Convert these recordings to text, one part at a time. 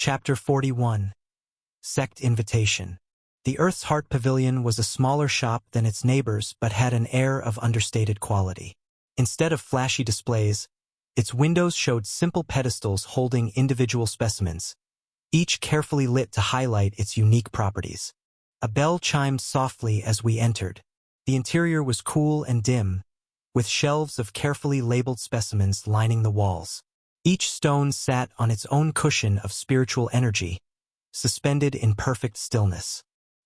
Chapter 41. Sect Invitation. The Earth's Heart Pavilion was a smaller shop than its neighbors but had an air of understated quality. Instead of flashy displays, its windows showed simple pedestals holding individual specimens, each carefully lit to highlight its unique properties. A bell chimed softly as we entered. The interior was cool and dim, with shelves of carefully labeled specimens lining the walls. Each stone sat on its own cushion of spiritual energy, suspended in perfect stillness.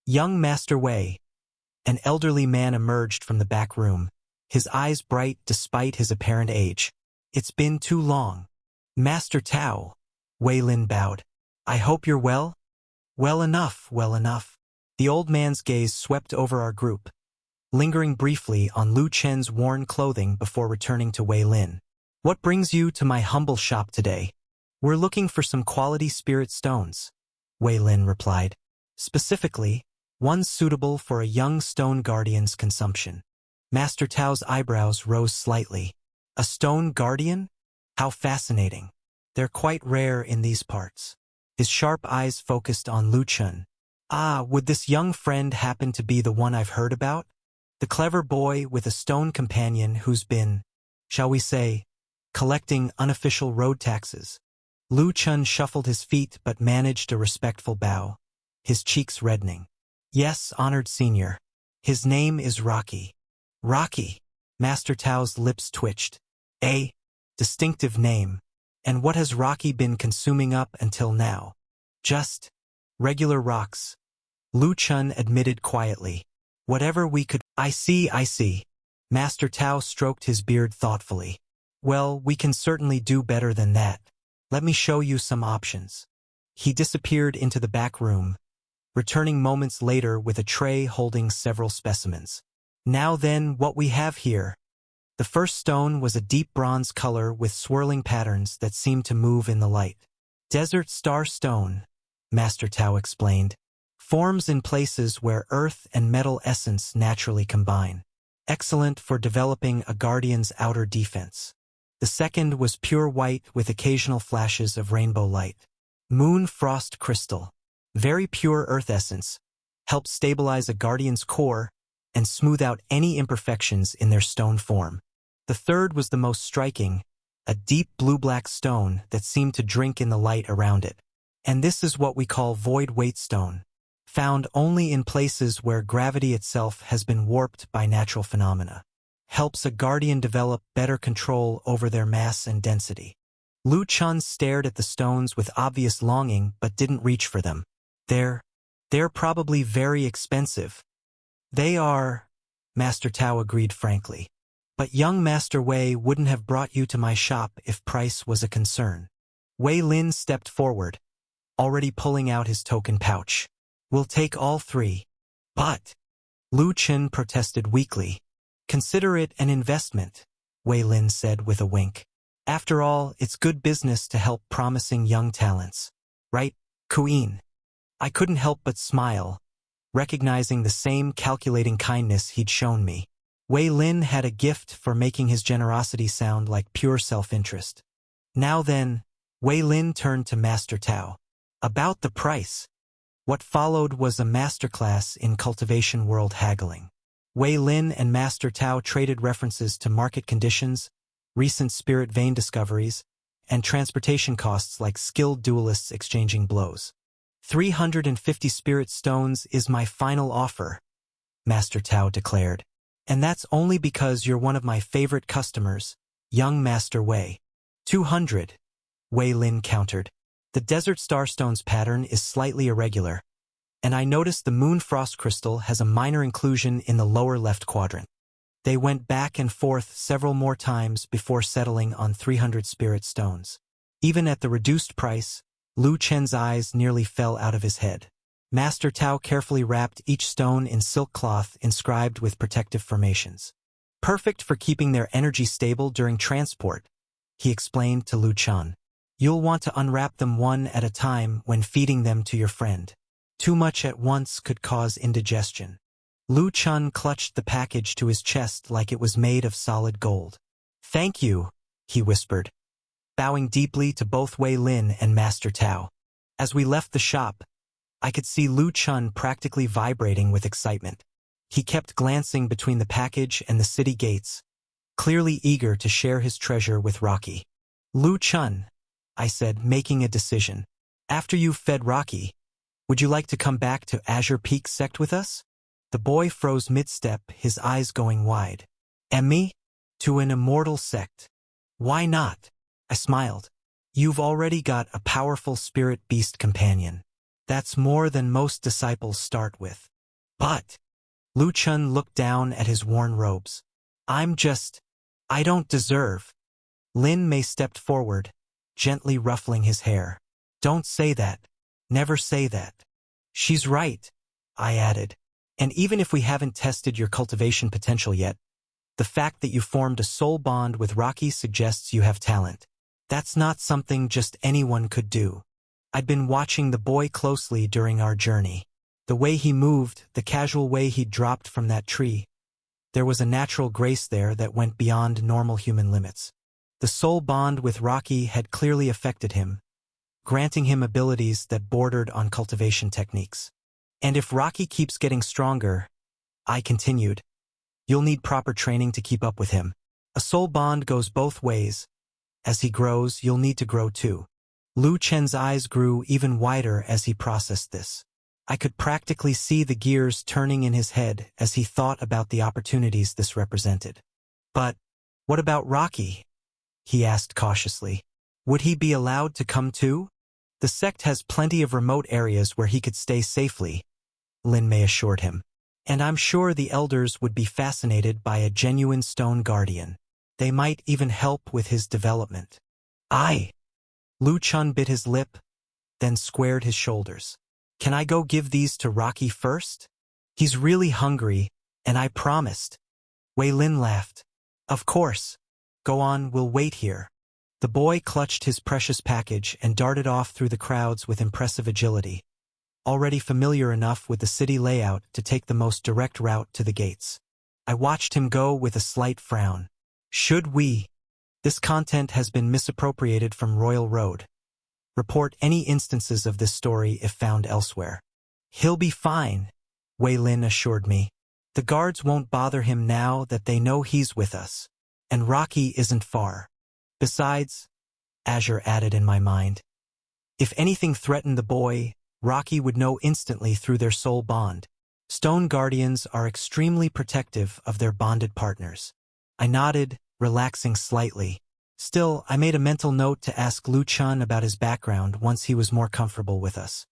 Young Master Wei, an elderly man, emerged from the back room, his eyes bright despite his apparent age. "It's been too long." "Master Tao," Wei Lin bowed. "I hope you're well?" Well enough, well enough." The old man's gaze swept over our group, lingering briefly on Lu Chen's worn clothing before returning to Wei Lin. "What brings you to my humble shop today?" "We're looking for some quality spirit stones," Wei Lin replied. "Specifically, one suitable for a young stone guardian's consumption." Master Tao's eyebrows rose slightly. "A stone guardian? How fascinating. They're quite rare in these parts." His sharp eyes focused on Lu Chen. "Ah, would this young friend happen to be the one I've heard about? The clever boy with a stone companion who's been, shall we say, collecting unofficial road taxes?" Lu Chen shuffled his feet but managed a respectful bow, his cheeks reddening. "Yes, honored senior. His name is Rocky." "Rocky?" Master Tao's lips twitched. "A distinctive name. And what has Rocky been consuming up until now?" "Just regular rocks," Lu Chen admitted quietly. "Whatever we could—" I see. Master Tao stroked his beard thoughtfully. "Well, we can certainly do better than that. Let me show you some options." He disappeared into the back room, returning moments later with a tray holding several specimens. "Now then, what we have here." The first stone was a deep bronze color with swirling patterns that seemed to move in the light. "Desert Star Stone," Master Tao explained. "Forms in places where earth and metal essence naturally combine. Excellent for developing a guardian's outer defense." The second was pure white with occasional flashes of rainbow light. "Moon Frost Crystal." Very pure earth essence, helps stabilize a guardian's core and smooth out any imperfections in their stone form. The third was the most striking, a deep blue-black stone that seemed to drink in the light around it. And this is what we call void weight stone, found only in places where gravity itself has been warped by natural phenomena. Helps a guardian develop better control over their mass and density. Lu Chen stared at the stones with obvious longing but didn't reach for them. They're probably very expensive." "They are," Master Tao agreed frankly. "But young Master Wei wouldn't have brought you to my shop if price was a concern." Wei Lin stepped forward, already pulling out his token pouch. "We'll take all three." "But," Lu Chen protested weakly. "Consider it an investment," Wei Lin said with a wink. "After all, it's good business to help promising young talents. Right, Queen?" I couldn't help but smile, recognizing the same calculating kindness he'd shown me. Wei Lin had a gift for making his generosity sound like pure self-interest. "Now then," Wei Lin turned to Master Tao. "About the price." What followed was a masterclass in cultivation world haggling. Wei Lin and Master Tao traded references to market conditions, recent spirit vein discoveries, and transportation costs like skilled duelists exchanging blows. 350 spirit stones is my final offer," Master Tao declared. "And that's only because you're one of my favorite customers, young Master Wei." 200, Wei Lin countered. "The Desert Starstone's pattern is slightly irregular, and I noticed the Moon Frost Crystal has a minor inclusion in the lower left quadrant." They went back and forth several more times before settling on 300 spirit stones. Even at the reduced price, Lu Chen's eyes nearly fell out of his head. Master Tao carefully wrapped each stone in silk cloth inscribed with protective formations. "Perfect for keeping their energy stable during transport," he explained to Lu Chen. "You'll want to unwrap them one at a time when feeding them to your friend. Too much at once could cause indigestion." Lu Chen clutched the package to his chest like it was made of solid gold. "Thank you," he whispered, bowing deeply to both Wei Lin and Master Tao. As we left the shop, I could see Lu Chun practically vibrating with excitement. He kept glancing between the package and the city gates, clearly eager to share his treasure with Rocky. Lu Chun, I said, making a decision. After you've fed Rocky, would you like to come back to Azure Peak Sect with us? The boy froze mid-step, his eyes going wide. And me? To an immortal sect? Why not? I smiled. You've already got a powerful spirit beast companion. That's more than most disciples start with. But, Lu Chun looked down at his worn robes. I don't deserve. Lin Mei stepped forward, gently ruffling his hair. Don't say that. Never say that. She's right, I added. And even if we haven't tested your cultivation potential yet, the fact that you formed a soul bond with Rocky suggests you have talent. That's not something just anyone could do. I'd been watching the boy closely during our journey. The way he moved, the casual way he dropped from that tree. There was a natural grace there that went beyond normal human limits. The soul bond with Rocky had clearly affected him, granting him abilities that bordered on cultivation techniques. And if Rocky keeps getting stronger, I continued, you'll need proper training to keep up with him. A soul bond goes both ways. As he grows, you'll need to grow too. Lu Chen's eyes grew even wider as he processed this. I could practically see the gears turning in his head as he thought about the opportunities this represented. But, what about Rocky? He asked cautiously. Would he be allowed to come too? The sect has plenty of remote areas where he could stay safely, Lin Mei assured him. And I'm sure the elders would be fascinated by a genuine stone guardian. They might even help with his development. Lu Chun bit his lip, then squared his shoulders. Can I go give these to Rocky first? He's really hungry, and I promised. Wei Lin laughed. Of course. Go on, we'll wait here. The boy clutched his precious package and darted off through the crowds with impressive agility, already familiar enough with the city layout to take the most direct route to the gates. I watched him go with a slight frown. Should we? This content has been misappropriated from Royal Road. Report any instances of this story if found elsewhere. He'll be fine, Wei Lin assured me. The guards won't bother him now that they know he's with us. And Rocky isn't far. Besides, Azure added in my mind, if anything threatened the boy, Rocky would know instantly through their soul bond. Stone Guardians are extremely protective of their bonded partners. I nodded, relaxing slightly. Still, I made a mental note to ask Lu Chun about his background once he was more comfortable with us.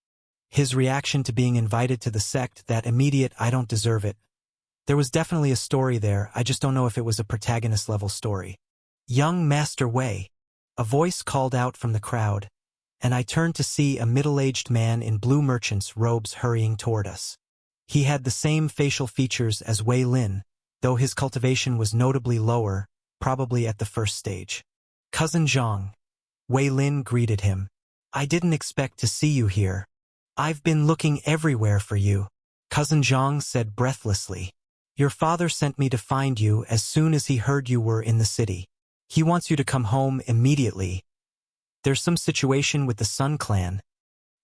His reaction to being invited to the sect, that immediate I don't deserve it. There was definitely a story there, I just don't know if it was a protagonist-level story. Young Master Wei, a voice called out from the crowd, and I turned to see a middle-aged man in blue merchant's robes hurrying toward us. He had the same facial features as Wei Lin, though his cultivation was notably lower, probably at the first stage. Cousin Zhang. Wei Lin greeted him. I didn't expect to see you here. I've been looking everywhere for you, Cousin Zhang said breathlessly. Your father sent me to find you as soon as he heard you were in the city. He wants you to come home immediately. There's some situation with the Sun Clan.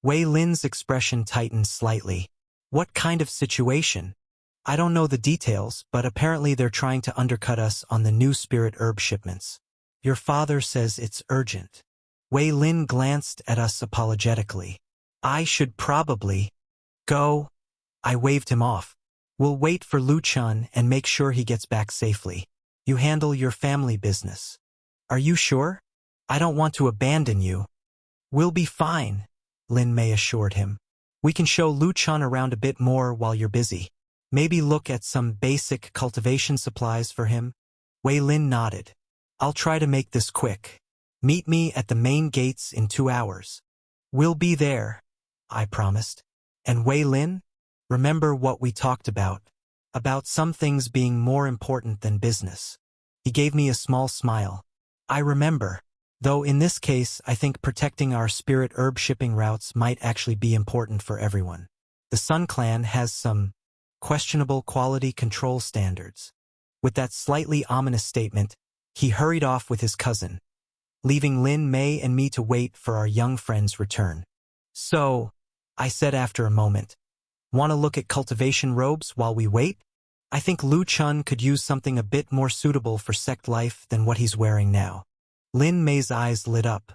Wei Lin's expression tightened slightly. What kind of situation? I don't know the details, but apparently they're trying to undercut us on the new spirit herb shipments. Your father says it's urgent. Wei Lin glanced at us apologetically. I should probably go. I waved him off. We'll wait for Lu Chun and make sure he gets back safely. You handle your family business. Are you sure? I don't want to abandon you. We'll be fine, Lin Mei assured him. We can show Lu Chun around a bit more while you're busy. Maybe look at some basic cultivation supplies for him. Wei Lin nodded. I'll try to make this quick. Meet me at the main gates in 2 hours. We'll be there, I promised. And Wei Lin? Remember what we talked about some things being more important than business. He gave me a small smile. I remember. Though in this case, I think protecting our spirit herb shipping routes might actually be important for everyone. The Sun Clan has some questionable quality control standards. With that slightly ominous statement, he hurried off with his cousin, leaving Lin Mei and me to wait for our young friend's return. So, I said after a moment, want to look at cultivation robes while we wait? I think Lu Chun could use something a bit more suitable for sect life than what he's wearing now. Lin Mei's eyes lit up.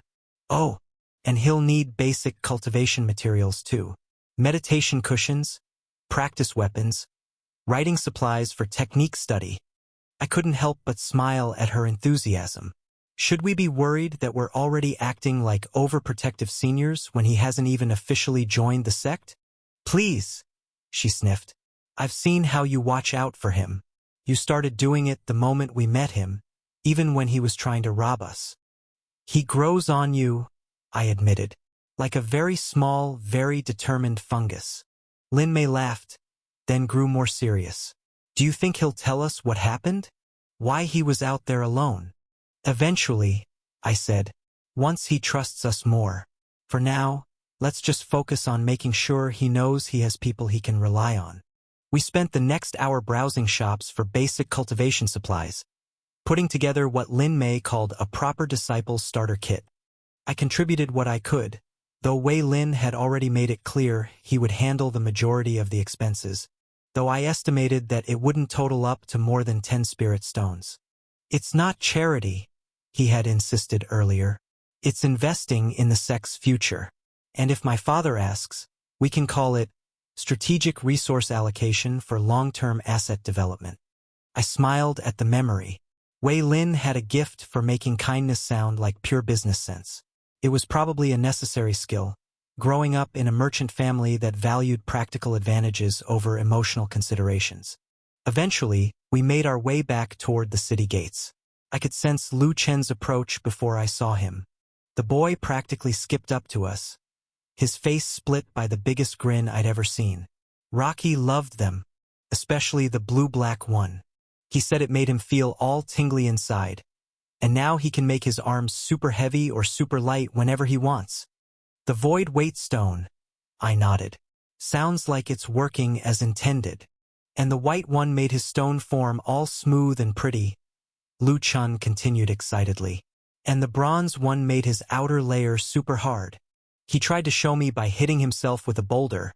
Oh, and he'll need basic cultivation materials too. Meditation cushions, practice weapons, writing supplies for technique study. I couldn't help but smile at her enthusiasm. Should we be worried that we're already acting like overprotective seniors when he hasn't even officially joined the sect? Please, she sniffed. I've seen how you watch out for him. You started doing it the moment we met him, even when he was trying to rob us. He grows on you, I admitted, like a very small, very determined fungus. Lin Mei laughed, then grew more serious. Do you think he'll tell us what happened? Why he was out there alone? Eventually, I said, once he trusts us more. For now, let's just focus on making sure he knows he has people he can rely on. We spent the next hour browsing shops for basic cultivation supplies, putting together what Lin Mei called a proper disciple's starter kit. I contributed what I could, though Wei Lin had already made it clear he would handle the majority of the expenses, though I estimated that it wouldn't total up to more than 10 spirit stones. It's not charity, he had insisted earlier. It's investing in the sect's future. And if my father asks, we can call it strategic resource allocation for long-term asset development. I smiled at the memory. Wei Lin had a gift for making kindness sound like pure business sense. It was probably a necessary skill, growing up in a merchant family that valued practical advantages over emotional considerations. Eventually, we made our way back toward the city gates. I could sense Lu Chen's approach before I saw him. The boy practically skipped up to us, his face split by the biggest grin I'd ever seen. Rocky loved them, especially the blue-black one. He said it made him feel all tingly inside, and now he can make his arms super heavy or super light whenever he wants. The void weight stone, I nodded. Sounds like it's working as intended. And the white one made his stone form all smooth and pretty, Lu Chun continued excitedly. And the bronze one made his outer layer super hard. He tried to show me by hitting himself with a boulder,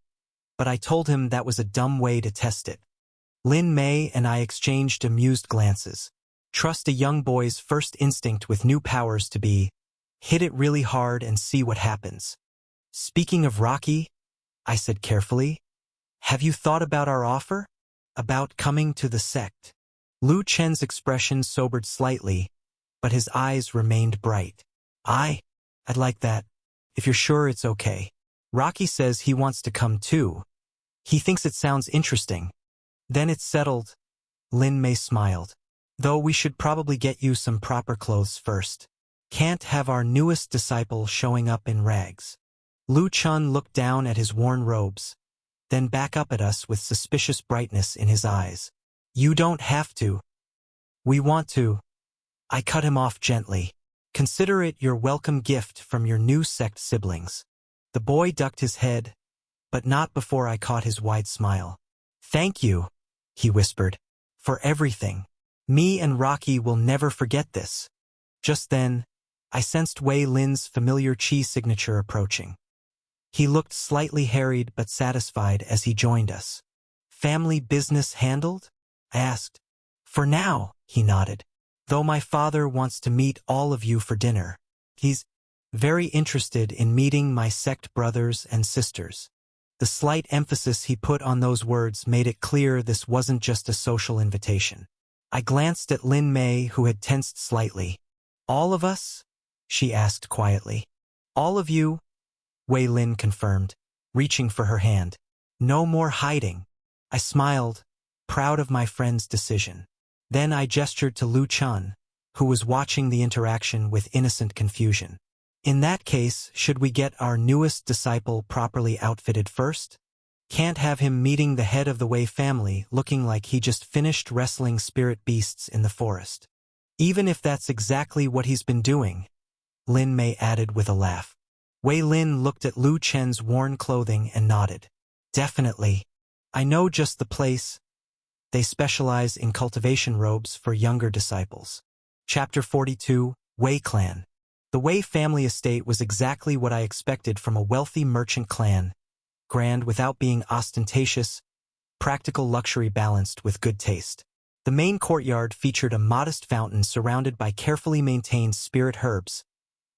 but I told him that was a dumb way to test it. Lin Mei and I exchanged amused glances. Trust a young boy's first instinct with new powers to be, hit it really hard and see what happens. Speaking of Rocky, I said carefully, have you thought about our offer? About coming to the sect? Lu Chen's expression sobered slightly, but his eyes remained bright. I'd like that, if you're sure it's okay. Rocky says he wants to come too. He thinks it sounds interesting. Then it's settled. Lin Mei smiled. Though we should probably get you some proper clothes first. Can't have our newest disciple showing up in rags. Lu Chun looked down at his worn robes, then back up at us with suspicious brightness in his eyes. You don't have to. We want to. I cut him off gently. Consider it your welcome gift from your new sect siblings. The boy ducked his head, but not before I caught his wide smile. Thank you, he whispered, for everything. Me and Rocky will never forget this. Just then, I sensed Wei Lin's familiar chi signature approaching. He looked slightly harried but satisfied as he joined us. Family business handled? I asked. For now, he nodded. Though my father wants to meet all of you for dinner. He's very interested in meeting my sect brothers and sisters. The slight emphasis he put on those words made it clear this wasn't just a social invitation. I glanced at Lin Mei, who had tensed slightly. All of us? She asked quietly. All of you? Wei Lin confirmed, reaching for her hand. No more hiding. I smiled, proud of my friend's decision. Then I gestured to Lu Chun, who was watching the interaction with innocent confusion. In that case, should we get our newest disciple properly outfitted first? Can't have him meeting the head of the Wei family looking like he just finished wrestling spirit beasts in the forest. Even if that's exactly what he's been doing, Lin Mei added with a laugh. Wei Lin looked at Lu Chen's worn clothing and nodded. Definitely. I know just the place. They specialize in cultivation robes for younger disciples. Chapter 42, Wei Clan. The Wei family estate was exactly what I expected from a wealthy merchant clan, grand without being ostentatious, practical luxury balanced with good taste. The main courtyard featured a modest fountain surrounded by carefully maintained spirit herbs,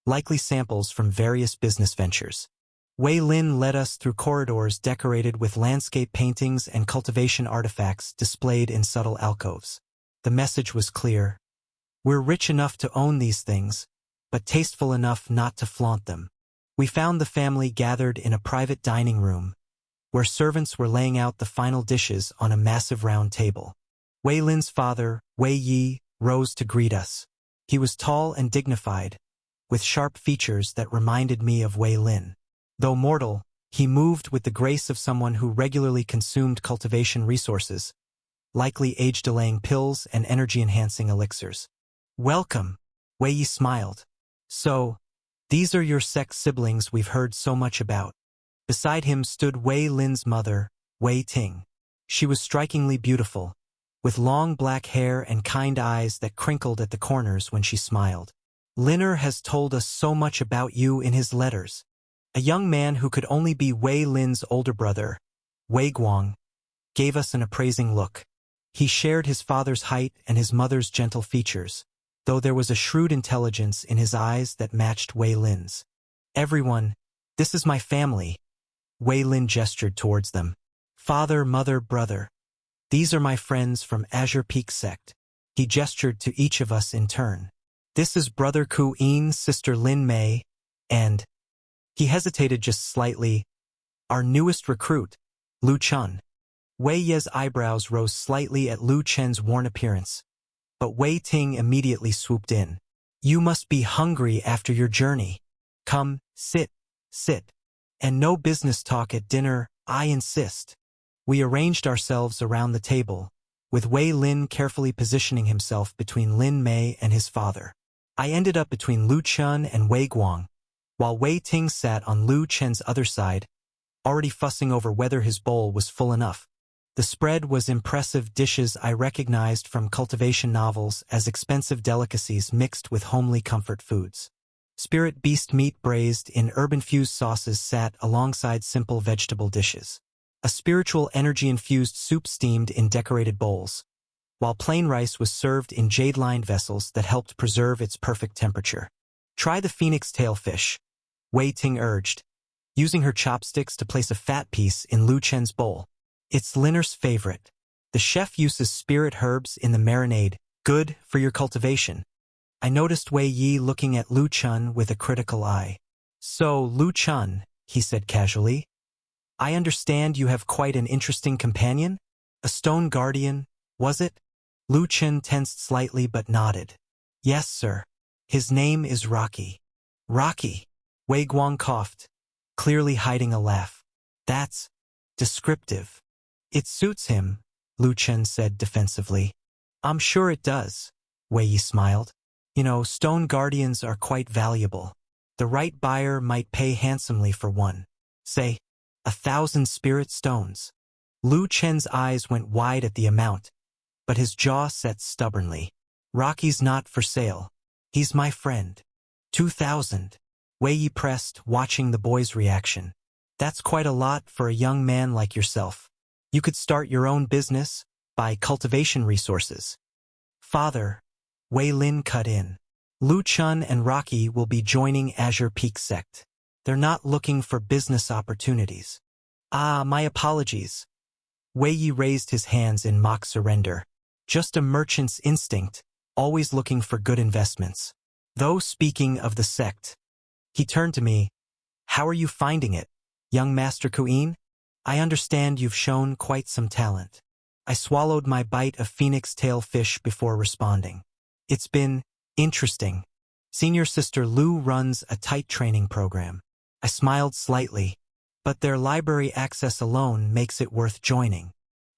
likely samples from various business ventures. Wei Lin led us through corridors decorated with landscape paintings and cultivation artifacts displayed in subtle alcoves. The message was clear. We're rich enough to own these things, but tasteful enough not to flaunt them. We found the family gathered in a private dining room, where servants were laying out the final dishes on a massive round table. Wei Lin's father, Wei Yi, rose to greet us. He was tall and dignified, with sharp features that reminded me of Wei Lin. Though mortal, he moved with the grace of someone who regularly consumed cultivation resources, likely age-delaying pills and energy-enhancing elixirs. "Welcome," Wei Yi smiled. "So, these are your sex siblings we've heard so much about." Beside him stood Wei Lin's mother, Wei Ting. She was strikingly beautiful, with long black hair and kind eyes that crinkled at the corners when she smiled. "Liner has told us so much about you in his letters." A young man who could only be Wei Lin's older brother, Wei Guang, gave us an appraising look. He shared his father's height and his mother's gentle features, though there was a shrewd intelligence in his eyes that matched Wei Lin's. "Everyone, this is my family." Wei Lin gestured towards them. "Father, mother, brother. These are my friends from Azure Peak Sect." He gestured to each of us in turn. "This is Brother Ku Yin, Sister Lin Mei, and—" He hesitated just slightly. "Our newest recruit, Lu Chen." Wei Ye's eyebrows rose slightly at Lu Chen's worn appearance, but Wei Ting immediately swooped in. "You must be hungry after your journey. Come, sit. And no business talk at dinner, I insist." We arranged ourselves around the table, with Wei Lin carefully positioning himself between Lin Mei and his father. I ended up between Lu Chen and Wei Guang, while Wei Ting sat on Lu Chen's other side, already fussing over whether his bowl was full enough. The spread was impressive dishes I recognized from cultivation novels as expensive delicacies mixed with homely comfort foods. Spirit beast meat braised in herb-infused sauces sat alongside simple vegetable dishes. A spiritual energy-infused soup steamed in decorated bowls, while plain rice was served in jade-lined vessels that helped preserve its perfect temperature. "Try the phoenix tail fish," Wei Ting urged, using her chopsticks to place a fat piece in Lu Chen's bowl. "It's Liner's favorite. The chef uses spirit herbs in the marinade, good for your cultivation." I noticed Wei Yi looking at Lu Chen with a critical eye. "So, Lu Chen," he said casually, "I understand you have quite an interesting companion? A stone guardian, was it?" Lu Chen tensed slightly but nodded. "Yes, sir. His name is Rocky." "Rocky?" Wei Guang coughed, clearly hiding a laugh. "That's descriptive." "It suits him," Lu Chen said defensively. "I'm sure it does," Wei Yi smiled. "You know, stone guardians are quite valuable. The right buyer might pay handsomely for one. Say, 1,000 spirit stones." Lu Chen's eyes went wide at the amount, but his jaw set stubbornly. "Rocky's not for sale. He's my friend." 2,000. Wei Yi pressed, watching the boy's reaction. "That's quite a lot for a young man like yourself. You could start your own business, buy cultivation resources." "Father," Wei Lin cut in, "Lu Chen and Rocky will be joining Azure Peak Sect. They're not looking for business opportunities." "Ah, my apologies." Wei Yi raised his hands in mock surrender. "Just a merchant's instinct, always looking for good investments." Though speaking of the sect, he turned to me. "How are you finding it, young Master Ku Yin? I understand you've shown quite some talent." I swallowed my bite of phoenix tail fish before responding. "It's been interesting. Senior Sister Lu runs a tight training program." I smiled slightly, "But their library access alone makes it worth joining."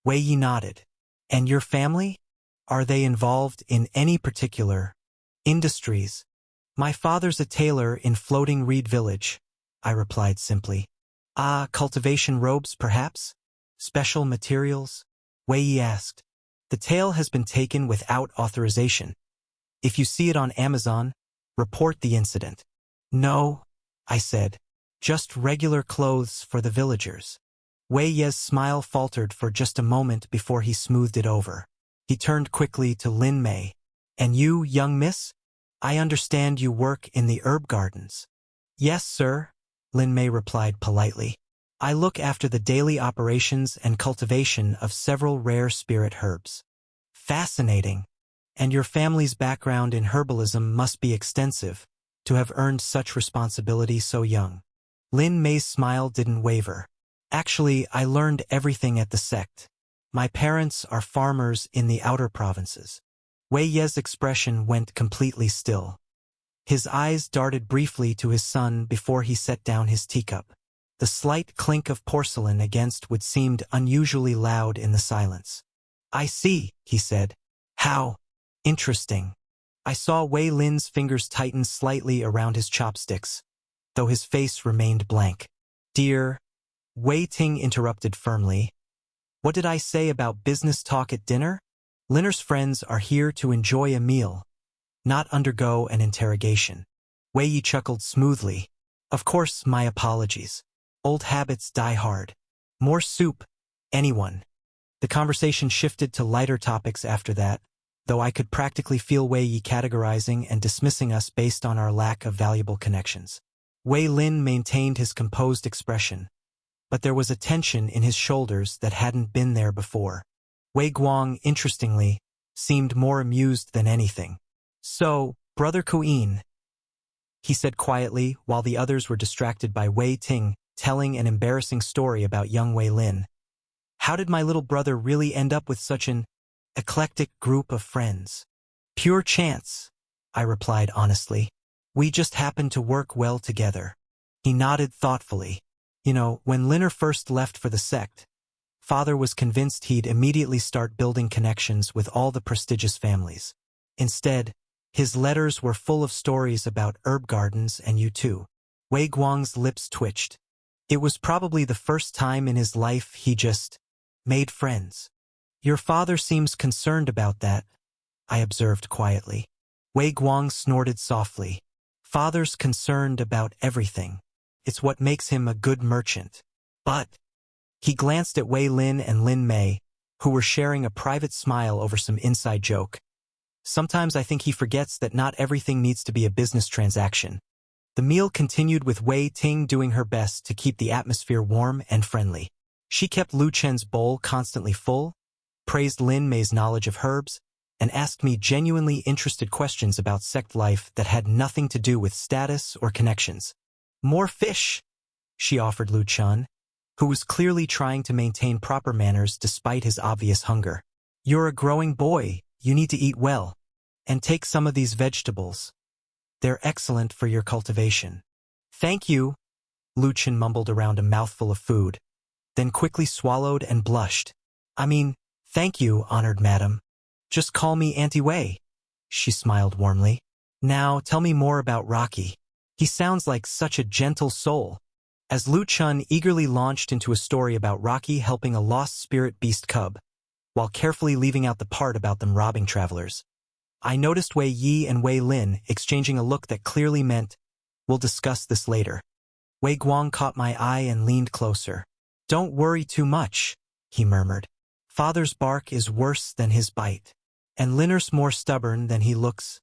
Wei Yi nodded. "And your family? Are they involved in any particular industries?" "My father's a tailor in Floating Reed Village," I replied simply. "Ah, cultivation robes, perhaps? Special materials?" Wei Yi asked. "The tale has been taken without authorization. If you see it on Amazon, report the incident." No, I said. Just regular clothes for the villagers. Wei Ye's smile faltered for just a moment before he smoothed it over. He turned quickly to Lin Mei. And you, young miss? I understand you work in the herb gardens. Yes, sir, Lin Mei replied politely. I look after the daily operations and cultivation of several rare spirit herbs. Fascinating. And your family's background in herbalism must be extensive, to have earned such responsibility so young. Lin Mei's smile didn't waver. Actually, I learned everything at the sect. My parents are farmers in the outer provinces. Wei Ye's expression went completely still. His eyes darted briefly to his son before he set down his teacup. The slight clink of porcelain against what seemed unusually loud in the silence. I see, he said. How interesting. I saw Wei Lin's fingers tighten slightly around his chopsticks, though his face remained blank. Dear, Wei Ting interrupted firmly. What did I say about business talk at dinner? Linner's friends are here to enjoy a meal, not undergo an interrogation. Wei Yi chuckled smoothly. Of course, my apologies. Old habits die hard. More soup, anyone. The conversation shifted to lighter topics after that, though I could practically feel Wei Yi categorizing and dismissing us based on our lack of valuable connections. Wei Lin maintained his composed expression, but there was a tension in his shoulders that hadn't been there before. Wei Guang, interestingly, seemed more amused than anything. So, Brother Kuyin, he said quietly while the others were distracted by Wei Ting telling an embarrassing story about young Wei Lin. How did my little brother really end up with such an eclectic group of friends? Pure chance, I replied honestly. We just happened to work well together. He nodded thoughtfully. You know, when Linner first left for the sect, Father was convinced he'd immediately start building connections with all the prestigious families. Instead, his letters were full of stories about herb gardens and you too. Wei Guang's lips twitched. It was probably the first time in his life he just made friends. Your father seems concerned about that, I observed quietly. Wei Guang snorted softly. Father's concerned about everything. It's what makes him a good merchant. But he glanced at Wei Lin and Lin Mei, who were sharing a private smile over some inside joke. Sometimes I think he forgets that not everything needs to be a business transaction. The meal continued with Wei Ting doing her best to keep the atmosphere warm and friendly. She kept Lu Chen's bowl constantly full, praised Lin Mei's knowledge of herbs, and asked me genuinely interested questions about sect life that had nothing to do with status or connections. More fish, she offered Lu Chen, who was clearly trying to maintain proper manners despite his obvious hunger. You're a growing boy, you need to eat well. And take some of these vegetables. They're excellent for your cultivation. Thank you, Lu Chen mumbled around a mouthful of food, then quickly swallowed and blushed. I mean, thank you, honored madam. Just call me Auntie Wei. She smiled warmly. Now tell me more about Rocky. He sounds like such a gentle soul. As Lu Chen eagerly launched into a story about Rocky helping a lost spirit beast cub, while carefully leaving out the part about them robbing travelers, I noticed Wei Yi and Wei Lin exchanging a look that clearly meant, we'll discuss this later. Wei Guang caught my eye and leaned closer. Don't worry too much, he murmured. Father's bark is worse than his bite. And Linner's more stubborn than he looks.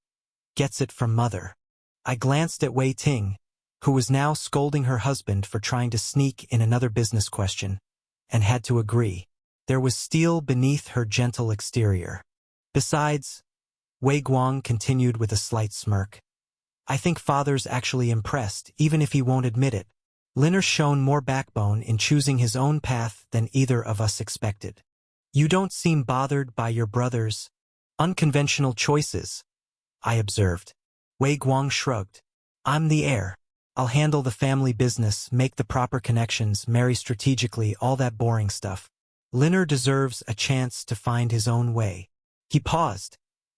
Gets it from mother. I glanced at Wei Ting, who was now scolding her husband for trying to sneak in another business question, and had to agree. There was steel beneath her gentle exterior. Besides, Wei Guang continued with a slight smirk. I think Father's actually impressed, even if he won't admit it. Linner's shown more backbone in choosing his own path than either of us expected. You don't seem bothered by your brother's unconventional choices, I observed. Wei Guang shrugged. I'm the heir. I'll handle the family business, make the proper connections, marry strategically, all that boring stuff. Linner deserves a chance to find his own way. He paused,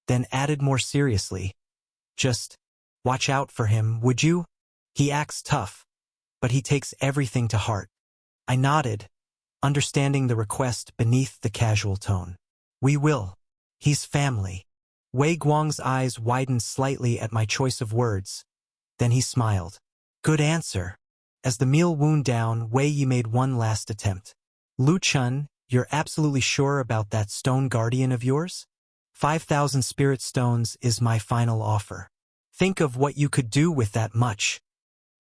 then added more seriously. Just watch out for him, would you? He acts tough, but he takes everything to heart. I nodded, understanding the request beneath the casual tone. We will. He's family. Wei Guang's eyes widened slightly at my choice of words, Then he smiled. Good answer. As the meal wound down, Wei Yi made one last attempt. Lu Chun, you're absolutely sure about that stone guardian of yours? 5,000 spirit stones is my final offer. Think of what you could do with that much.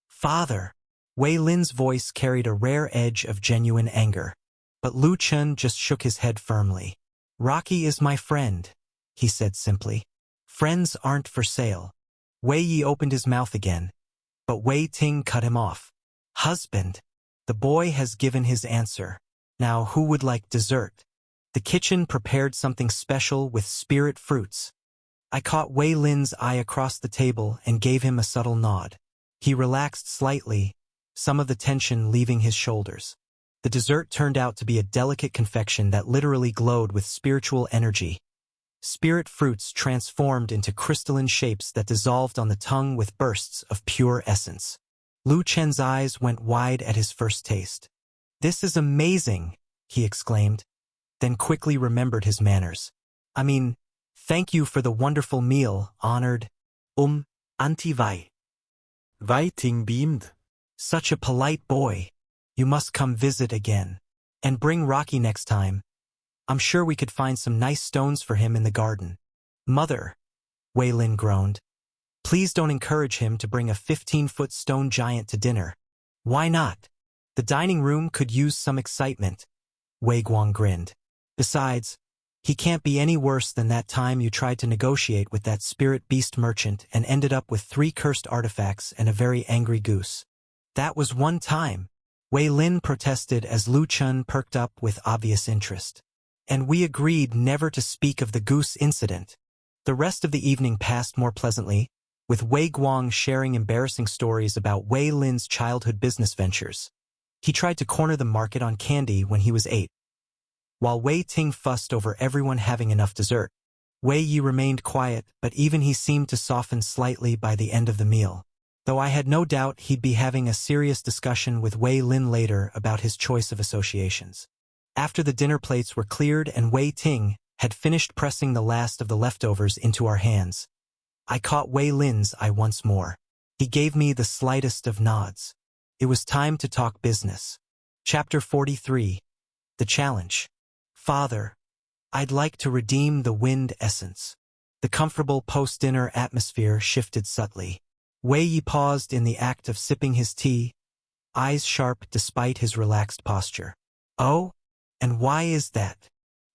Father. Wei Lin's voice carried a rare edge of genuine anger. But Lu Chun just shook his head firmly. Rocky is my friend, he said simply. Friends aren't for sale. Wei Yi opened his mouth again, but Wei Ting cut him off. Husband. The boy has given his answer. Now who would like dessert? The kitchen prepared something special with spirit fruits. I caught Wei Lin's eye across the table and gave him a subtle nod. He relaxed slightly, some of the tension leaving his shoulders. The dessert turned out to be a delicate confection that literally glowed with spiritual energy. Spirit fruits transformed into crystalline shapes that dissolved on the tongue with bursts of pure essence. Lu Chen's eyes went wide at his first taste. This is amazing, he exclaimed, then quickly remembered his manners. I mean, thank you for the wonderful meal, honored, Auntie Wei. Wei Ting beamed. Such a polite boy. You must come visit again. And bring Rocky next time. I'm sure we could find some nice stones for him in the garden. Mother, Wei Lin groaned. Please don't encourage him to bring a 15-foot stone giant to dinner. Why not? The dining room could use some excitement. Wei Guang grinned. Besides, he can't be any worse than that time you tried to negotiate with that spirit beast merchant and ended up with 3 cursed artifacts and a very angry goose. That was one time. Wei Lin protested as Lu Chun perked up with obvious interest. And we agreed never to speak of the goose incident. The rest of the evening passed more pleasantly, with Wei Guang sharing embarrassing stories about Wei Lin's childhood business ventures. He tried to corner the market on candy when he was 8. While Wei Ting fussed over everyone having enough dessert, Wei Yi remained quiet, but even he seemed to soften slightly by the end of the meal. Though I had no doubt he'd be having a serious discussion with Wei Lin later about his choice of associations. After the dinner plates were cleared and Wei Ting had finished pressing the last of the leftovers into our hands, I caught Wei Lin's eye once more. He gave me the slightest of nods. It was time to talk business. Chapter 43. The Challenge. Father, I'd like to redeem the wind essence. The comfortable post-dinner atmosphere shifted subtly. Wei Yi paused in the act of sipping his tea, eyes sharp despite his relaxed posture. Oh? And why is that?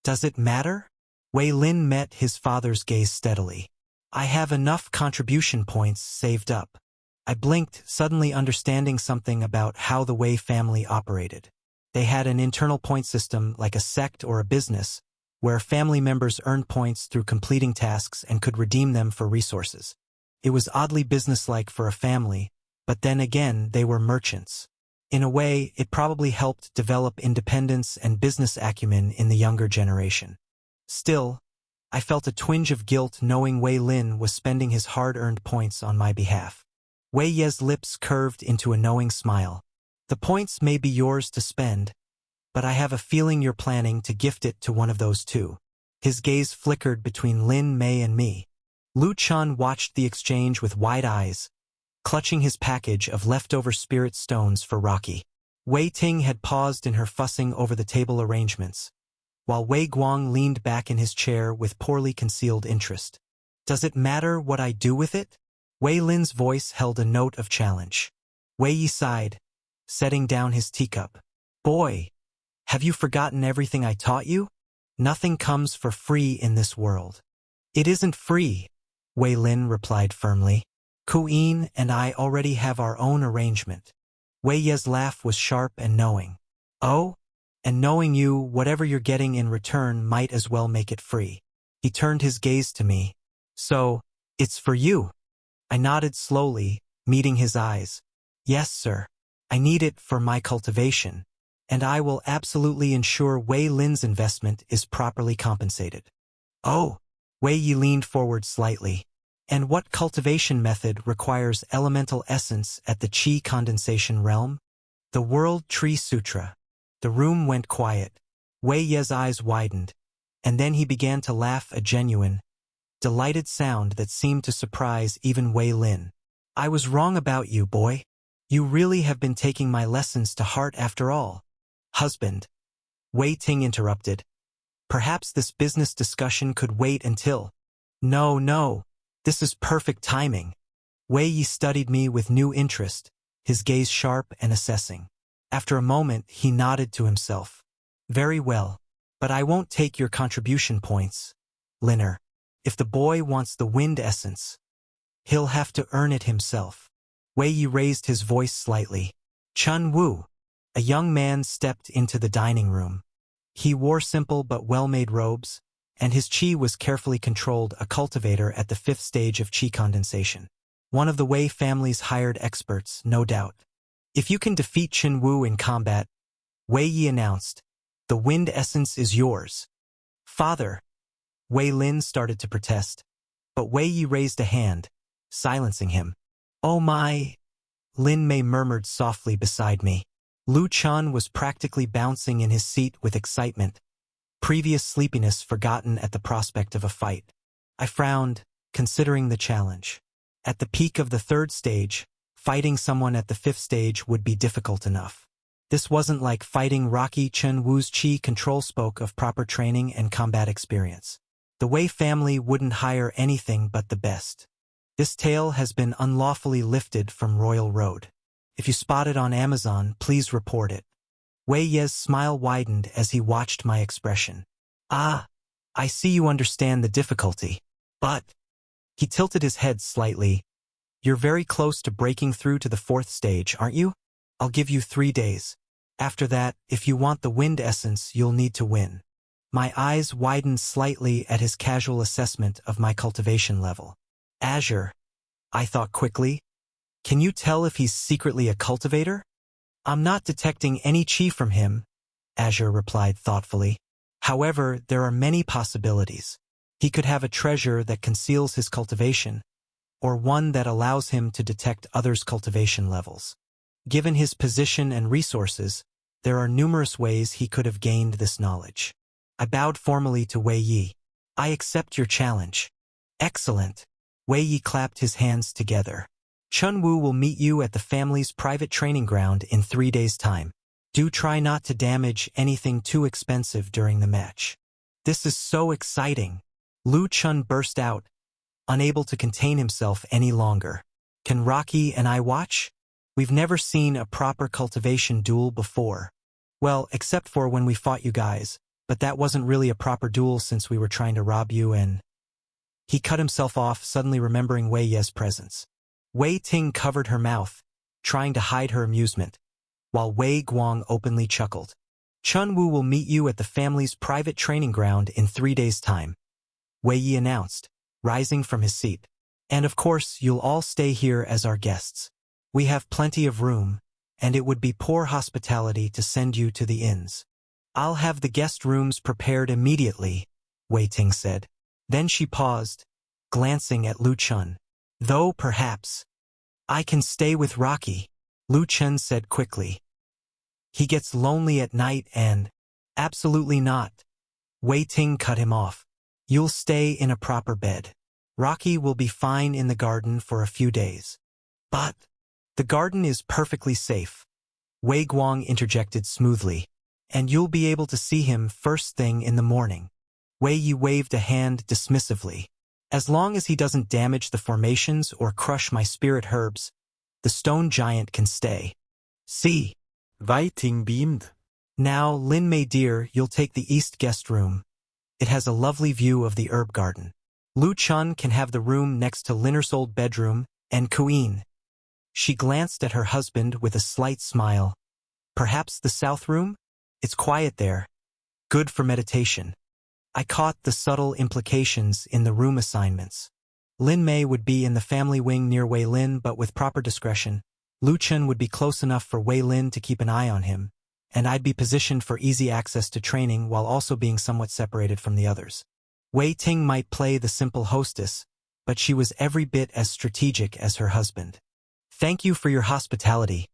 Does it matter? Wei Lin met his father's gaze steadily. I have enough contribution points saved up. I blinked, suddenly understanding something about how the Wei family operated. They had an internal point system like a sect or a business, where family members earned points through completing tasks and could redeem them for resources. It was oddly businesslike for a family, but then again they were merchants. In a way, it probably helped develop independence and business acumen in the younger generation. Still, I felt a twinge of guilt knowing Wei Lin was spending his hard-earned points on my behalf. Wei Ye's lips curved into a knowing smile. The points may be yours to spend, but I have a feeling you're planning to gift it to one of those two. His gaze flickered between Lin Mei and me. Lu Chun watched the exchange with wide eyes, clutching his package of leftover spirit stones for Rocky. Wei Ting had paused in her fussing over the table arrangements, while Wei Guang leaned back in his chair with poorly concealed interest. Does it matter what I do with it? Wei Lin's voice held a note of challenge. Wei Yi sighed, setting down his teacup. Boy, have you forgotten everything I taught you? Nothing comes for free in this world. It isn't free, Wei Lin replied firmly. Kuyin and I already have our own arrangement. Wei Ye's laugh was sharp and knowing. Oh? And knowing you, whatever you're getting in return might as well make it free. He turned his gaze to me. So, it's for you? I nodded slowly, meeting his eyes. Yes, sir. I need it for my cultivation, and I will absolutely ensure Wei Lin's investment is properly compensated. Oh! Wei Yi leaned forward slightly. And what cultivation method requires elemental essence at the Qi condensation realm? The World Tree Sutra. The room went quiet. Wei Ye's eyes widened, and then he began to laugh, a genuine, delighted sound that seemed to surprise even Wei Lin. I was wrong about you, boy. You really have been taking my lessons to heart after all. Husband. Wei Ting interrupted. Perhaps this business discussion could wait until... No, no. This is perfect timing. Wei Yi studied me with new interest, his gaze sharp and assessing. After a moment, he nodded to himself. Very well. But I won't take your contribution points. Linner. If the boy wants the wind essence, he'll have to earn it himself. Wei Yi raised his voice slightly. Chun Wu. A young man stepped into the dining room. He wore simple but well-made robes, and his qi was carefully controlled, a cultivator at the 5th stage of qi condensation. One of the Wei family's hired experts, no doubt. If you can defeat Qin Wu in combat, Wei Yi announced, the wind essence is yours. Father. Wei Lin started to protest, but Wei Yi raised a hand, silencing him. Oh my! Lin Mei murmured softly beside me. Lu Chun was practically bouncing in his seat with excitement, previous sleepiness forgotten at the prospect of a fight. I frowned, considering the challenge. At the peak of the 3rd stage, fighting someone at the 5th stage would be difficult enough. This wasn't like fighting Rocky. Chen Wu's Qi control spoke of proper training and combat experience. The Wei family wouldn't hire anything but the best. This tale has been unlawfully lifted from Royal Road. If you spot it on Amazon, please report it. Wei Ye's smile widened as he watched my expression. Ah, I see you understand the difficulty. But... He tilted his head slightly. You're very close to breaking through to the 4th stage, aren't you? I'll give you 3 days. After that, if you want the wind essence, you'll need to win. My eyes widened slightly at his casual assessment of my cultivation level. Azure. I thought quickly. Can you tell if he's secretly a cultivator? I'm not detecting any qi from him, Azure replied thoughtfully. However, there are many possibilities. He could have a treasure that conceals his cultivation, or one that allows him to detect others' cultivation levels. Given his position and resources, there are numerous ways he could have gained this knowledge. I bowed formally to Wei Yi. I accept your challenge. Excellent. Wei Yi clapped his hands together. Chun Wu will meet you at the family's private training ground in 3 days' time. Do try not to damage anything too expensive during the match. This is so exciting. Lu Chun burst out, unable to contain himself any longer. Can Rocky and I watch? We've never seen a proper cultivation duel before. Well, except for when we fought you guys, but that wasn't really a proper duel since we were trying to rob you and... He cut himself off, suddenly remembering Wei Ye's presence. Wei Ting covered her mouth, trying to hide her amusement, while Wei Guang openly chuckled. Chun Wu will meet you at the family's private training ground in 3 days' time, Wei Yi announced, rising from his seat. And of course, you'll all stay here as our guests. We have plenty of room, and it would be poor hospitality to send you to the inns. I'll have the guest rooms prepared immediately, Wei Ting said. Then she paused, glancing at Lu Chun. Though perhaps I can stay with Rocky, Lu Chun said quickly. He gets lonely at night and... Absolutely not. Wei Ting cut him off. You'll stay in a proper bed. Rocky will be fine in the garden for a few days. But the garden is perfectly safe, Wei Guang interjected smoothly, and you'll be able to see him first thing in the morning. Wei Yi waved a hand dismissively. As long as he doesn't damage the formations or crush my spirit herbs, the stone giant can stay. See. Wei Ting beamed. Now, Lin Mei dear, you'll take the east guest room. It has a lovely view of the herb garden. Lu Chun can have the room next to Linner's old bedroom, and Queen. She glanced at her husband with a slight smile. Perhaps the south room? It's quiet there. Good for meditation. I caught the subtle implications in the room assignments. Lin Mei would be in the family wing near Wei Lin, but with proper discretion, Lu Chun would be close enough for Wei Lin to keep an eye on him, and I'd be positioned for easy access to training while also being somewhat separated from the others. Wei Ting might play the simple hostess, but she was every bit as strategic as her husband. Thank you for your hospitality,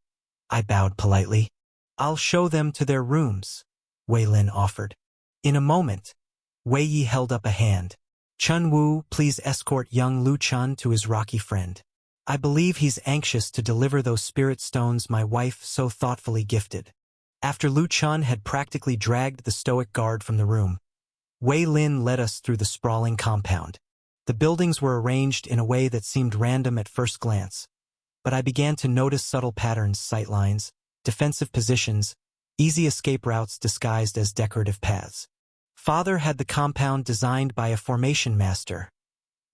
I bowed politely. I'll show them to their rooms, Wei Lin offered. In a moment, Wei Yi held up a hand. Chun Wu, please escort young Lu Chun to his Rocky friend. I believe he's anxious to deliver those spirit stones my wife so thoughtfully gifted. After Lu Chun had practically dragged the stoic guard from the room, Wei Lin led us through the sprawling compound. The buildings were arranged in a way that seemed random at first glance, but I began to notice subtle patterns, sightlines, defensive positions, easy escape routes disguised as decorative paths. Father had the compound designed by a formation master,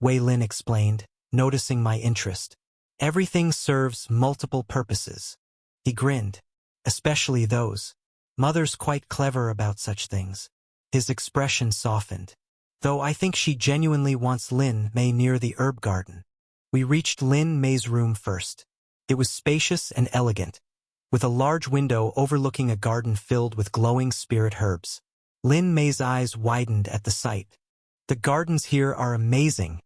Wei Lin explained, noticing my interest. Everything serves multiple purposes. He grinned. Especially those. Mother's quite clever about such things. His expression softened. Though I think she genuinely wants Lin Mei near the herb garden. We reached Lin Mei's room first. It was spacious and elegant, with a large window overlooking a garden filled with glowing spirit herbs. Lin Mei's eyes widened at the sight. The gardens here are amazing,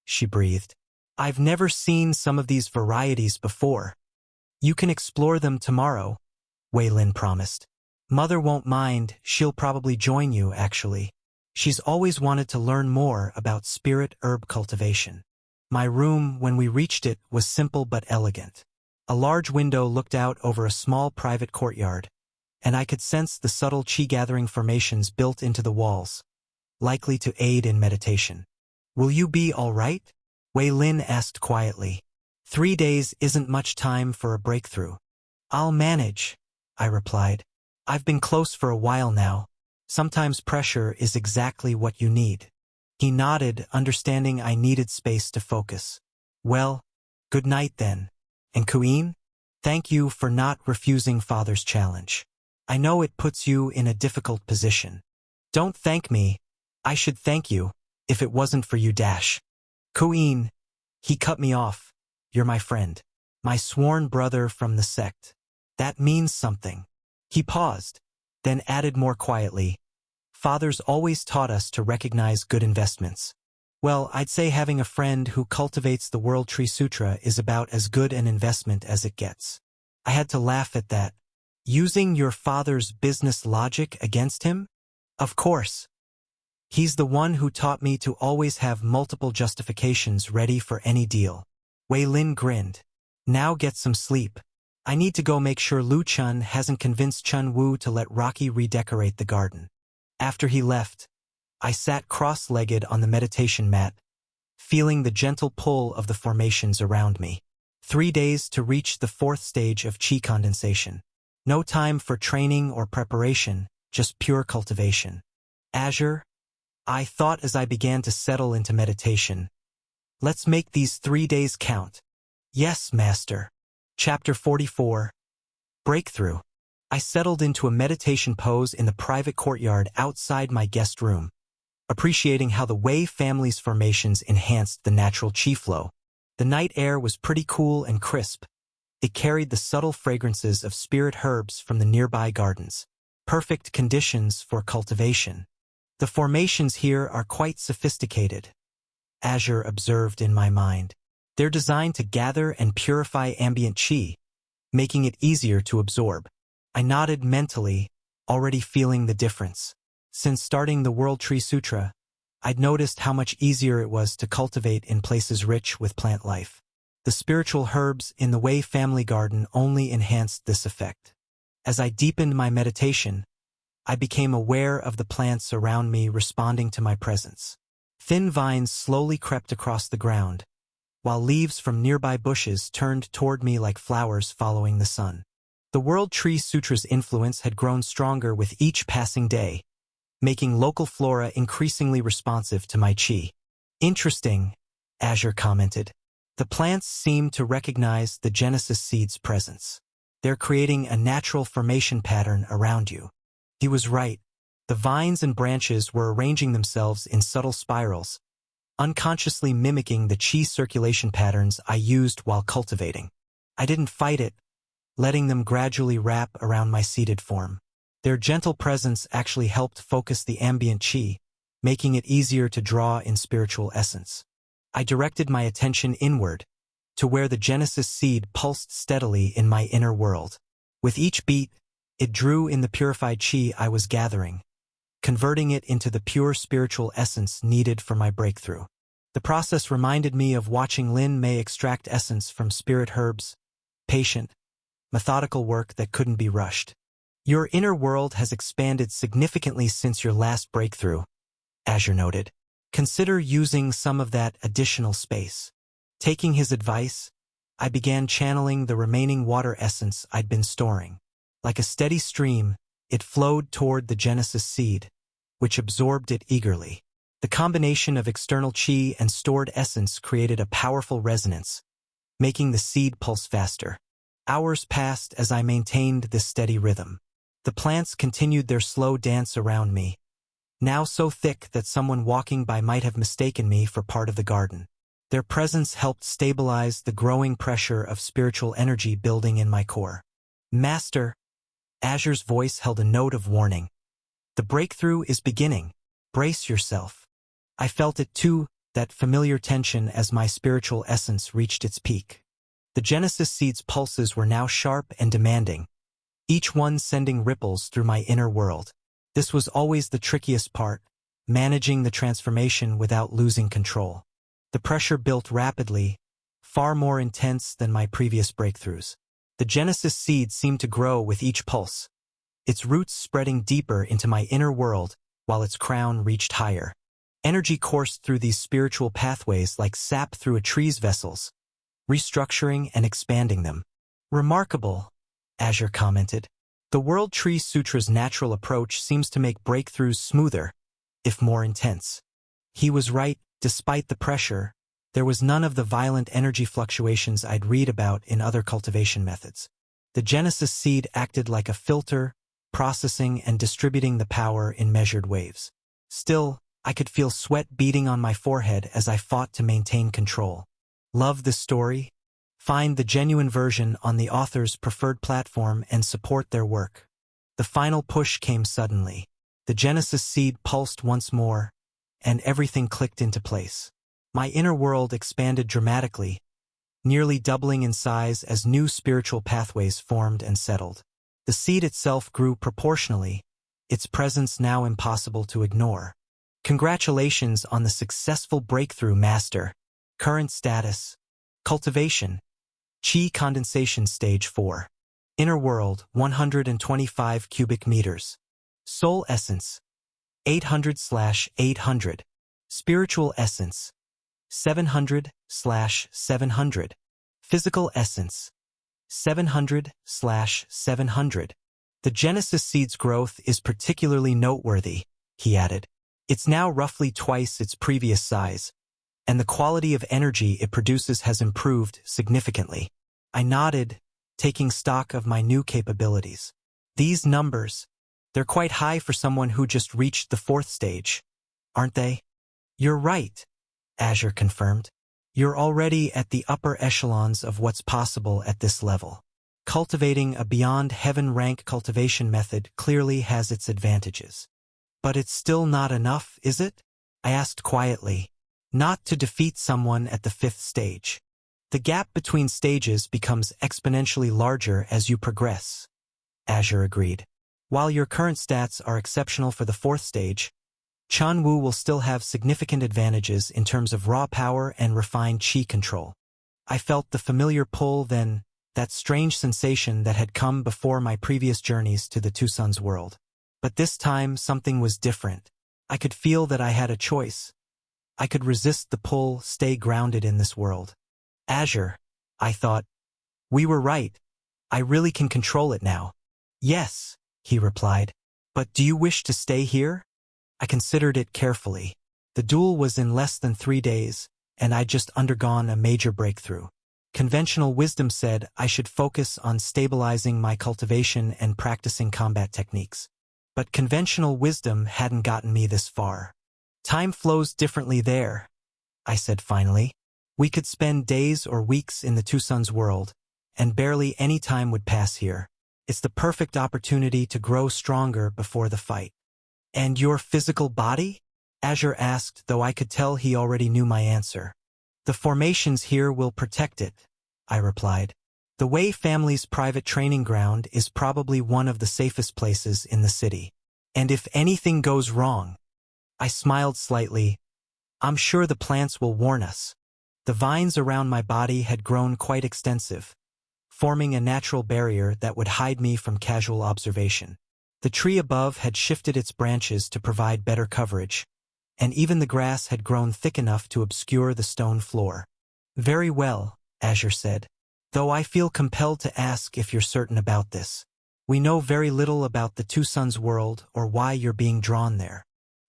she breathed. I've never seen some of these varieties before. You can explore them tomorrow, Wei Lin promised. Mother won't mind, she'll probably join you, actually. She's always wanted to learn more about spirit herb cultivation. My room, when we reached it, was simple but elegant. A large window looked out over a small private courtyard, and I could sense the subtle qi-gathering formations built into the walls, likely to aid in meditation. Will you be all right? Wei Lin asked quietly. 3 days isn't much time for a breakthrough. I'll manage, I replied. I've been close for a while now. Sometimes pressure is exactly what you need. He nodded, understanding I needed space to focus. Well, good night then. And Queen, thank you for not refusing Father's challenge. I know it puts you in a difficult position. Don't thank me. I should thank you, if it wasn't for you. Queen, he cut me off. You're my friend. My sworn brother from the sect. That means something. He paused, then added more quietly. Fathers always taught us to recognize good investments. Well, I'd say having a friend who cultivates the World Tree Sutra is about as good an investment as it gets. I had to laugh at that. Using your father's business logic against him? Of course. He's the one who taught me to always have multiple justifications ready for any deal. Wei Lin grinned. Now get some sleep. I need to go make sure Lu Chun hasn't convinced Chun Wu to let Rocky redecorate the garden. After he left, I sat cross-legged on the meditation mat, feeling the gentle pull of the formations around me. 3 days to reach the 4th stage of qi condensation. No time for training or preparation, just pure cultivation. Azure, I thought as I began to settle into meditation. Let's make these 3 days count. Yes, Master. Chapter 44. Breakthrough. I settled into a meditation pose in the private courtyard outside my guest room, appreciating how the Wei family's formations enhanced the natural qi flow. The night air was pretty cool and crisp. It carried the subtle fragrances of spirit herbs from the nearby gardens. Perfect conditions for cultivation. The formations here are quite sophisticated, Azure observed in my mind. They're designed to gather and purify ambient qi, making it easier to absorb. I nodded mentally, already feeling the difference. Since starting the World Tree Sutra, I'd noticed how much easier it was to cultivate in places rich with plant life. The spiritual herbs in the Wei family garden only enhanced this effect. As I deepened my meditation, I became aware of the plants around me responding to my presence. Thin vines slowly crept across the ground, while leaves from nearby bushes turned toward me like flowers following the sun. The World Tree Sutra's influence had grown stronger with each passing day, making local flora increasingly responsive to my qi. Interesting, Azure commented. The plants seem to recognize the Genesis seed's presence. They're creating a natural formation pattern around you. He was right. The vines and branches were arranging themselves in subtle spirals, unconsciously mimicking the qi circulation patterns I used while cultivating. I didn't fight it, letting them gradually wrap around my seated form. Their gentle presence actually helped focus the ambient qi, making it easier to draw in spiritual essence. I directed my attention inward, to where the Genesis seed pulsed steadily in my inner world. With each beat, it drew in the purified qi I was gathering, converting it into the pure spiritual essence needed for my breakthrough. The process reminded me of watching Lin Mei extract essence from spirit herbs. Patient, methodical work that couldn't be rushed. Your inner world has expanded significantly since your last breakthrough, Azure noted. Consider using some of that additional space. Taking his advice, I began channeling the remaining water essence I'd been storing. Like a steady stream, it flowed toward the Genesis seed, which absorbed it eagerly. The combination of external chi and stored essence created a powerful resonance, making the seed pulse faster. Hours passed as I maintained this steady rhythm. The plants continued their slow dance around me, now so thick that someone walking by might have mistaken me for part of the garden. Their presence helped stabilize the growing pressure of spiritual energy building in my core. Master, Azure's voice held a note of warning. The breakthrough is beginning. Brace yourself. I felt it too, that familiar tension as my spiritual essence reached its peak. The Genesis seed's pulses were now sharp and demanding, each one sending ripples through my inner world. This was always the trickiest part, managing the transformation without losing control. The pressure built rapidly, far more intense than my previous breakthroughs. The Genesis seed seemed to grow with each pulse, its roots spreading deeper into my inner world while its crown reached higher. Energy coursed through these spiritual pathways like sap through a tree's vessels, restructuring and expanding them. Remarkable, Azure commented. The World Tree Sutra's natural approach seems to make breakthroughs smoother, if more intense. He was right, despite the pressure, there was none of the violent energy fluctuations I'd read about in other cultivation methods. The Genesis seed acted like a filter, processing and distributing the power in measured waves. Still, I could feel sweat beating on my forehead as I fought to maintain control. Love this story? Find the genuine version on the author's preferred platform and support their work. The final push came suddenly. The Genesis seed pulsed once more, and everything clicked into place. My inner world expanded dramatically, nearly doubling in size as new spiritual pathways formed and settled. The seed itself grew proportionally, its presence now impossible to ignore. Congratulations on the successful breakthrough, Master. Current status: cultivation. Qi condensation stage 4. Inner world 125 cubic meters. Soul essence 800/800. Spiritual essence 700/700. Physical essence 700/700. The Genesis seed's growth is particularly noteworthy, he added. It's now roughly twice its previous size, and the quality of energy it produces has improved significantly. I nodded, taking stock of my new capabilities. These numbers, they're quite high for someone who just reached the 4th stage, aren't they? You're right, Azure confirmed. You're already at the upper echelons of what's possible at this level. Cultivating a beyond heaven rank cultivation method clearly has its advantages. But it's still not enough, is it? I asked quietly. Not to defeat someone at the 5th stage. The gap between stages becomes exponentially larger as you progress, Azure agreed. While your current stats are exceptional for the 4th stage, Chanwu will still have significant advantages in terms of raw power and refined qi control. I felt the familiar pull then, that strange sensation that had come before my previous journeys to the Two Suns world. But this time something was different. I could feel that I had a choice. I could resist the pull, stay grounded in this world. Azure, I thought. We were right. I really can control it now. Yes, he replied. But do you wish to stay here? I considered it carefully. The duel was in less than 3 days, and I'd just undergone a major breakthrough. Conventional wisdom said I should focus on stabilizing my cultivation and practicing combat techniques. But conventional wisdom hadn't gotten me this far. Time flows differently there, I said finally. We could spend days or weeks in the Two Suns world, and barely any time would pass here. It's the perfect opportunity to grow stronger before the fight. And your physical body? Azure asked, though I could tell he already knew my answer. The formations here will protect it, I replied. The Wei family's private training ground is probably one of the safest places in the city. And if anything goes wrong, I smiled slightly, I'm sure the plants will warn us. The vines around my body had grown quite extensive, forming a natural barrier that would hide me from casual observation. The tree above had shifted its branches to provide better coverage, and even the grass had grown thick enough to obscure the stone floor. Very well, Azure said. Though I feel compelled to ask if you're certain about this. We know very little about the Two Suns world or why you're being drawn there.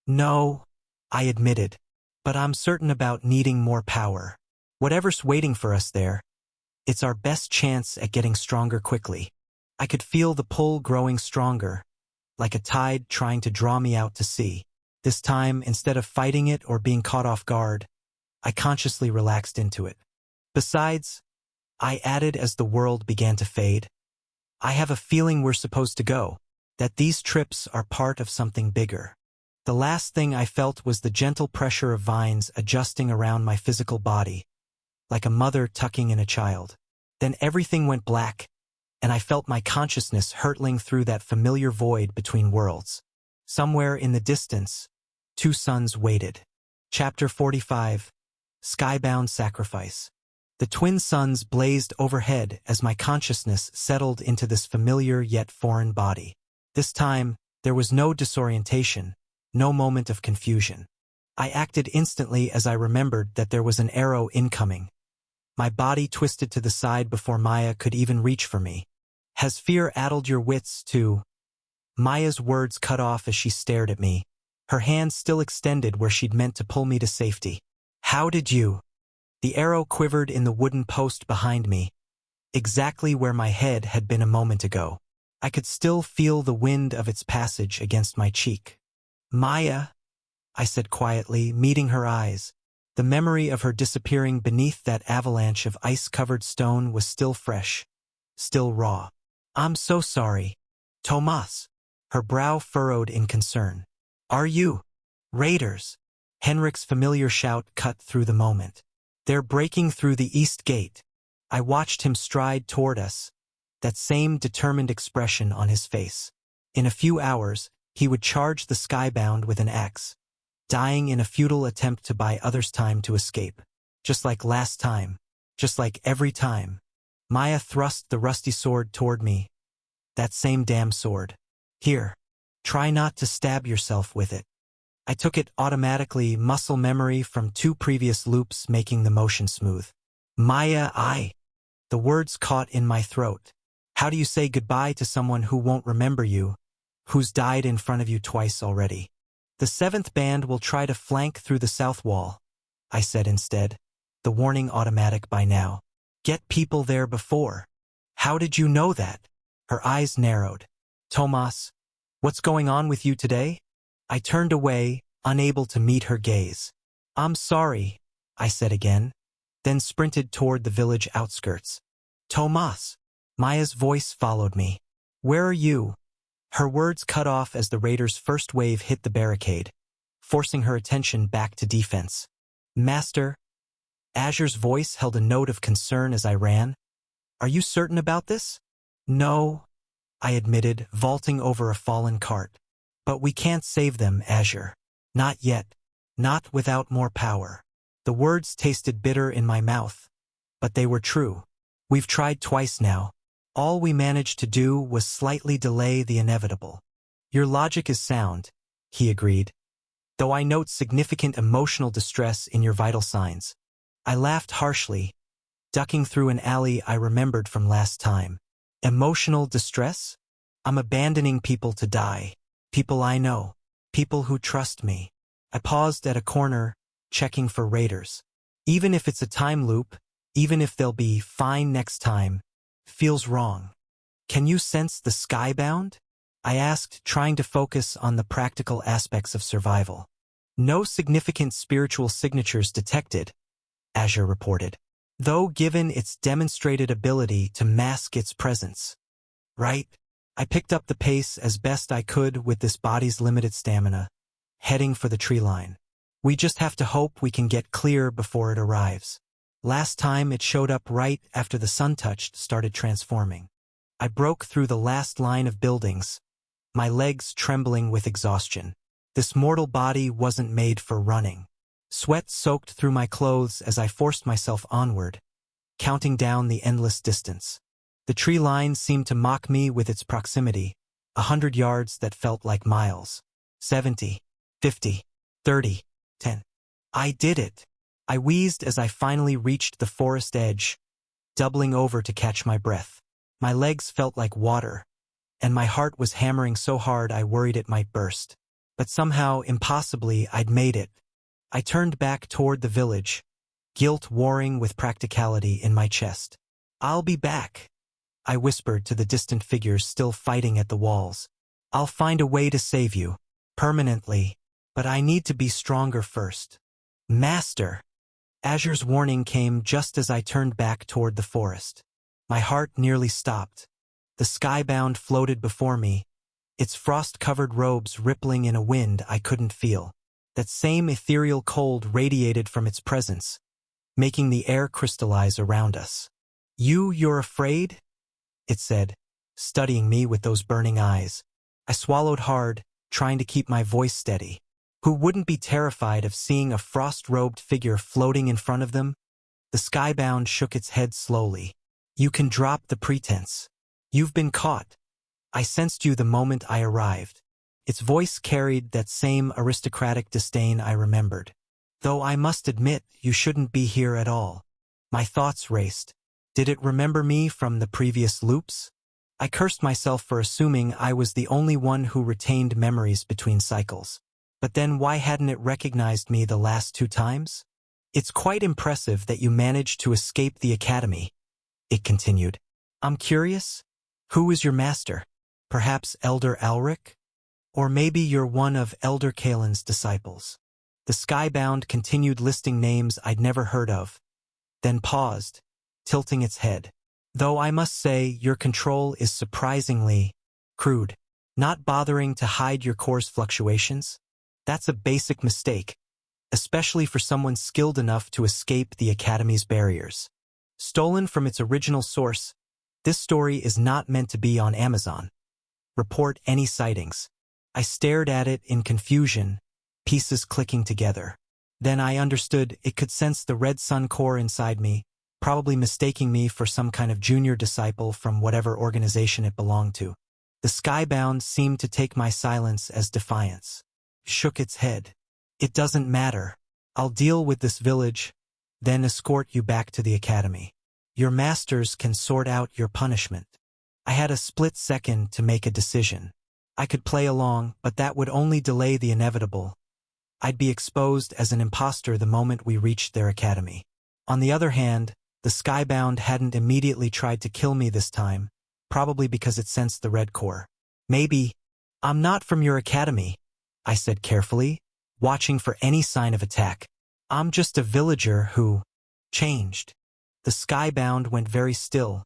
No, I admitted, but I'm certain about needing more power. Whatever's waiting for us there, it's our best chance at getting stronger quickly. I could feel the pull growing stronger, like a tide trying to draw me out to sea. This time, instead of fighting it or being caught off guard, I consciously relaxed into it. Besides, I added as the world began to fade, I have a feeling we're supposed to go, that these trips are part of something bigger. The last thing I felt was the gentle pressure of vines adjusting around my physical body, like a mother tucking in a child. Then everything went black, and I felt my consciousness hurtling through that familiar void between worlds. Somewhere in the distance, two suns waited. Chapter 45, Skybound Sacrifice. The twin suns blazed overhead as my consciousness settled into this familiar yet foreign body. This time, there was no disorientation, no moment of confusion. I acted instantly as I remembered that there was an arrow incoming. My body twisted to the side before Maya could even reach for me. Has fear addled your wits too? Maya's words cut off as she stared at me, her hand still extended where she'd meant to pull me to safety. How did you? The arrow quivered in the wooden post behind me, exactly where my head had been a moment ago. I could still feel the wind of its passage against my cheek. Maya, I said quietly, meeting her eyes. The memory of her disappearing beneath that avalanche of ice-covered stone was still fresh, still raw. I'm so sorry. Tomas. Her brow furrowed in concern. Are you? Raiders. Henrik's familiar shout cut through the moment. They're breaking through the east gate. I watched him stride toward us, that same determined expression on his face. In a few hours, he would charge the Skybound with an axe, dying in a futile attempt to buy others time to escape. Just like last time. Just like every time. Maya thrust the rusty sword toward me. That same damn sword. Here. Try not to stab yourself with it. I took it automatically, muscle memory from 2 previous loops making the motion smooth. Maya, The words caught in my throat. How do you say goodbye to someone who won't remember you, who's died in front of you twice already? The 7th band will try to flank through the south wall, I said instead, the warning automatic by now. Get people there before. How did you know that? Her eyes narrowed. Tomas, what's going on with you today? I turned away, unable to meet her gaze. I'm sorry, I said again, then sprinted toward the village outskirts. Tomas. Maya's voice followed me. Where are you? Her words cut off as the raiders' first wave hit the barricade, forcing her attention back to defense. Master. Azure's voice held a note of concern as I ran. Are you certain about this? No, I admitted, vaulting over a fallen cart. But we can't save them, Azure. Not yet. Not without more power. The words tasted bitter in my mouth, but they were true. We've tried twice now. All we managed to do was slightly delay the inevitable. Your logic is sound, he agreed, though I note significant emotional distress in your vital signs. I laughed harshly, ducking through an alley I remembered from last time. Emotional distress? I'm abandoning people to die. People I know. People who trust me. I paused at a corner, checking for raiders. Even if it's a time loop, even if they'll be fine next time, feels wrong. Can you sense the Skybound? I asked, trying to focus on the practical aspects of survival. No significant spiritual signatures detected, Azure reported, though given its demonstrated ability to mask its presence. Right? I picked up the pace as best I could with this body's limited stamina, heading for the tree line. We just have to hope we can get clear before it arrives. Last time it showed up right after the sun touched started transforming. I broke through the last line of buildings, my legs trembling with exhaustion. This mortal body wasn't made for running. Sweat soaked through my clothes as I forced myself onward, counting down the endless distance. The tree line seemed to mock me with its proximity, 100 yards that felt like miles. 70, 50, 30, 10. I did it. I wheezed as I finally reached the forest edge, doubling over to catch my breath. My legs felt like water, and my heart was hammering so hard I worried it might burst. But somehow, impossibly, I'd made it. I turned back toward the village, guilt warring with practicality in my chest. "I'll be back," I whispered to the distant figures still fighting at the walls. "I'll find a way to save you, permanently, but I need to be stronger first." "Master!" Azure's warning came just as I turned back toward the forest. My heart nearly stopped. The skybound floated before me, its frost-covered robes rippling in a wind I couldn't feel. That same ethereal cold radiated from its presence, making the air crystallize around us. You're afraid?" it said, studying me with those burning eyes. I swallowed hard, trying to keep my voice steady. Who wouldn't be terrified of seeing a frost-robed figure floating in front of them? The skybound shook its head slowly. "You can drop the pretense. You've been caught. I sensed you the moment I arrived." Its voice carried that same aristocratic disdain I remembered. "Though I must admit, you shouldn't be here at all." My thoughts raced. Did it remember me from the previous loops? I cursed myself for assuming I was the only one who retained memories between cycles. But then why hadn't it recognized me the last 2 times? "It's quite impressive that you managed to escape the academy," it continued. "I'm curious. Who is your master? Perhaps Elder Alric? Or maybe you're one of Elder Kalen's disciples." The skybound continued listing names I'd never heard of, then paused, tilting its head. "Though I must say your control is surprisingly crude. Not bothering to hide your core's fluctuations? That's a basic mistake, especially for someone skilled enough to escape the Academy's barriers. Stolen from its original source, this story is not meant to be on Amazon. Report any sightings." I stared at it in confusion, pieces clicking together. Then I understood it could sense the red sun core inside me, probably mistaking me for some kind of junior disciple from whatever organization it belonged to. The skybound seemed to take my silence as defiance. Shook its head. "It doesn't matter. I'll deal with this village, then escort you back to the academy. Your masters can sort out your punishment." I had a split second to make a decision. I could play along, but that would only delay the inevitable. I'd be exposed as an imposter the moment we reached their academy. On the other hand, the skybound hadn't immediately tried to kill me this time, probably because it sensed the red core. "Maybe. I'm not from your academy," I said carefully, watching for any sign of attack. "I'm just a villager who changed." The skybound went very still,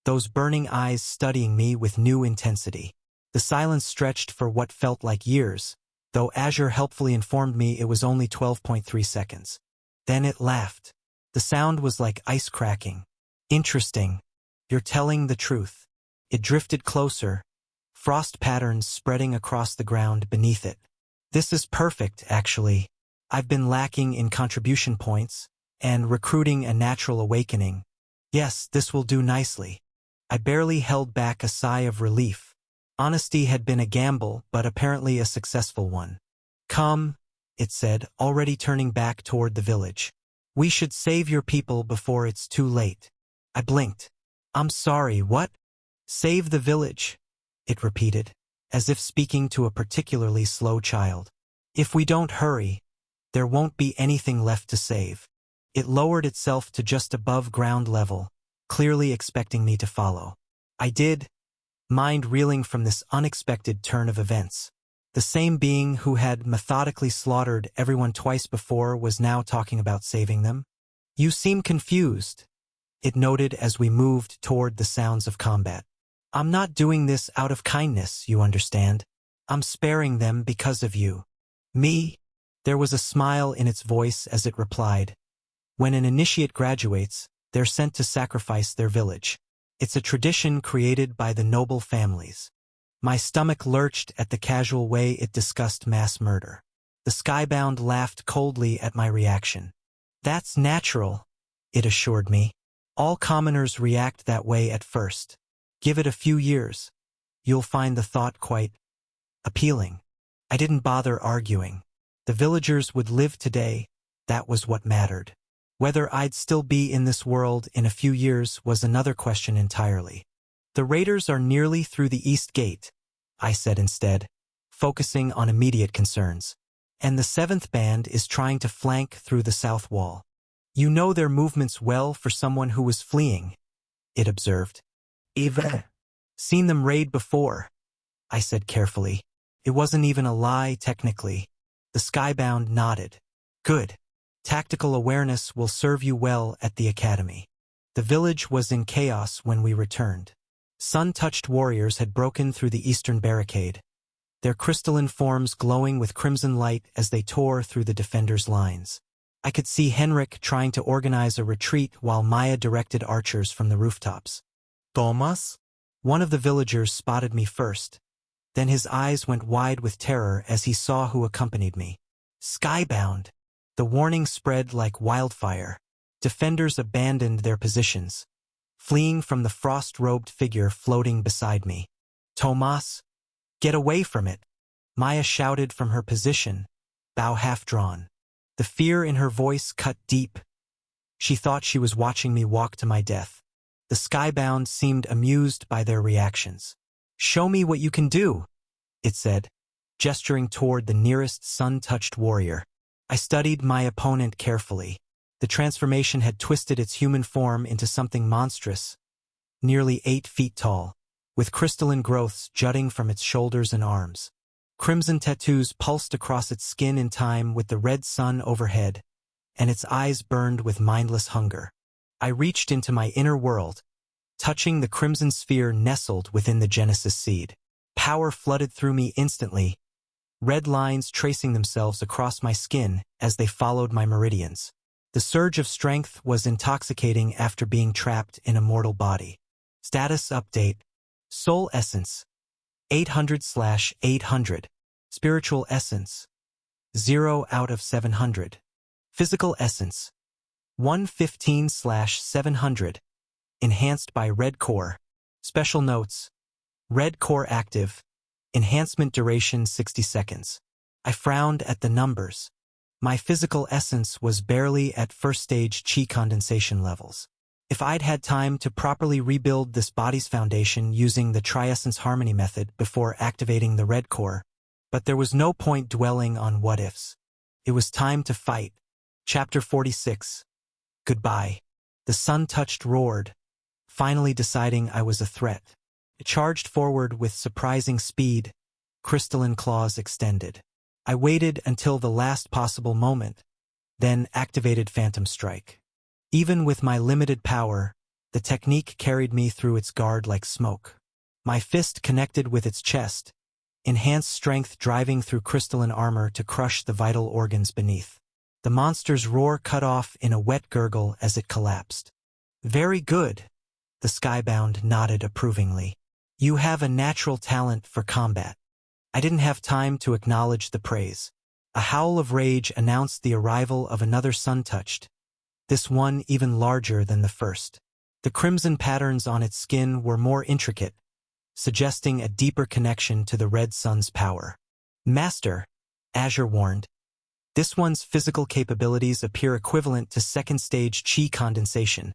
those burning eyes studying me with new intensity. The silence stretched for what felt like years, though Azure helpfully informed me it was only 12.3 seconds. Then it laughed. The sound was like ice cracking. "Interesting. You're telling the truth." It drifted closer, frost patterns spreading across the ground beneath it. "This is perfect, actually. I've been lacking in contribution points, and recruiting a natural awakening. Yes, this will do nicely." I barely held back a sigh of relief. Honesty had been a gamble, but apparently a successful one. "Come," it said, already turning back toward the village. "We should save your people before it's too late." I blinked. "I'm sorry, what?" "Save the village," it repeated, as if speaking to a particularly slow child. "If we don't hurry, there won't be anything left to save." It lowered itself to just above ground level, clearly expecting me to follow. I did, mind reeling from this unexpected turn of events. The same being who had methodically slaughtered everyone twice before was now talking about saving them. "You seem confused," it noted as we moved toward the sounds of combat. "I'm not doing this out of kindness, you understand. I'm sparing them because of you." "Me?" There was a smile in its voice as it replied. "When an initiate graduates, they're sent to sacrifice their village. It's a tradition created by the noble families." My stomach lurched at the casual way it discussed mass murder. The Skybound laughed coldly at my reaction. That's natural, it assured me. All commoners react that way at first. Give it a few years. You'll find the thought quite appealing. I didn't bother arguing. The villagers would live today. That was what mattered. Whether I'd still be in this world in a few years was another question entirely. The raiders are nearly through the east gate, I said instead, focusing on immediate concerns. And the 7th band is trying to flank through the south wall. You know their movements well for someone who was fleeing, it observed. Eva. Seen them raid before, I said carefully. It wasn't even a lie, technically. The Skybound nodded. Good. Tactical awareness will serve you well at the academy. The village was in chaos when we returned. Sun-touched warriors had broken through the eastern barricade, their crystalline forms glowing with crimson light as they tore through the defenders' lines. I could see Henrik trying to organize a retreat while Maya directed archers from the rooftops. Thomas? One of the villagers spotted me first. Then his eyes went wide with terror as he saw who accompanied me. Skybound. The warning spread like wildfire. Defenders abandoned their positions, fleeing from the frost-robed figure floating beside me. Thomas? Get away from it! Maya shouted from her position, bow half-drawn. The fear in her voice cut deep. She thought she was watching me walk to my death. The Skybound seemed amused by their reactions. Show me what you can do, it said, gesturing toward the nearest sun-touched warrior. I studied my opponent carefully. The transformation had twisted its human form into something monstrous, nearly 8 feet tall, with crystalline growths jutting from its shoulders and arms. Crimson tattoos pulsed across its skin in time with the red sun overhead, and its eyes burned with mindless hunger. I reached into my inner world, touching the crimson sphere nestled within the Genesis seed. Power flooded through me instantly, red lines tracing themselves across my skin as they followed my meridians. The surge of strength was intoxicating after being trapped in a mortal body. Status update. Soul Essence 800/800. Spiritual Essence 0 out of 700. Physical Essence 115/700. Enhanced by Red Core. Special notes. Red Core active. Enhancement duration 60 seconds. I frowned at the numbers. My physical essence was barely at first-stage chi condensation levels. If I'd had time to properly rebuild this body's foundation using the Triessence Harmony method before activating the Red Core, but there was no point dwelling on what-ifs. It was time to fight. Chapter 46. Goodbye. The sun-touched roared, finally deciding I was a threat. It charged forward with surprising speed, crystalline claws extended. I waited until the last possible moment, then activated Phantom Strike. Even with my limited power, the technique carried me through its guard like smoke. My fist connected with its chest, enhanced strength driving through crystalline armor to crush the vital organs beneath. The monster's roar cut off in a wet gurgle as it collapsed. Very good, the Skybound nodded approvingly. You have a natural talent for combat. I didn't have time to acknowledge the praise. A howl of rage announced the arrival of another sun-touched, this one even larger than the first. The crimson patterns on its skin were more intricate, suggesting a deeper connection to the red sun's power. Master, Azure warned, this one's physical capabilities appear equivalent to second-stage chi condensation.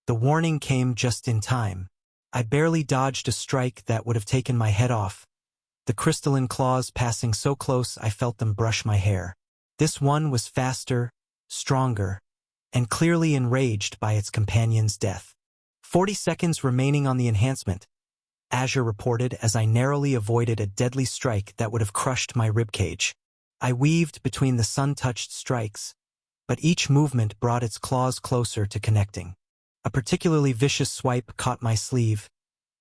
The warning came just in time. I barely dodged a strike that would have taken my head off, the crystalline claws passing so close I felt them brush my hair. This one was faster, stronger, and clearly enraged by its companion's death. 40 seconds remaining on the enhancement, Azure reported as I narrowly avoided a deadly strike that would have crushed my ribcage. I weaved between the sun-touched strikes, but each movement brought its claws closer to connecting. A particularly vicious swipe caught my sleeve,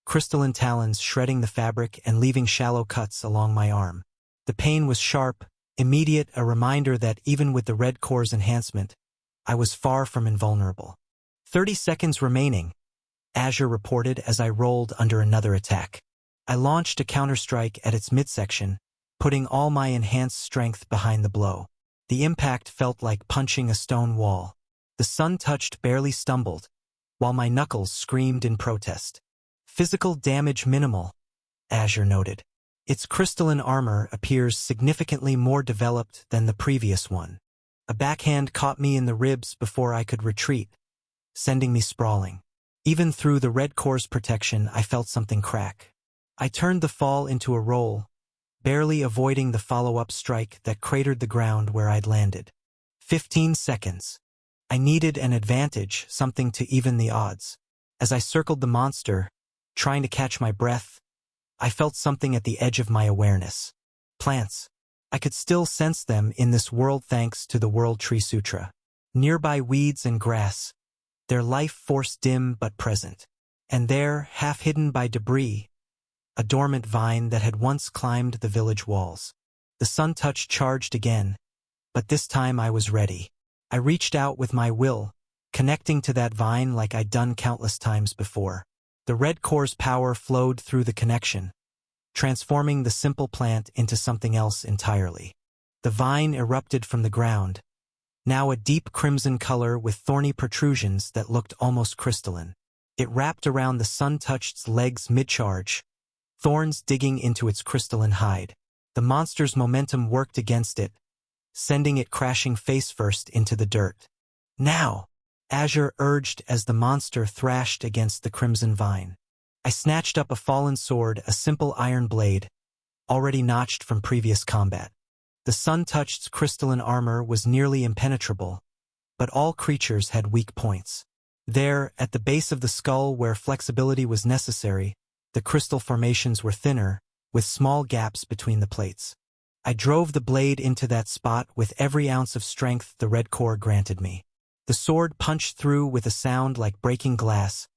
crystalline talons shredding the fabric and leaving shallow cuts along my arm. The pain was sharp, immediate, a reminder that even with the Red Core's enhancement, I was far from invulnerable. 30 seconds remaining, Azure reported as I rolled under another attack. I launched a counterstrike at its midsection, putting all my enhanced strength behind the blow. The impact felt like punching a stone wall. The sun-touched barely stumbled, while my knuckles screamed in protest. Physical damage minimal, Azure noted. Its crystalline armor appears significantly more developed than the previous one. A backhand caught me in the ribs before I could retreat, sending me sprawling. Even through the red core's protection, I felt something crack. I turned the fall into a roll, barely avoiding the follow-up strike that cratered the ground where I'd landed. 15 seconds. I needed an advantage, something to even the odds. As I circled the monster, trying to catch my breath, I felt something at the edge of my awareness. Plants. I could still sense them in this world thanks to the World Tree Sutra. Nearby weeds and grass, their life force dim but present. And there, half hidden by debris, a dormant vine that had once climbed the village walls. The sun-touch charged again, but this time I was ready. I reached out with my will, connecting to that vine like I'd done countless times before. The red core's power flowed through the connection, transforming the simple plant into something else entirely. The vine erupted from the ground, now a deep crimson color with thorny protrusions that looked almost crystalline. It wrapped around the sun-touched's legs mid-charge, thorns digging into its crystalline hide. The monster's momentum worked against it, sending it crashing face-first into the dirt. Now, Azure urged as the monster thrashed against the crimson vine. I snatched up a fallen sword, a simple iron blade, already notched from previous combat. The sun-touched's crystalline armor was nearly impenetrable, but all creatures had weak points. There, at the base of the skull where flexibility was necessary, the crystal formations were thinner, with small gaps between the plates. I drove the blade into that spot with every ounce of strength the red core granted me. The sword punched through with a sound like breaking glass,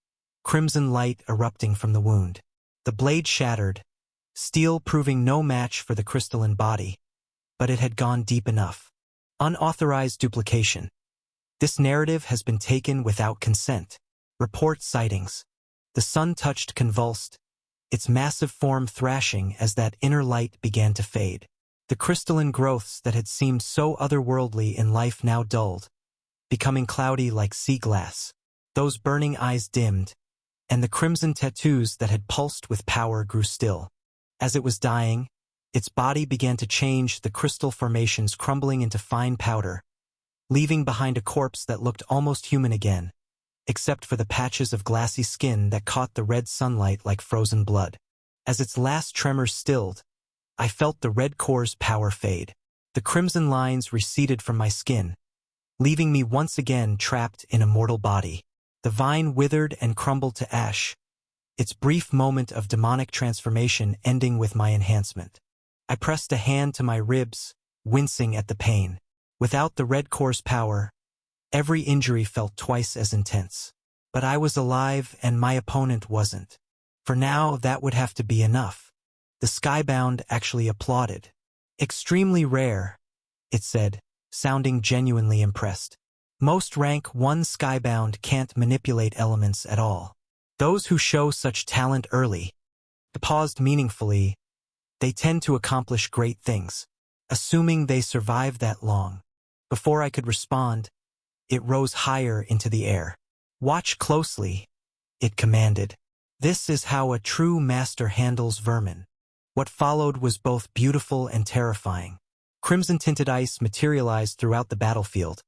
crimson light erupting from the wound. The blade shattered, steel proving no match for the crystalline body, but it had gone deep enough. Unauthorized duplication. This narrative has been taken without consent. Report sightings. The sun-touched convulsed, its massive form thrashing as that inner light began to fade. The crystalline growths that had seemed so otherworldly in life now dulled, becoming cloudy like sea glass. Those burning eyes dimmed, and the crimson tattoos that had pulsed with power grew still. As it was dying, its body began to change, the crystal formations crumbling into fine powder, leaving behind a corpse that looked almost human again, except for the patches of glassy skin that caught the red sunlight like frozen blood. As its last tremors stilled, I felt the red core's power fade. The crimson lines receded from my skin, leaving me once again trapped in a mortal body. The vine withered and crumbled to ash, its brief moment of demonic transformation ending with my enhancement. I pressed a hand to my ribs, wincing at the pain. Without the red core's power, every injury felt twice as intense. But I was alive and my opponent wasn't. For now, that would have to be enough. The Skybound actually applauded. Extremely rare, it said, sounding genuinely impressed. Most rank 1 Skybound can't manipulate elements at all. Those who show such talent early, paused meaningfully, they tend to accomplish great things, assuming they survive that long. Before I could respond, it rose higher into the air. Watch closely, it commanded. This is how a true master handles vermin. What followed was both beautiful and terrifying. Crimson-tinted ice materialized throughout the battlefield,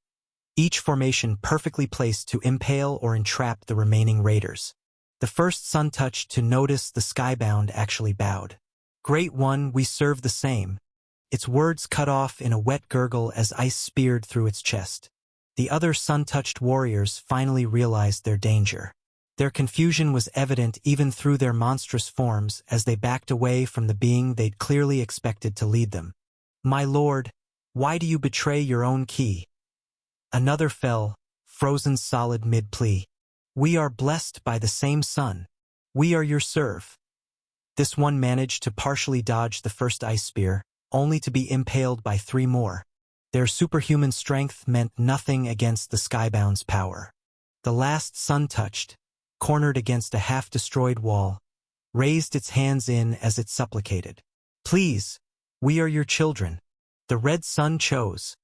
each formation perfectly placed to impale or entrap the remaining raiders. The first sun-touch to notice the Skybound actually bowed. Great One, we serve the same. Its words cut off in a wet gurgle as ice speared through its chest. The other sun-touched warriors finally realized their danger. Their confusion was evident even through their monstrous forms as they backed away from the being they'd clearly expected to lead them. My lord, why do you betray your own key? Another fell, frozen solid mid-plea. We are blessed by the same sun. We are your serve. This one managed to partially dodge the first ice spear, only to be impaled by 3 more. Their superhuman strength meant nothing against the Skybound's power. The last sun-touched, cornered against a half-destroyed wall, raised its hands in as it supplicated. Please, We are your children. The red sun chose.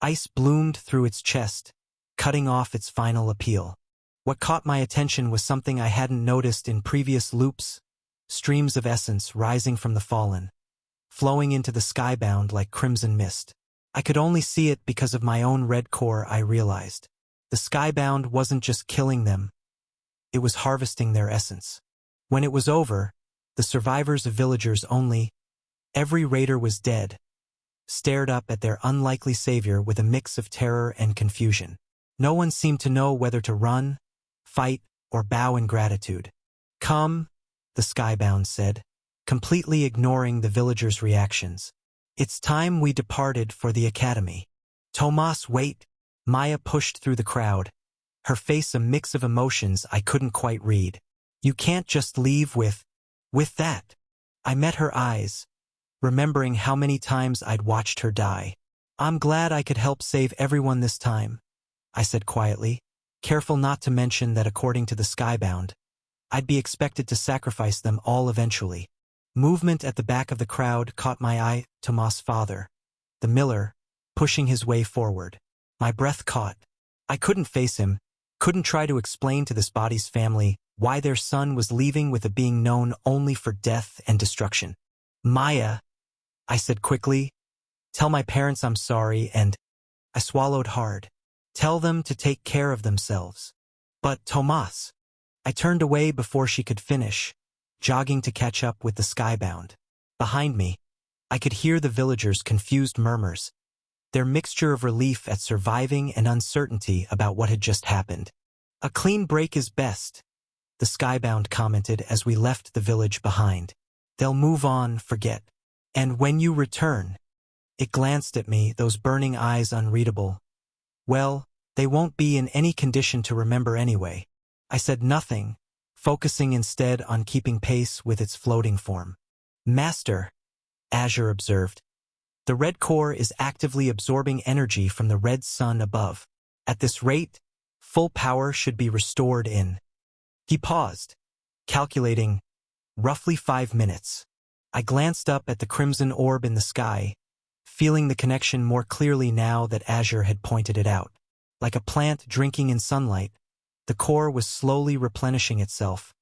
Ice bloomed through its chest, cutting off its final appeal. What caught my attention was something I hadn't noticed in previous loops, streams of essence rising from the fallen, flowing into the skybound like crimson mist. I could only see it because of my own red core, I realized. The skybound wasn't just killing them, it was harvesting their essence. When it was over, the survivors of villagers only, every raider was dead, stared up at their unlikely savior with a mix of terror and confusion. No one seemed to know whether to run, fight, or bow in gratitude. Come, the skybound said, completely ignoring the villagers' reactions. It's time we departed for the academy. Tomas, wait. Maya pushed through the crowd, her face a mix of emotions I couldn't quite read. You can't just leave with that. I met her eyes, remembering how many times I'd watched her die. I'm glad I could help save everyone this time, I said quietly, careful not to mention that according to the skybound, I'd be expected to sacrifice them all eventually. Movement at the back of the crowd caught my eye. Tomas' father, the miller, pushing his way forward. My breath caught. I couldn't face him, couldn't try to explain to this body's family why their son was leaving with a being known only for death and destruction. Maya, I said quickly, tell my parents I'm sorry, and I swallowed hard. Tell them to take care of themselves. But Tomas, I turned away before she could finish, jogging to catch up with the skybound. Behind me, I could hear the villagers' confused murmurs, their mixture of relief at surviving and uncertainty about what had just happened. A clean break is best, the skybound commented as we left the village behind. They'll move on, forget. And when you return, it glanced at me, those burning eyes unreadable. Well, they won't be in any condition to remember anyway. I said nothing, focusing instead on keeping pace with its floating form. Master, Azure observed, the red core is actively absorbing energy from the red sun above. At this rate, full power should be restored in. He paused, calculating, roughly 5 minutes. I glanced up at the crimson orb in the sky, feeling the connection more clearly now that Azure had pointed it out. Like a plant drinking in sunlight, the core was slowly replenishing itself,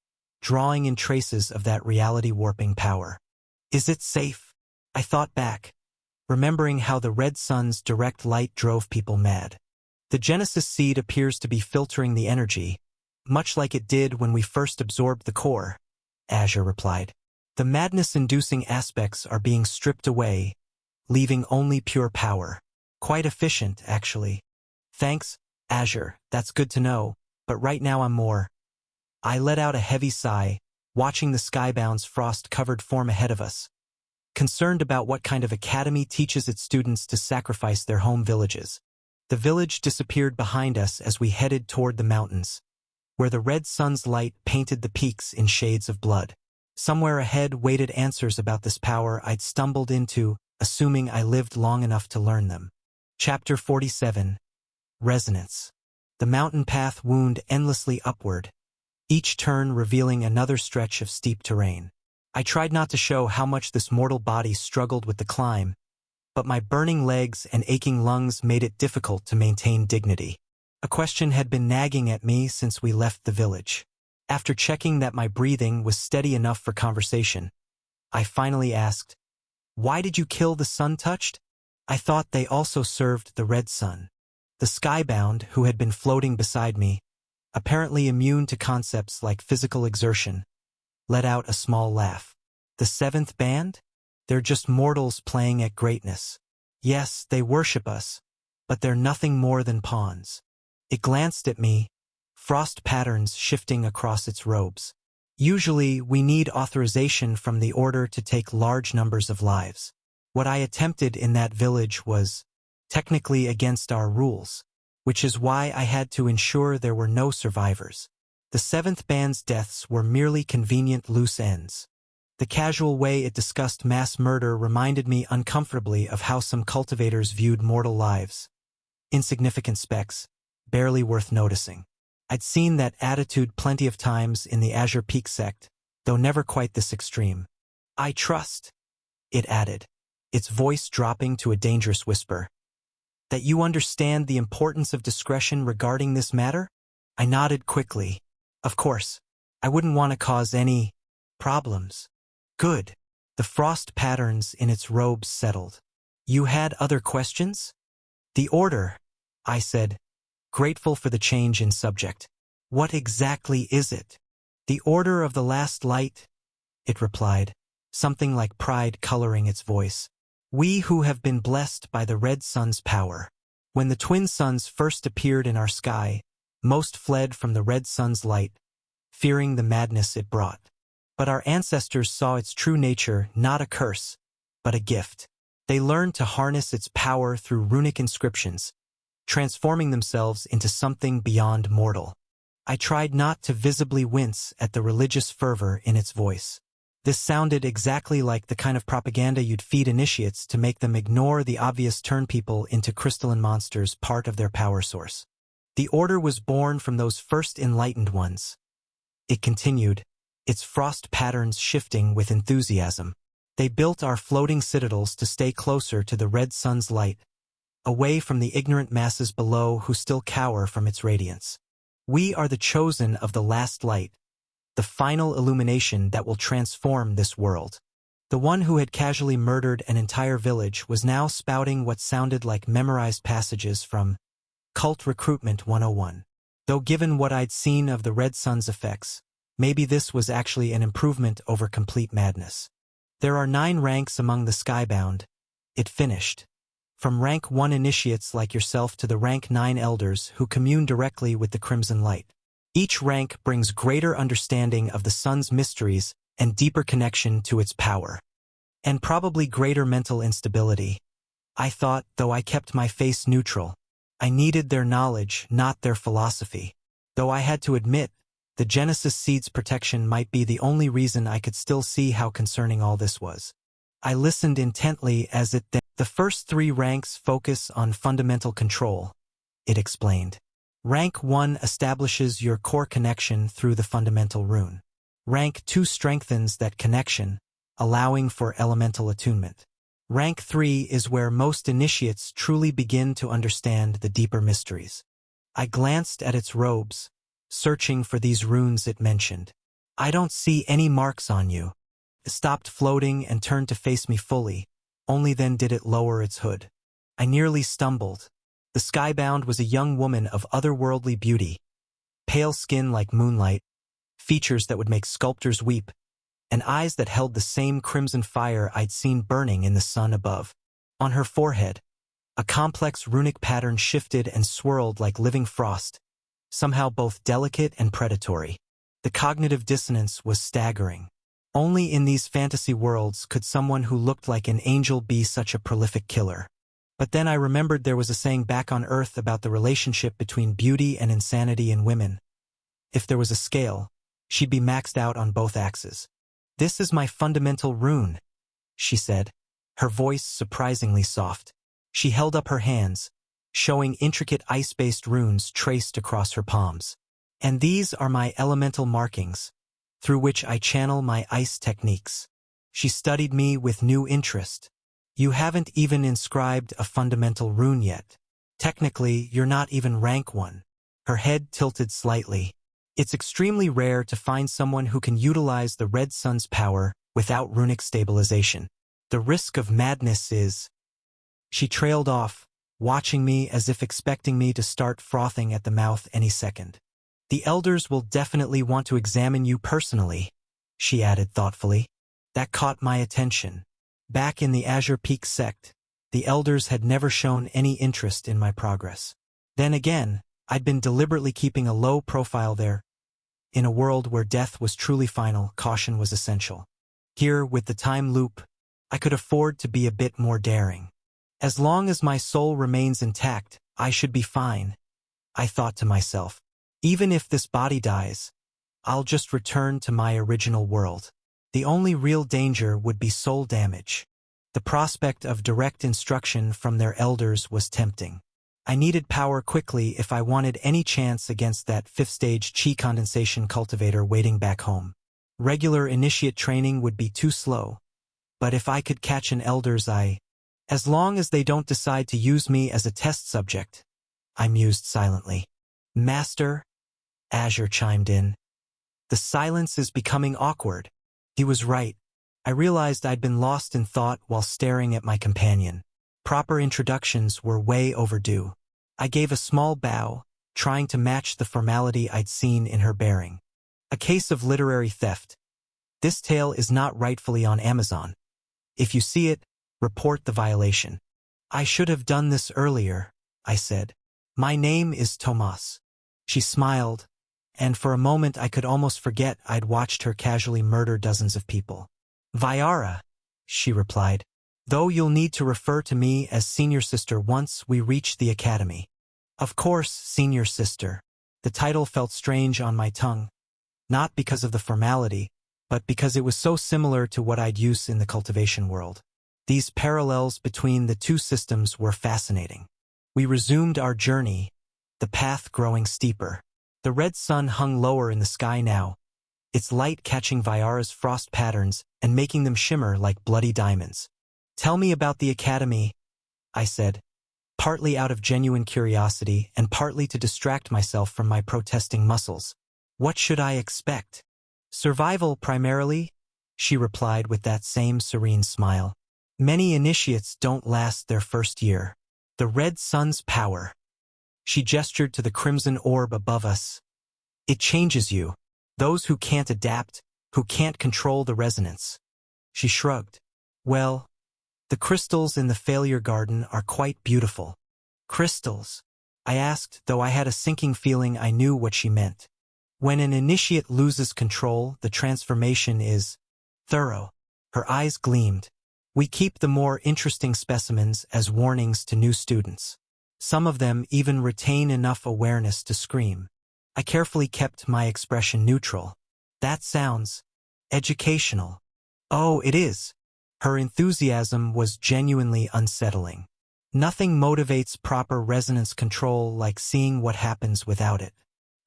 drawing in traces of that reality-warping power. Is it safe? I thought back, remembering how the red sun's direct light drove people mad. The Genesis seed appears to be filtering the energy, much like it did when we first absorbed the core, Azure replied. The madness-inducing aspects are being stripped away, leaving only pure power. Quite efficient, actually. Thanks, Azure, that's good to know, but right now I'm more. I let out a heavy sigh, watching the skybound's frost-covered form ahead of us, concerned about what kind of academy teaches its students to sacrifice their home villages. The village disappeared behind us as we headed toward the mountains, where the red sun's light painted the peaks in shades of blood. Somewhere ahead waited answers about this power I'd stumbled into, assuming I lived long enough to learn them. Chapter 47. Resonance. The mountain path wound endlessly upward, each turn revealing another stretch of steep terrain. I tried not to show how much this mortal body struggled with the climb, but my burning legs and aching lungs made it difficult to maintain dignity. A question had been nagging at me since we left the village. After checking that my breathing was steady enough for conversation, I finally asked, "Why did you kill the sun-touched?" I thought they also served the red sun. The skybound, who had been floating beside me, apparently immune to concepts like physical exertion, let out a small laugh. The seventh band? They're just mortals playing at greatness. Yes, they worship us, but they're nothing more than pawns. It glanced at me, frost patterns shifting across its robes. Usually, we need authorization from the order to take large numbers of lives. What I attempted in that village was technically against our rules, which is why I had to ensure there were no survivors. The seventh band's deaths were merely convenient loose ends. The casual way it discussed mass murder reminded me uncomfortably of how some cultivators viewed mortal lives. Insignificant specks, barely worth noticing. I'd seen that attitude plenty of times in the Azure Peak sect, though never quite this extreme. I trust, it added. its voice dropping to a dangerous whisper. That you understand the importance of discretion regarding this matter? I nodded quickly. Of course. I wouldn't want to cause any problems. Good. The frost patterns in its robes settled. You had other questions? The order, I said, grateful for the change in subject. What exactly is it? The Order of the Last Light, it replied, something like pride coloring its voice. We who have been blessed by the red sun's power. When the twin suns first appeared in our sky, most fled from the red sun's light, fearing the madness it brought. But our ancestors saw its true nature not a curse, but a gift. They learned to harness its power through runic inscriptions, transforming themselves into something beyond mortal. I tried not to visibly wince at the religious fervor in its voice. This sounded exactly like the kind of propaganda you'd feed initiates to make them ignore the obvious turn people into crystalline monsters part of their power source. The order was born from those first enlightened ones. It continued, its frost patterns shifting with enthusiasm. They built our floating citadels to stay closer to the red sun's light, away from the ignorant masses below who still cower from its radiance. We are the chosen of the last light, the final illumination that will transform this world. The one who had casually murdered an entire village was now spouting what sounded like memorized passages from Cult Recruitment 101. Though given what I'd seen of the red sun's effects, maybe this was actually an improvement over complete madness. There are 9 ranks among the skybound, it finished. From rank 1 initiates like yourself to the rank 9 elders who commune directly with the crimson light. Each rank brings greater understanding of the sun's mysteries and deeper connection to its power. And probably greater mental instability. I thought, though I kept my face neutral. I needed their knowledge, not their philosophy. Though I had to admit, the Genesis Seed's protection might be the only reason I could still see how concerning all this was. I listened intently as it then. The first 3 ranks focus on fundamental control, it explained. Rank 1 establishes your core connection through the fundamental rune. Rank 2 strengthens that connection, allowing for elemental attunement. Rank 3 is where most initiates truly begin to understand the deeper mysteries. I glanced at its robes, searching for these runes it mentioned. I don't see any marks on you. It stopped floating and turned to face me fully. Only then did it lower its hood. I nearly stumbled. The skybound was a young woman of otherworldly beauty. Pale skin like moonlight, features that would make sculptors weep, and eyes that held the same crimson fire I'd seen burning in the sun above. On her forehead, a complex runic pattern shifted and swirled like living frost, somehow both delicate and predatory. The cognitive dissonance was staggering. Only in these fantasy worlds could someone who looked like an angel be such a prolific killer. But then I remembered there was a saying back on Earth about the relationship between beauty and insanity in women. If there was a scale, she'd be maxed out on both axes. This is my fundamental rune, she said, her voice surprisingly soft. She held up her hands, showing intricate ice-based runes traced across her palms. And these are my elemental markings, through which I channel my ice techniques. She studied me with new interest. You haven't even inscribed a fundamental rune yet. Technically, you're not even rank 1. Her head tilted slightly. It's extremely rare to find someone who can utilize the red sun's power without runic stabilization. The risk of madness is... She trailed off, watching me as if expecting me to start frothing at the mouth any second. The elders will definitely want to examine you personally, she added thoughtfully. That caught my attention. Back in the Azure Peak sect, the elders had never shown any interest in my progress. Then again, I'd been deliberately keeping a low profile there. In a world where death was truly final, caution was essential. Here, with the time loop, I could afford to be a bit more daring. As long as my soul remains intact, I should be fine, I thought to myself. Even if this body dies, I'll just return to my original world. The only real danger would be soul damage. The prospect of direct instruction from their elders was tempting. I needed power quickly if I wanted any chance against that 5th-stage chi condensation cultivator waiting back home. Regular initiate training would be too slow. But if I could catch an elder's eye, As long as they don't decide to use me as a test subject, I mused silently. Master, Azure chimed in. The silence is becoming awkward. He was right. I realized I'd been lost in thought while staring at my companion. Proper introductions were way overdue. I gave a small bow, trying to match the formality I'd seen in her bearing. A case of literary theft. This tale is not rightfully on Amazon. If you see it, report the violation. I should have done this earlier, I said. My name is Tomas. She smiled, and for a moment I could almost forget I'd watched her casually murder dozens of people. Vyara, she replied, though you'll need to refer to me as senior sister once we reach the academy. Of course, senior sister. The title felt strange on my tongue, not because of the formality, but because it was so similar to what I'd used in the cultivation world. These parallels between the two systems were fascinating. We resumed our journey, the path growing steeper. The red sun hung lower in the sky now, its light catching Vyara's frost patterns and making them shimmer like bloody diamonds. Tell me about the academy, I said, partly out of genuine curiosity and partly to distract myself from my protesting muscles. What should I expect? Survival primarily, she replied with that same serene smile. Many initiates don't last their first year. The red sun's power. She gestured to the crimson orb above us. It changes you. Those who can't adapt, who can't control the resonance. She shrugged. Well, the crystals in the failure garden are quite beautiful. Crystals? I asked, though I had a sinking feeling I knew what she meant. When an initiate loses control, the transformation is thorough. Her eyes gleamed. We keep the more interesting specimens as warnings to new students. Some of them even retain enough awareness to scream. I carefully kept my expression neutral. That sounds educational. Oh, it is. Her enthusiasm was genuinely unsettling. Nothing motivates proper resonance control like seeing what happens without it.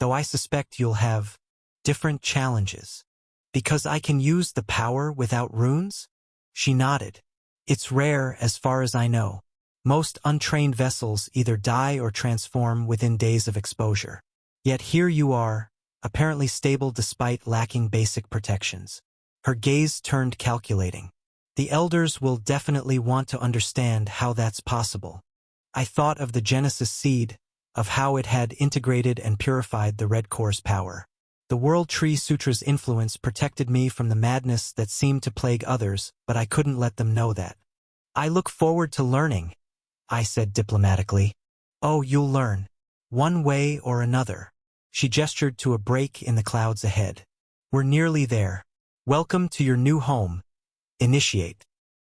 Though I suspect you'll have different challenges. Because I can use the power without runes? She nodded. It's rare as far as I know. Most untrained vessels either die or transform within days of exposure. Yet here you are, apparently stable despite lacking basic protections. Her gaze turned calculating. The elders will definitely want to understand how that's possible. I thought of the Genesis seed, of how it had integrated and purified the Red Core's power. The World Tree Sutra's influence protected me from the madness that seemed to plague others, but I couldn't let them know that. I look forward to learning, I said diplomatically. Oh, you'll learn. One way or another. She gestured to a break in the clouds ahead. We're nearly there. Welcome to your new home. Initiate.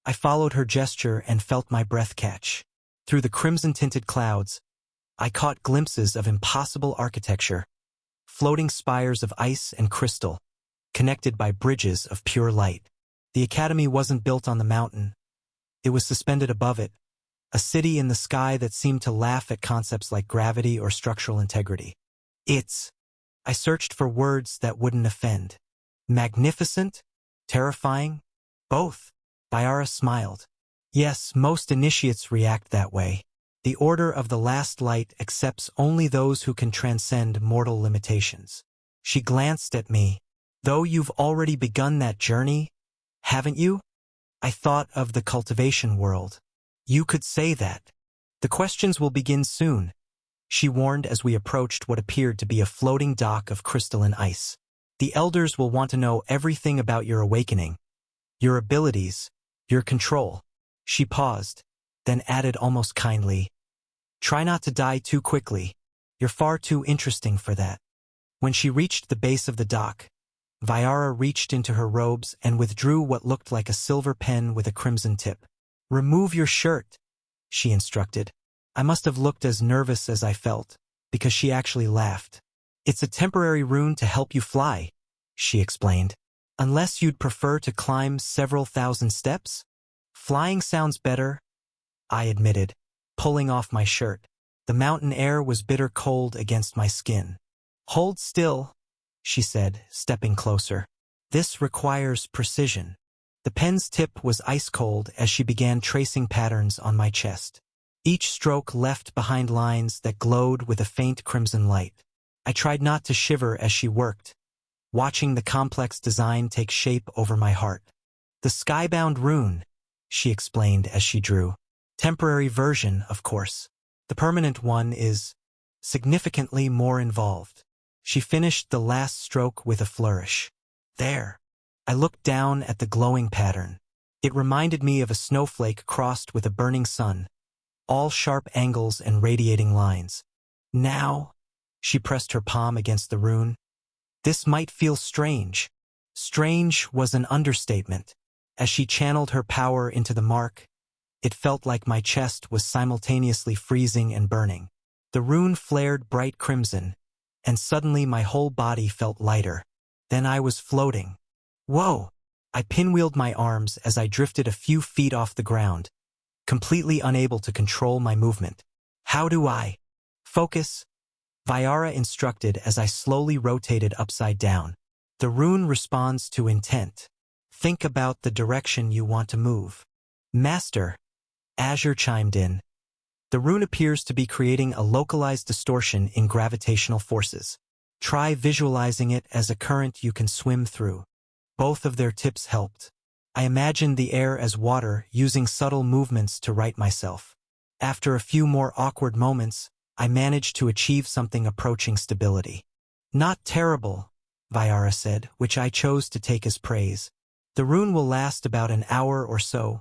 I followed her gesture and felt my breath catch. Through the crimson-tinted clouds, I caught glimpses of impossible architecture. Floating spires of ice and crystal, connected by bridges of pure light. The academy wasn't built on the mountain. It was suspended above it, a city in the sky that seemed to laugh at concepts like gravity or structural integrity. I searched for words that wouldn't offend. Magnificent? Terrifying? Both. Vyara smiled. Yes, most initiates react that way. The Order of the Last Light accepts only those who can transcend mortal limitations. She glanced at me. Though you've already begun that journey, haven't you? I thought of the cultivation world. You could say that. The questions will begin soon, she warned as we approached what appeared to be a floating dock of crystalline ice. The elders will want to know everything about your awakening, your abilities, your control. She paused, then added almost kindly, try not to die too quickly. You're far too interesting for that. When she reached the base of the dock, Vyara reached into her robes and withdrew what looked like a silver pen with a crimson tip. Remove your shirt, she instructed. I must have looked as nervous as I felt, because she actually laughed. It's a temporary rune to help you fly, she explained. Unless you'd prefer to climb several thousand steps? Flying sounds better, I admitted, pulling off my shirt. The mountain air was bitter cold against my skin. Hold still, she said, stepping closer. This requires precision. The pen's tip was ice-cold as she began tracing patterns on my chest. Each stroke left behind lines that glowed with a faint crimson light. I tried not to shiver as she worked, watching the complex design take shape over my heart. The skybound rune, she explained as she drew. Temporary version, of course. The permanent one is significantly more involved. She finished the last stroke with a flourish. There. I looked down at the glowing pattern. It reminded me of a snowflake crossed with a burning sun, all sharp angles and radiating lines. Now, she pressed her palm against the rune. This might feel strange. Strange was an understatement. As she channeled her power into the mark, it felt like my chest was simultaneously freezing and burning. The rune flared bright crimson, and suddenly my whole body felt lighter. Then I was floating. Whoa! I pinwheeled my arms as I drifted a few feet off the ground, completely unable to control my movement. How do I focus? Vyara instructed as I slowly rotated upside down. The rune responds to intent. Think about the direction you want to move. Master, Azure chimed in. The rune appears to be creating a localized distortion in gravitational forces. Try visualizing it as a current you can swim through. Both of their tips helped. I imagined the air as water, using subtle movements to right myself. After a few more awkward moments, I managed to achieve something approaching stability. Not terrible, Vyara said, which I chose to take as praise. The rune will last about an hour or so.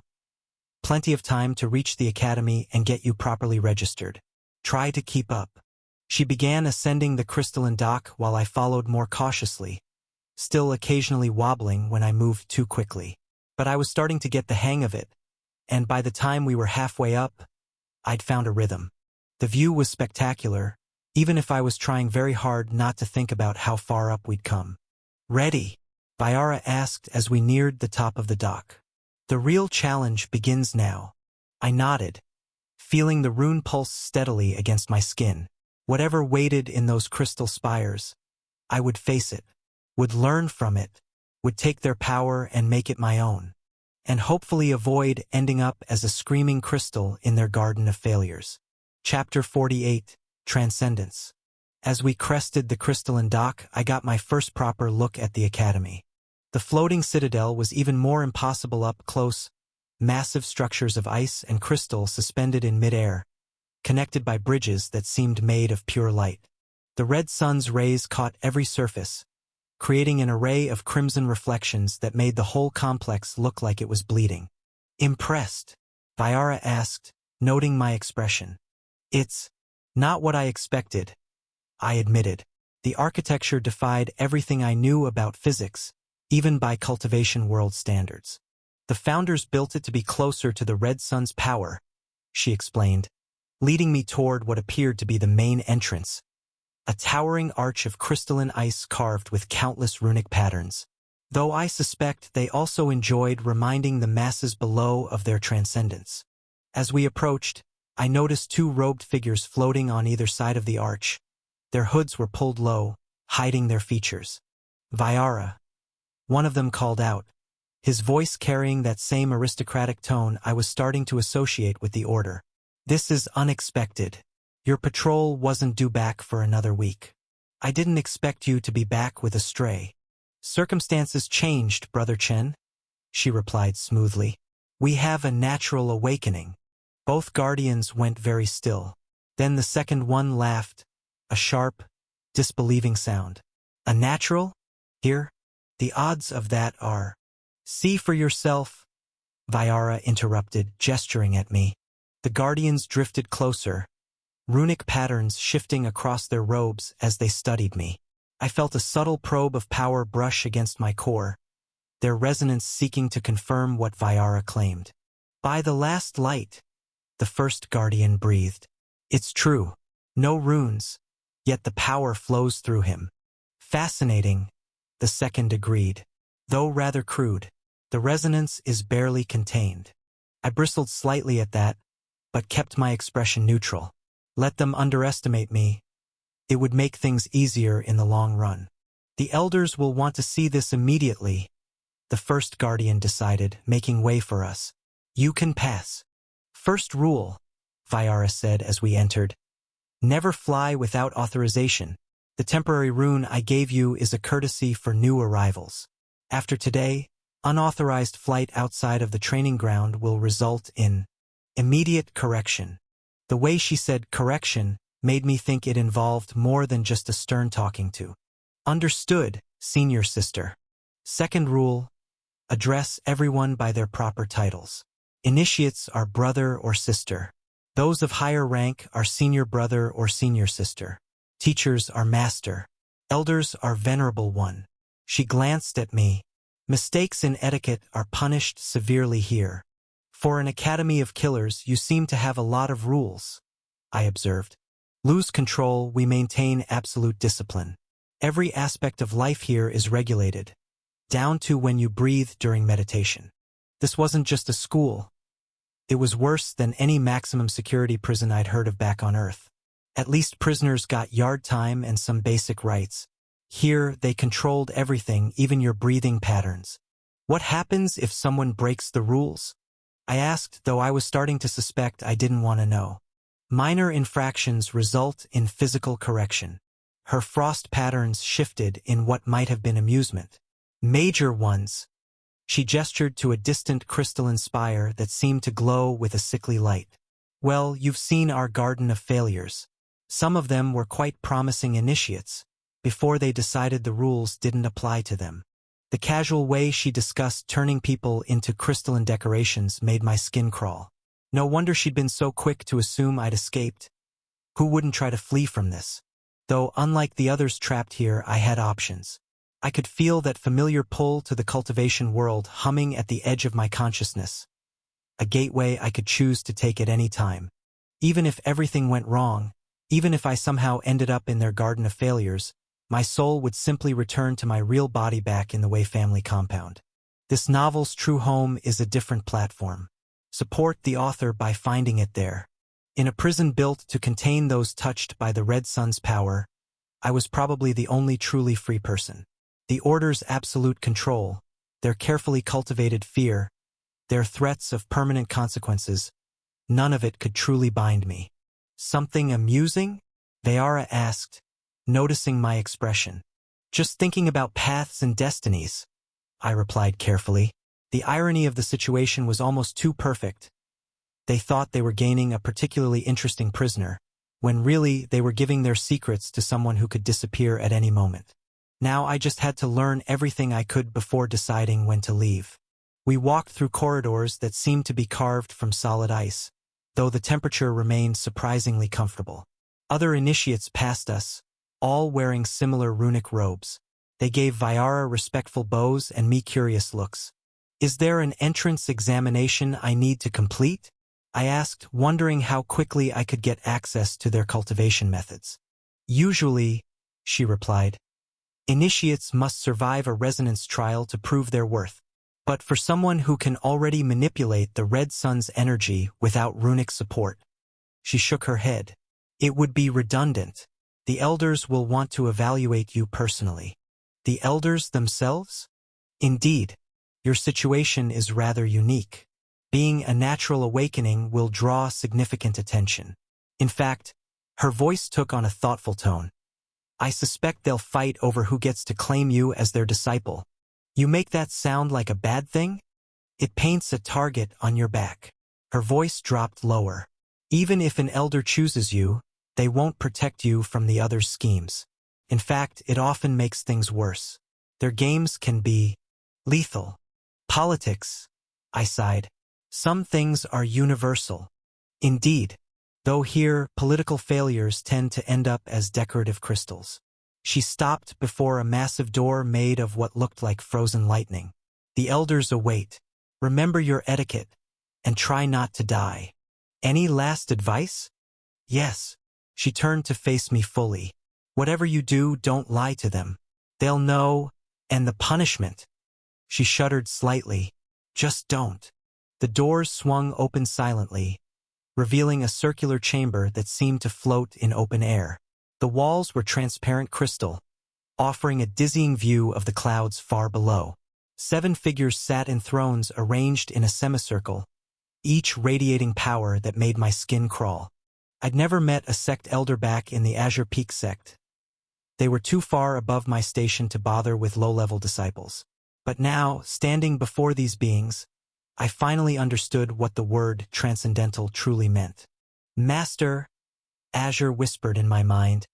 Plenty of time to reach the academy and get you properly registered. Try to keep up. She began ascending the crystalline dock while I followed more cautiously, still occasionally wobbling when I moved too quickly. But I was starting to get the hang of it, and by the time we were halfway up, I'd found a rhythm. The view was spectacular, even if I was trying very hard not to think about how far up we'd come. Ready? Vyara asked as we neared the top of the dock. The real challenge begins now. I nodded, feeling the rune pulse steadily against my skin. Whatever waited in those crystal spires, I would face it, would learn from it, would take their power and make it my own, and hopefully avoid ending up as a screaming crystal in their garden of failures. Chapter 48, Transcendence. As we crested the crystalline dock, I got my first proper look at the academy. The floating citadel was even more impossible up close, massive structures of ice and crystal suspended in midair, connected by bridges that seemed made of pure light. The red sun's rays caught every surface, creating an array of crimson reflections that made the whole complex look like it was bleeding. Impressed? Vyara asked, noting my expression. It's not what I expected, I admitted. The architecture defied everything I knew about physics, even by cultivation world standards. The founders built it to be closer to the red sun's power, she explained, leading me toward what appeared to be the main entrance, a towering arch of crystalline ice carved with countless runic patterns. Though I suspect they also enjoyed reminding the masses below of their transcendence. As we approached, I noticed two robed figures floating on either side of the arch. Their hoods were pulled low, hiding their features. Vyara. One of them called out, his voice carrying that same aristocratic tone I was starting to associate with the order. This is unexpected. Your patrol wasn't due back for another week. I didn't expect you to be back with a stray. Circumstances changed, Brother Chen, she replied smoothly. We have a natural awakening. Both guardians went very still. Then the second one laughed, a sharp, disbelieving sound. A natural? Here? The odds of that are. See for yourself, Vyara interrupted, gesturing at me. The guardians drifted closer, runic patterns shifting across their robes as they studied me. I felt a subtle probe of power brush against my core, their resonance seeking to confirm what Vyara claimed. By the last light, the first guardian breathed. It's true. No runes, yet the power flows through him. Fascinating, the second agreed. Though rather crude, the resonance is barely contained. I bristled slightly at that, but kept my expression neutral. Let them underestimate me. It would make things easier in the long run. The elders will want to see this immediately, the first guardian decided, making way for us. You can pass. First rule, Vyara said as we entered. Never fly without authorization. The temporary rune I gave you is a courtesy for new arrivals. After today, unauthorized flight outside of the training ground will result in immediate correction. The way she said correction made me think it involved more than just a stern talking to. Understood, senior sister. Second rule, address everyone by their proper titles. Initiates are brother or sister. Those of higher rank are senior brother or senior sister. Teachers are master. Elders are venerable one. She glanced at me. Mistakes in etiquette are punished severely here. For an academy of killers, you seem to have a lot of rules, I observed. Lose control, we maintain absolute discipline. Every aspect of life here is regulated, down to when you breathe during meditation. This wasn't just a school. It was worse than any maximum security prison I'd heard of back on Earth. At least prisoners got yard time and some basic rights. Here, they controlled everything, even your breathing patterns. What happens if someone breaks the rules? I asked, though I was starting to suspect I didn't want to know. Minor infractions result in physical correction. Her frost patterns shifted in what might have been amusement. Major ones. She gestured to a distant crystalline spire that seemed to glow with a sickly light. Well, you've seen our garden of failures. Some of them were quite promising initiates, before they decided the rules didn't apply to them. The casual way she discussed turning people into crystalline decorations made my skin crawl. No wonder she'd been so quick to assume I'd escaped. Who wouldn't try to flee from this? Though, unlike the others trapped here, I had options. I could feel that familiar pull to the cultivation world humming at the edge of my consciousness. A gateway I could choose to take at any time. Even if everything went wrong, even if I somehow ended up in their garden of failures, my soul would simply return to my real body back in the Wei family compound. This novel's true home is a different platform. Support the author by finding it there. In a prison built to contain those touched by the Red Sun's power, I was probably the only truly free person. The Order's absolute control, their carefully cultivated fear, their threats of permanent consequences, none of it could truly bind me. Something amusing? Vyara asked, noticing my expression. Just thinking about paths and destinies, I replied carefully. The irony of the situation was almost too perfect. They thought they were gaining a particularly interesting prisoner, when really they were giving their secrets to someone who could disappear at any moment. Now I just had to learn everything I could before deciding when to leave. We walked through corridors that seemed to be carved from solid ice, though the temperature remained surprisingly comfortable. Other initiates passed us, all wearing similar runic robes. They gave Vyara respectful bows and me curious looks. Is there an entrance examination I need to complete? I asked, wondering how quickly I could get access to their cultivation methods. Usually, she replied. Initiates must survive a resonance trial to prove their worth. But for someone who can already manipulate the Red Sun's energy without runic support, she shook her head. It would be redundant. The elders will want to evaluate you personally. The elders themselves? Indeed, your situation is rather unique. Being a natural awakening will draw significant attention. In fact, her voice took on a thoughtful tone. I suspect they'll fight over who gets to claim you as their disciple. You make that sound like a bad thing? It paints a target on your back. Her voice dropped lower. Even if an elder chooses you, they won't protect you from the other's schemes. In fact, it often makes things worse. Their games can be lethal. Politics, I sighed. Some things are universal. Indeed, though here, political failures tend to end up as decorative crystals. She stopped before a massive door made of what looked like frozen lightning. The elders await. Remember your etiquette, and try not to die. Any last advice? Yes. She turned to face me fully. Whatever you do, don't lie to them. They'll know, and the punishment. She shuddered slightly. Just don't. The doors swung open silently, revealing a circular chamber that seemed to float in open air. The walls were transparent crystal, offering a dizzying view of the clouds far below. 7 figures sat in thrones arranged in a semicircle, each radiating power that made my skin crawl. I'd never met a sect elder back in the Azure Peak sect. They were too far above my station to bother with low-level disciples. But now, standing before these beings, I finally understood what the word transcendental truly meant. Master, Azure whispered in my mind.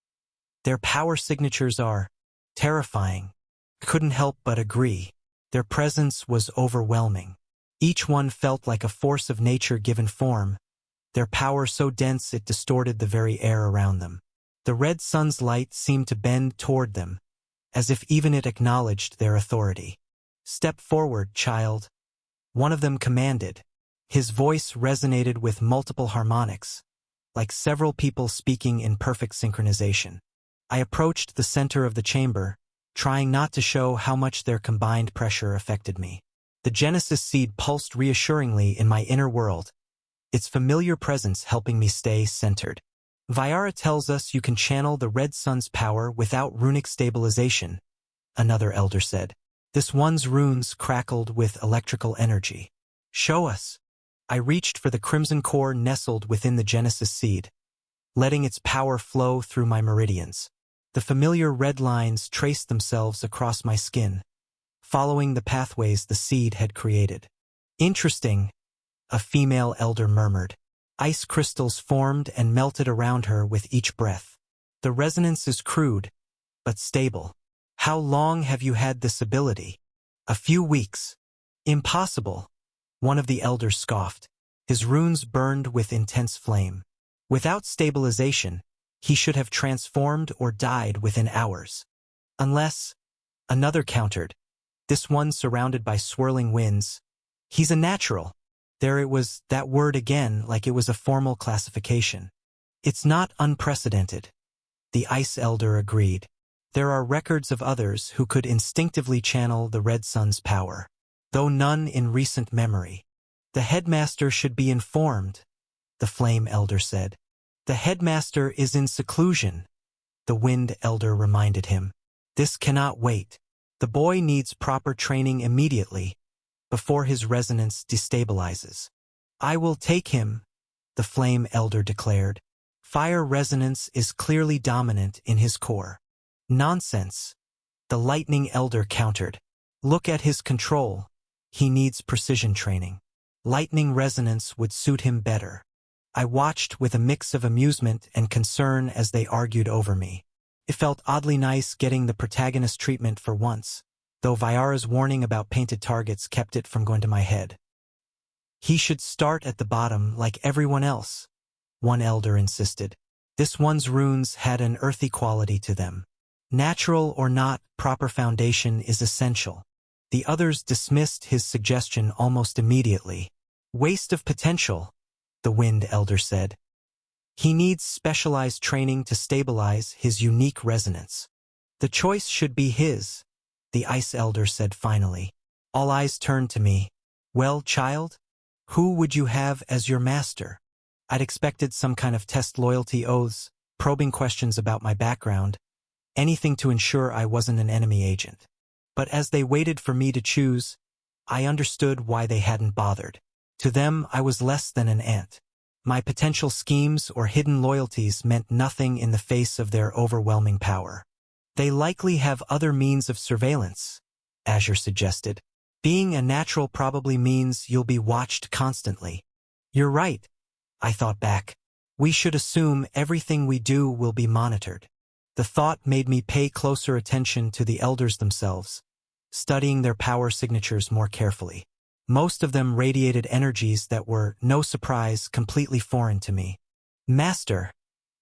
Their power signatures are terrifying. Couldn't help but agree. Their presence was overwhelming. Each one felt like a force of nature given form, their power so dense it distorted the very air around them. The red sun's light seemed to bend toward them, as if even it acknowledged their authority. "Step forward, child," one of them commanded. His voice resonated with multiple harmonics, like several people speaking in perfect synchronization. I approached the center of the chamber, trying not to show how much their combined pressure affected me. The Genesis seed pulsed reassuringly in my inner world, its familiar presence helping me stay centered. Vyara tells us you can channel the red sun's power without runic stabilization, another elder said. This one's runes crackled with electrical energy. Show us. I reached for the crimson core nestled within the Genesis seed, letting its power flow through my meridians. The familiar red lines traced themselves across my skin, following the pathways the seed had created. Interesting, a female elder murmured. Ice crystals formed and melted around her with each breath. The resonance is crude, but stable. How long have you had this ability? A few weeks. Impossible, one of the elders scoffed. His runes burned with intense flame. Without stabilization, he should have transformed or died within hours. Unless, another countered, this one surrounded by swirling winds. He's a natural. There it was, that word again, like it was a formal classification. It's not unprecedented. The Ice Elder agreed. There are records of others who could instinctively channel the Red Sun's power, though none in recent memory. The headmaster should be informed, the Flame Elder said. The headmaster is in seclusion, the Wind Elder reminded him. This cannot wait. The boy needs proper training immediately, before his resonance destabilizes. I will take him, the Flame Elder declared. Fire resonance is clearly dominant in his core. Nonsense, the Lightning Elder countered. Look at his control. He needs precision training. Lightning resonance would suit him better. I watched with a mix of amusement and concern as they argued over me. It felt oddly nice getting the protagonist treatment for once, though Vyara's warning about painted targets kept it from going to my head. He should start at the bottom like everyone else, one elder insisted. This one's runes had an earthy quality to them. Natural or not, proper foundation is essential. The others dismissed his suggestion almost immediately. Waste of potential, the Wind Elder said. He needs specialized training to stabilize his unique resonance. The choice should be his, the Ice Elder said finally. All eyes turned to me. Well, child, who would you have as your master? I'd expected some kind of test loyalty oaths, probing questions about my background, anything to ensure I wasn't an enemy agent. But as they waited for me to choose, I understood why they hadn't bothered. To them, I was less than an ant. My potential schemes or hidden loyalties meant nothing in the face of their overwhelming power. They likely have other means of surveillance, Azure suggested. Being a natural probably means you'll be watched constantly. You're right, I thought back. We should assume everything we do will be monitored. The thought made me pay closer attention to the elders themselves, studying their power signatures more carefully. Most of them radiated energies that were, no surprise, completely foreign to me. Master,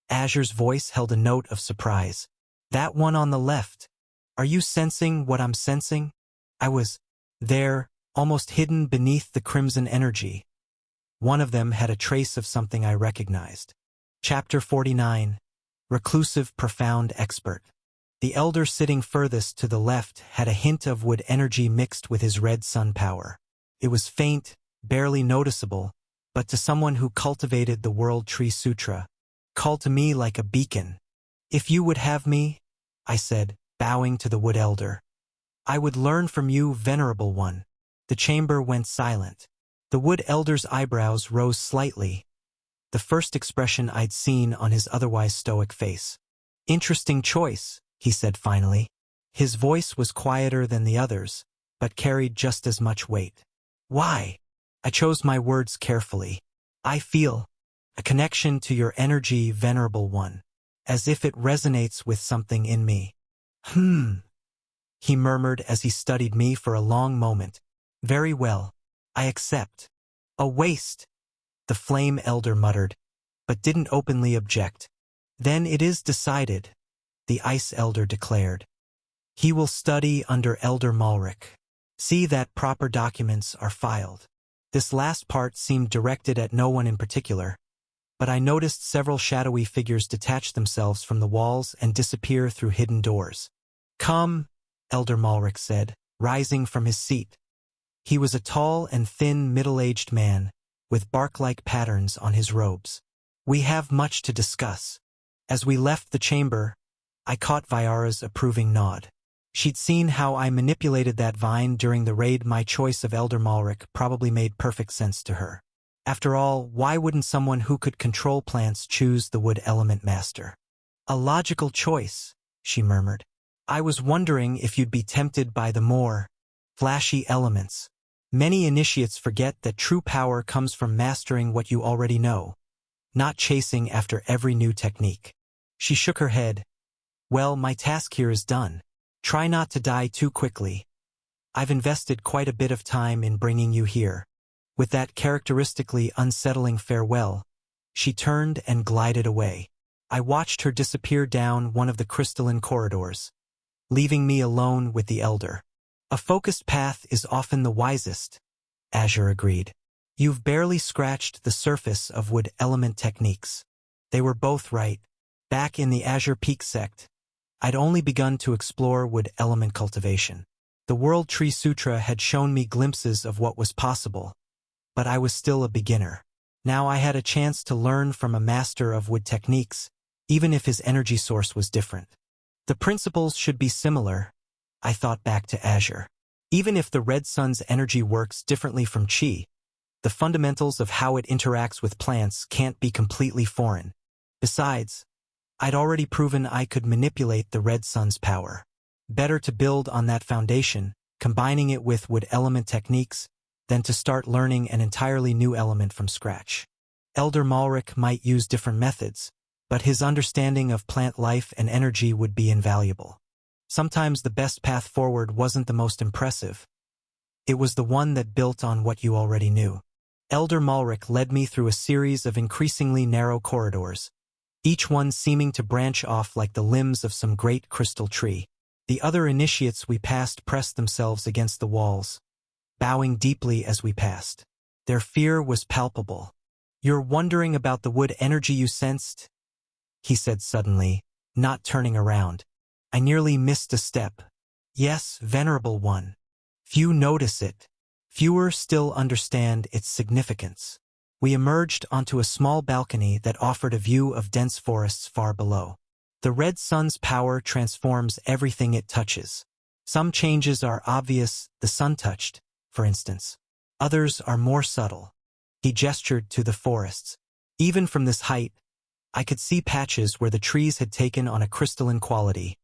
Azure's voice held a note of surprise. That one on the left. Are you sensing what I'm sensing? I was there, almost hidden beneath the crimson energy. One of them had a trace of something I recognized. Chapter 49. Reclusive Profound Expert. The elder sitting furthest to the left had a hint of wood energy mixed with his red sun power. It was faint, barely noticeable, but to someone who cultivated the World Tree Sutra, called to me like a beacon. If you would have me, I said, bowing to the Wood Elder. I would learn from you, Venerable One. The chamber went silent. The Wood Elder's eyebrows rose slightly, the first expression I'd seen on his otherwise stoic face. Interesting choice, he said finally. His voice was quieter than the others, but carried just as much weight. Why? I chose my words carefully. I feel a connection to your energy, Venerable One, as if it resonates with something in me. He murmured as he studied me for a long moment. Very well, I accept. A waste, the Flame Elder muttered, but didn't openly object. Then it is decided, the Ice Elder declared. He will study under Elder Malric. See that proper documents are filed. This last part seemed directed at no one in particular, but I noticed several shadowy figures detach themselves from the walls and disappear through hidden doors. Come, Elder Malric said, rising from his seat. He was a tall and thin middle-aged man, with bark-like patterns on his robes. We have much to discuss. As we left the chamber, I caught Viara's approving nod. She'd seen how I manipulated that vine during the raid. My choice of Elder Malric probably made perfect sense to her. After all, why wouldn't someone who could control plants choose the Wood Element Master? A logical choice, she murmured. I was wondering if you'd be tempted by the more flashy elements. Many initiates forget that true power comes from mastering what you already know, not chasing after every new technique. She shook her head. Well, my task here is done. Try not to die too quickly. I've invested quite a bit of time in bringing you here. With that characteristically unsettling farewell, she turned and glided away. I watched her disappear down one of the crystalline corridors, leaving me alone with the Elder. A focused path is often the wisest, Azure agreed. You've barely scratched the surface of Wood Element techniques. They were both right. Back in the Azure Peak sect, I'd only begun to explore Wood Element cultivation. The World Tree Sutra had shown me glimpses of what was possible, but I was still a beginner. Now I had a chance to learn from a master of wood techniques, even if his energy source was different. The principles should be similar, I thought back to Azure. Even if the Red Sun's energy works differently from Qi, the fundamentals of how it interacts with plants can't be completely foreign. Besides, I'd already proven I could manipulate the Red Sun's power. Better to build on that foundation, combining it with Wood Element techniques, than to start learning an entirely new element from scratch. Elder Malric might use different methods, but his understanding of plant life and energy would be invaluable. Sometimes the best path forward wasn't the most impressive. It was the one that built on what you already knew. Elder Malric led me through a series of increasingly narrow corridors, each one seeming to branch off like the limbs of some great crystal tree. The other initiates we passed pressed themselves against the walls, bowing deeply as we passed. Their fear was palpable. You're wondering about the wood energy you sensed? He said suddenly, not turning around. I nearly missed a step. Yes, Venerable One. Few notice it. Fewer still understand its significance. We emerged onto a small balcony that offered a view of dense forests far below. The Red Sun's power transforms everything it touches. Some changes are obvious, the sun touched, for instance. Others are more subtle. He gestured to the forests. Even from this height, I could see patches where the trees had taken on a crystalline quality,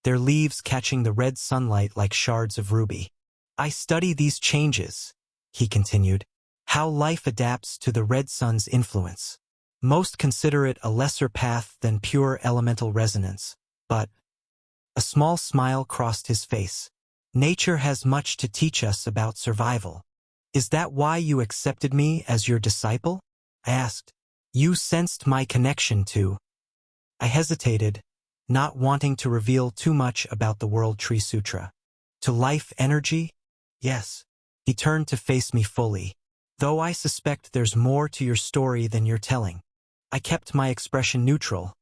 their leaves catching the red sunlight like shards of ruby. I study these changes, he continued, how life adapts to the Red Sun's influence. Most consider it a lesser path than pure elemental resonance, but a small smile crossed his face. Nature has much to teach us about survival. Is that why you accepted me as your disciple? I asked. You sensed my connection to. I hesitated, not wanting to reveal too much about the World Tree Sutra. To life energy? Yes. He turned to face me fully. Though I suspect there's more to your story than you're telling. I kept my expression neutral,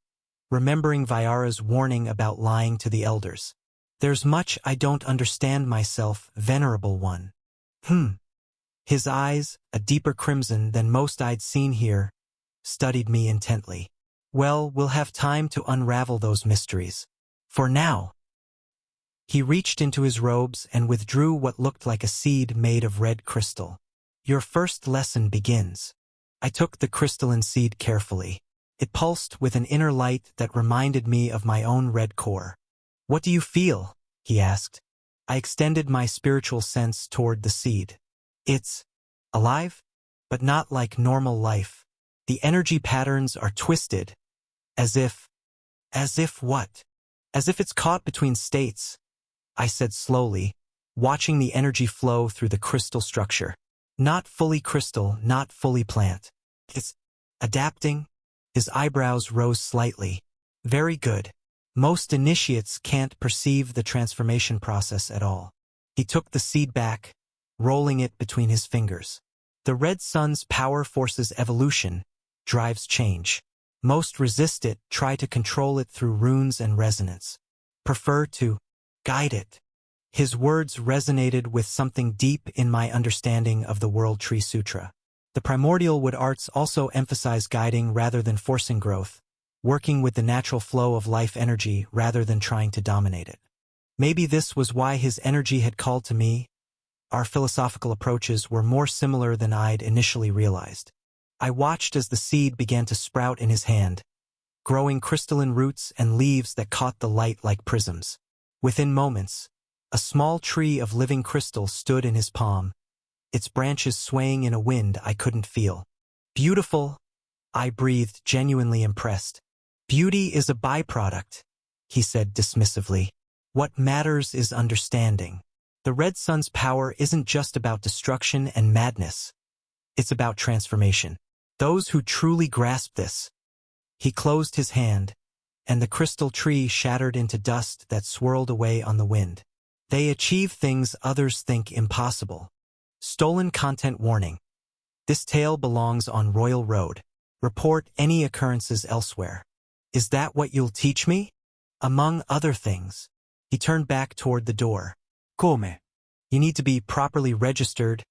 remembering Viara's warning about lying to the elders. There's much I don't understand myself, Venerable One. His eyes, a deeper crimson than most I'd seen here, studied me intently. Well, we'll have time to unravel those mysteries. For now, He reached into his robes and withdrew what looked like a seed made of red crystal. Your first lesson begins. I took the crystalline seed carefully. It pulsed with an inner light that reminded me of my own red core. What do you feel? He asked. I extended my spiritual sense toward the seed. It's alive, but not like normal life. The energy patterns are twisted, as if what? As if it's caught between states, I said slowly, watching the energy flow through the crystal structure. Not fully crystal, not fully plant. It's adapting. His eyebrows rose slightly. Very good. Most initiates can't perceive the transformation process at all. He took the seed back, rolling it between his fingers. The red sun's power forces evolution, drives change. Most resist it, try to control it through runes and resonance. Prefer to guide it. His words resonated with something deep in my understanding of the World Tree Sutra. The primordial wood arts also emphasize guiding rather than forcing growth, working with the natural flow of life energy rather than trying to dominate it. Maybe this was why his energy had called to me. Our philosophical approaches were more similar than I'd initially realized. I watched as the seed began to sprout in his hand, growing crystalline roots and leaves that caught the light like prisms. Within moments, a small tree of living crystal stood in his palm, its branches swaying in a wind I couldn't feel. Beautiful, I breathed, genuinely impressed. Beauty is a byproduct, he said dismissively. What matters is understanding. The red sun's power isn't just about destruction and madness. It's about transformation. Those who truly grasp this. He closed his hand, and the crystal tree shattered into dust that swirled away on the wind. They achieve things others think impossible. Stolen content warning. This tale belongs on Royal Road. Report any occurrences elsewhere. Is that what you'll teach me? Among other things. He turned back toward the door. Come. You need to be properly registered,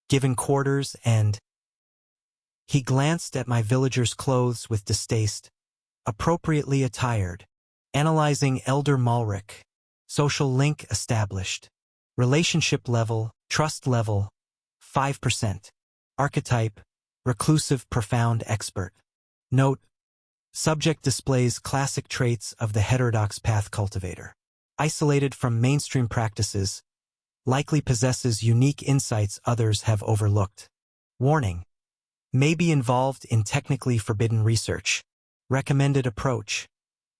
given quarters, and... He glanced at my villager's clothes with distaste. Appropriately attired. Analyzing Elder Malric. Social link established. Relationship level, trust level, 5%. Archetype, reclusive profound expert. Note, subject displays classic traits of the heterodox path cultivator. Isolated from mainstream practices, likely possesses unique insights others have overlooked. Warning, may be involved in technically forbidden research. Recommended approach,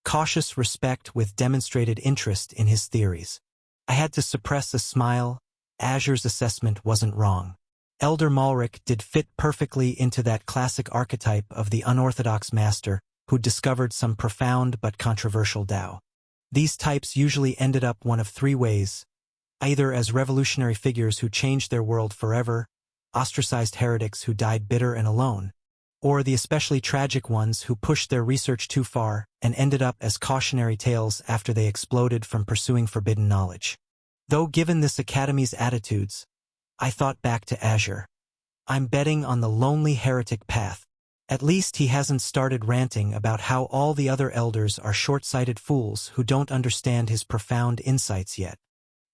cautious respect with demonstrated interest in his theories. I had to suppress a smile. Azure's assessment wasn't wrong. Elder Malric did fit perfectly into that classic archetype of the unorthodox master who discovered some profound but controversial Tao. These types usually ended up one of three ways, either as revolutionary figures who changed their world forever, ostracized heretics who died bitter and alone, or the especially tragic ones who pushed their research too far and ended up as cautionary tales after they exploded from pursuing forbidden knowledge. Though given this academy's attitudes, I thought back to Azure. I'm betting on the lonely heretic path. At least he hasn't started ranting about how all the other elders are short-sighted fools who don't understand his profound insights yet.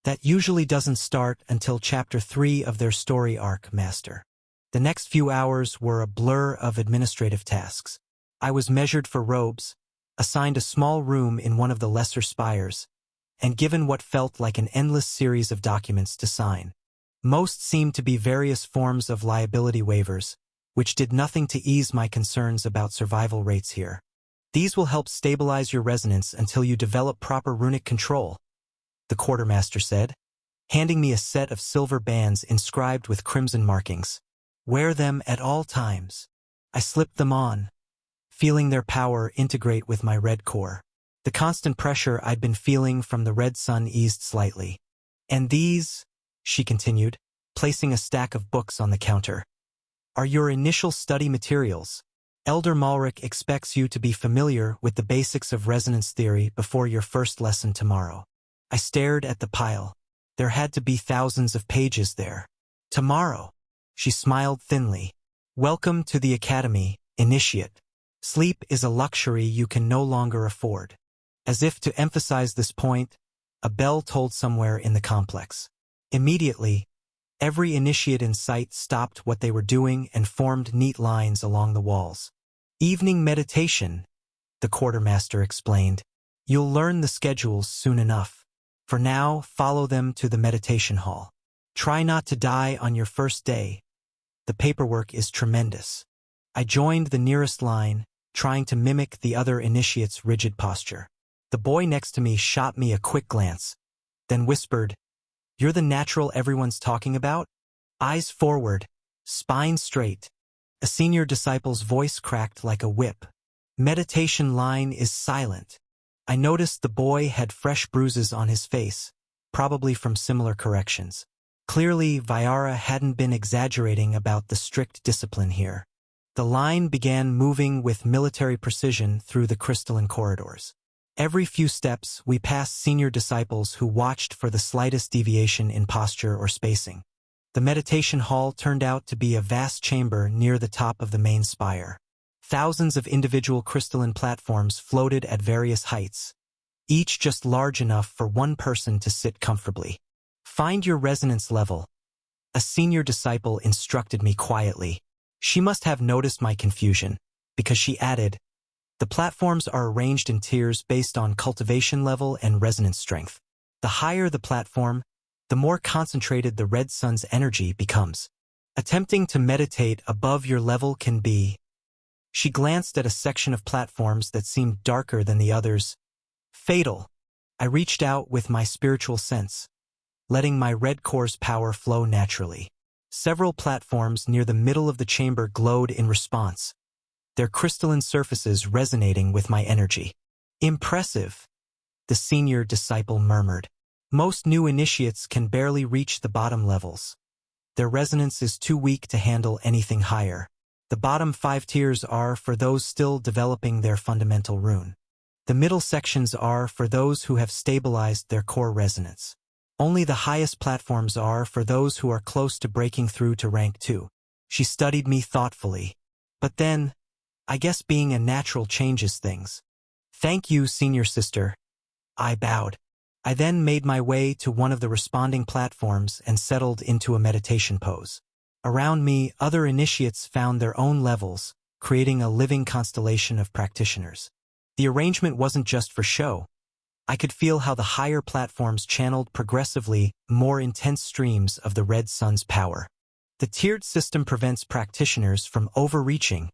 That usually doesn't start until Chapter 3 of their story arc, Master. The next few hours were a blur of administrative tasks. I was measured for robes, assigned a small room in one of the lesser spires, and given what felt like an endless series of documents to sign. Most seemed to be various forms of liability waivers, which did nothing to ease my concerns about survival rates here. These will help stabilize your resonance until you develop proper runic control, the quartermaster said, handing me a set of silver bands inscribed with crimson markings. Wear them at all times. I slipped them on, feeling their power integrate with my red core. The constant pressure I'd been feeling from the red sun eased slightly. And these, she continued, placing a stack of books on the counter, are your initial study materials. Elder Malric expects you to be familiar with the basics of resonance theory before your first lesson tomorrow. I stared at the pile. There had to be thousands of pages there. Tomorrow. She smiled thinly. Welcome to the academy, initiate. Sleep is a luxury you can no longer afford. As if to emphasize this point, A bell tolled somewhere in the complex. Immediately, every initiate in sight stopped what they were doing and formed neat lines along the walls. Evening meditation, the quartermaster explained. You'll learn the schedules soon enough. For now, follow them to the meditation hall. Try not to die on your first day. The paperwork is tremendous. I joined the nearest line, trying to mimic the other initiate's rigid posture. The boy next to me shot me a quick glance, then whispered, "You're the natural everyone's talking about?" Eyes forward, spine straight. A senior disciple's voice cracked like a whip. Meditation line is silent. I noticed the boy had fresh bruises on his face, probably from similar corrections. Clearly, Vyara hadn't been exaggerating about the strict discipline here. The line began moving with military precision through the crystalline corridors. Every few steps, we passed senior disciples who watched for the slightest deviation in posture or spacing. The meditation hall turned out to be a vast chamber near the top of the main spire. Thousands of individual crystalline platforms floated at various heights, each just large enough for one person to sit comfortably. Find your resonance level, a senior disciple instructed me quietly. She must have noticed my confusion, because she added, the platforms are arranged in tiers based on cultivation level and resonance strength. The higher the platform, the more concentrated the red sun's energy becomes. Attempting to meditate above your level can be... She glanced at a section of platforms that seemed darker than the others. Fatal. I reached out with my spiritual sense, letting my red core's power flow naturally. Several platforms near the middle of the chamber glowed in response, their crystalline surfaces resonating with my energy. Impressive, the senior disciple murmured. Most new initiates can barely reach the bottom levels. Their resonance is too weak to handle anything higher. The bottom 5 tiers are for those still developing their fundamental rune. The middle sections are for those who have stabilized their core resonance. Only the highest platforms are for those who are close to breaking through to rank 2. She studied me thoughtfully. But then, I guess being a natural changes things. Thank you, senior sister. I bowed. I then made my way to one of the responding platforms and settled into a meditation pose. Around me, other initiates found their own levels, creating a living constellation of practitioners. The arrangement wasn't just for show. I could feel how the higher platforms channeled progressively more intense streams of the red sun's power. The tiered system prevents practitioners from overreaching,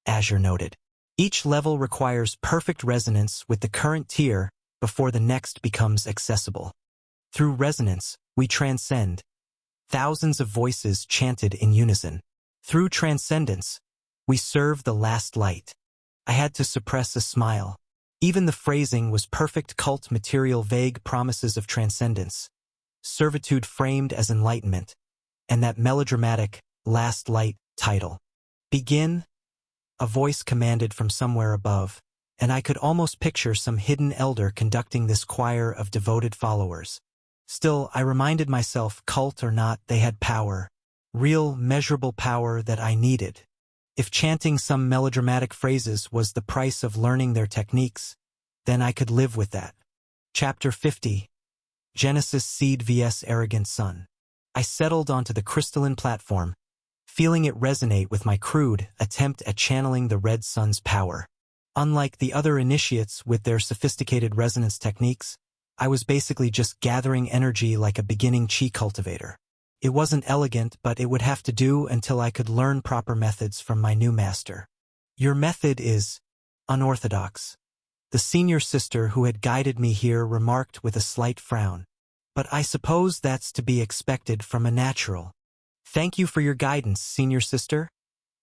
Azure noted. Each level requires perfect resonance with the current tier before the next becomes accessible. Through resonance, we transcend. Thousands of voices chanted in unison. Through transcendence, we serve the last light. I had to suppress a smile. Even the phrasing was perfect cult material, vague promises of transcendence, servitude framed as enlightenment, and that melodramatic, last light title. Begin, a voice commanded from somewhere above, and I could almost picture some hidden elder conducting this choir of devoted followers. Still, I reminded myself, cult or not, they had power. Real, measurable power that I needed. If chanting some melodramatic phrases was the price of learning their techniques, then I could live with that. Chapter 50. Genesis Seed vs. Arrogant Son. I settled onto the crystalline platform, feeling it resonate with my crude attempt at channeling the red sun's power. Unlike the other initiates with their sophisticated resonance techniques, I was basically just gathering energy like a beginning chi cultivator. It wasn't elegant, but it would have to do until I could learn proper methods from my new master. Your method is unorthodox. The senior sister who had guided me here remarked with a slight frown. But I suppose that's to be expected from a natural. Thank you for your guidance, senior sister.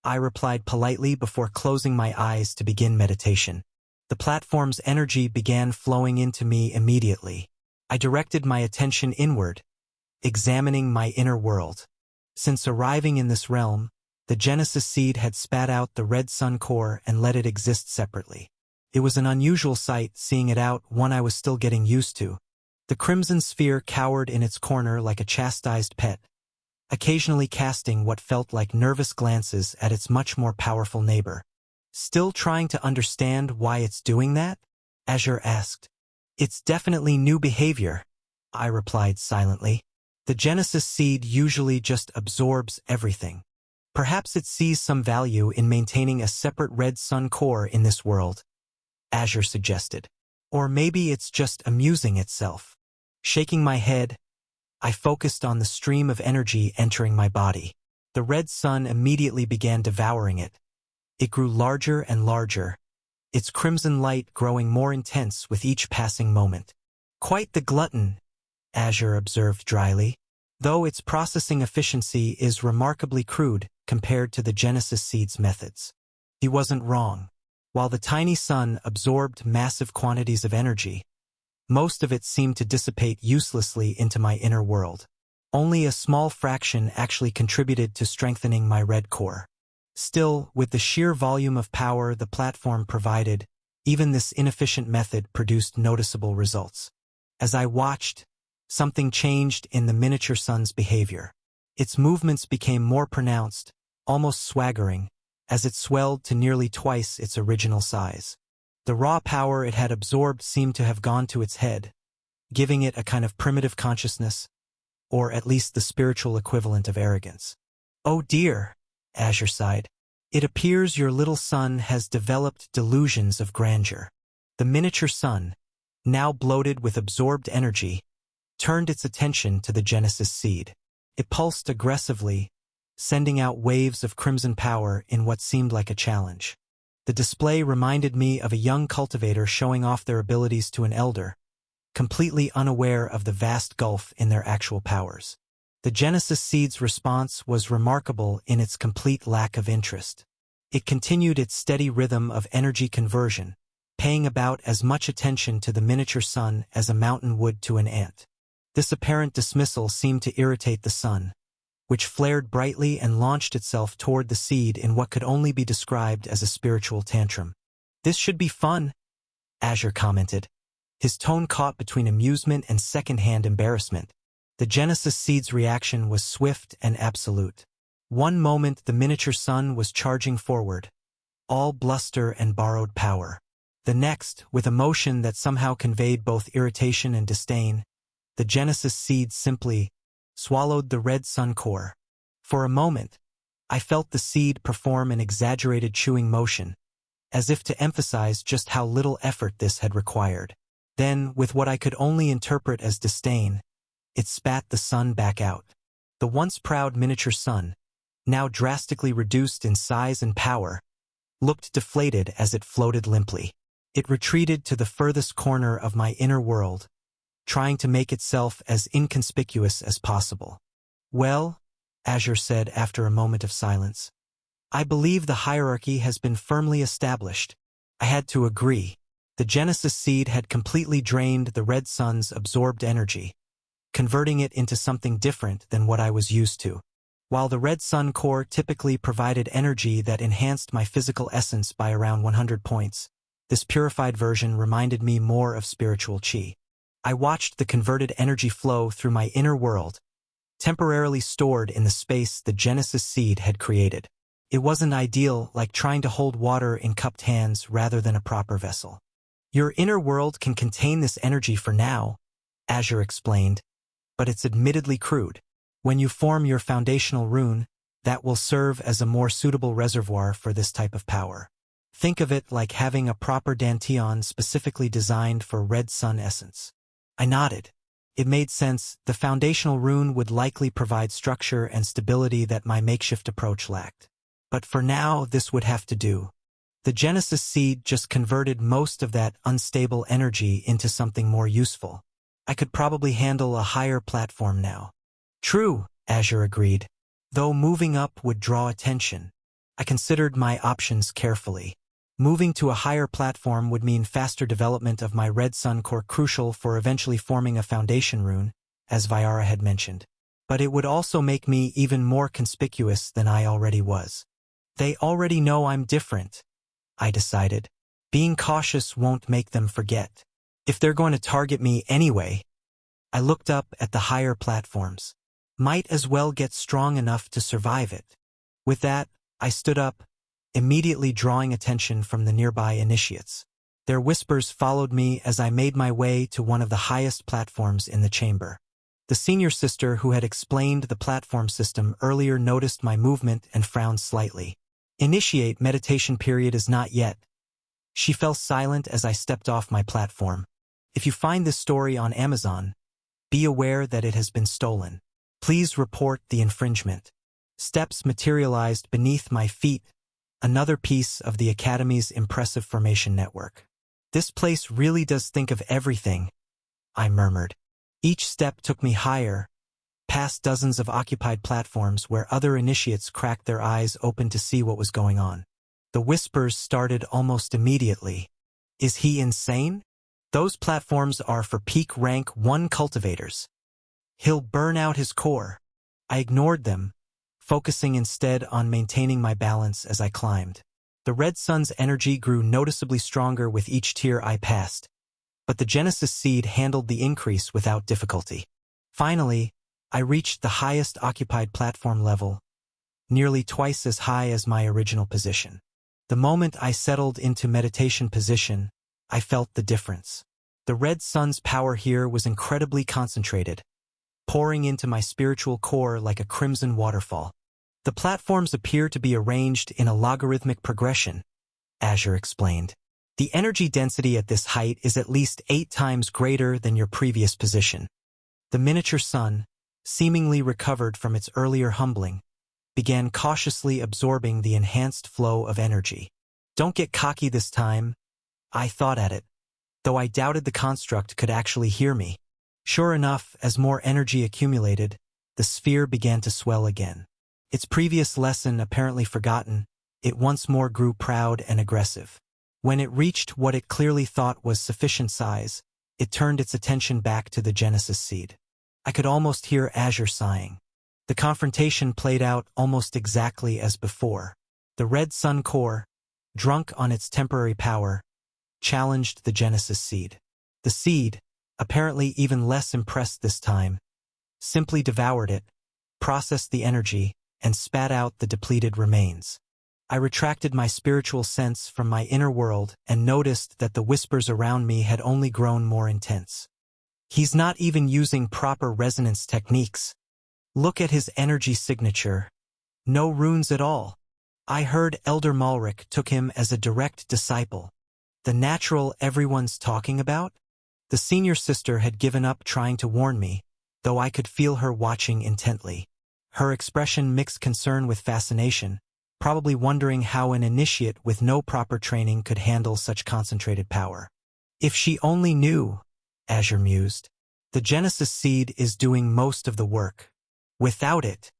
I replied politely before closing my eyes to begin meditation. The platform's energy began flowing into me immediately. I directed my attention inward, examining my inner world. Since arriving in this realm, the Genesis seed had spat out the red sun core and let it exist separately. It was an unusual sight, seeing it out, one I was still getting used to. The crimson sphere cowered in its corner like a chastised pet, occasionally casting what felt like nervous glances at its much more powerful neighbor. Still trying to understand why it's doing that? Azure asked. It's definitely new behavior, I replied silently. The Genesis seed usually just absorbs everything. Perhaps it sees some value in maintaining a separate red sun core in this world, Azure suggested. Or maybe it's just amusing itself. Shaking my head, I focused on the stream of energy entering my body. The red sun immediately began devouring it. It grew larger and larger, its crimson light growing more intense with each passing moment. Quite the glutton, Azure observed dryly, though its processing efficiency is remarkably crude compared to the Genesis seed's methods. He wasn't wrong. While the tiny sun absorbed massive quantities of energy, most of it seemed to dissipate uselessly into my inner world. Only a small fraction actually contributed to strengthening my red core. Still, with the sheer volume of power the platform provided, even this inefficient method produced noticeable results. As I watched, something changed in the miniature sun's behavior. Its movements became more pronounced, almost swaggering, as it swelled to nearly twice its original size. The raw power it had absorbed seemed to have gone to its head, giving it a kind of primitive consciousness, or at least the spiritual equivalent of arrogance. "Oh dear," Azure sighed. "It appears your little son has developed delusions of grandeur." The miniature sun, now bloated with absorbed energy, turned its attention to the Genesis seed. It pulsed aggressively, sending out waves of crimson power in what seemed like a challenge. The display reminded me of a young cultivator showing off their abilities to an elder, completely unaware of the vast gulf in their actual powers. The Genesis seed's response was remarkable in its complete lack of interest. It continued its steady rhythm of energy conversion, paying about as much attention to the miniature sun as a mountain would to an ant. This apparent dismissal seemed to irritate the sun, which flared brightly and launched itself toward the seed in what could only be described as a spiritual tantrum. "This should be fun," Azure commented, his tone caught between amusement and second-hand embarrassment. The Genesis seed's reaction was swift and absolute. One moment the miniature sun was charging forward, all bluster and borrowed power. The next, with a motion that somehow conveyed both irritation and disdain, the Genesis seed simply swallowed the red sun core. For a moment, I felt the seed perform an exaggerated chewing motion, as if to emphasize just how little effort this had required. Then, with what I could only interpret as disdain, it spat the sun back out. The once proud miniature sun, now drastically reduced in size and power, looked deflated as it floated limply. It retreated to the furthest corner of my inner world, trying to make itself as inconspicuous as possible. "Well," Azure said after a moment of silence, "I believe the hierarchy has been firmly established." I had to agree. The Genesis seed had completely drained the red sun's absorbed energy, converting it into something different than what I was used to. While the red sun core typically provided energy that enhanced my physical essence by around 100 points, this purified version reminded me more of spiritual chi. I watched the converted energy flow through my inner world, temporarily stored in the space the Genesis seed had created. It wasn't ideal, like trying to hold water in cupped hands rather than a proper vessel. "Your inner world can contain this energy for now," Azure explained, "but it's admittedly crude. When you form your foundational rune, that will serve as a more suitable reservoir for this type of power. Think of it like having a proper dantian specifically designed for red sun essence." I nodded. It made sense. The foundational rune would likely provide structure and stability that my makeshift approach lacked. But for now, this would have to do. The Genesis seed just converted most of that unstable energy into something more useful. I could probably handle a higher platform now. "True," Azure agreed, "though moving up would draw attention." I considered my options carefully. Moving to a higher platform would mean faster development of my red sun core, crucial for eventually forming a foundation rune, as Vyara had mentioned. But it would also make me even more conspicuous than I already was. They already know I'm different, I decided. Being cautious won't make them forget. If they're going to target me anyway. I looked up at the higher platforms. Might as well get strong enough to survive it. With that, I stood up, immediately drawing attention from the nearby initiates. Their whispers followed me as I made my way to one of the highest platforms in the chamber. The senior sister who had explained the platform system earlier noticed my movement and frowned slightly. Initiate meditation period is not yet. She fell silent as I stepped off my platform. If you find this story on Amazon, be aware that it has been stolen. Please report the infringement. Steps materialized beneath my feet, another piece of the Academy's impressive formation network. This place really does think of everything, I murmured. Each step took me higher, past dozens of occupied platforms where other initiates cracked their eyes open to see what was going on. The whispers started almost immediately. Is he insane? Those platforms are for peak rank 1 cultivators. He'll burn out his core. I ignored them, focusing instead on maintaining my balance as I climbed. The red sun's energy grew noticeably stronger with each tier I passed, but the Genesis seed handled the increase without difficulty. Finally, I reached the highest occupied platform level, nearly twice as high as my original position. The moment I settled into meditation position, I felt the difference. The red sun's power here was incredibly concentrated, pouring into my spiritual core like a crimson waterfall. The platforms appear to be arranged in a logarithmic progression, Azure explained. The energy density at this height is at least 8 times greater than your previous position. The miniature sun, seemingly recovered from its earlier humbling, began cautiously absorbing the enhanced flow of energy. Don't get cocky this time, I thought at it, though I doubted the construct could actually hear me. Sure enough, as more energy accumulated, the sphere began to swell again. Its previous lesson apparently forgotten, it once more grew proud and aggressive. When it reached what it clearly thought was sufficient size, it turned its attention back to the Genesis seed. I could almost hear Azure sighing. The confrontation played out almost exactly as before. The red sun core, drunk on its temporary power, challenged the Genesis seed. The seed, apparently even less impressed this time, simply devoured it, processed the energy, and spat out the depleted remains. I retracted my spiritual sense from my inner world and noticed that the whispers around me had only grown more intense. He's not even using proper resonance techniques. Look at his energy signature. No runes at all. I heard Elder Malric took him as a direct disciple. The natural everyone's talking about? The senior sister had given up trying to warn me, though I could feel her watching intently. Her expression mixed concern with fascination, probably wondering how an initiate with no proper training could handle such concentrated power. If she only knew, Azure mused. The Genesis seed is doing most of the work. Without it,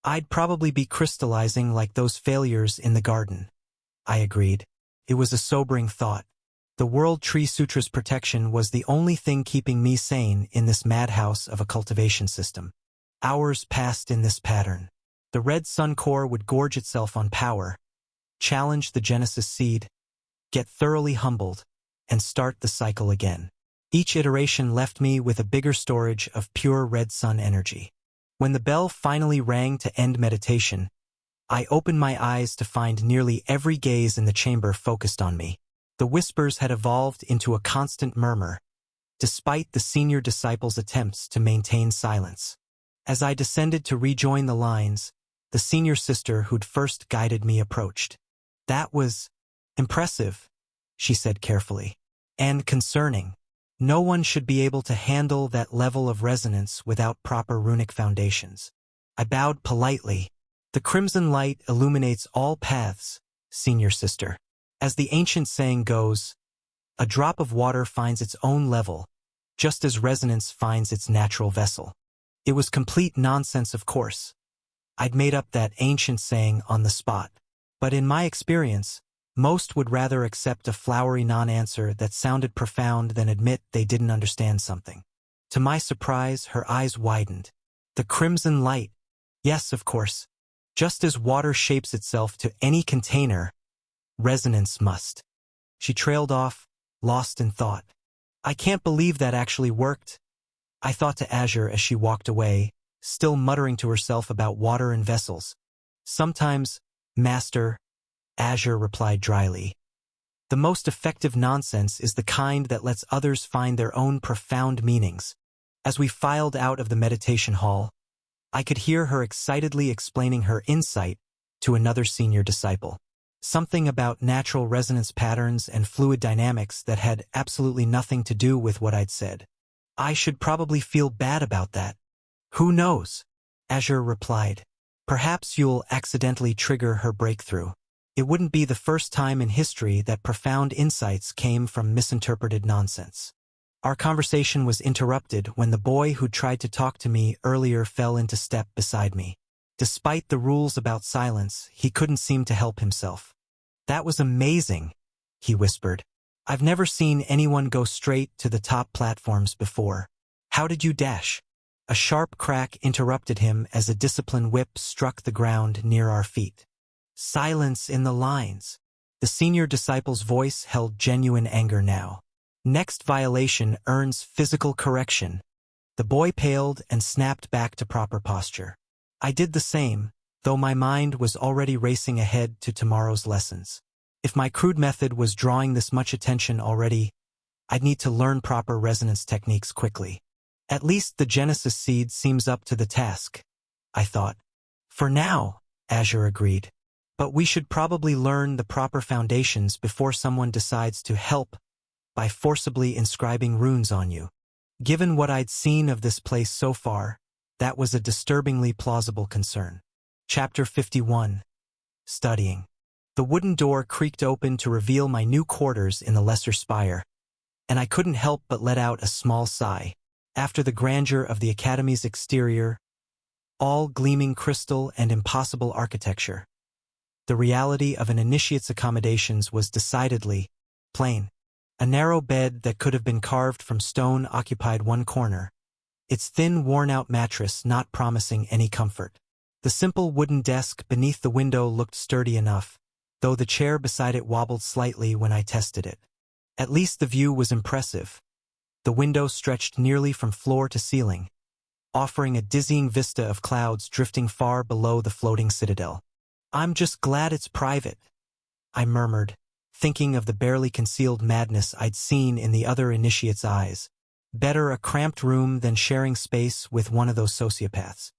I'd probably be crystallizing like those failures in the garden. I agreed. It was a sobering thought. The World Tree Sutra's protection was the only thing keeping me sane in this madhouse of a cultivation system. Hours passed in this pattern. The red sun core would gorge itself on power, challenge the Genesis seed, get thoroughly humbled, and start the cycle again. Each iteration left me with a bigger storage of pure red sun energy. When the bell finally rang to end meditation, I opened my eyes to find nearly every gaze in the chamber focused on me. The whispers had evolved into a constant murmur, despite the senior disciple's attempts to maintain silence. As I descended to rejoin the lines, the senior sister who'd first guided me approached. That was impressive, she said carefully, and concerning. No one should be able to handle that level of resonance without proper runic foundations. I bowed politely. The crimson light illuminates all paths, senior sister. As the ancient saying goes, a drop of water finds its own level, just as resonance finds its natural vessel. It was complete nonsense, of course. I'd made up that ancient saying on the spot. But in my experience, most would rather accept a flowery non-answer that sounded profound than admit they didn't understand something. To my surprise, her eyes widened. The crimson light. Yes, of course. Just as water shapes itself to any container, resonance must. She trailed off, lost in thought. I can't believe that actually worked, I thought to Azure as she walked away, still muttering to herself about water and vessels. Sometimes, Master, Azure replied dryly. The most effective nonsense is the kind that lets others find their own profound meanings. As we filed out of the meditation hall, I could hear her excitedly explaining her insight to another senior disciple. Something about natural resonance patterns and fluid dynamics that had absolutely nothing to do with what I'd said. I should probably feel bad about that. Who knows? Azure replied. Perhaps you'll accidentally trigger her breakthrough. It wouldn't be the first time in history that profound insights came from misinterpreted nonsense. Our conversation was interrupted when the boy who tried to talk to me earlier fell into step beside me. Despite the rules about silence, he couldn't seem to help himself. That was amazing, he whispered. I've never seen anyone go straight to the top platforms before. How did you dash? A sharp crack interrupted him as a discipline whip struck the ground near our feet. Silence in the lines. The senior disciple's voice held genuine anger now. Next violation earns physical correction. The boy paled and snapped back to proper posture. I did the same, though my mind was already racing ahead to tomorrow's lessons. If my crude method was drawing this much attention already, I'd need to learn proper resonance techniques quickly. At least the Genesis seed seems up to the task, I thought. For now, Azure agreed. But we should probably learn the proper foundations before someone decides to help by forcibly inscribing runes on you. Given what I'd seen of this place so far, that was a disturbingly plausible concern. Chapter 51. Studying. The wooden door creaked open to reveal my new quarters in the lesser spire, and I couldn't help but let out a small sigh. After the grandeur of the academy's exterior, all gleaming crystal and impossible architecture, the reality of an initiate's accommodations was decidedly plain. A narrow bed that could have been carved from stone occupied one corner, its thin, worn-out mattress not promising any comfort. The simple wooden desk beneath the window looked sturdy enough, though the chair beside it wobbled slightly when I tested it. At least the view was impressive. The window stretched nearly from floor to ceiling, offering a dizzying vista of clouds drifting far below the floating citadel. I'm just glad it's private, I murmured, thinking of the barely concealed madness I'd seen in the other initiate's eyes. Better a cramped room than sharing space with one of those sociopaths.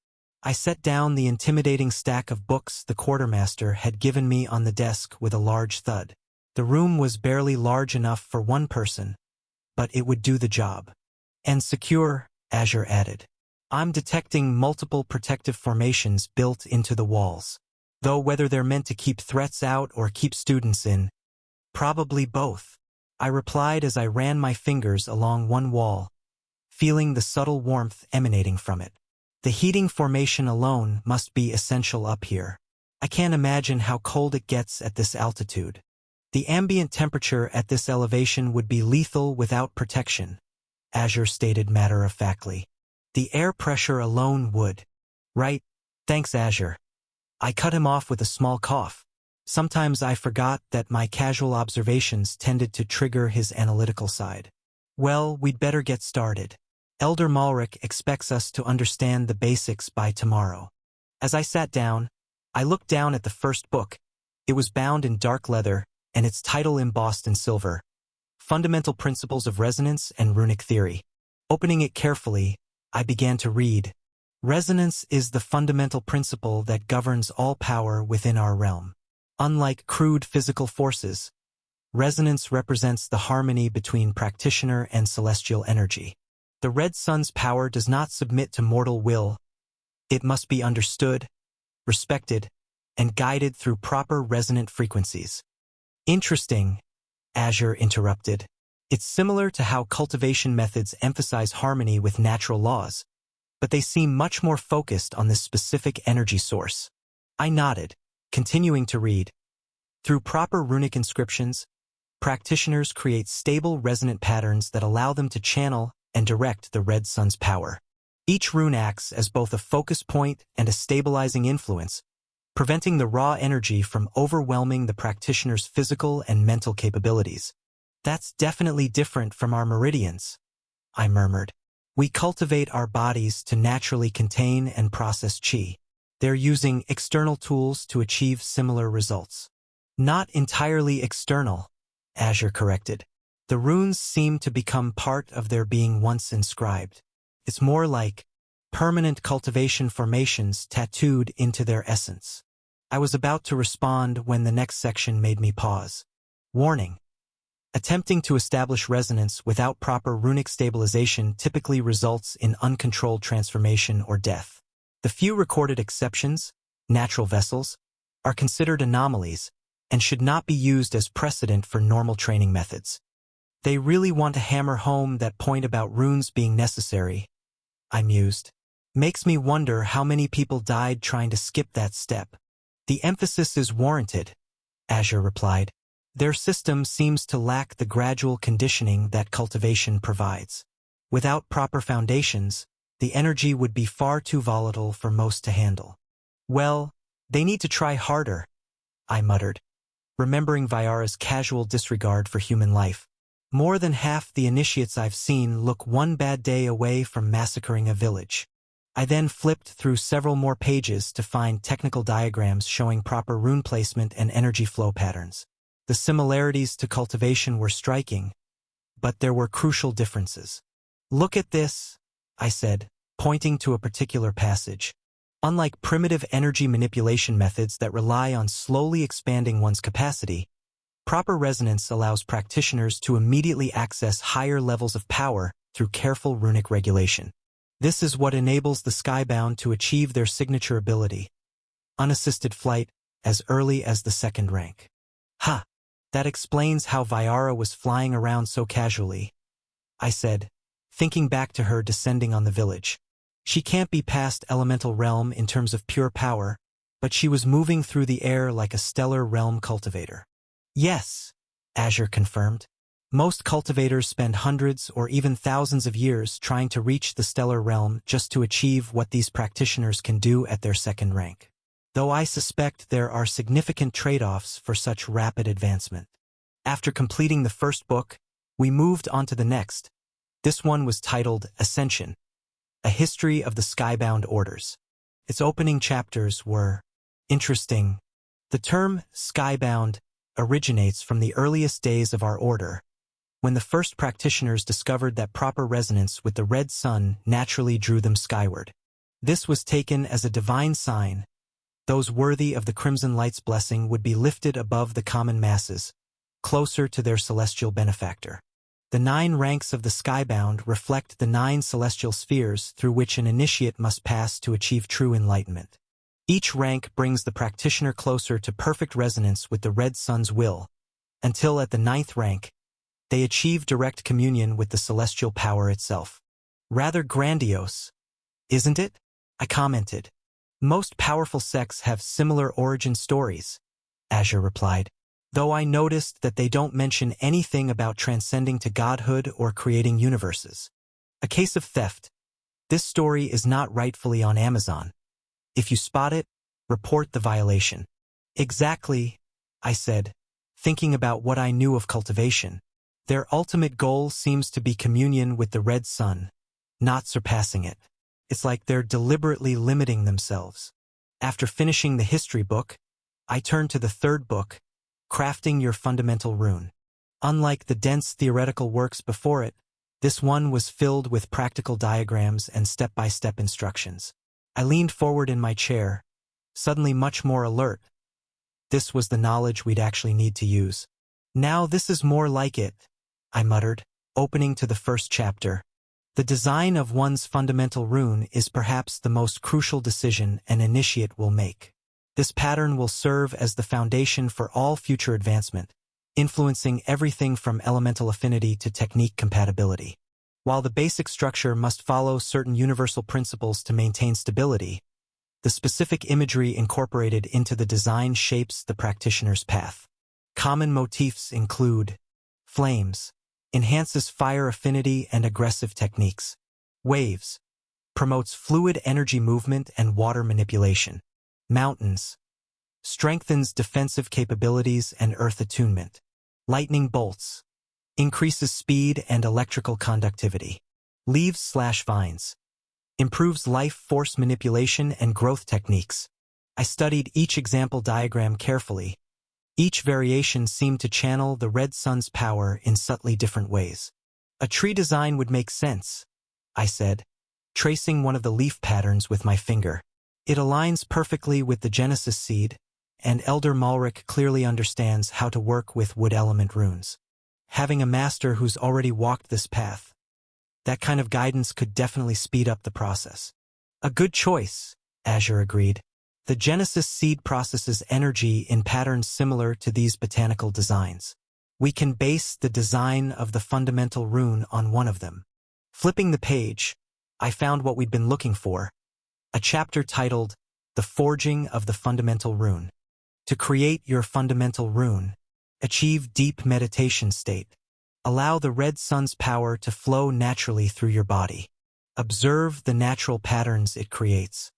I set down the intimidating stack of books the quartermaster had given me on the desk with a large thud. The room was barely large enough for one person, but it would do the job. And secure, Azure added. I'm detecting multiple protective formations built into the walls. Though whether they're meant to keep threats out or keep students in, probably both, I replied as I ran my fingers along one wall, feeling the subtle warmth emanating from it. The heating formation alone must be essential up here. I can't imagine how cold it gets at this altitude. The ambient temperature at this elevation would be lethal without protection, Azure stated matter-of-factly. The air pressure alone would. Right, thanks Azure. I cut him off with a small cough. Sometimes I forgot that my casual observations tended to trigger his analytical side. Well, we'd better get started. Elder Malric expects us to understand the basics by tomorrow. As I sat down, I looked down at the first book. It was bound in dark leather, and its title embossed in silver. Fundamental Principles of Resonance and Runic Theory. Opening it carefully, I began to read. Resonance is the fundamental principle that governs all power within our realm. Unlike crude physical forces, resonance represents the harmony between practitioner and celestial energy. The Red Sun's power does not submit to mortal will. It must be understood, respected, and guided through proper resonant frequencies. Interesting, Azure interrupted. It's similar to how cultivation methods emphasize harmony with natural laws, but they seem much more focused on this specific energy source. I nodded, continuing to read. Through proper runic inscriptions, practitioners create stable resonant patterns that allow them to channel and direct the Red Sun's power. Each rune acts as both a focus point and a stabilizing influence, preventing the raw energy from overwhelming the practitioner's physical and mental capabilities. That's definitely different from our meridians, I murmured. We cultivate our bodies to naturally contain and process qi. They're using external tools to achieve similar results. Not entirely external, Azure corrected. The runes seem to become part of their being once inscribed. It's more like permanent cultivation formations tattooed into their essence. I was about to respond when the next section made me pause. Warning. Attempting to establish resonance without proper runic stabilization typically results in uncontrolled transformation or death. The few recorded exceptions, natural vessels, are considered anomalies and should not be used as precedent for normal training methods. They really want to hammer home that point about runes being necessary, I mused. Makes me wonder how many people died trying to skip that step. The emphasis is warranted, Azure replied. Their system seems to lack the gradual conditioning that cultivation provides. Without proper foundations, the energy would be far too volatile for most to handle. Well, they need to try harder, I muttered, remembering Vyara's casual disregard for human life. More than half the initiates I've seen look one bad day away from massacring a village. I then flipped through several more pages to find technical diagrams showing proper rune placement and energy flow patterns. The similarities to cultivation were striking, but there were crucial differences. Look at this, I said, pointing to a particular passage. Unlike primitive energy manipulation methods that rely on slowly expanding one's capacity, proper resonance allows practitioners to immediately access higher levels of power through careful runic regulation. This is what enables the Skybound to achieve their signature ability, unassisted flight, as early as the second rank. Ha! That explains how Vyara was flying around so casually, I said, thinking back to her descending on the village. She can't be past elemental realm in terms of pure power, but she was moving through the air like a stellar realm cultivator. Yes, Azure confirmed. Most cultivators spend hundreds or even thousands of years trying to reach the stellar realm just to achieve what these practitioners can do at their second rank. Though I suspect there are significant trade-offs for such rapid advancement. After completing the first book, we moved on to the next. This one was titled Ascension, A History of the Skybound Orders. Its opening chapters were interesting. The term Skybound originates from the earliest days of our order, when the first practitioners discovered that proper resonance with the red sun naturally drew them skyward. This was taken as a divine sign. Those worthy of the Crimson Light's blessing would be lifted above the common masses, closer to their celestial benefactor. The 9 ranks of the Skybound reflect the 9 celestial spheres through which an initiate must pass to achieve true enlightenment. Each rank brings the practitioner closer to perfect resonance with the red sun's will, until at the 9th rank, they achieve direct communion with the celestial power itself. Rather grandiose, isn't it? I commented. Most powerful sects have similar origin stories, Azure replied, though I noticed that they don't mention anything about transcending to godhood or creating universes. A case of theft. This story is not rightfully on Amazon. If you spot it, report the violation. Exactly, I said, thinking about what I knew of cultivation. Their ultimate goal seems to be communion with the red sun, not surpassing it. It's like they're deliberately limiting themselves. After finishing the history book, I turned to the third book, Crafting Your Fundamental Rune. Unlike the dense theoretical works before it, this one was filled with practical diagrams and step-by-step instructions. I leaned forward in my chair, suddenly much more alert. This was the knowledge we'd actually need to use. Now this is more like it, I muttered, opening to the first chapter. The design of one's fundamental rune is perhaps the most crucial decision an initiate will make. This pattern will serve as the foundation for all future advancement, influencing everything from elemental affinity to technique compatibility. While the basic structure must follow certain universal principles to maintain stability, the specific imagery incorporated into the design shapes the practitioner's path. Common motifs include flames, enhances fire affinity and aggressive techniques. Waves, promotes fluid energy movement and water manipulation. Mountains, strengthens defensive capabilities and earth attunement. Lightning bolts, increases speed and electrical conductivity. Leaves/vines, improves life force manipulation and growth techniques. I studied each example diagram carefully, Each variation seemed to channel the red sun's power in subtly different ways. A tree design would make sense, I said, tracing one of the leaf patterns with my finger. It aligns perfectly with the Genesis seed, and Elder Malric clearly understands how to work with wood element runes. Having a master who's already walked this path, that kind of guidance could definitely speed up the process. A good choice, Azure agreed. The Genesis seed processes energy in patterns similar to these botanical designs. We can base the design of the fundamental rune on one of them. Flipping the page, I found what we'd been looking for, a chapter titled The Forging of the Fundamental Rune. To create your fundamental rune, achieve deep meditation state. Allow the red sun's power to flow naturally through your body. Observe the natural patterns it creates.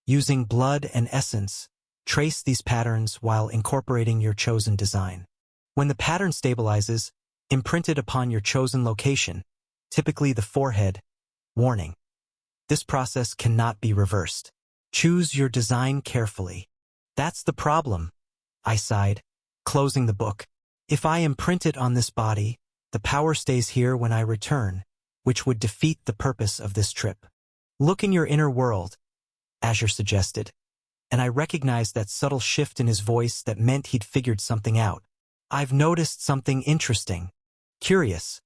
Using blood and essence, trace these patterns while incorporating your chosen design. When the pattern stabilizes, imprint it upon your chosen location, typically the forehead. Warning: this process cannot be reversed. Choose your design carefully. That's the problem, I sighed, closing the book. If I imprint it on this body, the power stays here when I return, which would defeat the purpose of this trip. Look in your inner world, Azure suggested, and I recognized that subtle shift in his voice that meant he'd figured something out. I've noticed something interesting. Curious,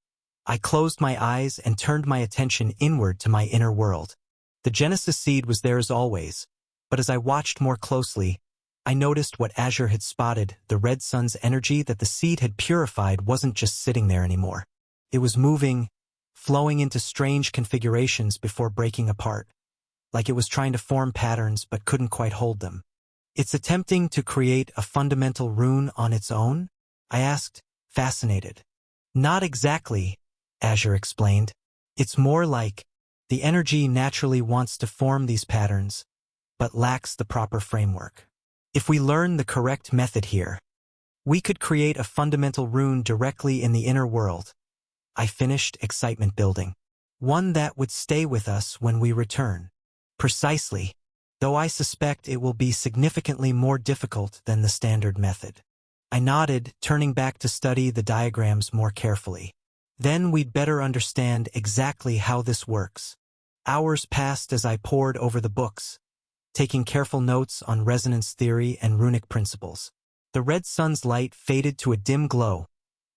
I closed my eyes and turned my attention inward to my inner world. The Genesis seed was there as always, but as I watched more closely, I noticed what Azure had spotted. The red sun's energy that the seed had purified wasn't just sitting there anymore. It was moving, flowing into strange configurations before breaking apart, like it was trying to form patterns but couldn't quite hold them. It's attempting to create a fundamental rune on its own? I asked, fascinated. Not exactly, Azure explained. It's more like the energy naturally wants to form these patterns, but lacks the proper framework. If we learn the correct method here, we could create a fundamental rune directly in the inner world. I finished, excitement building. One that would stay with us when we return. Precisely, though I suspect it will be significantly more difficult than the standard method. I nodded, turning back to study the diagrams more carefully. Then we'd better understand exactly how this works. Hours passed as I pored over the books, taking careful notes on resonance theory and runic principles. The red sun's light faded to a dim glow,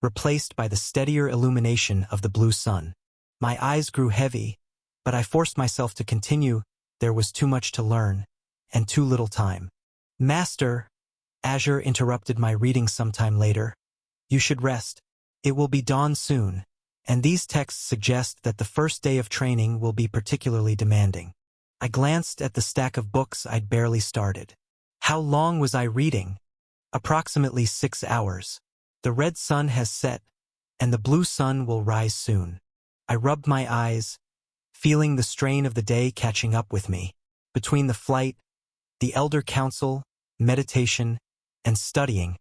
replaced by the steadier illumination of the blue sun. My eyes grew heavy, but I forced myself to continue. There was too much to learn, and too little time. Master, Azure interrupted my reading sometime later. You should rest. It will be dawn soon, and these texts suggest that the first day of training will be particularly demanding. I glanced at the stack of books I'd barely started. How long was I reading? Approximately 6 hours. The red sun has set, and the blue sun will rise soon. I rubbed my eyes, feeling the strain of the day catching up with me. Between the flight, the Elder Council, meditation, and studying,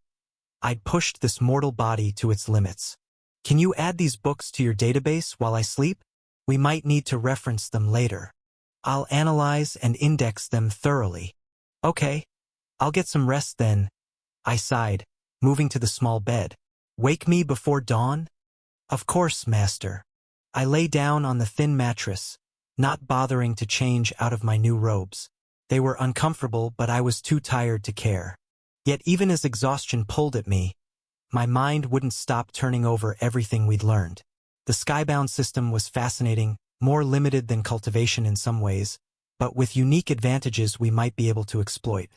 I'd pushed this mortal body to its limits. Can you add these books to your database while I sleep? We might need to reference them later. I'll analyze and index them thoroughly. Okay, I'll get some rest then, I sighed, moving to the small bed. Wake me before dawn? Of course, Master. I lay down on the thin mattress, not bothering to change out of my new robes. They were uncomfortable, but I was too tired to care. Yet even as exhaustion pulled at me, my mind wouldn't stop turning over everything we'd learned. The skybound system was fascinating, more limited than cultivation in some ways, but with unique advantages we might be able to exploit.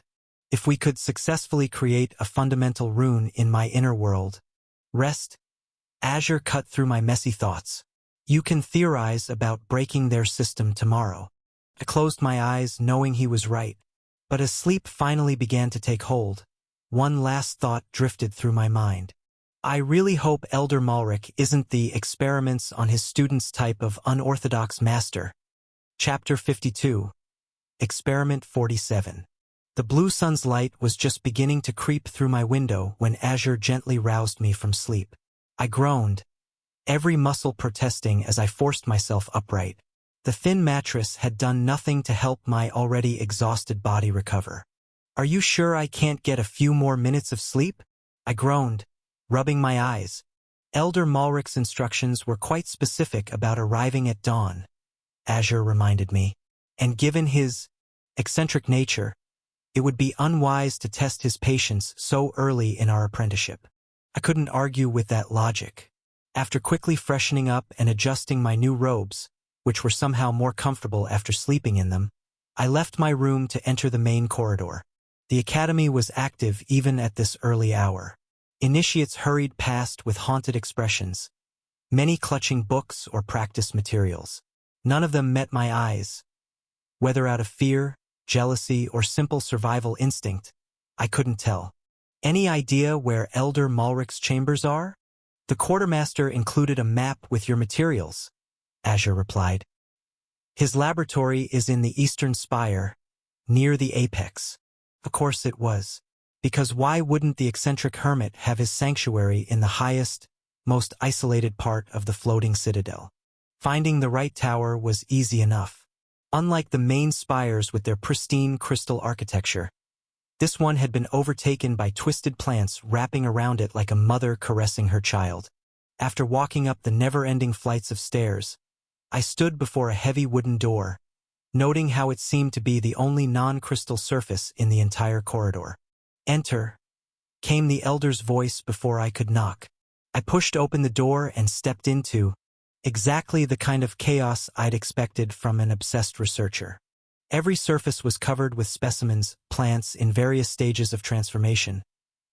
If we could successfully create a fundamental rune in my inner world. Rest. Azure cut through my messy thoughts. You can theorize about breaking their system tomorrow. I closed my eyes, knowing he was right. But as sleep finally began to take hold, one last thought drifted through my mind. I really hope Elder Malric isn't the experiments on his students type of unorthodox master. Chapter 52. Experiment 47. The blue sun's light was just beginning to creep through my window when Azure gently roused me from sleep. I groaned, every muscle protesting as I forced myself upright. The thin mattress had done nothing to help my already exhausted body recover. Are you sure I can't get a few more minutes of sleep? I groaned, rubbing my eyes. Elder Malric's instructions were quite specific about arriving at dawn, Azure reminded me, and given his eccentric nature, it would be unwise to test his patience so early in our apprenticeship. I couldn't argue with that logic. After quickly freshening up and adjusting my new robes, which were somehow more comfortable after sleeping in them, I left my room to enter the main corridor. The academy was active even at this early hour. Initiates hurried past with haunted expressions, many clutching books or practice materials. None of them met my eyes. Whether out of fear, jealousy, or simple survival instinct, I couldn't tell. Any idea where Elder Malric's chambers are? The quartermaster included a map with your materials, Azure replied. His laboratory is in the eastern spire, near the apex. Of course it was. Because why wouldn't the eccentric hermit have his sanctuary in the highest, most isolated part of the floating citadel? Finding the right tower was easy enough. Unlike the main spires with their pristine crystal architecture, this one had been overtaken by twisted plants wrapping around it like a mother caressing her child. After walking up the never-ending flights of stairs, I stood before a heavy wooden door, noting how it seemed to be the only non-crystal surface in the entire corridor. "Enter," came the elder's voice before I could knock. I pushed open the door and stepped into exactly the kind of chaos I'd expected from an obsessed researcher. Every surface was covered with specimens, plants in various stages of transformation,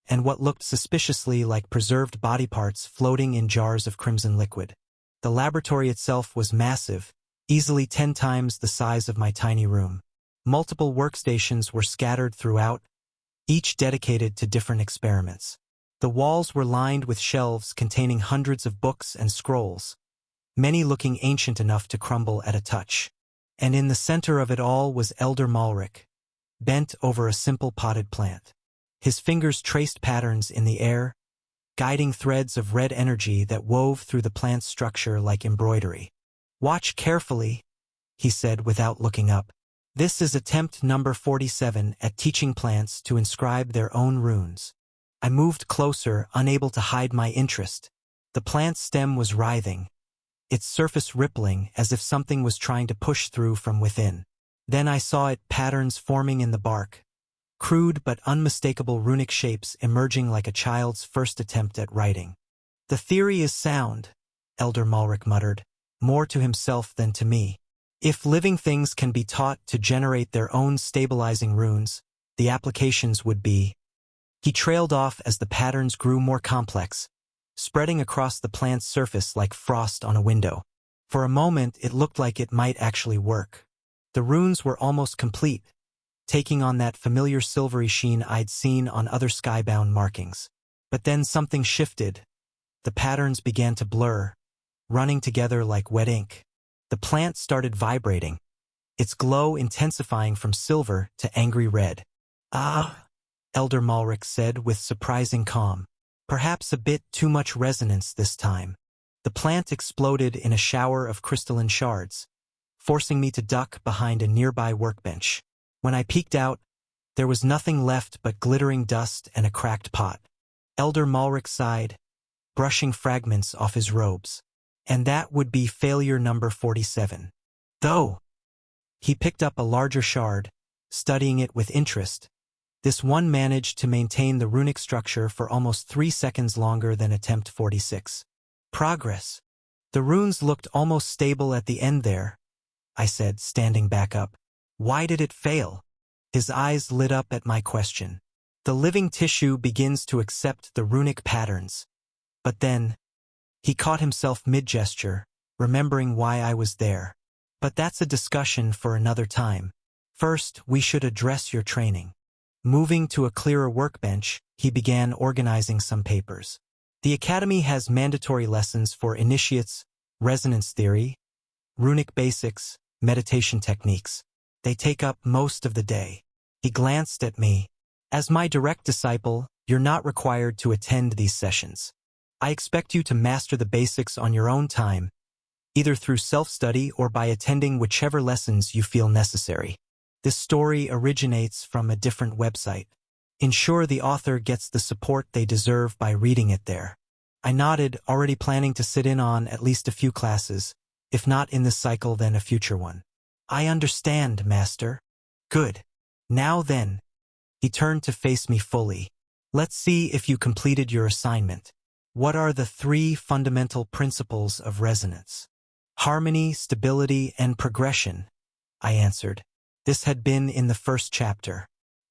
and what looked suspiciously like preserved body parts floating in jars of crimson liquid. The laboratory itself was massive, easily 10 times the size of my tiny room. Multiple workstations were scattered throughout, each dedicated to different experiments. The walls were lined with shelves containing hundreds of books and scrolls, many looking ancient enough to crumble at a touch. And in the center of it all was Elder Malric, bent over a simple potted plant. His fingers traced patterns in the air, guiding threads of red energy that wove through the plant's structure like embroidery. "Watch carefully," he said without looking up. "This is attempt number 47 at teaching plants to inscribe their own runes." I moved closer, unable to hide my interest. The plant's stem was writhing, its surface rippling as if something was trying to push through from within. Then I saw it patterns forming in the bark, crude but unmistakable runic shapes emerging like a child's first attempt at writing. "The theory is sound," Elder Malric muttered, more to himself than to me. "If living things can be taught to generate their own stabilizing runes, the applications would be—" He trailed off as the patterns grew more complex, spreading across the plant's surface like frost on a window. For a moment it looked like it might actually work. The runes were almost complete, taking on that familiar silvery sheen I'd seen on other skybound markings. But then something shifted. The patterns began to blur, running together like wet ink. The plant started vibrating, its glow intensifying from silver to angry red. "Ah," Elder Malric said with surprising calm. Perhaps a bit too much resonance this time. The plant exploded in a shower of crystalline shards, forcing me to duck behind a nearby workbench. When I peeked out, there was nothing left but glittering dust and a cracked pot. Elder Malric sighed, brushing fragments off his robes. And that would be failure number 47. Though, he picked up a larger shard, studying it with interest. This one managed to maintain the runic structure for almost 3 seconds longer than attempt 46. Progress. The runes looked almost stable at the end there, I said, standing back up. Why did it fail? His eyes lit up at my question. The living tissue begins to accept the runic patterns. But then, he caught himself mid-gesture, remembering why I was there. But that's a discussion for another time. First, we should address your training. Moving to a clearer workbench, he began organizing some papers. The Academy has mandatory lessons for initiates, resonance theory, runic basics, meditation techniques. They take up most of the day. He glanced at me. As my direct disciple, you're not required to attend these sessions. I expect you to master the basics on your own time, either through self-study or by attending whichever lessons you feel necessary. This story originates from a different website. Ensure the author gets the support they deserve by reading it there. I nodded, already planning to sit in on at least a few classes, if not in this cycle then a future one. I understand, Master. Good. Now then. He turned to face me fully. Let's see if you completed your assignment. What are the 3 fundamental principles of resonance? Harmony, stability, and progression, I answered. This had been in the first chapter.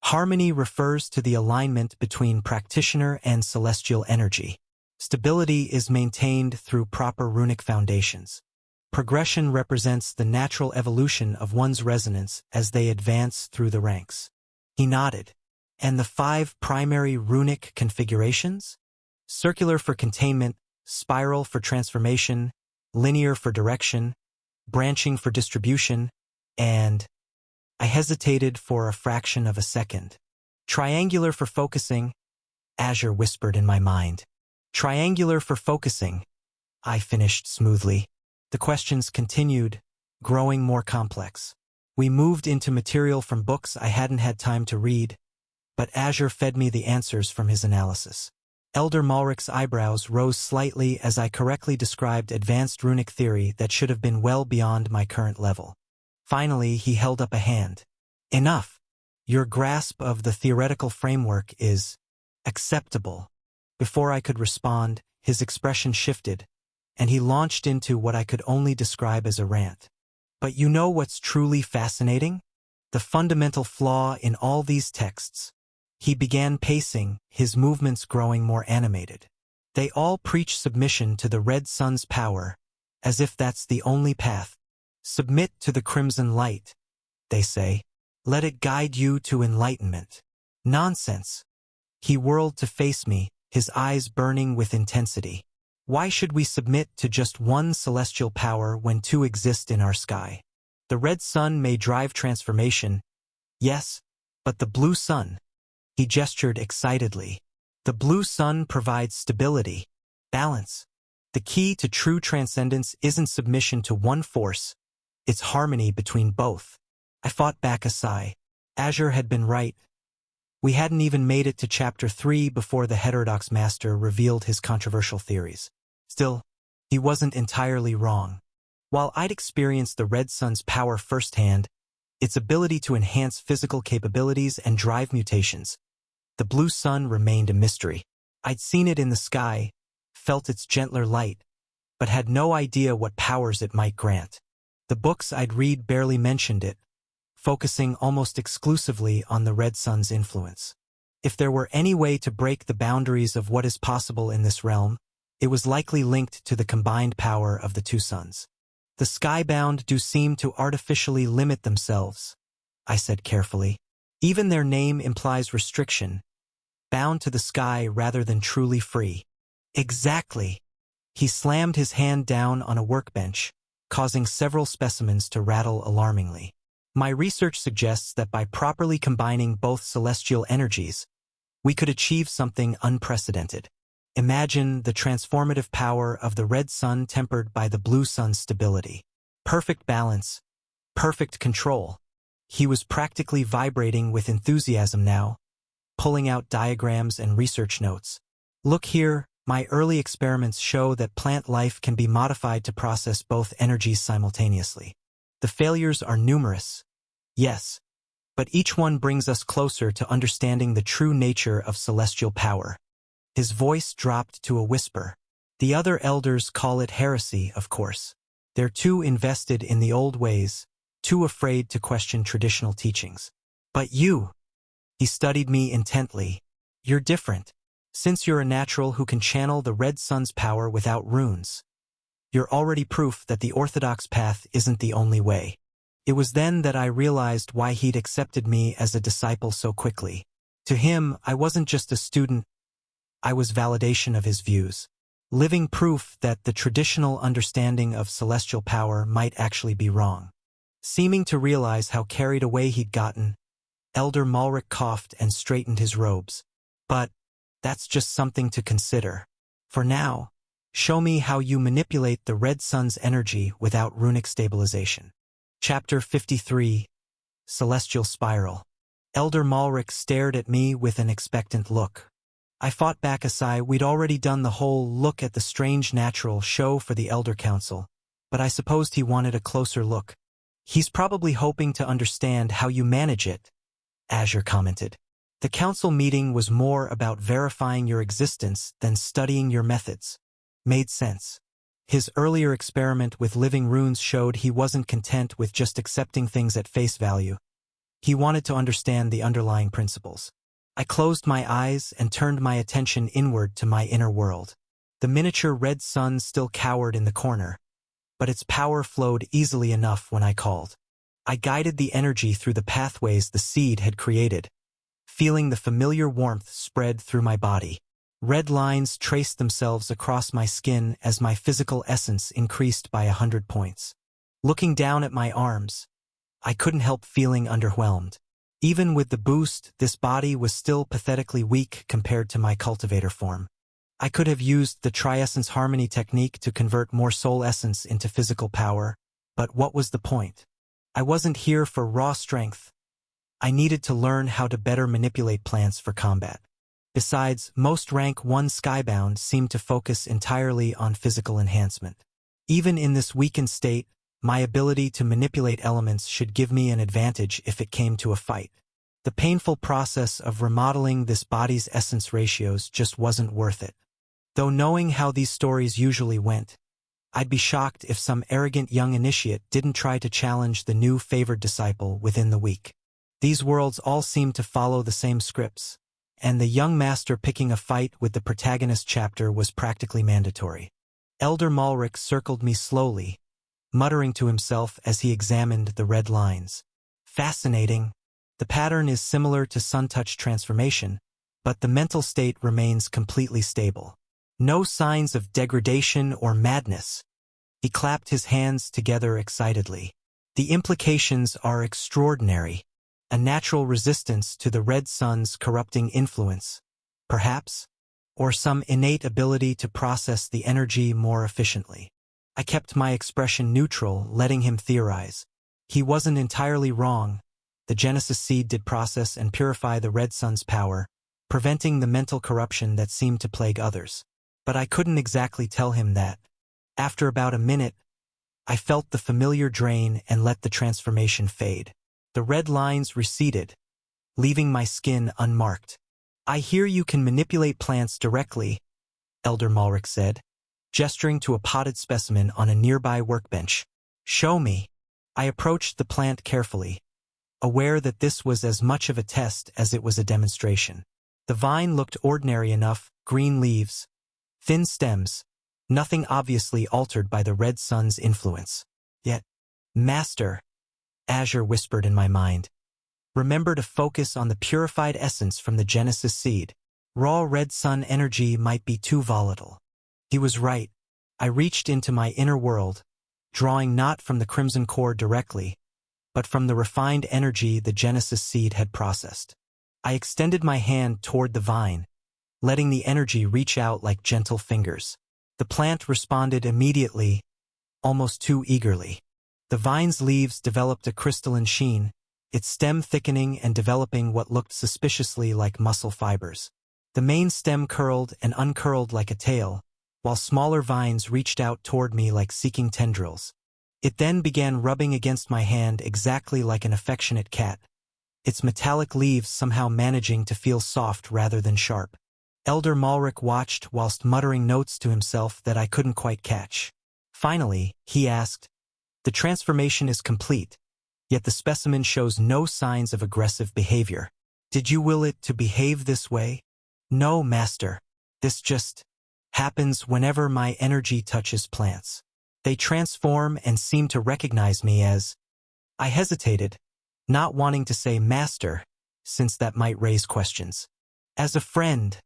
Harmony refers to the alignment between practitioner and celestial energy. Stability is maintained through proper runic foundations. Progression represents the natural evolution of one's resonance as they advance through the ranks. He nodded. And the 5 primary runic configurations? Circular for containment, spiral for transformation, linear for direction, branching for distribution, and... I hesitated for a fraction of a second. Triangular for focusing, Azure whispered in my mind. Triangular for focusing, I finished smoothly. The questions continued, growing more complex. We moved into material from books I hadn't had time to read, but Azure fed me the answers from his analysis. Elder Malric's eyebrows rose slightly as I correctly described advanced runic theory that should have been well beyond my current level. Finally, he held up a hand. Enough. Your grasp of the theoretical framework is acceptable. Before I could respond, his expression shifted, and he launched into what I could only describe as a rant. But you know what's truly fascinating? The fundamental flaw in all these texts. He began pacing, his movements growing more animated. They all preach submission to the red sun's power, as if that's the only path. Submit to the crimson light, they say. Let it guide you to enlightenment. Nonsense. He whirled to face me, his eyes burning with intensity. Why should we submit to just one celestial power when 2 exist in our sky? The red sun may drive transformation, yes, but the blue sun. He gestured excitedly. The blue sun provides stability, balance. The key to true transcendence isn't submission to one force, it's harmony between both. I fought back a sigh. Azure had been right. We hadn't even made it to chapter 3 before the heterodox master revealed his controversial theories. Still, he wasn't entirely wrong. While I'd experienced the red sun's power firsthand, its ability to enhance physical capabilities and drive mutations, the blue sun remained a mystery. I'd seen it in the sky, felt its gentler light, but had no idea what powers it might grant. The books I'd read barely mentioned it, focusing almost exclusively on the red sun's influence. If there were any way to break the boundaries of what is possible in this realm, it was likely linked to the combined power of the 2 suns. The skybound do seem to artificially limit themselves, I said carefully. Even their name implies restriction, bound to the sky rather than truly free. Exactly. He slammed his hand down on a workbench, causing several specimens to rattle alarmingly. My research suggests that by properly combining both celestial energies, we could achieve something unprecedented. Imagine the transformative power of the red sun tempered by the blue sun's stability. Perfect balance, perfect control. He was practically vibrating with enthusiasm now, pulling out diagrams and research notes. Look here, my early experiments show that plant life can be modified to process both energies simultaneously. The failures are numerous, yes, but each one brings us closer to understanding the true nature of celestial power. His voice dropped to a whisper. The other elders call it heresy, of course. They're too invested in the old ways, too afraid to question traditional teachings. But you, he studied me intently, you're different. Since you're a natural who can channel the red sun's power without runes, you're already proof that the orthodox path isn't the only way. It was then that I realized why he'd accepted me as a disciple so quickly. To him, I wasn't just a student, I was validation of his views. Living proof that the traditional understanding of celestial power might actually be wrong. Seeming to realize how carried away he'd gotten, Elder Malric coughed and straightened his robes. But that's just something to consider. For now, show me how you manipulate the red sun's energy without runic stabilization. Chapter 53, Celestial Spiral. Elder Malric stared at me with an expectant look. I fought back a sigh. We'd already done the whole look at the strange natural show for the Elder Council, but I supposed he wanted a closer look. He's probably hoping to understand how you manage it, Azure commented. The council meeting was more about verifying your existence than studying your methods. Made sense. His earlier experiment with living runes showed he wasn't content with just accepting things at face value. He wanted to understand the underlying principles. I closed my eyes and turned my attention inward to my inner world. The miniature red sun still cowered in the corner, but its power flowed easily enough when I called. I guided the energy through the pathways the seed had created, feeling the familiar warmth spread through my body. Red lines traced themselves across my skin as my physical essence increased by 100 points. Looking down at my arms, I couldn't help feeling underwhelmed. Even with the boost, this body was still pathetically weak compared to my cultivator form. I could have used the Triessence Harmony technique to convert more soul essence into physical power, but what was the point? I wasn't here for raw strength. I needed to learn how to better manipulate plants for combat. Besides, most rank 1 Skybound seemed to focus entirely on physical enhancement. Even in this weakened state, my ability to manipulate elements should give me an advantage if it came to a fight. The painful process of remodeling this body's essence ratios just wasn't worth it. Though knowing how these stories usually went, I'd be shocked if some arrogant young initiate didn't try to challenge the new favored disciple within the week. These worlds all seemed to follow the same scripts, and the young master picking a fight with the protagonist chapter was practically mandatory. Elder Malric circled me slowly, muttering to himself as he examined the red lines. Fascinating. The pattern is similar to Sun-Touch transformation, but the mental state remains completely stable. No signs of degradation or madness. He clapped his hands together excitedly. The implications are extraordinary. A natural resistance to the red sun's corrupting influence, perhaps, or some innate ability to process the energy more efficiently. I kept my expression neutral, letting him theorize. He wasn't entirely wrong. The Genesis seed did process and purify the red sun's power, preventing the mental corruption that seemed to plague others. But I couldn't exactly tell him that. After about a minute, I felt the familiar drain and let the transformation fade. The red lines receded, leaving my skin unmarked. I hear you can manipulate plants directly, Elder Malric said, gesturing to a potted specimen on a nearby workbench. Show me. I approached the plant carefully, aware that this was as much of a test as it was a demonstration. The vine looked ordinary enough, green leaves, thin stems, nothing obviously altered by the red sun's influence. Yet, Master, Azure whispered in my mind, remember to focus on the purified essence from the Genesis seed. Raw red sun energy might be too volatile. He was right. I reached into my inner world, drawing not from the crimson core directly, but from the refined energy the Genesis seed had processed. I extended my hand toward the vine, letting the energy reach out like gentle fingers. The plant responded immediately, almost too eagerly. The vine's leaves developed a crystalline sheen, its stem thickening and developing what looked suspiciously like muscle fibers. The main stem curled and uncurled like a tail, while smaller vines reached out toward me like seeking tendrils. It then began rubbing against my hand exactly like an affectionate cat, its metallic leaves somehow managing to feel soft rather than sharp. Elder Malric watched whilst muttering notes to himself that I couldn't quite catch. Finally, he asked, the transformation is complete, yet the specimen shows no signs of aggressive behavior. Did you will it to behave this way? No, Master. This just happens whenever my energy touches plants. They transform and seem to recognize me as... I hesitated, not wanting to say Master, since that might raise questions. As a friend,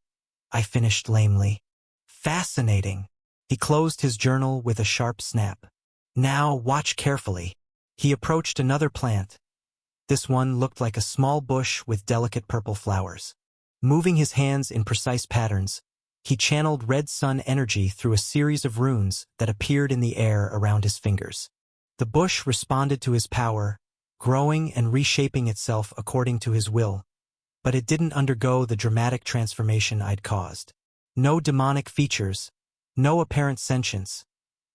I finished lamely. Fascinating. He closed his journal with a sharp snap. Now watch carefully. He approached another plant. This one looked like a small bush with delicate purple flowers. Moving his hands in precise patterns, he channeled red sun energy through a series of runes that appeared in the air around his fingers. The bush responded to his power, growing and reshaping itself according to his will, but it didn't undergo the dramatic transformation I'd caused. No demonic features, no apparent sentience,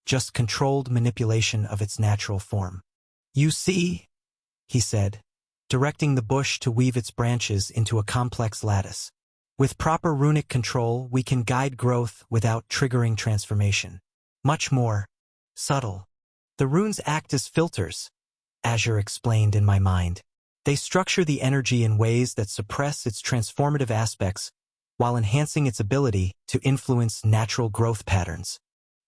just controlled manipulation of its natural form. "You see," he said, directing the bush to weave its branches into a complex lattice. "With proper runic control, we can guide growth without triggering transformation. Much more subtle. The runes act as filters," Azure explained in my mind. "They structure the energy in ways that suppress its transformative aspects while enhancing its ability to influence natural growth patterns."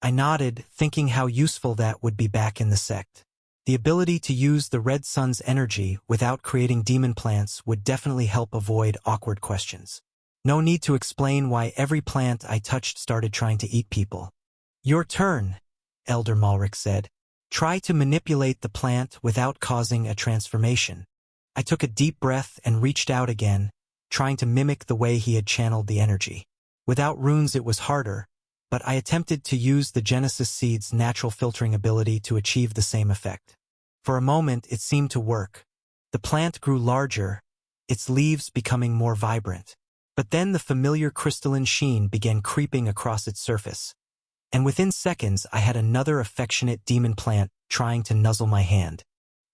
I nodded, thinking how useful that would be back in the sect. The ability to use the Red Sun's energy without creating demon plants would definitely help avoid awkward questions. No need to explain why every plant I touched started trying to eat people. "Your turn," Elder Malric said. "Try to manipulate the plant without causing a transformation." I took a deep breath and reached out again, trying to mimic the way he had channeled the energy. Without runes it was harder, but I attempted to use the Genesis Seed's natural filtering ability to achieve the same effect. For a moment it seemed to work. The plant grew larger, its leaves becoming more vibrant. But then the familiar crystalline sheen began creeping across its surface. And within seconds I had another affectionate demon plant trying to nuzzle my hand.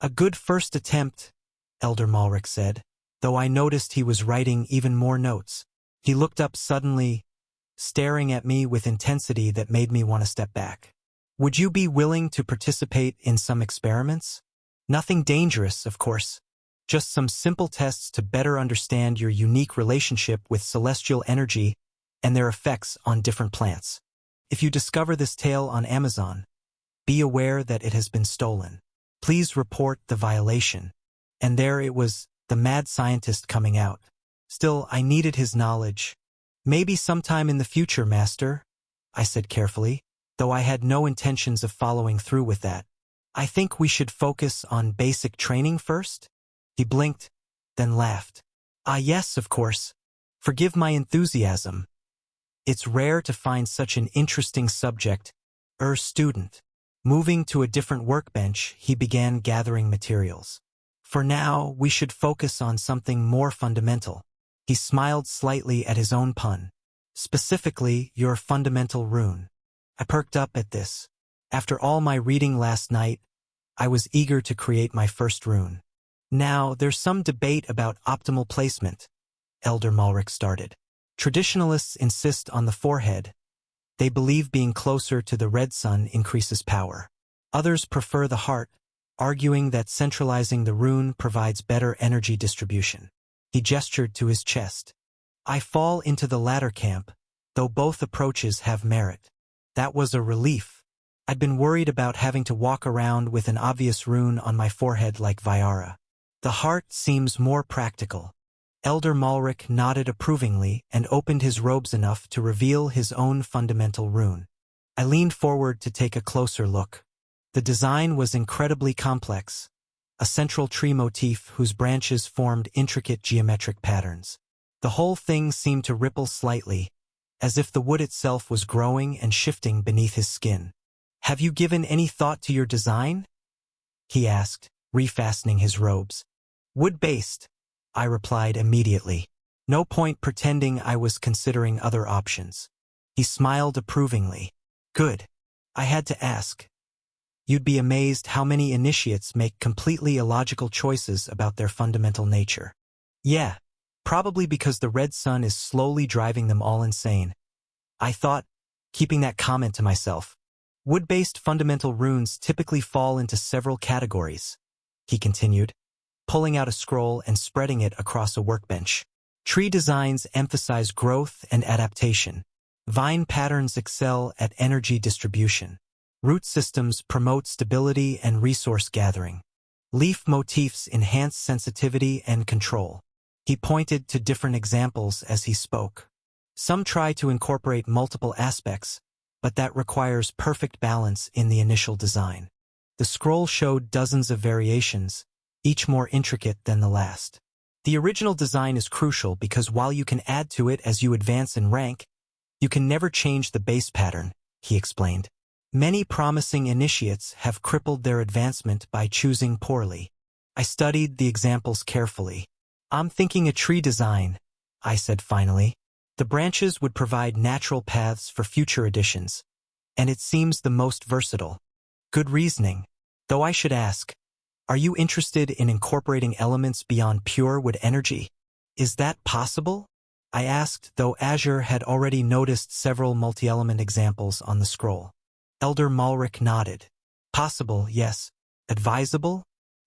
"A good first attempt," Elder Malric said, though I noticed he was writing even more notes. He looked up suddenly, staring at me with intensity that made me want to step back. "Would you be willing to participate in some experiments? Nothing dangerous, of course. Just some simple tests to better understand your unique relationship with celestial energy and their effects on different plants. If you discover this tale on Amazon, be aware that it has been stolen. Please report the violation." And there it was, the mad scientist coming out. Still, I needed his knowledge. "Maybe sometime in the future, Master," I said carefully, though I had no intentions of following through with that. "I think we should focus on basic training first." He blinked, then laughed. "Ah yes, of course. Forgive my enthusiasm. It's rare to find such an interesting subject, student." Moving to a different workbench, he began gathering materials. "For now, we should focus on something more fundamental." He smiled slightly at his own pun. "Specifically, your fundamental rune." I perked up at this. After all my reading last night, I was eager to create my first rune. "Now, there's some debate about optimal placement," Elder Malric started. "Traditionalists insist on the forehead. They believe being closer to the Red Sun increases power. Others prefer the heart, arguing that centralizing the rune provides better energy distribution." He gestured to his chest. "I fall into the latter camp, though both approaches have merit." That was a relief. I'd been worried about having to walk around with an obvious rune on my forehead like Viara. "The heart seems more practical." Elder Malric nodded approvingly and opened his robes enough to reveal his own fundamental rune. I leaned forward to take a closer look. The design was incredibly complex, a central tree motif whose branches formed intricate geometric patterns. The whole thing seemed to ripple slightly, as if the wood itself was growing and shifting beneath his skin. "Have you given any thought to your design?" he asked, refastening his robes. "Wood-based," I replied immediately. No point pretending I was considering other options. He smiled approvingly. "Good. I had to ask. You'd be amazed how many initiates make completely illogical choices about their fundamental nature." "Yeah, probably because the Red Sun is slowly driving them all insane," I thought, keeping that comment to myself. "Wood-based fundamental runes typically fall into several categories," he continued, pulling out a scroll and spreading it across a workbench. "Tree designs emphasize growth and adaptation. Vine patterns excel at energy distribution. Root systems promote stability and resource gathering. Leaf motifs enhance sensitivity and control." He pointed to different examples as he spoke. "Some try to incorporate multiple aspects, but that requires perfect balance in the initial design." The scroll showed dozens of variations, each more intricate than the last. "The original design is crucial because while you can add to it as you advance in rank, you can never change the base pattern," he explained. "Many promising initiates have crippled their advancement by choosing poorly." I studied the examples carefully. I'm thinking a tree design, I said finally. The branches would provide natural paths for future additions, and it seems the most versatile. Good reasoning. Though I should ask, are you interested in incorporating elements beyond pure wood energy? Is that possible? I asked, though Azure had already noticed several multi-element examples on the scroll. Elder Malric nodded. Possible, yes. Advisable?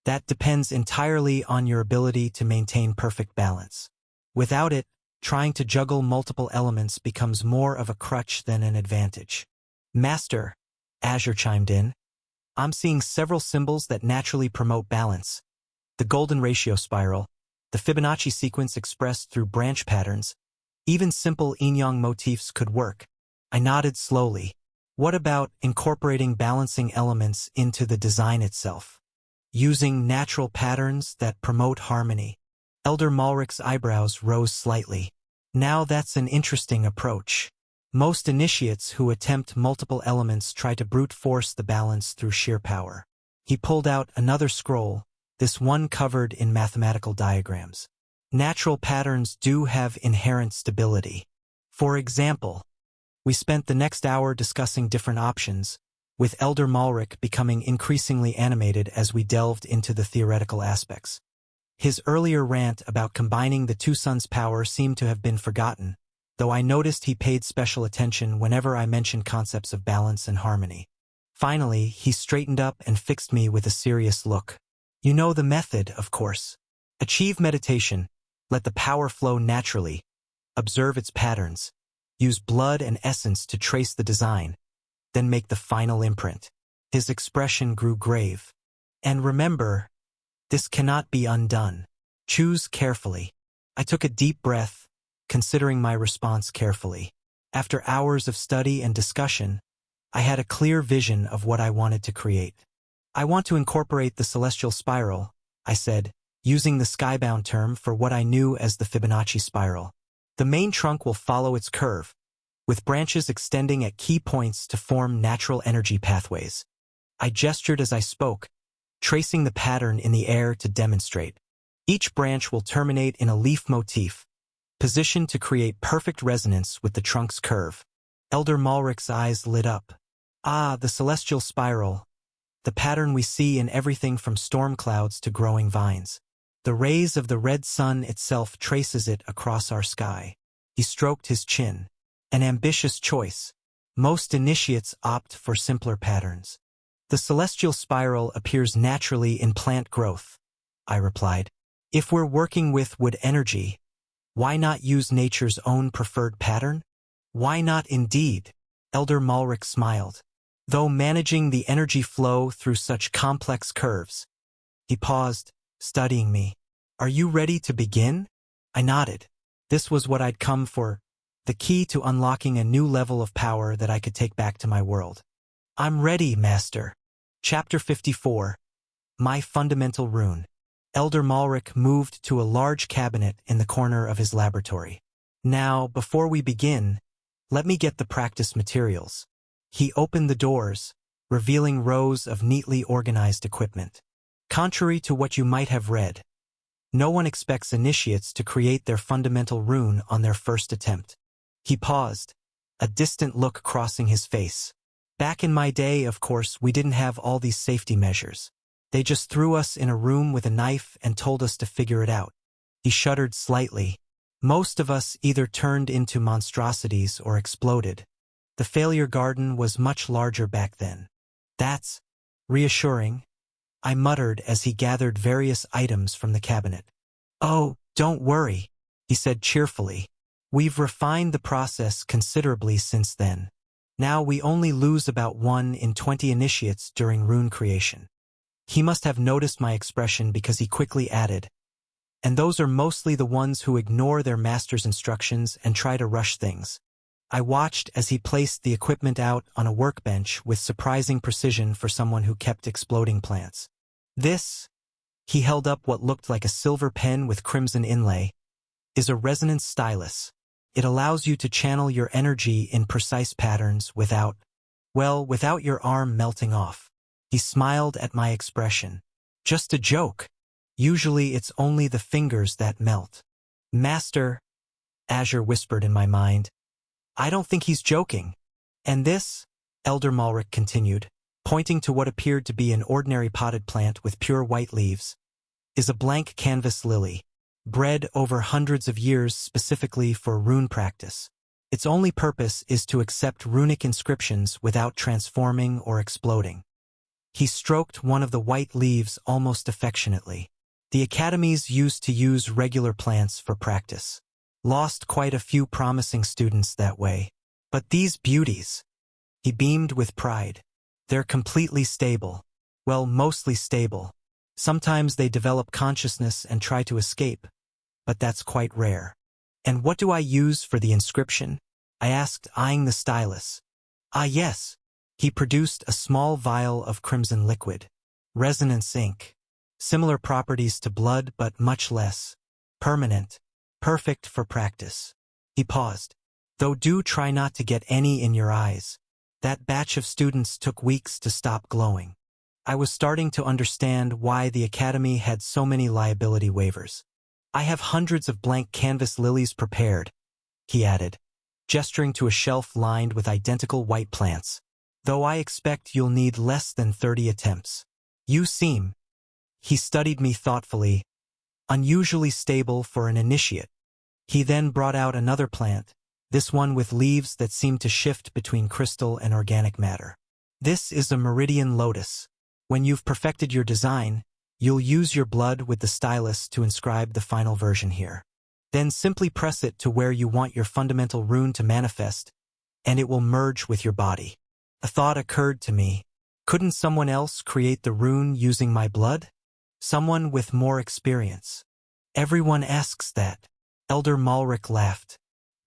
That depends entirely on your ability to maintain perfect balance. Without it, trying to juggle multiple elements becomes more of a crutch than an advantage. Master, Azure chimed in, I'm seeing several symbols that naturally promote balance. The golden ratio spiral, the Fibonacci sequence expressed through branch patterns, even simple yin-yang motifs could work. I nodded slowly. What about incorporating balancing elements into the design itself? Using natural patterns that promote harmony. Elder Malric's eyebrows rose slightly. Now that's an interesting approach. Most initiates who attempt multiple elements try to brute force the balance through sheer power. He pulled out another scroll, this one covered in mathematical diagrams. Natural patterns do have inherent stability. For example, we spent the next hour discussing different options, with Elder Malric becoming increasingly animated as we delved into the theoretical aspects. His earlier rant about combining the two suns' power seemed to have been forgotten, though I noticed he paid special attention whenever I mentioned concepts of balance and harmony. Finally, he straightened up and fixed me with a serious look. You know the method, of course. Achieve meditation, let the power flow naturally, observe its patterns, use blood and essence to trace the design, then make the final imprint. His expression grew grave. And remember, this cannot be undone. Choose carefully. I took a deep breath, considering my response carefully. After hours of study and discussion, I had a clear vision of what I wanted to create. I want to incorporate the celestial spiral, I said, using the skybound term for what I knew as the Fibonacci spiral. The main trunk will follow its curve, with branches extending at key points to form natural energy pathways. I gestured as I spoke, tracing the pattern in the air to demonstrate. Each branch will terminate in a leaf motif, positioned to create perfect resonance with the trunk's curve. Elder Malric's eyes lit up. Ah, the celestial spiral, the pattern we see in everything from storm clouds to growing vines. The rays of the red sun itself traces it across our sky. He stroked his chin. An ambitious choice. Most initiates opt for simpler patterns. The celestial spiral appears naturally in plant growth, I replied. If we're working with wood energy, why not use nature's own preferred pattern? Why not indeed? Elder Malric smiled. Though managing the energy flow through such complex curves. He paused, studying me. Are you ready to begin? I nodded. This was what I'd come for, the key to unlocking a new level of power that I could take back to my world. I'm ready, Master. Chapter 54. My Fundamental Rune. Elder Malric moved to a large cabinet in the corner of his laboratory. Now, before we begin, let me get the practice materials. He opened the doors, revealing rows of neatly organized equipment. Contrary to what you might have read, no one expects initiates to create their fundamental rune on their first attempt. He paused, a distant look crossing his face. Back in my day, of course, we didn't have all these safety measures. They just threw us in a room with a knife and told us to figure it out. He shuddered slightly. Most of us either turned into monstrosities or exploded. The failure garden was much larger back then. That's reassuring, I muttered as he gathered various items from the cabinet. Oh, don't worry, he said cheerfully. We've refined the process considerably since then. Now we only lose about 1 in 20 initiates during rune creation. He must have noticed my expression because he quickly added, and those are mostly the ones who ignore their master's instructions and try to rush things. I watched as he placed the equipment out on a workbench with surprising precision for someone who kept exploding plants. This, he held up what looked like a silver pen with crimson inlay, is a resonance stylus. It allows you to channel your energy in precise patterns without your arm melting off. He smiled at my expression. Just a joke. Usually it's only the fingers that melt. Master, Azure whispered in my mind. I don't think he's joking. And this, Elder Malric continued, pointing to what appeared to be an ordinary potted plant with pure white leaves, is a blank canvas lily, bred over hundreds of years specifically for rune practice. Its only purpose is to accept runic inscriptions without transforming or exploding. He stroked one of the white leaves almost affectionately. The academies used to use regular plants for practice. Lost quite a few promising students that way. But these beauties, he beamed with pride. They're completely stable. Well, mostly stable. Sometimes they develop consciousness and try to escape, but that's quite rare. And what do I use for the inscription? I asked, eyeing the stylus. Ah, yes. He produced a small vial of crimson liquid. Resonance ink. Similar properties to blood, but much less. Permanent. Perfect for practice. He paused. Though do try not to get any in your eyes. That batch of students took weeks to stop glowing. I was starting to understand why the academy had so many liability waivers. I have hundreds of blank canvas lilies prepared, he added, gesturing to a shelf lined with identical white plants. Though I expect you'll need less than 30 attempts. You seem, he studied me thoughtfully, unusually stable for an initiate. He then brought out another plant, this one with leaves that seemed to shift between crystal and organic matter. This is a meridian lotus. When you've perfected your design, you'll use your blood with the stylus to inscribe the final version here. Then simply press it to where you want your fundamental rune to manifest, and it will merge with your body. A thought occurred to me. Couldn't someone else create the rune using my blood? Someone with more experience. Everyone asks that. Elder Malric laughed.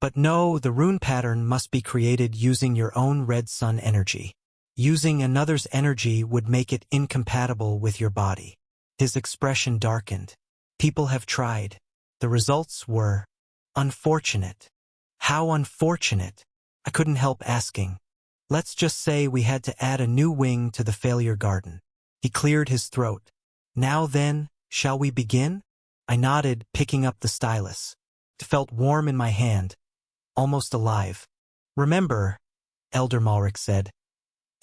But no, the rune pattern must be created using your own red sun energy. Using another's energy would make it incompatible with your body. His expression darkened. People have tried. The results were unfortunate. How unfortunate? I couldn't help asking. Let's just say we had to add a new wing to the failure garden. He cleared his throat. Now then, shall we begin? I nodded, picking up the stylus. It felt warm in my hand, almost alive. Remember, Elder Malric said,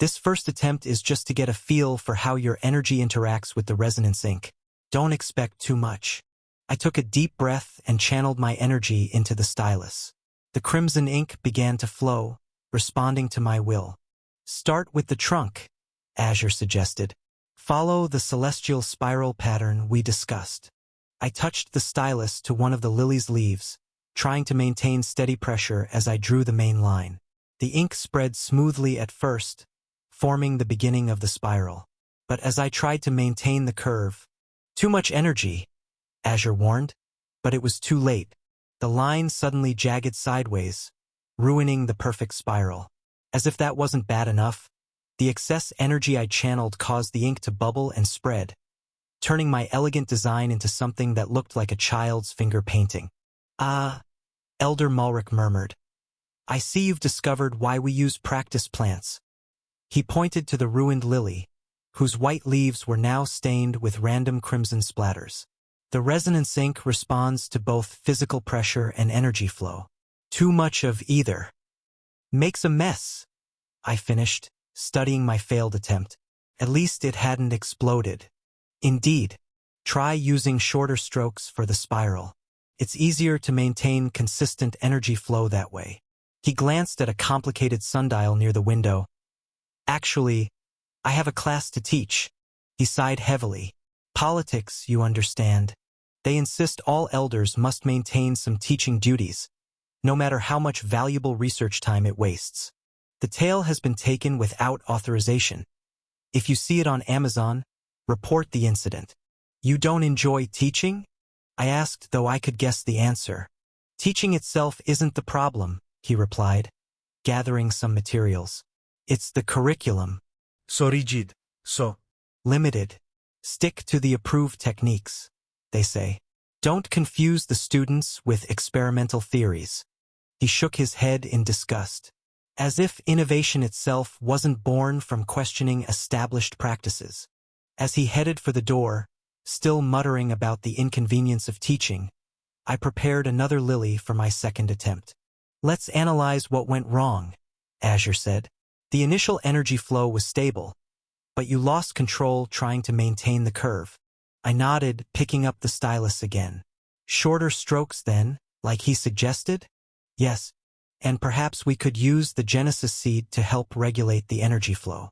this first attempt is just to get a feel for how your energy interacts with the resonance ink. Don't expect too much. I took a deep breath and channeled my energy into the stylus. The crimson ink began to flow, responding to my will. Start with the trunk, Azure suggested. Follow the celestial spiral pattern we discussed. I touched the stylus to one of the lily's leaves, trying to maintain steady pressure as I drew the main line. The ink spread smoothly at first, forming the beginning of the spiral. But as I tried to maintain the curve, too much energy, Azure warned, but it was too late. The line suddenly jagged sideways, ruining the perfect spiral. As if that wasn't bad enough, the excess energy I channeled caused the ink to bubble and spread, turning my elegant design into something that looked like a child's finger painting. Ah, Elder Malric murmured. I see you've discovered why we use practice plants. He pointed to the ruined lily, whose white leaves were now stained with random crimson splatters. The resonance ink responds to both physical pressure and energy flow. Too much of either makes a mess, I finished, studying my failed attempt. At least it hadn't exploded. Indeed, try using shorter strokes for the spiral. It's easier to maintain consistent energy flow that way. He glanced at a complicated sundial near the window. Actually, I have a class to teach. He sighed heavily. Politics, you understand. They insist all elders must maintain some teaching duties, no matter how much valuable research time it wastes. The tale has been taken without authorization. If you see it on Amazon, report the incident. You don't enjoy teaching? I asked, though I could guess the answer. Teaching itself isn't the problem, he replied, gathering some materials. It's the curriculum. So rigid. So Limited. Stick to the approved techniques, they say. Don't confuse the students with experimental theories. He shook his head in disgust, as if innovation itself wasn't born from questioning established practices. As he headed for the door, Still muttering about the inconvenience of teaching, I prepared another lily for my second attempt. Let's analyze what went wrong, Azure said. The initial energy flow was stable, but you lost control trying to maintain the curve. I nodded, picking up the stylus again. Shorter strokes then, like he suggested? Yes, and perhaps we could use the Genesis seed to help regulate the energy flow.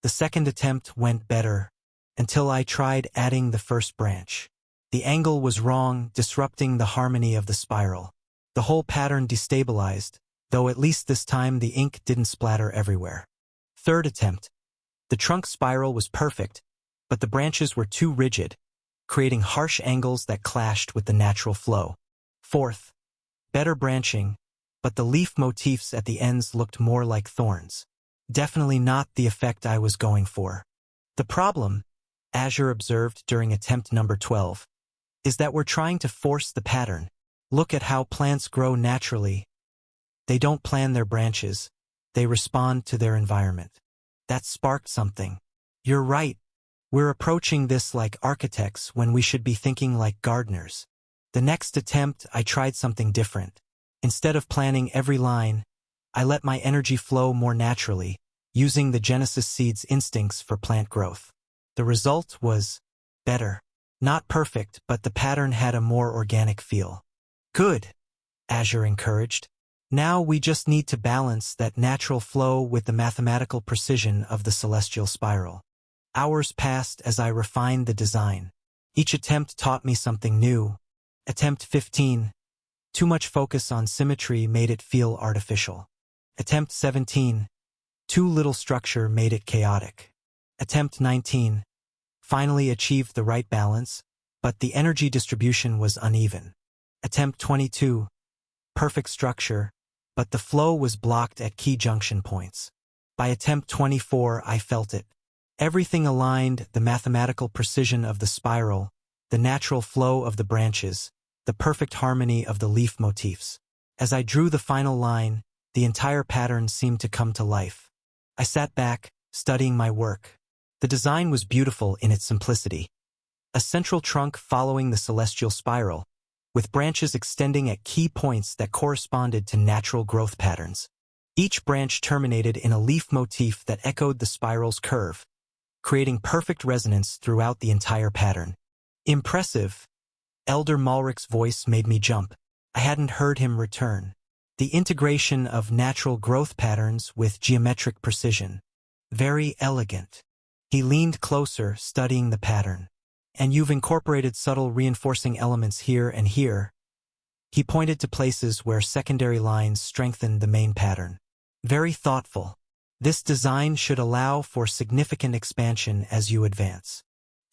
The second attempt went better, until I tried adding the first branch. The angle was wrong, disrupting the harmony of the spiral. The whole pattern destabilized, though at least this time the ink didn't splatter everywhere. Third attempt. The trunk spiral was perfect, but the branches were too rigid, creating harsh angles that clashed with the natural flow. Fourth. Better branching, but the leaf motifs at the ends looked more like thorns. Definitely not the effect I was going for. The problem, Azure observed during attempt number 12, is that we're trying to force the pattern. Look at how plants grow naturally. They don't plan their branches, they respond to their environment. That sparked something. You're right. We're approaching this like architects when we should be thinking like gardeners. The next attempt, I tried something different. Instead of planning every line, I let my energy flow more naturally, using the Genesis seed's instincts for plant growth. The result was better. Not perfect, but the pattern had a more organic feel. Good, Azure encouraged. Now we just need to balance that natural flow with the mathematical precision of the celestial spiral. Hours passed as I refined the design. Each attempt taught me something new. Attempt 15. Too much focus on symmetry made it feel artificial. Attempt 17. Too little structure made it chaotic. Attempt 19. Finally achieved the right balance, but the energy distribution was uneven. Attempt 22. Perfect structure, but the flow was blocked at key junction points. By attempt 24, I felt it. Everything aligned, the mathematical precision of the spiral, the natural flow of the branches, the perfect harmony of the leaf motifs. As I drew the final line, the entire pattern seemed to come to life. I sat back, studying my work. The design was beautiful in its simplicity. A central trunk following the celestial spiral, with branches extending at key points that corresponded to natural growth patterns. Each branch terminated in a leaf motif that echoed the spiral's curve, creating perfect resonance throughout the entire pattern. Impressive. Elder Malrich's voice made me jump. I hadn't heard him return. The integration of natural growth patterns with geometric precision. Very elegant. He leaned closer, studying the pattern. And you've incorporated subtle reinforcing elements here and here. He pointed to places where secondary lines strengthened the main pattern. Very thoughtful. This design should allow for significant expansion as you advance.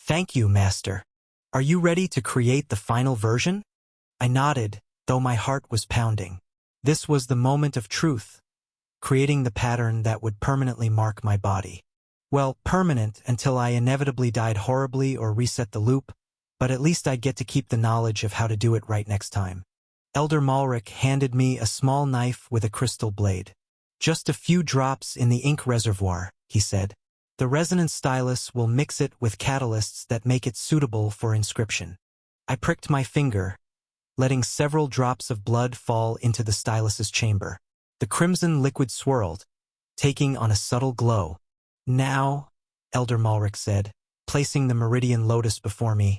Thank you, Master. Are you ready to create the final version? I nodded, though my heart was pounding. This was the moment of truth, creating the pattern that would permanently mark my body. Well, permanent until I inevitably died horribly or reset the loop, but at least I'd get to keep the knowledge of how to do it right next time. Elder Malrich handed me a small knife with a crystal blade. Just a few drops in the ink reservoir, he said. The resonance stylus will mix it with catalysts that make it suitable for inscription. I pricked my finger, letting several drops of blood fall into the stylus's chamber. The crimson liquid swirled, taking on a subtle glow. Now, Elder Malrich said, placing the meridian lotus before me.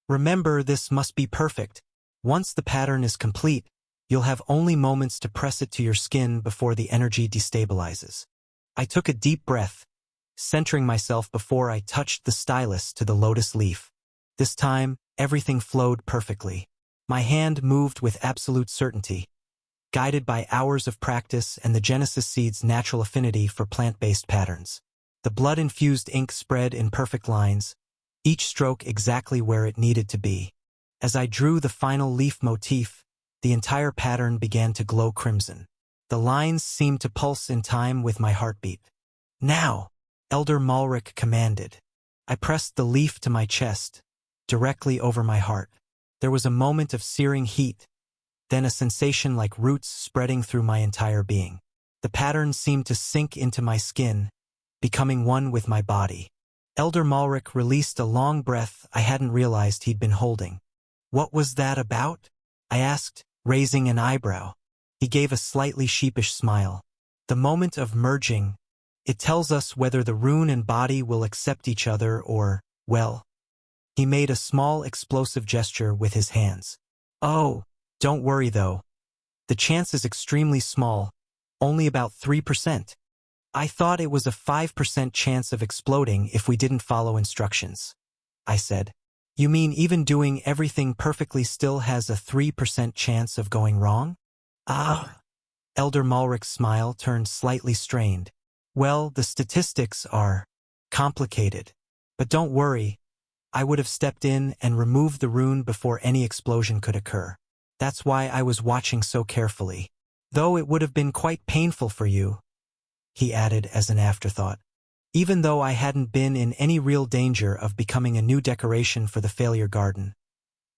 Remember, this must be perfect. Once the pattern is complete, you'll have only moments to press it to your skin before the energy destabilizes. I took a deep breath, centering myself before I touched the stylus to the lotus leaf. This time, everything flowed perfectly. My hand moved with absolute certainty, guided by hours of practice and the Genesis seed's natural affinity for plant-based patterns. The blood-infused ink spread in perfect lines, each stroke exactly where it needed to be. As I drew the final leaf motif, the entire pattern began to glow crimson. The lines seemed to pulse in time with my heartbeat. Now, Elder Malrich commanded. I pressed the leaf to my chest, directly over my heart. There was a moment of searing heat, then a sensation like roots spreading through my entire being. The pattern seemed to sink into my skin, becoming one with my body. Elder Malric released a long breath I hadn't realized he'd been holding. What was that about? I asked, raising an eyebrow. He gave a slightly sheepish smile. The moment of merging. It tells us whether the rune and body will accept each other or, well. He made a small explosive gesture with his hands. Oh, don't worry though. The chance is extremely small, only about 3%. I thought it was a 5% chance of exploding if we didn't follow instructions. I said. You mean even doing everything perfectly still has a 3% chance of going wrong? Ah. Elder Malric's smile turned slightly strained. Well, the statistics are complicated. But don't worry, I would have stepped in and removed the rune before any explosion could occur. That's why I was watching so carefully. Though it would have been quite painful for you, he added as an afterthought. Even though I hadn't been in any real danger of becoming a new decoration for the failure garden.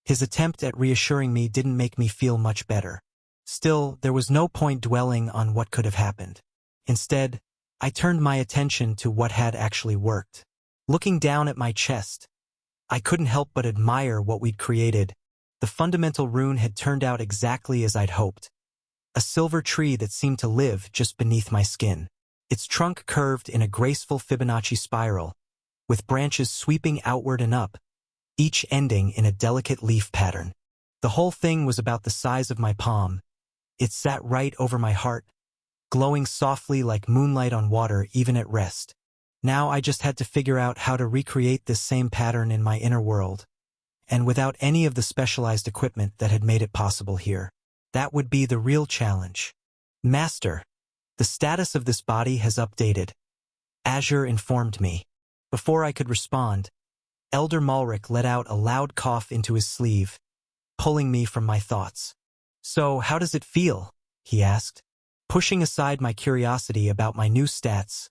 His attempt at reassuring me didn't make me feel much better. Still, there was no point dwelling on what could have happened. Instead, I turned my attention to what had actually worked. Looking down at my chest, I couldn't help but admire what we'd created. The fundamental rune had turned out exactly as I'd hoped. A silver tree that seemed to live just beneath my skin. Its trunk curved in a graceful Fibonacci spiral, with branches sweeping outward and up, each ending in a delicate leaf pattern. The whole thing was about the size of my palm. It sat right over my heart, glowing softly like moonlight on water even at rest. Now I just had to figure out how to recreate this same pattern in my inner world, and without any of the specialized equipment that had made it possible here. That would be the real challenge. Master, the status of this body has updated. Azure informed me. Before I could respond, Elder Malric let out a loud cough into his sleeve, pulling me from my thoughts. So, how does it feel? He asked. Pushing aside my curiosity about my new stats,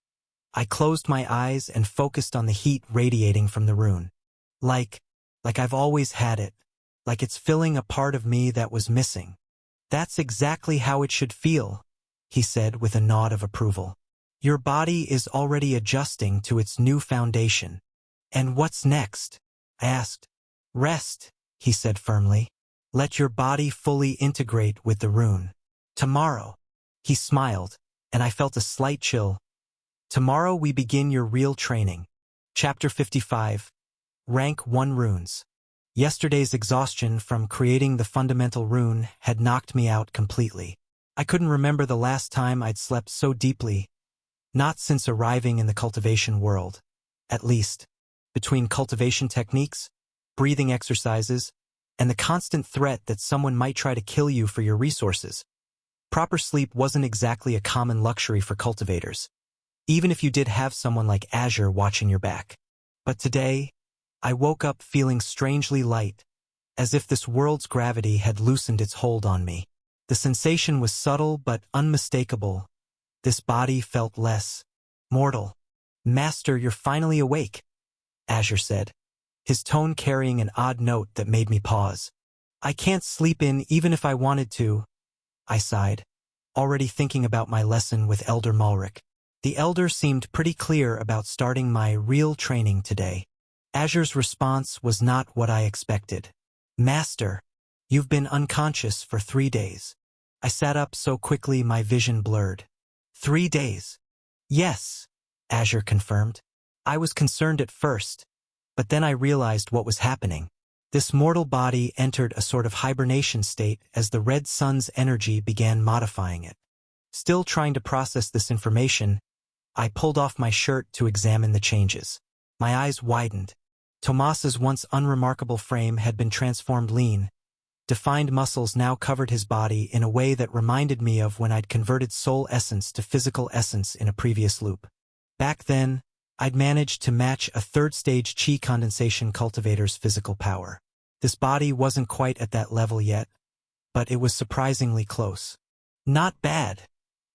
I closed my eyes and focused on the heat radiating from the rune. Like I've always had it. Like it's filling a part of me that was missing. That's exactly how it should feel, he said with a nod of approval. Your body is already adjusting to its new foundation. And what's next? I asked. Rest, he said firmly. Let your body fully integrate with the rune. Tomorrow. He smiled, and I felt a slight chill. Tomorrow we begin your real training. Chapter 55. Rank 1 Runes. Yesterday's exhaustion from creating the fundamental rune had knocked me out completely. I couldn't remember the last time I'd slept so deeply, not since arriving in the cultivation world. At least, between cultivation techniques, breathing exercises, and the constant threat that someone might try to kill you for your resources. Proper sleep wasn't exactly a common luxury for cultivators, even if you did have someone like Azure watching your back. But today, I woke up feeling strangely light, as if this world's gravity had loosened its hold on me. The sensation was subtle but unmistakable. This body felt less mortal. Master, you're finally awake, Azure said, his tone carrying an odd note that made me pause. I can't sleep in even if I wanted to, I sighed, already thinking about my lesson with Elder Malric. The Elder seemed pretty clear about starting my real training today. Azure's response was not what I expected. Master, you've been unconscious for 3 days. I sat up so quickly my vision blurred. 3 days? Yes, Azure confirmed. I was concerned at first, but then I realized what was happening. This mortal body entered a sort of hibernation state as the red sun's energy began modifying it. Still trying to process this information, I pulled off my shirt to examine the changes. My eyes widened. Tomas's once unremarkable frame had been transformed lean. Defined muscles now covered his body in a way that reminded me of when I'd converted soul essence to physical essence in a previous loop. Back then, I'd managed to match a third-stage chi condensation cultivator's physical power. This body wasn't quite at that level yet, but it was surprisingly close. Not bad,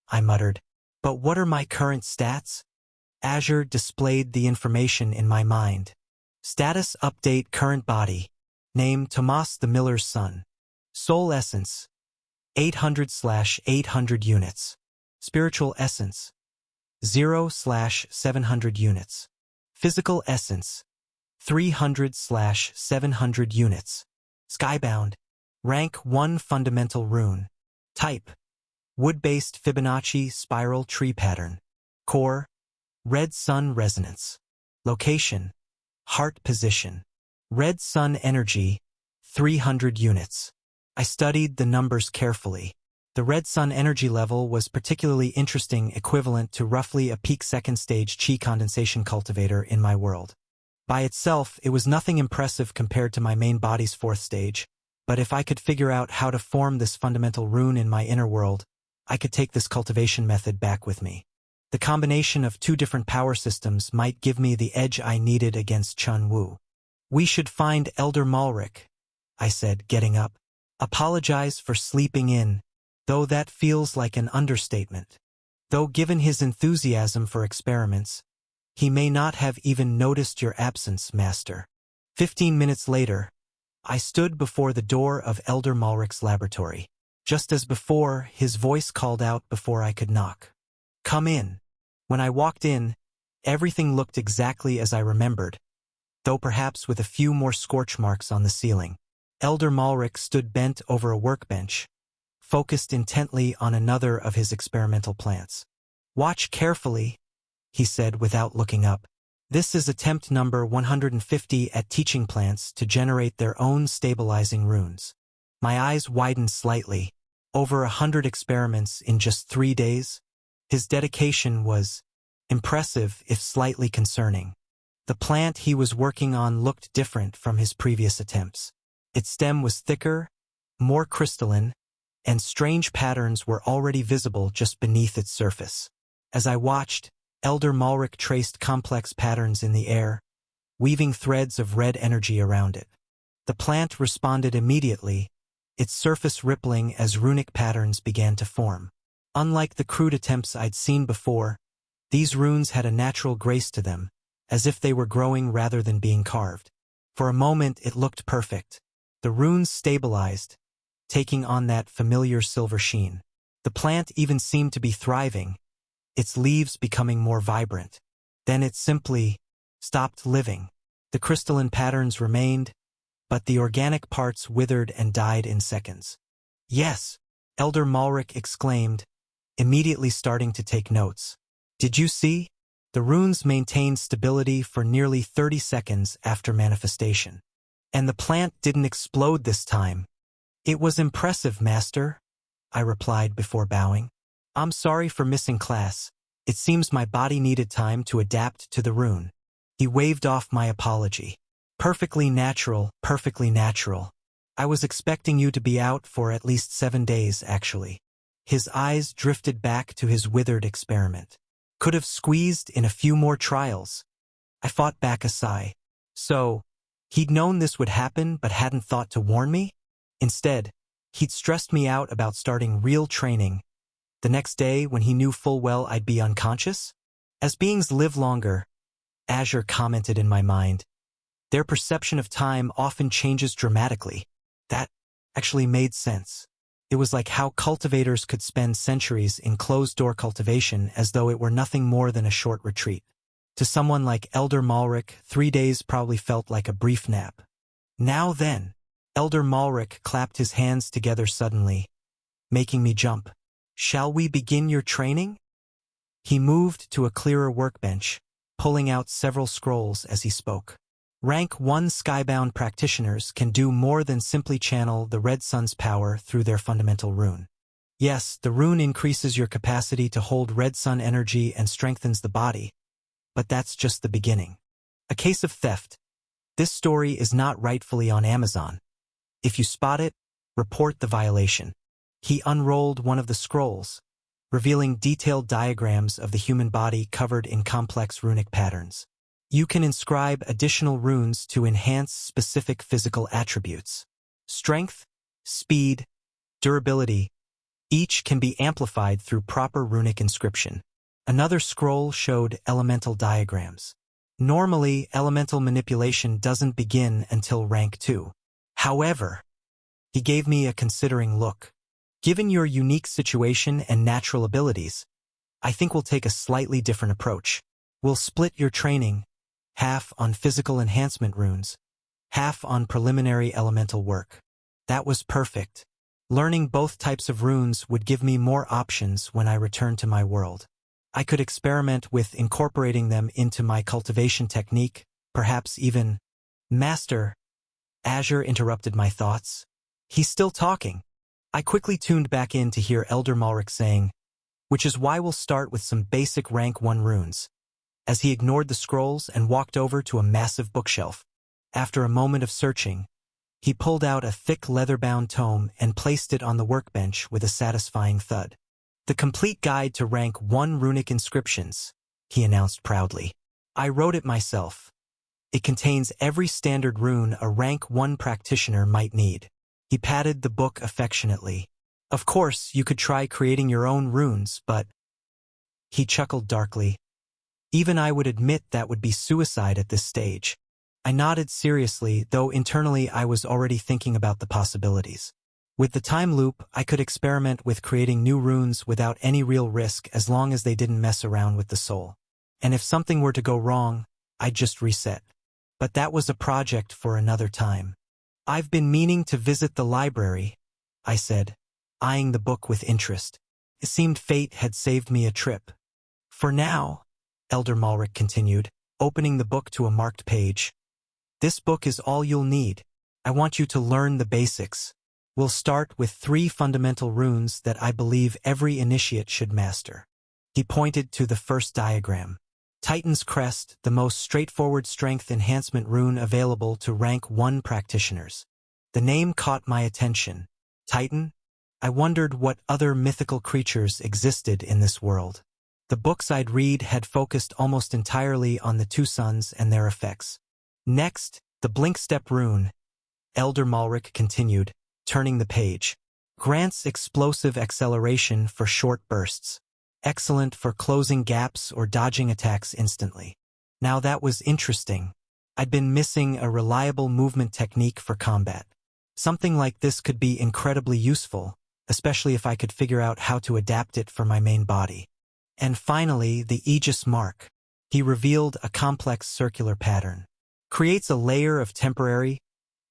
I muttered. But what are my current stats? Azure displayed the information in my mind. Status update current body. Name Tomas the Miller's son. Soul essence 800/800 units. Spiritual essence 0/700 units. Physical essence, 300/700 units. Skybound, rank 1 fundamental rune. Type, wood-based Fibonacci spiral tree pattern. Core, red sun resonance. Location, heart position. Red sun energy, 300 units. I studied the numbers carefully. The red sun energy level was particularly interesting, equivalent to roughly a peak second stage chi condensation cultivator in my world. By itself, it was nothing impressive compared to my main body's 4th stage, but if I could figure out how to form this fundamental rune in my inner world, I could take this cultivation method back with me. The combination of 2 different power systems might give me the edge I needed against Chun Wu. We should find Elder Malric, I said, getting up. Apologize for sleeping in, though that feels like an understatement. Though given his enthusiasm for experiments, he may not have even noticed your absence, Master. 15 minutes later, I stood before the door of Elder Malric's laboratory. Just as before, his voice called out before I could knock. Come in. When I walked in, everything looked exactly as I remembered, though perhaps with a few more scorch marks on the ceiling. Elder Malric stood bent over a workbench, focused intently on another of his experimental plants. Watch carefully, he said without looking up. This is attempt number 150 at teaching plants to generate their own stabilizing runes. My eyes widened slightly. Over 100 experiments in just 3 days? His dedication was impressive, if slightly concerning. The plant he was working on looked different from his previous attempts. Its stem was thicker, more crystalline, and strange patterns were already visible just beneath its surface. As I watched, Elder Malric traced complex patterns in the air, weaving threads of red energy around it. The plant responded immediately, its surface rippling as runic patterns began to form. Unlike the crude attempts I'd seen before, these runes had a natural grace to them, as if they were growing rather than being carved. For a moment it looked perfect. The runes stabilized, taking on that familiar silver sheen. The plant even seemed to be thriving, its leaves becoming more vibrant. Then it simply stopped living. The crystalline patterns remained, but the organic parts withered and died in seconds. Yes, Elder Malric exclaimed, immediately starting to take notes. Did you see? The runes maintained stability for nearly 30 seconds after manifestation. And the plant didn't explode this time. It was impressive, Master, I replied before bowing. I'm sorry for missing class. It seems my body needed time to adapt to the rune. He waved off my apology. Perfectly natural, perfectly natural. I was expecting you to be out for at least 7 days, actually. His eyes drifted back to his withered experiment. Could have squeezed in a few more trials. I fought back a sigh. So, he'd known this would happen but hadn't thought to warn me? Instead, he'd stressed me out about starting real training the next day when he knew full well I'd be unconscious? As beings live longer, Azure commented in my mind, their perception of time often changes dramatically. That actually made sense. It was like how cultivators could spend centuries in closed-door cultivation as though it were nothing more than a short retreat. To someone like Elder Malric, 3 days probably felt like a brief nap. Now then, Elder Malric clapped his hands together suddenly, making me jump. Shall we begin your training? He moved to a clearer workbench, pulling out several scrolls as he spoke. Rank 1 Skybound practitioners can do more than simply channel the Red Sun's power through their fundamental rune. Yes, the rune increases your capacity to hold Red Sun energy and strengthens the body, but that's just the beginning. A case of theft. This story is not rightfully on Amazon. If you spot it, report the violation. He unrolled one of the scrolls, revealing detailed diagrams of the human body covered in complex runic patterns. You can inscribe additional runes to enhance specific physical attributes. Strength, speed, durability, each can be amplified through proper runic inscription. Another scroll showed elemental diagrams. Normally, elemental manipulation doesn't begin until rank 2. However, he gave me a considering look. Given your unique situation and natural abilities, I think we'll take a slightly different approach. We'll split your training, half on physical enhancement runes, half on preliminary elemental work. That was perfect. Learning both types of runes would give me more options when I returned to my world. I could experiment with incorporating them into my cultivation technique, perhaps even... Master, Azure interrupted my thoughts. He's still talking. I quickly tuned back in to hear Elder Malric saying, which is why we'll start with some basic rank 1 runes. As he ignored the scrolls and walked over to a massive bookshelf. After a moment of searching, he pulled out a thick leather-bound tome and placed it on the workbench with a satisfying thud. The complete guide to rank 1 runic inscriptions, he announced proudly. I wrote it myself. It contains every standard rune a rank 1 practitioner might need. He patted the book affectionately. Of course, you could try creating your own runes, but... He chuckled darkly. Even I would admit that would be suicide at this stage. I nodded seriously, though internally I was already thinking about the possibilities. With the time loop, I could experiment with creating new runes without any real risk as long as they didn't mess around with the soul. And if something were to go wrong, I'd just reset. But that was a project for another time. I've been meaning to visit the library, I said, eyeing the book with interest. It seemed fate had saved me a trip. For now, Elder Malric continued, opening the book to a marked page. This book is all you'll need. I want you to learn the basics. We'll start with 3 fundamental runes that I believe every initiate should master. He pointed to the first diagram. Titan's Crest, the most straightforward strength enhancement rune available to rank 1 practitioners. The name caught my attention. Titan? I wondered what other mythical creatures existed in this world. The books I'd read had focused almost entirely on the 2 suns and their effects. Next, the Blink Step rune, Elder Malric continued, turning the page. Grants explosive acceleration for short bursts. Excellent for closing gaps or dodging attacks instantly. Now that was interesting. I'd been missing a reliable movement technique for combat. Something like this could be incredibly useful, especially if I could figure out how to adapt it for my main body. And finally, the Aegis Mark. He revealed a complex circular pattern. Creates a layer of temporary,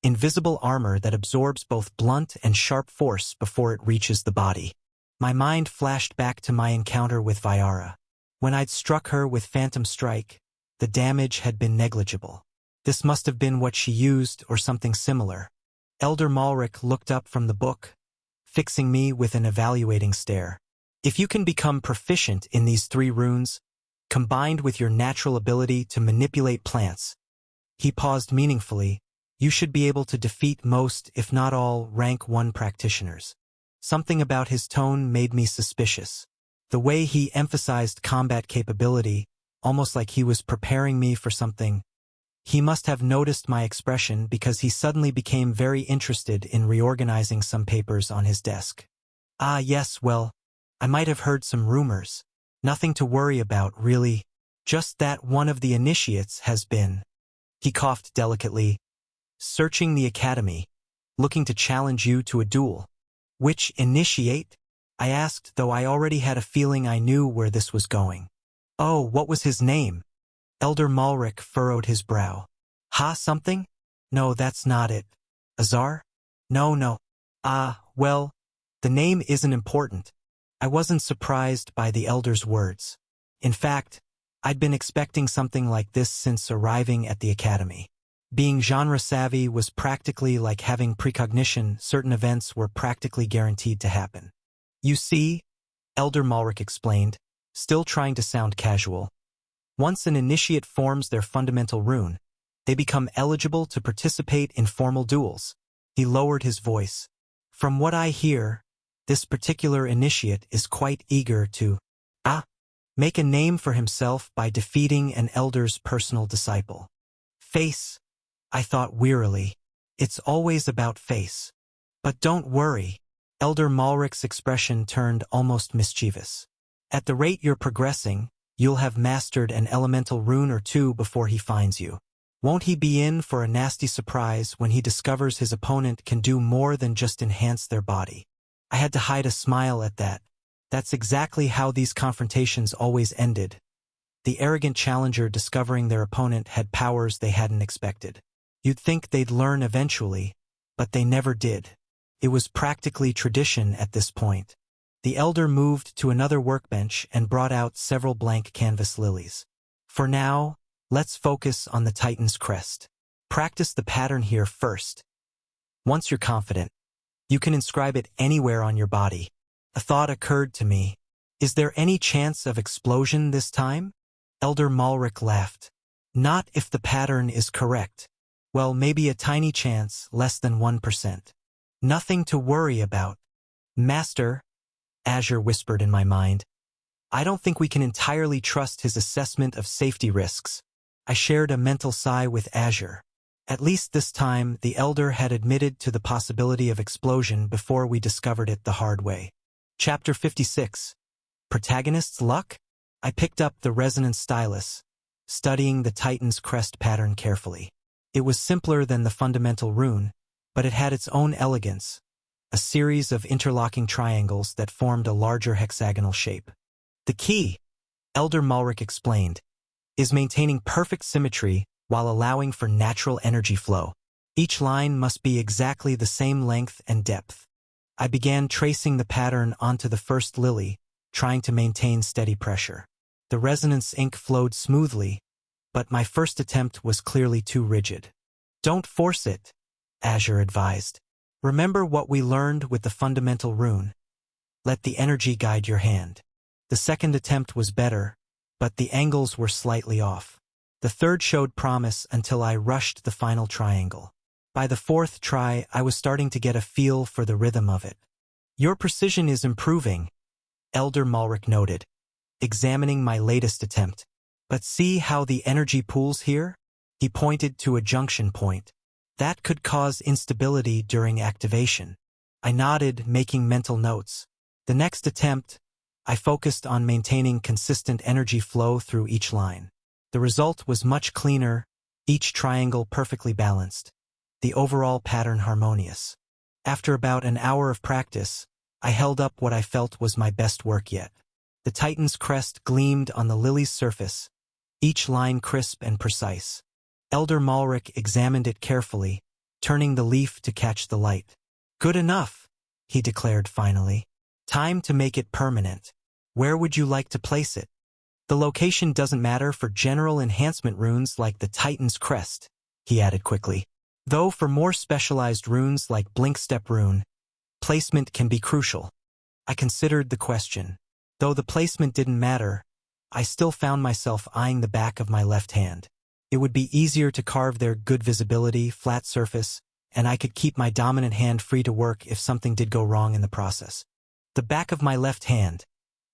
invisible armor that absorbs both blunt and sharp force before it reaches the body. My mind flashed back to my encounter with Viara. When I'd struck her with Phantom Strike, the damage had been negligible. This must have been what she used or something similar. Elder Malric looked up from the book, fixing me with an evaluating stare. If you can become proficient in these 3 runes, combined with your natural ability to manipulate plants, he paused meaningfully, you should be able to defeat most, if not all, rank 1 practitioners. Something about his tone made me suspicious. The way he emphasized combat capability, almost like he was preparing me for something. He must have noticed my expression because he suddenly became very interested in reorganizing some papers on his desk. Ah, yes, well, I might have heard some rumors. Nothing to worry about, really. Just that one of the initiates has been... He coughed delicately. Searching the academy, looking to challenge you to a duel. Which initiate? I asked, though I already had a feeling I knew where this was going. Oh, what was his name? Elder Malric furrowed his brow. Ha something? No, that's not it. Azar? No. Ah, well, the name isn't important. I wasn't surprised by the elder's words. In fact, I'd been expecting something like this since arriving at the academy. Being genre-savvy was practically like having precognition. Certain events were practically guaranteed to happen. You see, Elder Malric explained, still trying to sound casual. Once an initiate forms their fundamental rune, they become eligible to participate in formal duels. He lowered his voice. From what I hear, this particular initiate is quite eager to make a name for himself by defeating an elder's personal disciple. Face, I thought wearily. It's always about face. But don't worry. Elder Malric's expression turned almost mischievous. At the rate you're progressing, you'll have mastered an elemental rune or 2 before he finds you. Won't he be in for a nasty surprise when he discovers his opponent can do more than just enhance their body? I had to hide a smile at that. That's exactly how these confrontations always ended. the arrogant challenger discovering their opponent had powers they hadn't expected. You'd think they'd learn eventually, but they never did. It was practically tradition at this point. The elder moved to another workbench and brought out several blank canvas lilies. For now, let's focus on the Titan's crest. Practice the pattern here first. Once you're confident, you can inscribe it anywhere on your body. A thought occurred to me. Is there any chance of explosion this time? Elder Malric laughed. Not if the pattern is correct. Well, maybe a tiny chance, less than 1%. Nothing to worry about. Master, Azure whispered in my mind. I don't think we can entirely trust his assessment of safety risks. I shared a mental sigh with Azure. At least this time, the elder had admitted to the possibility of explosion before we discovered it the hard way. Chapter 56. Protagonist's Luck? I picked up the resonance stylus, studying the Titan's crest pattern carefully. It was simpler than the fundamental rune, but it had its own elegance, a series of interlocking triangles that formed a larger hexagonal shape. The key, Elder Malric explained, is maintaining perfect symmetry while allowing for natural energy flow. Each line must be exactly the same length and depth. I began tracing the pattern onto the first lily, trying to maintain steady pressure. The resonance ink flowed smoothly, but my first attempt was clearly too rigid. Don't force it, Azure advised. Remember what we learned with the fundamental rune. Let the energy guide your hand. The second attempt was better, but the angles were slightly off. The third showed promise until I rushed the final triangle. By the fourth try, I was starting to get a feel for the rhythm of it. Your precision is improving, Elder Malric noted, examining my latest attempt. But see how the energy pools here? He pointed to a junction point. That could cause instability during activation. I nodded, making mental notes. The next attempt, I focused on maintaining consistent energy flow through each line. The result was much cleaner, each triangle perfectly balanced. The overall pattern harmonious. After about an hour of practice, I held up what I felt was my best work yet. The Titan's crest gleamed on the lily's surface, each line crisp and precise. Elder Malric examined it carefully, turning the leaf to catch the light. Good enough, he declared finally. Time to make it permanent. Where would you like to place it? The location doesn't matter for general enhancement runes like the Titan's crest, he added quickly. Though for more specialized runes like Blinkstep rune, placement can be crucial. I considered the question. Though the placement didn't matter, I still found myself eyeing the back of my left hand. It would be easier to carve there, good visibility, flat surface, and I could keep my dominant hand free to work if something did go wrong in the process. The back of my left hand,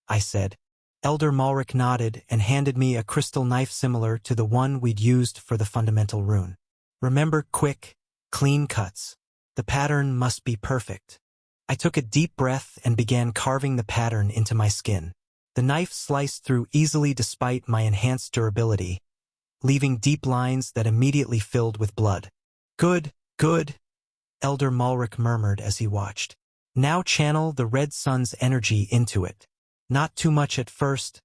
I said. Elder Malric nodded and handed me a crystal knife similar to the one we'd used for the fundamental rune. Remember, quick, clean cuts. The pattern must be perfect. I took a deep breath and began carving the pattern into my skin. The knife sliced through easily despite my enhanced durability, leaving deep lines that immediately filled with blood. Good, good, Elder Malric murmured as he watched. Now channel the red sun's energy into it. Not too much at first.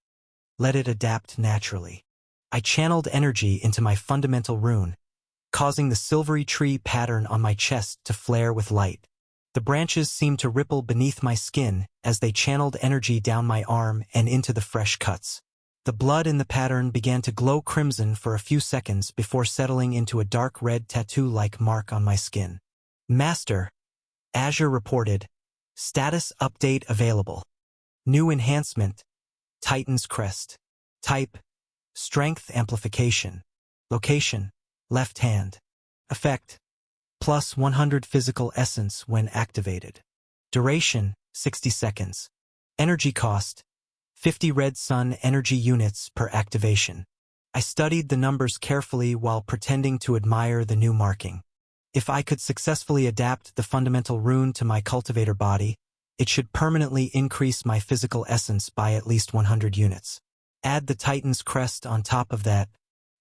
Let it adapt naturally. I channeled energy into my fundamental rune, causing the silvery tree pattern on my chest to flare with light. The branches seemed to ripple beneath my skin as they channeled energy down my arm and into the fresh cuts. The blood in the pattern began to glow crimson for a few seconds before settling into a dark red tattoo-like mark on my skin. Master, Azure reported. Status update available. New enhancement. Titan's crest. Type. Strength amplification. Location. Left hand. Effect. Plus 100 physical essence when activated. Duration, 60 seconds. Energy cost, 50 red sun energy units per activation. I studied the numbers carefully while pretending to admire the new marking. If I could successfully adapt the fundamental rune to my cultivator body, it should permanently increase my physical essence by at least 100 units. Add the Titan's crest on top of that.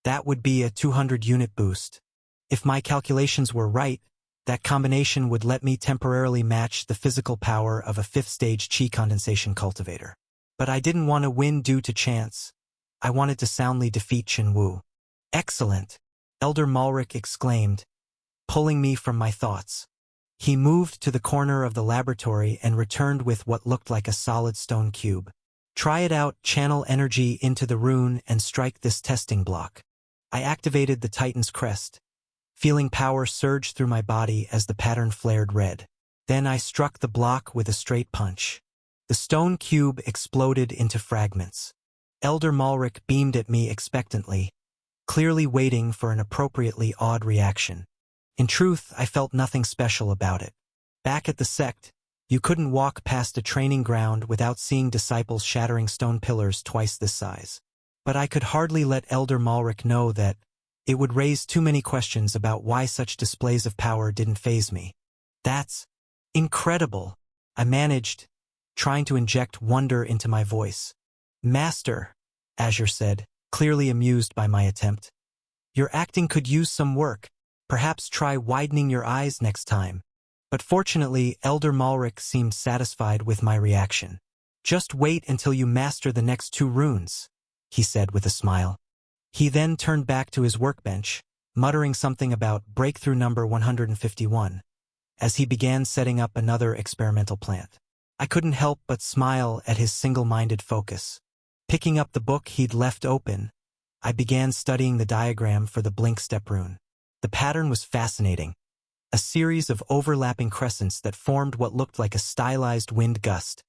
That would be a 200-unit boost. If my calculations were right, that combination would let me temporarily match the physical power of a 5th-stage chi condensation cultivator. But I didn't want to win due to chance. I wanted to soundly defeat Chen Wu. Excellent! Elder Malric exclaimed, pulling me from my thoughts. He moved to the corner of the laboratory and returned with what looked like a solid stone cube. Try it out, channel energy into the rune and strike this testing block. I activated the Titan's crest, feeling power surge through my body as the pattern flared red. Then I struck the block with a straight punch. The stone cube exploded into fragments. Elder Malric beamed at me expectantly, clearly waiting for an appropriately odd reaction. In truth, I felt nothing special about it. Back at the sect, you couldn't walk past a training ground without seeing disciples shattering stone pillars twice this size. But I could hardly let Elder Malric know that it would raise too many questions about why such displays of power didn't faze me. That's incredible, I managed, trying to inject wonder into my voice. Master, Azure said, clearly amused by my attempt. Your acting could use some work. Perhaps try widening your eyes next time. But fortunately, Elder Malric seemed satisfied with my reaction. Just wait until you master the next 2 runes, he said with a smile. He then turned back to his workbench, muttering something about breakthrough number 151, as he began setting up another experimental plant. I couldn't help but smile at his single-minded focus. Picking up the book he'd left open, I began studying the diagram for the blink step rune. The pattern was fascinating. A series of overlapping crescents that formed what looked like a stylized wind gust,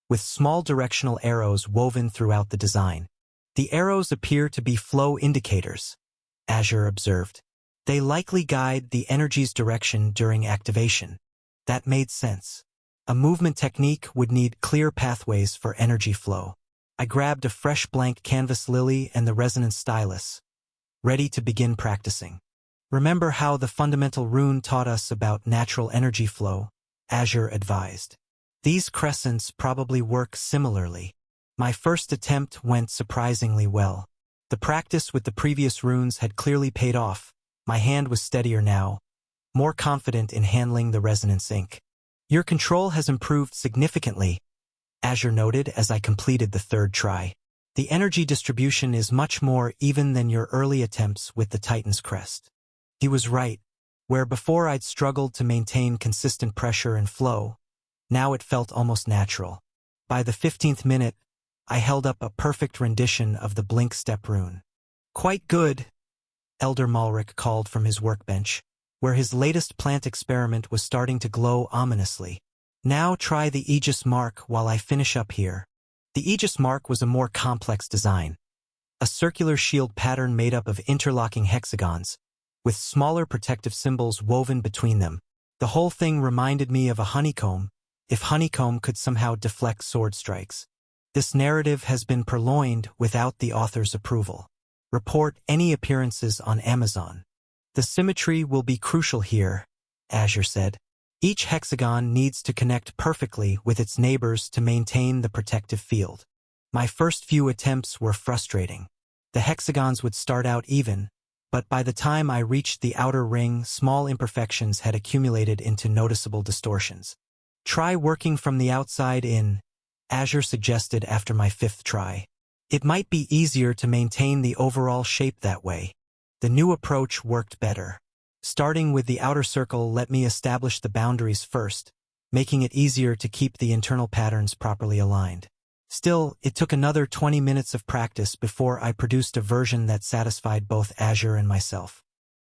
with small directional arrows woven throughout the design. The arrows appear to be flow indicators, Azure observed. They likely guide the energy's direction during activation. That made sense. A movement technique would need clear pathways for energy flow. I grabbed a fresh blank canvas lily and the resonance stylus, ready to begin practicing. Remember how the fundamental rune taught us about natural energy flow, Azure advised. These crescents probably work similarly. My first attempt went surprisingly well. The practice with the previous runes had clearly paid off. My hand was steadier now, more confident in handling the resonance ink. Your control has improved significantly, Azure noted as I completed the 3rd try. The energy distribution is much more even than your early attempts with the Titan's crest. He was right. Where before I'd struggled to maintain consistent pressure and flow, now it felt almost natural. By the 15th minute, I held up a perfect rendition of the blink step rune. Quite good, Elder Malric called from his workbench, where his latest plant experiment was starting to glow ominously. Now try the Aegis Mark while I finish up here. The Aegis Mark was a more complex design. A circular shield pattern made up of interlocking hexagons, with smaller protective symbols woven between them. The whole thing reminded me of a honeycomb, if honeycomb could somehow deflect sword strikes. This narrative has been purloined without the author's approval. Report any appearances on Amazon. The symmetry will be crucial here, Azure said. Each hexagon needs to connect perfectly with its neighbors to maintain the protective field. My first few attempts were frustrating. The hexagons would start out even, but by the time I reached the outer ring, small imperfections had accumulated into noticeable distortions. Try working from the outside in, Azure suggested after my 5th try. It might be easier to maintain the overall shape that way. The new approach worked better. Starting with the outer circle let me establish the boundaries first, making it easier to keep the internal patterns properly aligned. Still, it took another 20 minutes of practice before I produced a version that satisfied both Azure and myself.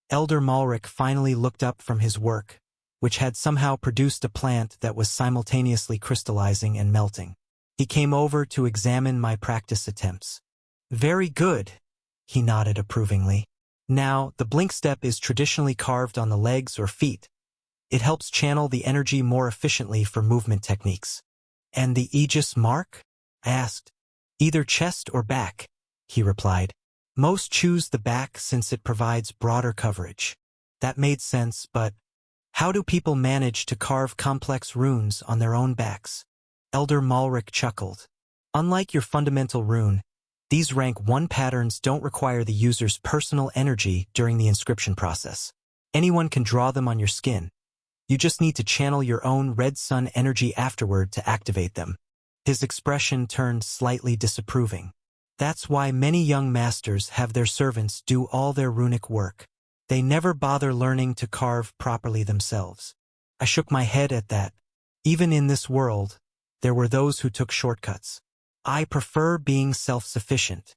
Elder Malric finally looked up from his work, which had somehow produced a plant that was simultaneously crystallizing and melting. He came over to examine my practice attempts. Very good, he nodded approvingly. Now, the blink step is traditionally carved on the legs or feet. It helps channel the energy more efficiently for movement techniques. And the Aegis Mark? I asked. Either chest or back, he replied. Most choose the back since it provides broader coverage. That made sense, but how do people manage to carve complex runes on their own backs? Elder Malric chuckled. Unlike your fundamental rune, these rank 1 patterns don't require the user's personal energy during the inscription process. Anyone can draw them on your skin. You just need to channel your own red sun energy afterward to activate them. His expression turned slightly disapproving. That's why many young masters have their servants do all their runic work. They never bother learning to carve properly themselves. I shook my head at that. Even in this world, there were those who took shortcuts. I prefer being self-sufficient.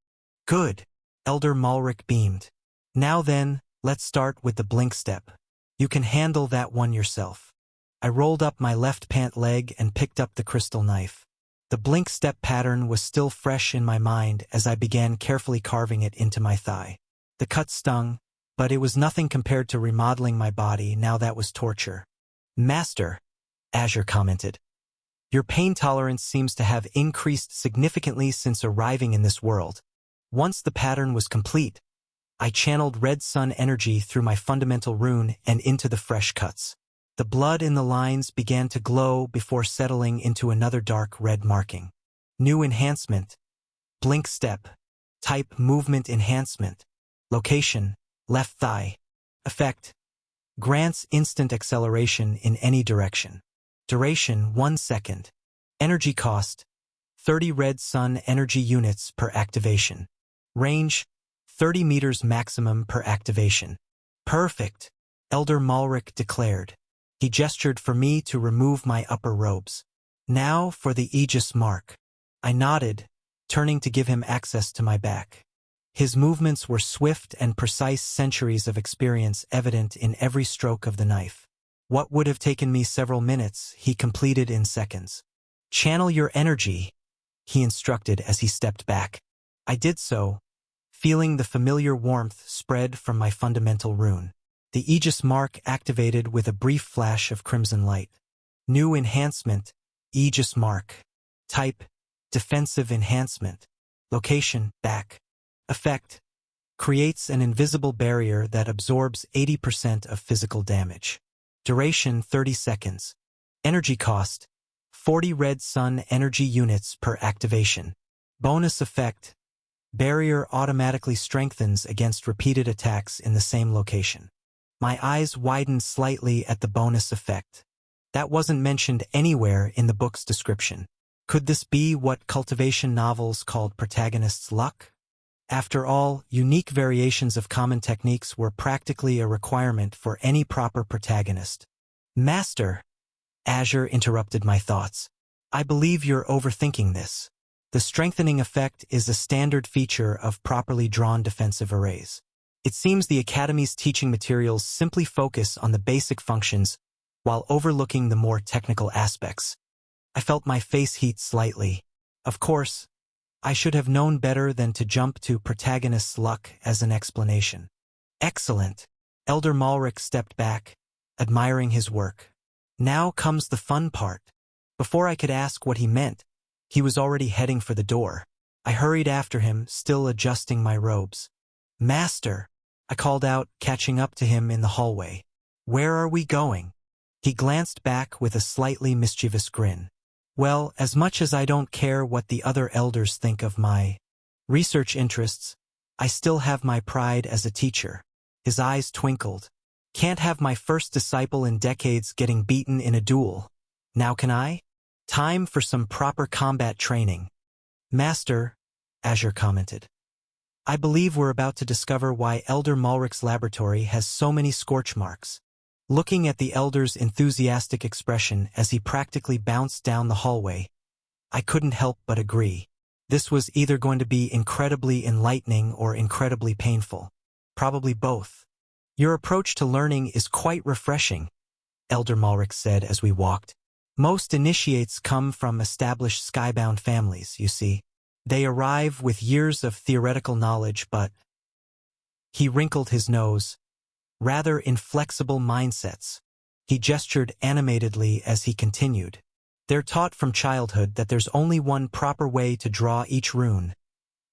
Good. Elder Malric beamed. Now then, let's start with the blink step. You can handle that one yourself. I rolled up my left pant leg and picked up the crystal knife. The blink step pattern was still fresh in my mind as I began carefully carving it into my thigh. The cut stung, but it was nothing compared to remodeling my body. Now that was torture. Master, Azure commented. Your pain tolerance seems to have increased significantly since arriving in this world. Once the pattern was complete, I channeled red sun energy through my fundamental rune and into the fresh cuts. The blood in the lines began to glow before settling into another dark red marking. New enhancement. Blink step. Type movement enhancement. Location, left thigh. Effect. Grants instant acceleration in any direction. Duration 1 second. Energy cost 30 red sun energy units per activation. Range 30 meters maximum per activation. Perfect, Elder Malric declared. He gestured for me to remove my upper robes. Now for the Aegis mark. I nodded, turning to give him access to my back. His movements were swift and precise, centuries of experience evident in every stroke of the knife. What would have taken me several minutes, he completed in seconds. Channel your energy, he instructed as he stepped back. I did so, feeling the familiar warmth spread from my fundamental rune. The Aegis mark activated with a brief flash of crimson light. New enhancement, Aegis mark. Type, defensive enhancement. Location, back. Effect, creates an invisible barrier that absorbs 80% of physical damage. Duration 30 seconds. Energy cost, 40 red sun energy units per activation. Bonus effect, barrier automatically strengthens against repeated attacks in the same location. My eyes widened slightly at the bonus effect. That wasn't mentioned anywhere in the book's description. Could this be what cultivation novels called protagonist's luck? After all, unique variations of common techniques were practically a requirement for any proper protagonist. Master, Azure interrupted my thoughts. I believe you're overthinking this. The strengthening effect is a standard feature of properly drawn defensive arrays. It seems the Academy's teaching materials simply focus on the basic functions while overlooking the more technical aspects. I felt my face heat slightly. Of course, I should have known better than to jump to protagonist's luck as an explanation. Excellent. Elder Malric stepped back, admiring his work. Now comes the fun part. Before I could ask what he meant, he was already heading for the door. I hurried after him, still adjusting my robes. Master, I called out, catching up to him in the hallway. Where are we going? He glanced back with a slightly mischievous grin. Well, as much as I don't care what the other elders think of my research interests, I still have my pride as a teacher. His eyes twinkled. Can't have my first disciple in decades getting beaten in a duel. Now can I? Time for some proper combat training. Master, Azure commented. I believe we're about to discover why Elder Malric's laboratory has so many scorch marks. Looking at the elder's enthusiastic expression as he practically bounced down the hallway, I couldn't help but agree. This was either going to be incredibly enlightening or incredibly painful. Probably both. Your approach to learning is quite refreshing, Elder Malric said as we walked. Most initiates come from established skybound families, you see. They arrive with years of theoretical knowledge, but... He wrinkled his nose. Rather inflexible mindsets. He gestured animatedly as he continued. They're taught from childhood that there's only one proper way to draw each rune.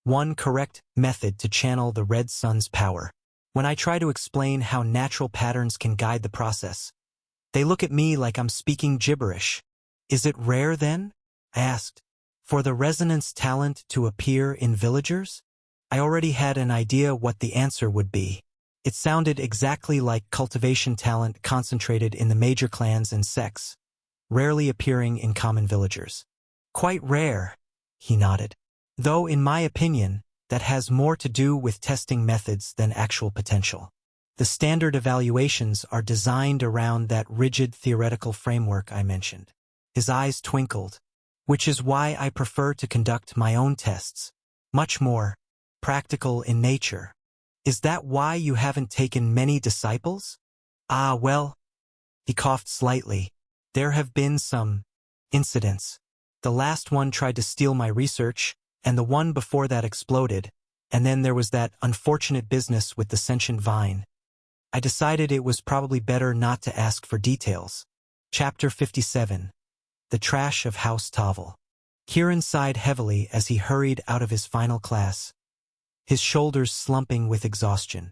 One correct method to channel the red sun's power. When I try to explain how natural patterns can guide the process, they look at me like I'm speaking gibberish. Is it rare then? I asked. For the resonance talent to appear in villagers? I already had an idea what the answer would be. It sounded exactly like cultivation talent concentrated in the major clans and sects, rarely appearing in common villagers. Quite rare, he nodded. Though, in my opinion, that has more to do with testing methods than actual potential. The standard evaluations are designed around that rigid theoretical framework I mentioned. His eyes twinkled, which is why I prefer to conduct my own tests, much more practical in nature. Is that why you haven't taken many disciples? Ah, well, he coughed slightly. There have been some incidents. The last one tried to steal my research, and the one before that exploded, and then there was that unfortunate business with the sentient vine. I decided it was probably better not to ask for details. Chapter 57. The Trash of House Tavel. Kieran sighed heavily as he hurried out of his final class, his shoulders slumping with exhaustion.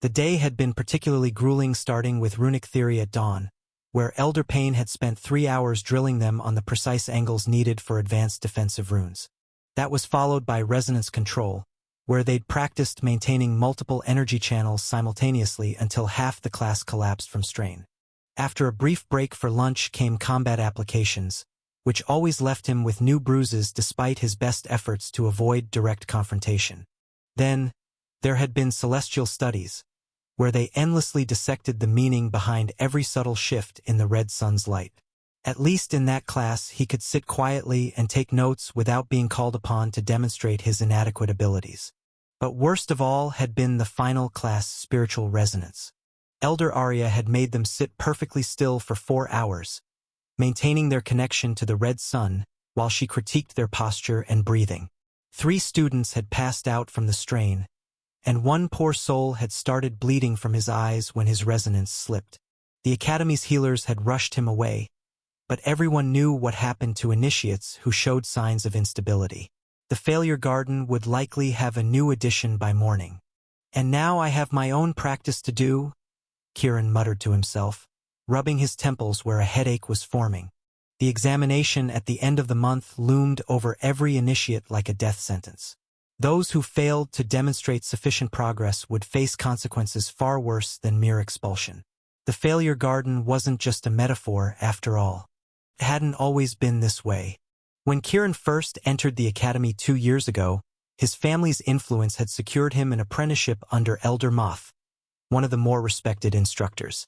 The day had been particularly grueling, starting with runic theory at dawn, where Elder Payne had spent 3 hours drilling them on the precise angles needed for advanced defensive runes. That was followed by resonance control, where they'd practiced maintaining multiple energy channels simultaneously until half the class collapsed from strain. After a brief break for lunch came combat applications, which always left him with new bruises despite his best efforts to avoid direct confrontation. Then, there had been celestial studies, where they endlessly dissected the meaning behind every subtle shift in the red sun's light. At least in that class he could sit quietly and take notes without being called upon to demonstrate his inadequate abilities. But worst of all had been the final class spiritual resonance. Elder Arya had made them sit perfectly still for 4 hours, maintaining their connection to the red sun while she critiqued their posture and breathing. 3 students had passed out from the strain, and one poor soul had started bleeding from his eyes when his resonance slipped. The Academy's healers had rushed him away, but everyone knew what happened to initiates who showed signs of instability. The Failure Garden would likely have a new addition by morning. And now I have my own practice to do, Kieran muttered to himself, rubbing his temples where a headache was forming. The examination at the end of the month loomed over every initiate like a death sentence. Those who failed to demonstrate sufficient progress would face consequences far worse than mere expulsion. The Failure Garden wasn't just a metaphor, after all. It hadn't always been this way. When Kieran first entered the academy 2 years ago, his family's influence had secured him an apprenticeship under Elder Moth, one of the more respected instructors.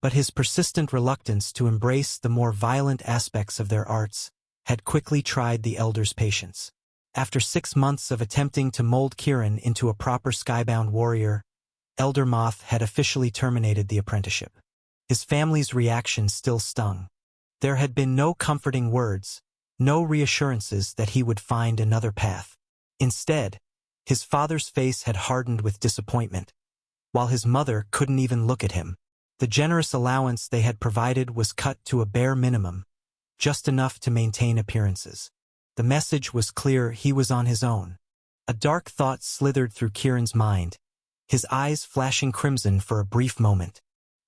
But his persistent reluctance to embrace the more violent aspects of their arts had quickly tried the Elder's patience. After 6 months of attempting to mold Kieran into a proper skybound warrior, Elder Moth had officially terminated the apprenticeship. His family's reaction still stung. There had been no comforting words, no reassurances that he would find another path. Instead, his father's face had hardened with disappointment, while his mother couldn't even look at him. The generous allowance they had provided was cut to a bare minimum, just enough to maintain appearances. The message was clear: he was on his own. A dark thought slithered through Kieran's mind, his eyes flashing crimson for a brief moment.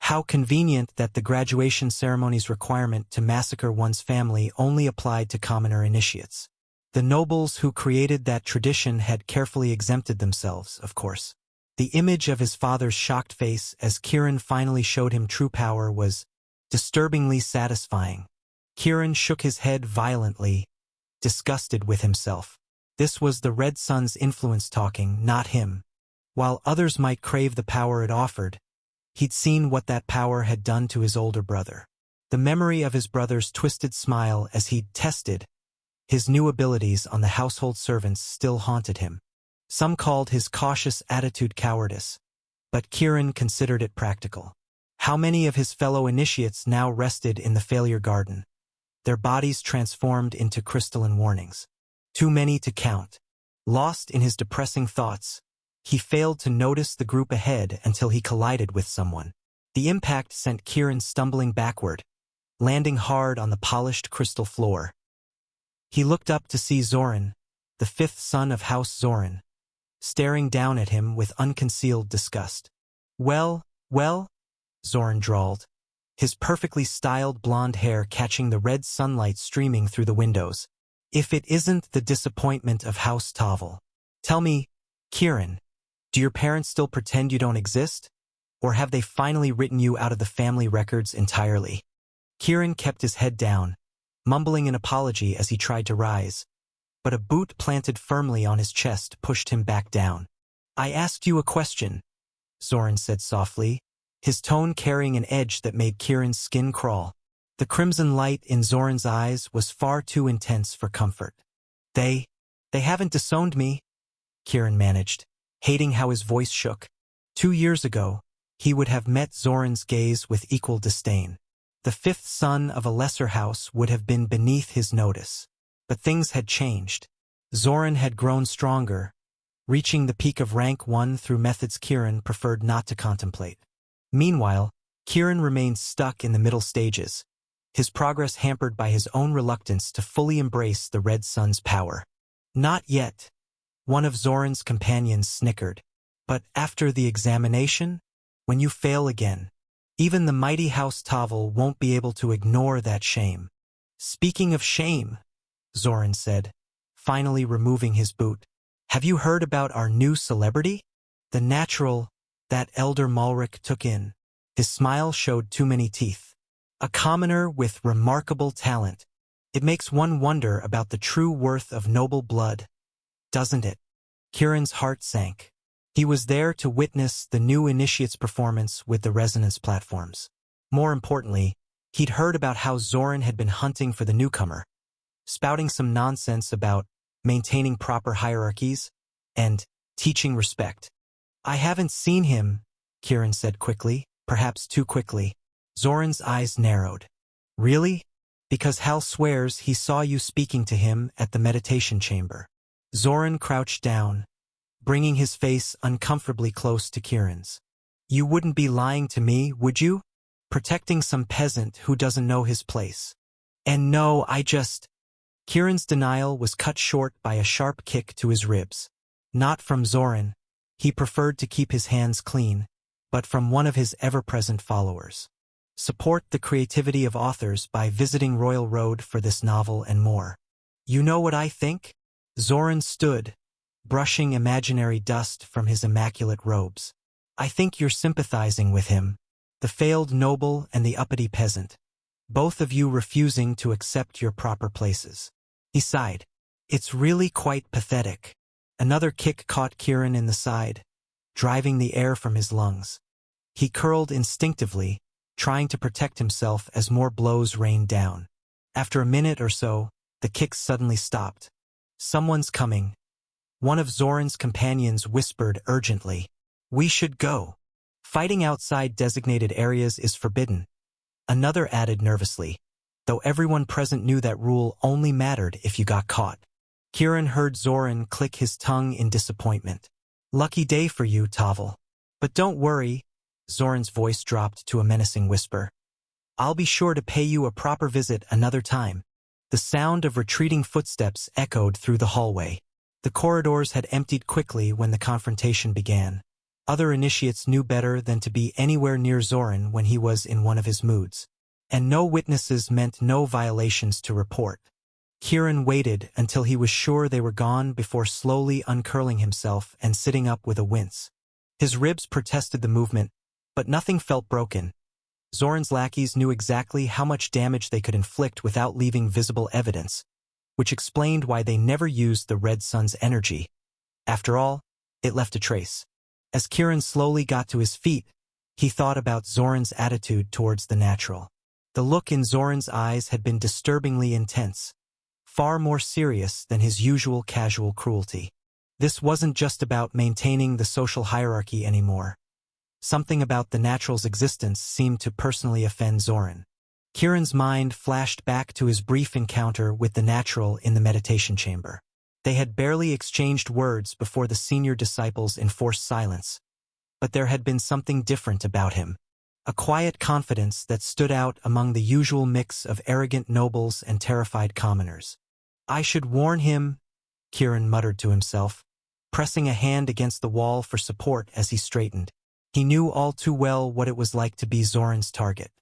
How convenient that the graduation ceremony's requirement to massacre one's family only applied to commoner initiates. The nobles who created that tradition had carefully exempted themselves, of course. The image of his father's shocked face as Kieran finally showed him true power was disturbingly satisfying. Kieran shook his head violently, disgusted with himself. This was the red sun's influence talking, not him. While others might crave the power it offered, he'd seen what that power had done to his older brother. The memory of his brother's twisted smile as he'd tested his new abilities on the household servants still haunted him. Some called his cautious attitude cowardice, but Kieran considered it practical. How many of his fellow initiates now rested in the Failure Garden, their bodies transformed into crystalline warnings? Too many to count. Lost in his depressing thoughts, he failed to notice the group ahead until he collided with someone. The impact sent Kieran stumbling backward, landing hard on the polished crystal floor. He looked up to see Zoran, the 5th son of House Zoran, staring down at him with unconcealed disgust. Well, Zoran drawled, his perfectly styled blonde hair catching the red sunlight streaming through the windows. If it isn't the disappointment of House Tavel. Tell me, Kieran, do your parents still pretend you don't exist? Or have they finally written you out of the family records entirely? Kieran kept his head down, mumbling an apology as he tried to rise. but a boot planted firmly on his chest pushed him back down. "I asked you a question," Zoran said softly, his tone carrying an edge that made Kieran's skin crawl. The crimson light in Zoran's eyes was far too intense for comfort. They haven't disowned me," Kieran managed, hating how his voice shook. 2 years ago, he would have met Zoran's gaze with equal disdain. The fifth son of a lesser house would have been beneath his notice. But things had changed. Zoran had grown stronger, reaching the peak of rank 1 through methods Kieran preferred not to contemplate. Meanwhile, Kieran remained stuck in the middle stages, his progress hampered by his own reluctance to fully embrace the Red Sun's power. "Not yet," one of Zoran's companions snickered. "But after the examination, when you fail again, even the mighty House Tavel won't be able to ignore that shame." "Speaking of shame," Zoran said, finally removing his boot, "have you heard about our new celebrity? The natural that Elder Malric took in." His smile showed too many teeth. "A commoner with remarkable talent. It makes one wonder about the true worth of noble blood, doesn't it?" Kieran's heart sank. He was there to witness the new initiate's performance with the resonance platforms. More importantly, he'd heard about how Zoran had been hunting for the newcomer, spouting some nonsense about maintaining proper hierarchies and teaching respect. "I haven't seen him," Kieran said quickly, perhaps too quickly. Zoran's eyes narrowed. "Really? Because Hal swears he saw you speaking to him at the meditation chamber." Zoran crouched down, bringing his face uncomfortably close to Kieran's. "You wouldn't be lying to me, would you? Protecting some peasant who doesn't know his place." "And no, I just—" Kieran's denial was cut short by a sharp kick to his ribs. Not from Zoran. He preferred to keep his hands clean, but from one of his ever-present followers. Support the creativity of authors by visiting Royal Road for this novel and more. "You know what I think?" Zoran stood, brushing imaginary dust from his immaculate robes. "I think you're sympathizing with him, the failed noble and the uppity peasant, both of you refusing to accept your proper places." He sighed. "It's really quite pathetic." Another kick caught Kieran in the side, driving the air from his lungs. He curled instinctively, trying to protect himself as more blows rained down. After a minute or so, the kicks suddenly stopped. "Someone's coming." One of Zoran's companions whispered urgently. "We should go. Fighting outside designated areas is forbidden." Another added nervously, though everyone present knew that rule only mattered if you got caught. Kieran heard Zoran click his tongue in disappointment. "Lucky day for you, Tavel. But don't worry," Zoran's voice dropped to a menacing whisper. "I'll be sure to pay you a proper visit another time." The sound of retreating footsteps echoed through the hallway. The corridors had emptied quickly when the confrontation began. Other initiates knew better than to be anywhere near Zoran when he was in one of his moods. And no witnesses meant no violations to report. Kieran waited until he was sure they were gone before slowly uncurling himself and sitting up with a wince. His ribs protested the movement, but nothing felt broken. Zoran's lackeys knew exactly how much damage they could inflict without leaving visible evidence, which explained why they never used the Red Sun's energy. After all, it left a trace. As Kieran slowly got to his feet, he thought about Zoran's attitude towards the natural. The look in Zoran's eyes had been disturbingly intense, far more serious than his usual casual cruelty. This wasn't just about maintaining the social hierarchy anymore. Something about the natural's existence seemed to personally offend Zoran. Kieran's mind flashed back to his brief encounter with the natural in the meditation chamber. They had barely exchanged words before the senior disciples enforced silence, but there had been something different about him. A quiet confidence that stood out among the usual mix of arrogant nobles and terrified commoners. "I should warn him," Kieran muttered to himself, pressing a hand against the wall for support as he straightened. He knew all too well what it was like to be Zoran's target.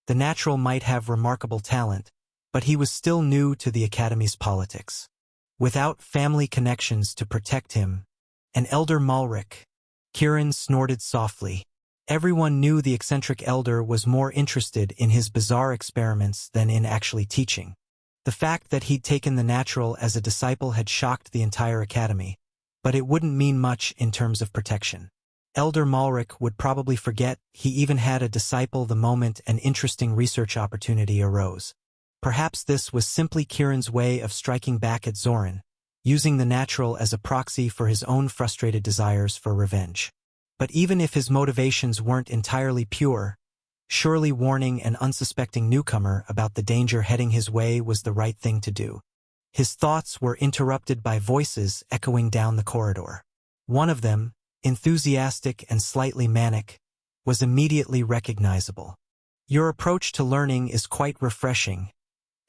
The natural might have remarkable talent, but he was still new to the Academy's politics. Without family connections to protect him, and Elder Malric, Kieran snorted softly. Everyone knew the eccentric elder was more interested in his bizarre experiments than in actually teaching. The fact that he'd taken the natural as a disciple had shocked the entire academy, but it wouldn't mean much in terms of protection. Elder Malric would probably forget he even had a disciple the moment an interesting research opportunity arose. Perhaps this was simply Kieran's way of striking back at Zoran, using the natural as a proxy for his own frustrated desires for revenge. But even if his motivations weren't entirely pure, surely warning an unsuspecting newcomer about the danger heading his way was the right thing to do. His thoughts were interrupted by voices echoing down the corridor. One of them, enthusiastic and slightly manic, was immediately recognizable. "Your approach to learning is quite refreshing,"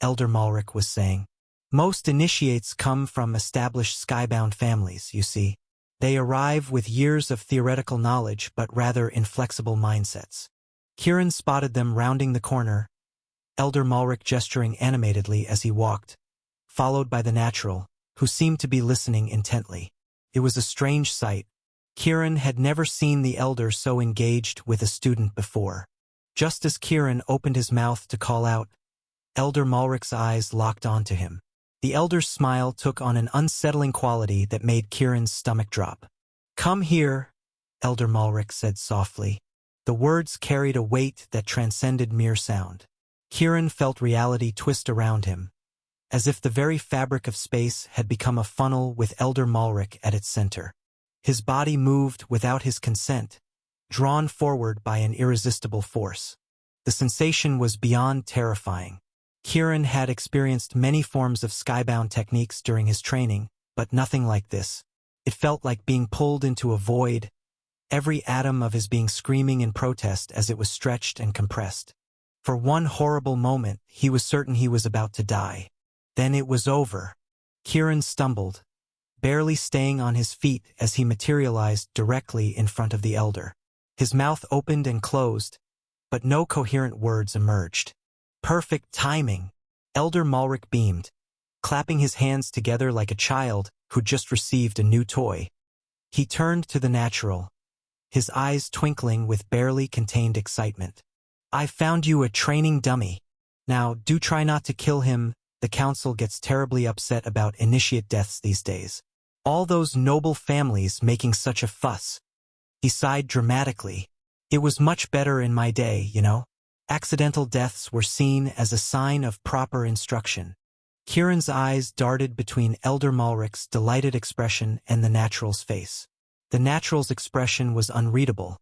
Elder Malric was saying. "Most initiates come from established skybound families, you see. They arrive with years of theoretical knowledge but rather inflexible mindsets." Kieran spotted them rounding the corner, Elder Malric gesturing animatedly as he walked, followed by the natural, who seemed to be listening intently. It was a strange sight. Kieran had never seen the elder so engaged with a student before. Just as Kieran opened his mouth to call out, Elder Malric's eyes locked onto him. The elder's smile took on an unsettling quality that made Kieran's stomach drop. "Come here," Elder Malric said softly. The words carried a weight that transcended mere sound. Kieran felt reality twist around him, as if the very fabric of space had become a funnel with Elder Malric at its center. His body moved without his consent, drawn forward by an irresistible force. The sensation was beyond terrifying. Kieran had experienced many forms of skybound techniques during his training, but nothing like this. It felt like being pulled into a void, every atom of his being screaming in protest as it was stretched and compressed. For one horrible moment, he was certain he was about to die. Then it was over. Kieran stumbled, barely staying on his feet as he materialized directly in front of the elder. His mouth opened and closed, but no coherent words emerged. Perfect timing! Elder Malric beamed, clapping his hands together like a child who'd just received a new toy. He turned to the natural, his eyes twinkling with barely contained excitement. "I found you a training dummy. Now, do try not to kill him. The council gets terribly upset about initiate deaths these days. All those noble families making such a fuss." He sighed dramatically. "It was much better in my day, you know. Accidental deaths were seen as a sign of proper instruction." Kieran's eyes darted between Elder Malric's delighted expression and the natural's face. The natural's expression was unreadable,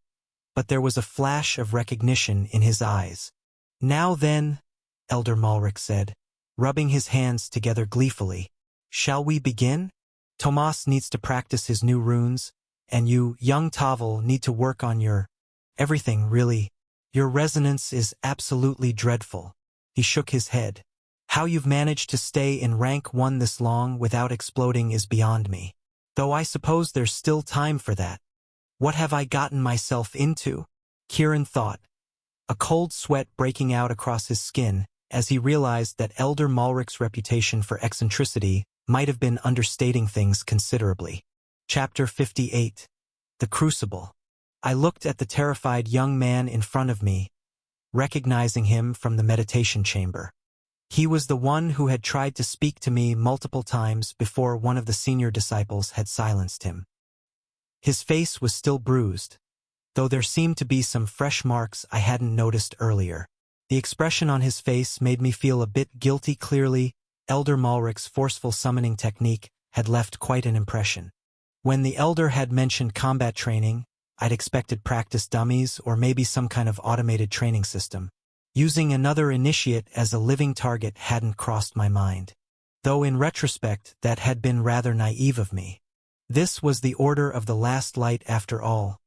but there was a flash of recognition in his eyes. "Now then," Elder Malric said, rubbing his hands together gleefully, "shall we begin? Tomas needs to practice his new runes, and you, young Tavel, need to work on your everything, really. Your resonance is absolutely dreadful." He shook his head. "How you've managed to stay in rank 1 this long without exploding is beyond me. Though I suppose there's still time for that. What have I gotten myself into?" Kieran thought, a cold sweat breaking out across his skin as he realized that Elder Malric's reputation for eccentricity might have been understating things considerably. Chapter 58. The Crucible. I looked at the terrified young man in front of me, recognizing him from the meditation chamber. He was the one who had tried to speak to me multiple times before one of the senior disciples had silenced him. His face was still bruised, though there seemed to be some fresh marks I hadn't noticed earlier. The expression on his face made me feel a bit guilty. Clearly, Elder Malric's forceful summoning technique had left quite an impression. When the elder had mentioned combat training, I'd expected practice dummies or maybe some kind of automated training system. Using another initiate as a living target hadn't crossed my mind, though in retrospect that had been rather naive of me. This was the Order of the Last Light after all,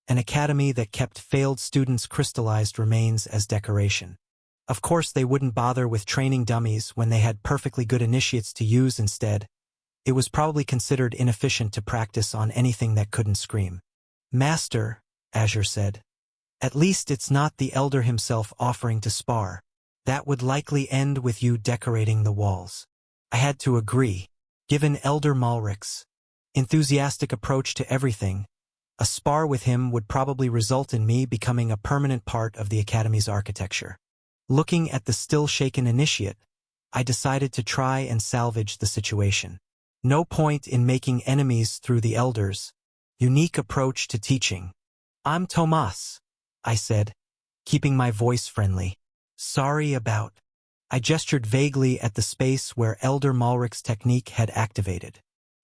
an academy that kept failed students' crystallized remains as decoration. Of course they wouldn't bother with training dummies when they had perfectly good initiates to use instead. It was probably considered inefficient to practice on anything that couldn't scream. "Master," Azure said, "at least it's not the elder himself offering to spar. That would likely end with you decorating the walls." I had to agree. Given Elder Malric's enthusiastic approach to everything, a spar with him would probably result in me becoming a permanent part of the Academy's architecture. Looking at the still-shaken initiate, I decided to try and salvage the situation. No point in making enemies through the elders. Unique approach to teaching. I'm Tomas, I said, keeping my voice friendly. Sorry about. I gestured vaguely at the space where Elder Malric's technique had activated.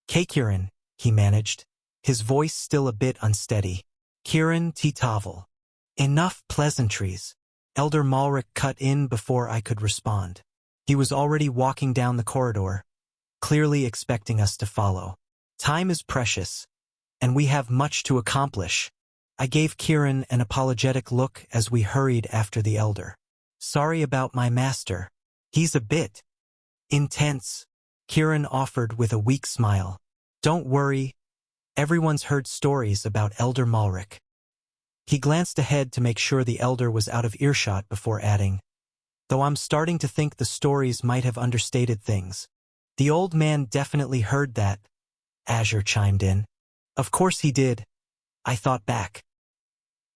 Kieran, he managed, his voice still a bit unsteady. Kieran Tavel. Enough pleasantries. Elder Malric cut in before I could respond. He was already walking down the corridor, clearly expecting us to follow. Time is precious, and we have much to accomplish. I gave Kieran an apologetic look as we hurried after the elder. Sorry about my master. He's a bit intense, Kieran offered with a weak smile. Don't worry, everyone's heard stories about Elder Malric. He glanced ahead to make sure the elder was out of earshot before adding, though I'm starting to think the stories might have understated things. The old man definitely heard that, Azure chimed in. Of course he did, I thought back.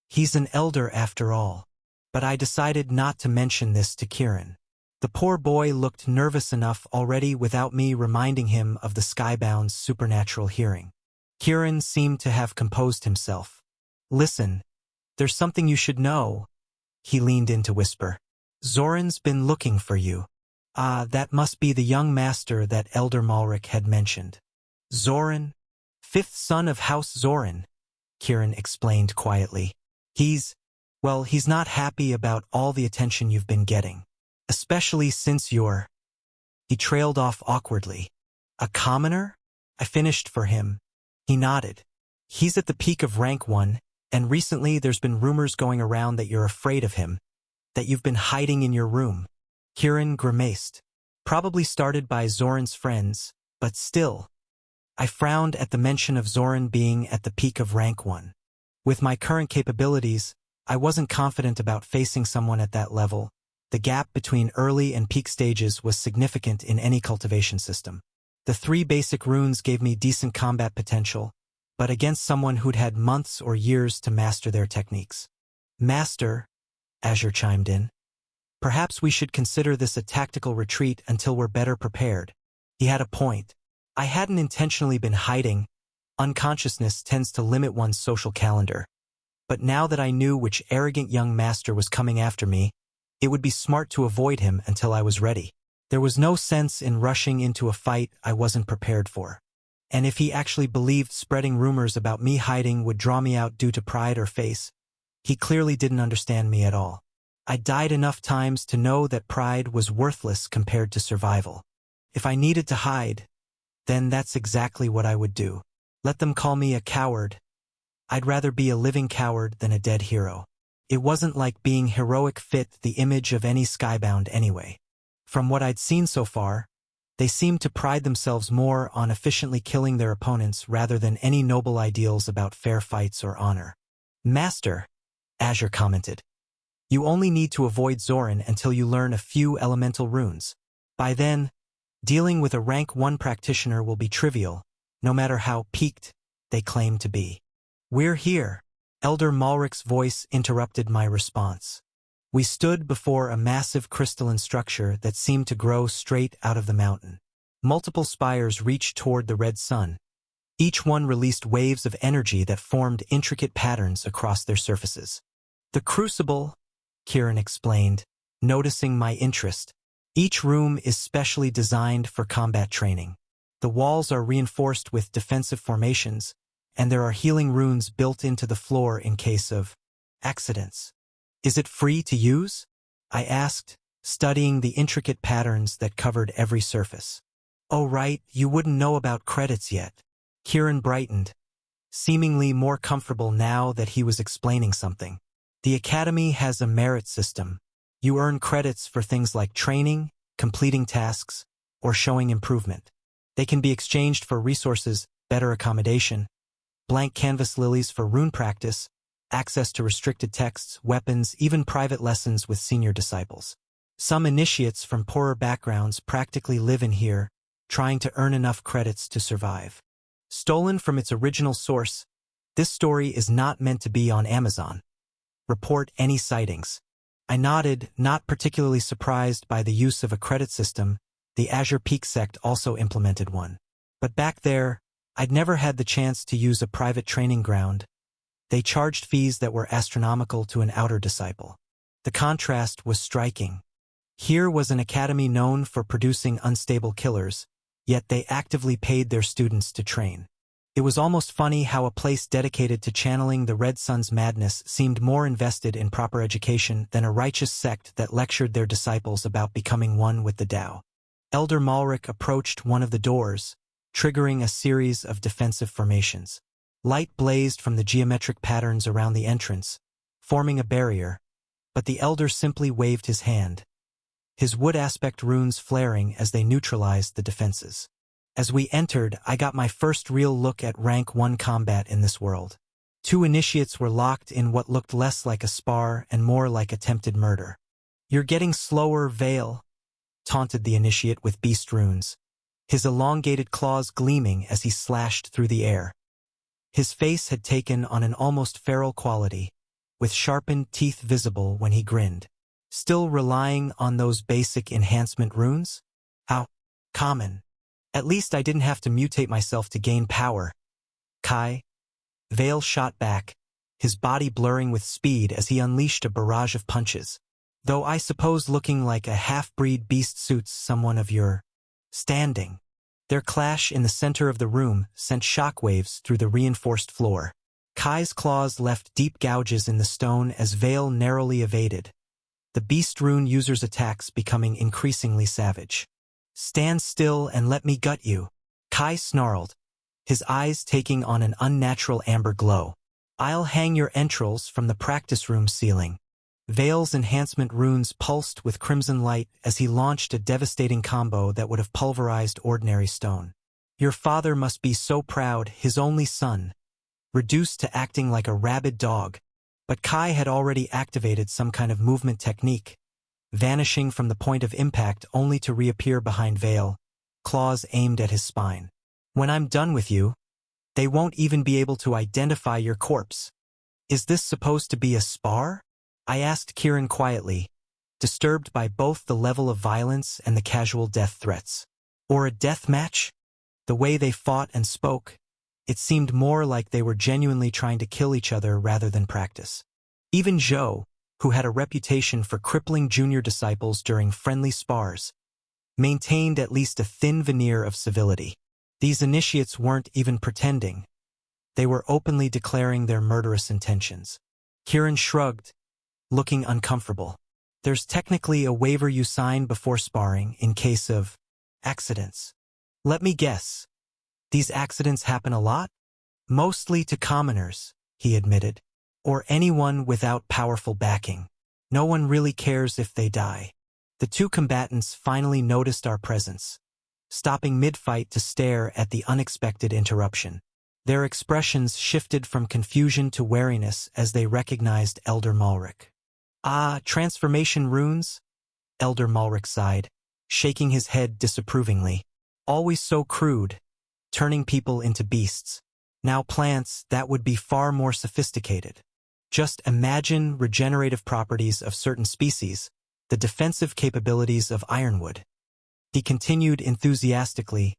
He's an elder after all. But I decided not to mention this to Kieran. The poor boy looked nervous enough already without me reminding him of the Skybound's supernatural hearing. Kieran seemed to have composed himself. Listen, there's something you should know. He leaned in to whisper. Zoran's been looking for you. That must be the young master that Elder Malric had mentioned. Zoran? Fifth son of House Zoran, Kieran explained quietly. He's not happy about all the attention you've been getting. Especially since you're... He trailed off awkwardly. A commoner? I finished for him. He nodded. He's at the peak of rank 1, and recently there's been rumors going around that you're afraid of him, that you've been hiding in your room. Kieran grimaced. Probably started by Zoran's friends, but still. I frowned at the mention of Zoran being at the peak of rank 1. With my current capabilities, I wasn't confident about facing someone at that level. The gap between early and peak stages was significant in any cultivation system. The 3 basic runes gave me decent combat potential, but against someone who'd had months or years to master their techniques. Master, Azure chimed in. Perhaps we should consider this a tactical retreat until we're better prepared. He had a point. I hadn't intentionally been hiding. Unconsciousness tends to limit one's social calendar. But now that I knew which arrogant young master was coming after me, it would be smart to avoid him until I was ready. There was no sense in rushing into a fight I wasn't prepared for. And if he actually believed spreading rumors about me hiding would draw me out due to pride or face, he clearly didn't understand me at all. I died enough times to know that pride was worthless compared to survival. If I needed to hide, then that's exactly what I would do. Let them call me a coward. I'd rather be a living coward than a dead hero. It wasn't like being heroic fit the image of any Skybound anyway. From what I'd seen so far, they seemed to pride themselves more on efficiently killing their opponents rather than any noble ideals about fair fights or honor. Master, Azure commented. You only need to avoid Zoran until you learn a few elemental runes. By then, dealing with a rank 1 practitioner will be trivial, no matter how peaked they claim to be. We're here. Elder Malric's voice interrupted my response. We stood before a massive crystalline structure that seemed to grow straight out of the mountain. Multiple spires reached toward the red sun. Each one released waves of energy that formed intricate patterns across their surfaces. The crucible, Kieran explained, noticing my interest. Each room is specially designed for combat training. The walls are reinforced with defensive formations, and there are healing runes built into the floor in case of accidents. Is it free to use? I asked, studying the intricate patterns that covered every surface. Oh right, you wouldn't know about credits yet. Kieran brightened, seemingly more comfortable now that he was explaining something. The Academy has a merit system. You earn credits for things like training, completing tasks, or showing improvement. They can be exchanged for resources, better accommodation, blank canvas lilies for rune practice, access to restricted texts, weapons, even private lessons with senior disciples. Some initiates from poorer backgrounds practically live in here, trying to earn enough credits to survive. Stolen from its original source, this story is not meant to be on Amazon. Report any sightings. I nodded, not particularly surprised by the use of a credit system. The Azure Peak sect also implemented one. But back there, I'd never had the chance to use a private training ground. They charged fees that were astronomical to an outer disciple. The contrast was striking. Here was an academy known for producing unstable killers, yet they actively paid their students to train. It was almost funny how a place dedicated to channeling the Red Sun's madness seemed more invested in proper education than a righteous sect that lectured their disciples about becoming one with the Tao. Elder Malric approached one of the doors, triggering a series of defensive formations. Light blazed from the geometric patterns around the entrance, forming a barrier, but the elder simply waved his hand, his wood aspect runes flaring as they neutralized the defenses. As we entered, I got my first real look at rank 1 combat in this world. 2 initiates were locked in what looked less like a spar and more like attempted murder. "You're getting slower, Vale," taunted the initiate with beast runes, his elongated claws gleaming as he slashed through the air. His face had taken on an almost feral quality, with sharpened teeth visible when he grinned. "Still relying on those basic enhancement runes? How common. At least I didn't have to mutate myself to gain power." "Kai?" Vale shot back, his body blurring with speed as he unleashed a barrage of punches. "Though I suppose looking like a half-breed beast suits someone of your standing." Their clash in the center of the room sent shockwaves through the reinforced floor. Kai's claws left deep gouges in the stone as Vale narrowly evaded, the beast rune user's attacks becoming increasingly savage. "Stand still and let me gut you," Kai snarled, his eyes taking on an unnatural amber glow. "I'll hang your entrails from the practice room ceiling." Vale's enhancement runes pulsed with crimson light as he launched a devastating combo that would have pulverized ordinary stone. "Your father must be so proud, his only son, reduced to acting like a rabid dog." But Kai had already activated some kind of movement technique, vanishing from the point of impact only to reappear behind Vale, claws aimed at his spine. "When I'm done with you, they won't even be able to identify your corpse." "Is this supposed to be a spar?" I asked Kieran quietly, disturbed by both the level of violence and the casual death threats. "Or a death match?" The way they fought and spoke, it seemed more like they were genuinely trying to kill each other rather than practice. Even Zhou, who had a reputation for crippling junior disciples during friendly spars, maintained at least a thin veneer of civility. These initiates weren't even pretending. They were openly declaring their murderous intentions. Kieran shrugged, looking uncomfortable. "There's technically a waiver you sign before sparring in case of accidents." "Let me guess. These accidents happen a lot?" "Mostly to commoners," he admitted, "or anyone without powerful backing. No one really cares if they die." The 2 combatants finally noticed our presence, stopping mid-fight to stare at the unexpected interruption. Their expressions shifted from confusion to wariness as they recognized Elder Malric. "Ah, transformation runes?" Elder Malric sighed, shaking his head disapprovingly. "Always so crude, turning people into beasts. Now plants, that would be far more sophisticated. Just imagine regenerative properties of certain species, the defensive capabilities of ironwood." He continued enthusiastically,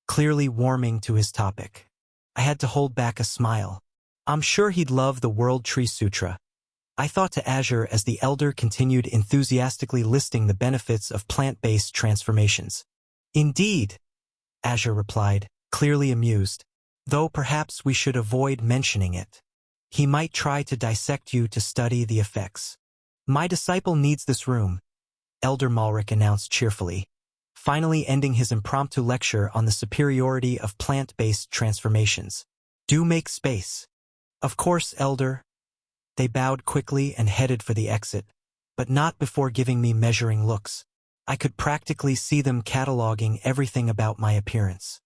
clearly warming to his topic. I had to hold back a smile. I'm sure he'd love the World Tree Sutra. I thought to Azure as the elder continued enthusiastically listing the benefits of plant-based transformations. "Indeed," Azure replied, clearly amused, "though perhaps we should avoid mentioning it. He might try to dissect you to study the effects." "My disciple needs this room," Elder Malric announced cheerfully, finally ending his impromptu lecture on the superiority of plant-based transformations. "Do make space." "Of course, Elder." They bowed quickly and headed for the exit, but not before giving me measuring looks. I could practically see them cataloging everything about my appearance.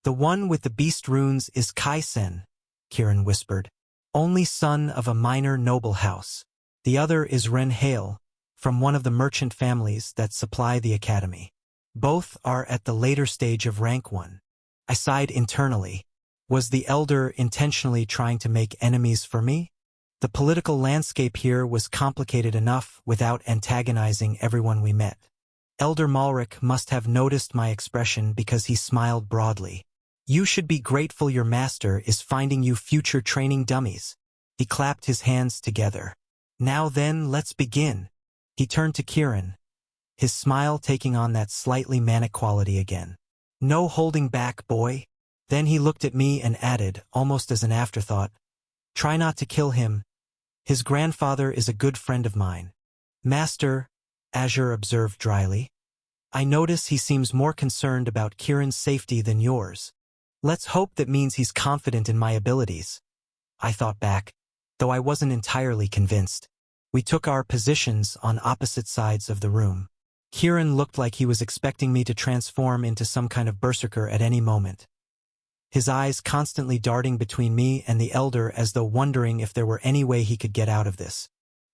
"The one with the beast runes is Kai-sen," Kieran whispered, "only son of a minor noble house. The other is Ren Hale, from one of the merchant families that supply the academy. Both are at the later stage of rank 1. I sighed internally. Was the elder intentionally trying to make enemies for me? The political landscape here was complicated enough without antagonizing everyone we met. Elder Malric must have noticed my expression because he smiled broadly. You should be grateful your master is finding you future training dummies. He clapped his hands together. Now then, let's begin. He turned to Kieran, his smile taking on that slightly manic quality again. No holding back, boy. Then he looked at me and added, almost as an afterthought, try not to kill him. His grandfather is a good friend of mine. Master, Azure observed dryly. I notice he seems more concerned about Kieran's safety than yours. Let's hope that means he's confident in my abilities. I thought back, though I wasn't entirely convinced. We took our positions on opposite sides of the room. Kieran looked like he was expecting me to transform into some kind of berserker at any moment, his eyes constantly darting between me and the elder as though wondering if there were any way he could get out of this.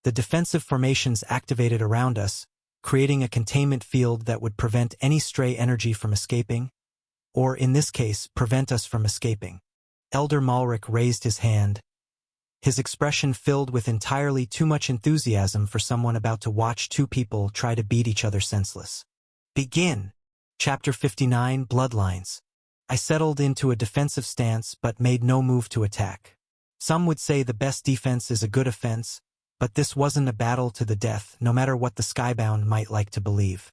The defensive formations activated around us, creating a containment field that would prevent any stray energy from escaping, or in this case, prevent us from escaping. Elder Malric raised his hand, his expression filled with entirely too much enthusiasm for someone about to watch two people try to beat each other senseless. Begin. Chapter 59, Bloodlines. I settled into a defensive stance but made no move to attack. Some would say the best defense is a good offense, but this wasn't a battle to the death, no matter what the Skybound might like to believe.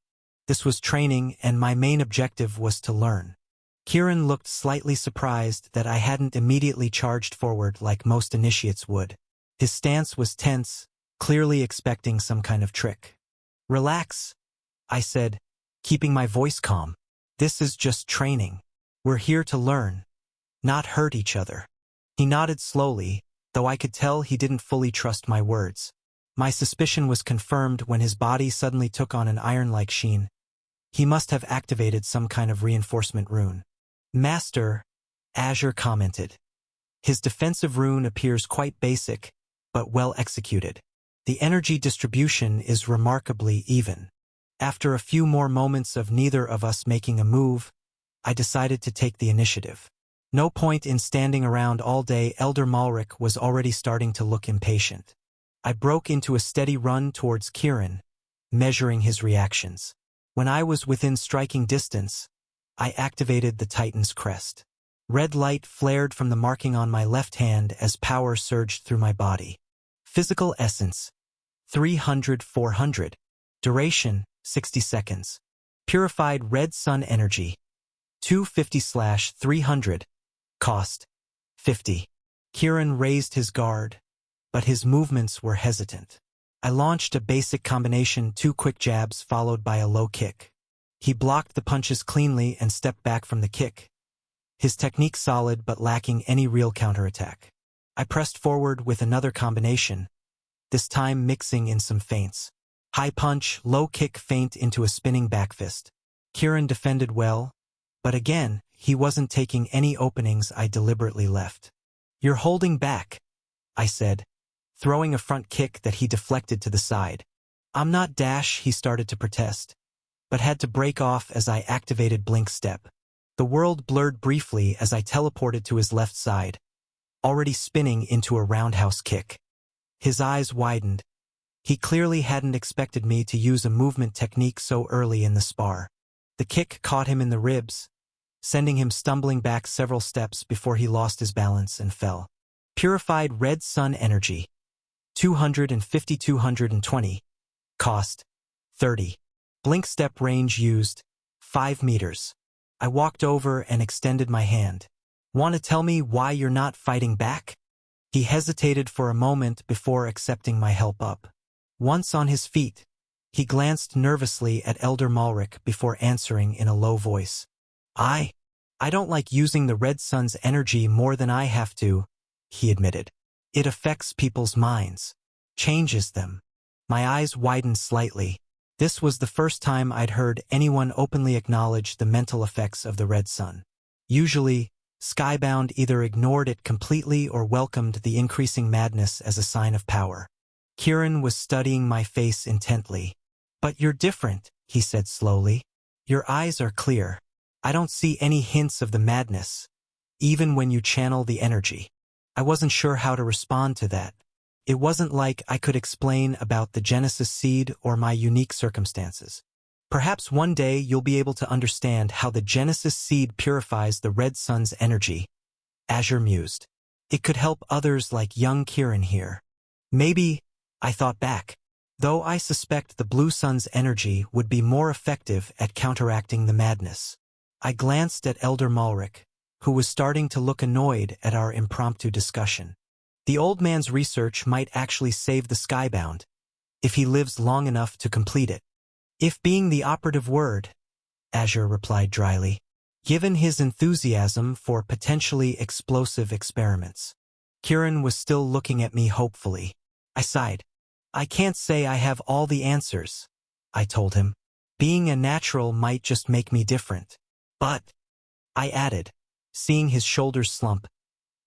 This was training, and my main objective was to learn. Kieran looked slightly surprised that I hadn't immediately charged forward like most initiates would. His stance was tense, clearly expecting some kind of trick. Relax, I said, keeping my voice calm. This is just training. We're here to learn, not hurt each other. He nodded slowly, though I could tell he didn't fully trust my words. My suspicion was confirmed when his body suddenly took on an iron-like sheen. He must have activated some kind of reinforcement rune. Master, Azure commented. His defensive rune appears quite basic, but well executed. The energy distribution is remarkably even. After a few more moments of neither of us making a move, I decided to take the initiative. No point in standing around all day. Elder Malric was already starting to look impatient. I broke into a steady run towards Kieran, measuring his reactions. When I was within striking distance, I activated the Titan's crest. Red light flared from the marking on my left hand as power surged through my body. Physical essence, 300-400. Duration, 60 seconds. Purified red sun energy, 250/300. Cost, 50. Kieran raised his guard, but his movements were hesitant. I launched a basic combination, 2 quick jabs followed by a low kick. He blocked the punches cleanly and stepped back from the kick, his technique solid but lacking any real counterattack. I pressed forward with another combination, this time mixing in some feints. High punch, low kick, feint into a spinning back fist. Kieran defended well, but again, he wasn't taking any openings I deliberately left. You're holding back, I said, throwing a front kick that he deflected to the side. I'm not. He started to protest, but had to break off as I activated Blink Step. The world blurred briefly as I teleported to his left side, already spinning into a roundhouse kick. His eyes widened. He clearly hadn't expected me to use a movement technique so early in the spar. The kick caught him in the ribs, sending him stumbling back several steps before he lost his balance and fell. Purified red sun energy, 250-220. Cost, 30. Blink Step range used, 5 meters. I walked over and extended my hand. Want to tell me why you're not fighting back? He hesitated for a moment before accepting my help up. Once on his feet, he glanced nervously at Elder Malric before answering in a low voice. I don't like using the Red Sun's energy more than I have to, he admitted. It affects people's minds, changes them. My eyes widened slightly. This was the first time I'd heard anyone openly acknowledge the mental effects of the Red Sun. Usually, Skybound either ignored it completely or welcomed the increasing madness as a sign of power. Kieran was studying my face intently. But you're different, he said slowly. Your eyes are clear. I don't see any hints of the madness, even when you channel the energy. I wasn't sure how to respond to that. It wasn't like I could explain about the Genesis seed or my unique circumstances. Perhaps one day you'll be able to understand how the Genesis seed purifies the red sun's energy. Azure mused. It could help others like young Kieran here. Maybe, I thought back, though I suspect the blue sun's energy would be more effective at counteracting the madness. I glanced at Elder Malric, who was starting to look annoyed at our impromptu discussion. The old man's research might actually save the Skybound, if he lives long enough to complete it. If being the operative word, Azure replied dryly, given his enthusiasm for potentially explosive experiments. Kieran was still looking at me hopefully. I sighed. I can't say I have all the answers, I told him. Being a natural might just make me different. But, I added, seeing his shoulders slump,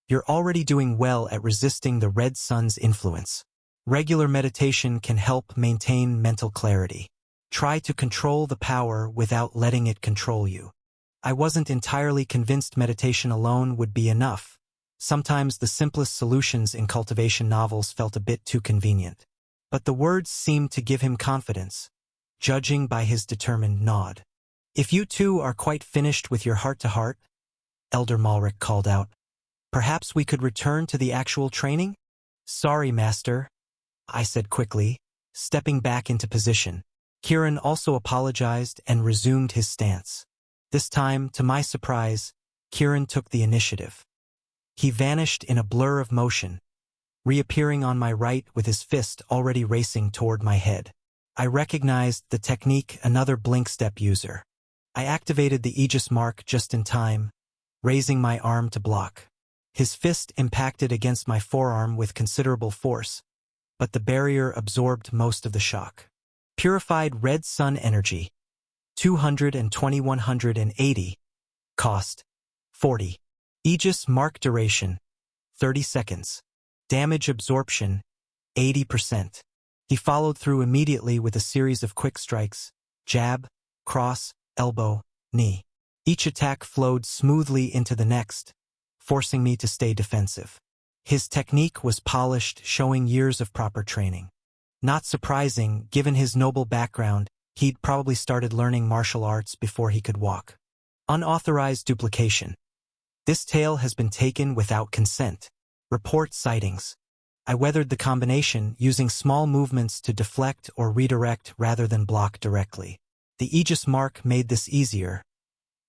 you're already doing well at resisting the red sun's influence. Regular meditation can help maintain mental clarity. Try to control the power without letting it control you. I wasn't entirely convinced meditation alone would be enough. Sometimes the simplest solutions in cultivation novels felt a bit too convenient. But the words seemed to give him confidence, judging by his determined nod. If you two are quite finished with your heart-to-heart, Elder Malric called out, perhaps we could return to the actual training? Sorry, Master, I said quickly, stepping back into position. Kieran also apologized and resumed his stance. This time, to my surprise, Kieran took the initiative. He vanished in a blur of motion, reappearing on my right with his fist already racing toward my head. I recognized the technique another blink step user. I activated the Aegis mark just in time, raising my arm to block. His fist impacted against my forearm with considerable force, but the barrier absorbed most of the shock. Purified red sun energy, 200 and 2180. Cost, 40. Aegis mark duration, 30 seconds. Damage absorption, 80%. He followed through immediately with a series of quick strikes, jab, cross, elbow, knee. Each attack flowed smoothly into the next, forcing me to stay defensive. His technique was polished, showing years of proper training. Not surprising, given his noble background, he'd probably started learning martial arts before he could walk. Unauthorized duplication. This tale has been taken without consent. Report sightings. I weathered the combination, using small movements to deflect or redirect rather than block directly. The Aegis mark made this easier,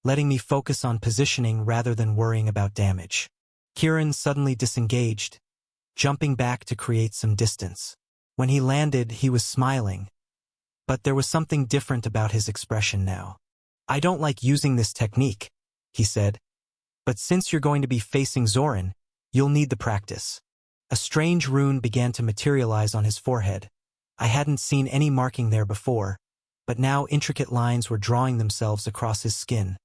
letting me focus on positioning rather than worrying about damage. Kieran suddenly disengaged, jumping back to create some distance. When he landed, he was smiling, but there was something different about his expression now. I don't like using this technique, he said, but since you're going to be facing Zoran, you'll need the practice. A strange rune began to materialize on his forehead. I hadn't seen any marking there before, but now intricate lines were drawing themselves across his skin,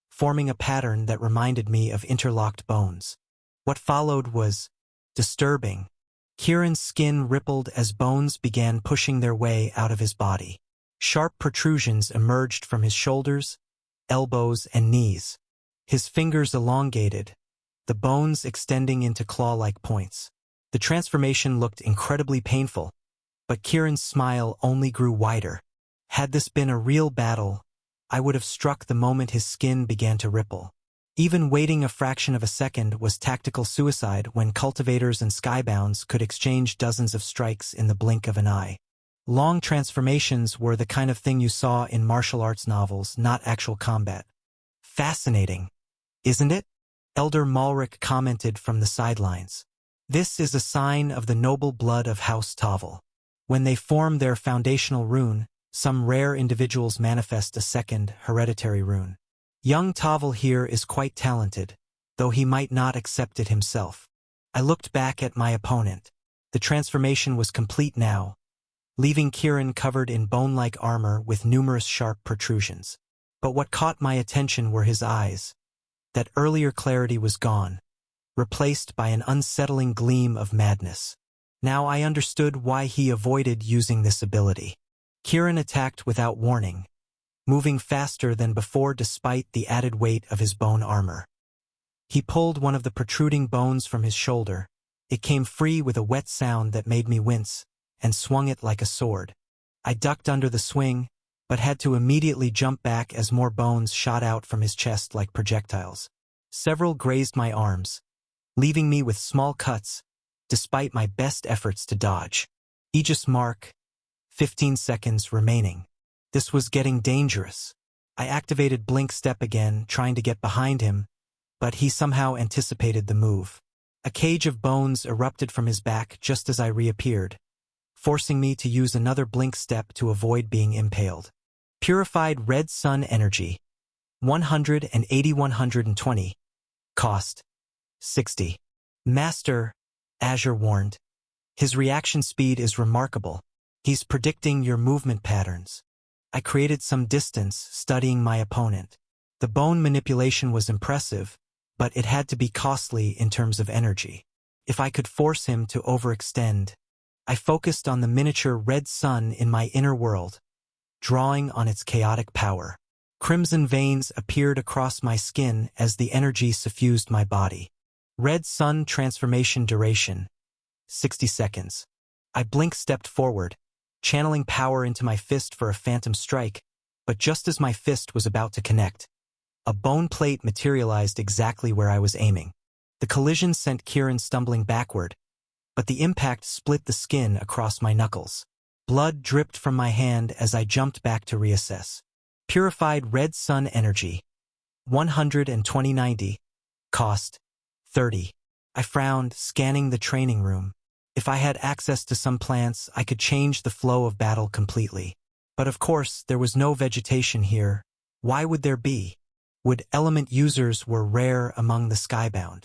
forming a pattern that reminded me of interlocked bones. What followed was disturbing. Kieran's skin rippled as bones began pushing their way out of his body. Sharp protrusions emerged from his shoulders, elbows, and knees. His fingers elongated, the bones extending into claw-like points. The transformation looked incredibly painful, but Kieran's smile only grew wider. Had this been a real battle, I would have struck the moment his skin began to ripple. Even waiting a fraction of a second was tactical suicide when cultivators and skybounds could exchange dozens of strikes in the blink of an eye. Long transformations were the kind of thing you saw in martial arts novels, not actual combat. Fascinating, isn't it? Elder Malric commented from the sidelines. This is a sign of the noble blood of House Tavel. When they form their foundational rune, some rare individuals manifest a second, hereditary rune. Young Tavel here is quite talented, though he might not accept it himself. I looked back at my opponent. The transformation was complete now, leaving Kieran covered in bone-like armor with numerous sharp protrusions. But what caught my attention were his eyes. That earlier clarity was gone, replaced by an unsettling gleam of madness. Now I understood why he avoided using this ability. Kieran attacked without warning, moving faster than before despite the added weight of his bone armor. He pulled one of the protruding bones from his shoulder, It came free with a wet sound that made me wince, and swung it like a sword. I ducked under the swing, but had to immediately jump back as more bones shot out from his chest like projectiles. Several grazed my arms, leaving me with small cuts, despite my best efforts to dodge. Aegis mark, 15 seconds remaining. This was getting dangerous. I activated blink step again, trying to get behind him, but he somehow anticipated the move. A cage of bones erupted from his back just as I reappeared, forcing me to use another blink step to avoid being impaled. Purified red sun energy. 180-120. Cost. 60. Master, Azure warned. His reaction speed is remarkable. He's predicting your movement patterns. I created some distance, studying my opponent. The bone manipulation was impressive, but it had to be costly in terms of energy. If I could force him to overextend, I focused on the miniature red sun in my inner world, drawing on its chaotic power. Crimson veins appeared across my skin as the energy suffused my body. Red sun transformation duration. 60 seconds. I blink-stepped forward, channeling power into my fist for a phantom strike, but just as my fist was about to connect, a bone plate materialized exactly where I was aiming. The collision sent Kieran stumbling backward, but the impact split the skin across my knuckles. Blood dripped from my hand as I jumped back to reassess. Purified red sun energy. 120-90. Cost. 30. I frowned, scanning the training room. If I had access to some plants, I could change the flow of battle completely. But of course, there was no vegetation here. Why would there be? Wood element users were rare among the skybound.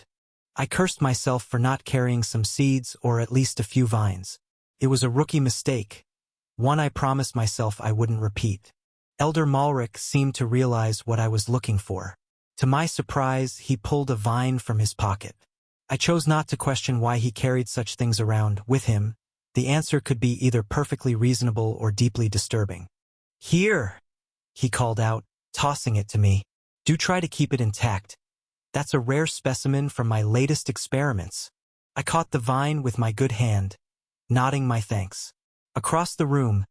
I cursed myself for not carrying some seeds or at least a few vines. It was a rookie mistake, one I promised myself I wouldn't repeat. Elder Malric seemed to realize what I was looking for. To my surprise, he pulled a vine from his pocket. I chose not to question why he carried such things around with him. The answer could be either perfectly reasonable or deeply disturbing. "Here," he called out, tossing it to me. "Do try to keep it intact. That's a rare specimen from my latest experiments." I caught the vine with my good hand, nodding my thanks. Across the room,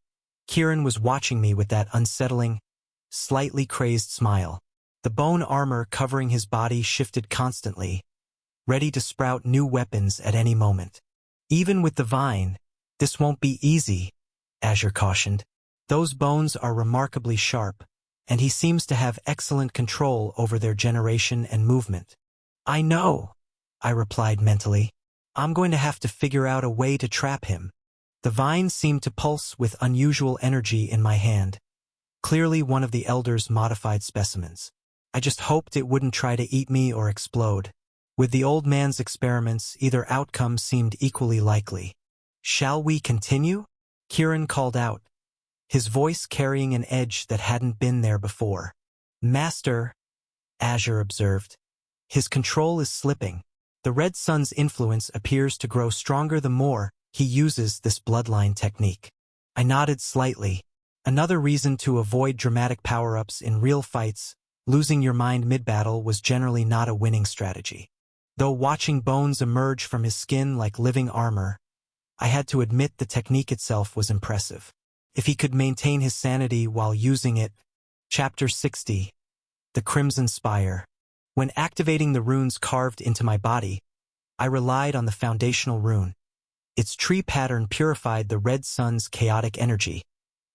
Kieran was watching me with that unsettling, slightly crazed smile. The bone armor covering his body shifted constantly, ready to sprout new weapons at any moment. "Even with the vine, this won't be easy," Azure cautioned. "Those bones are remarkably sharp, and he seems to have excellent control over their generation and movement." "I know," I replied mentally. "I'm going to have to figure out a way to trap him." The vine seemed to pulse with unusual energy in my hand, clearly one of the Elder's modified specimens. I just hoped it wouldn't try to eat me or explode. With the old man's experiments, either outcome seemed equally likely. "Shall we continue?" Kieran called out, his voice carrying an edge that hadn't been there before. "Master," Azure observed, "his control is slipping. The Red Sun's influence appears to grow stronger the more he uses this bloodline technique." I nodded slightly. Another reason to avoid dramatic power-ups in real fights. Losing your mind mid-battle was generally not a winning strategy. Though watching bones emerge from his skin like living armor, I had to admit the technique itself was impressive. If he could maintain his sanity while using it. Chapter 60. The Crimson Spire. When activating the runes carved into my body, I relied on the foundational rune. Its tree pattern purified the Red Sun's chaotic energy,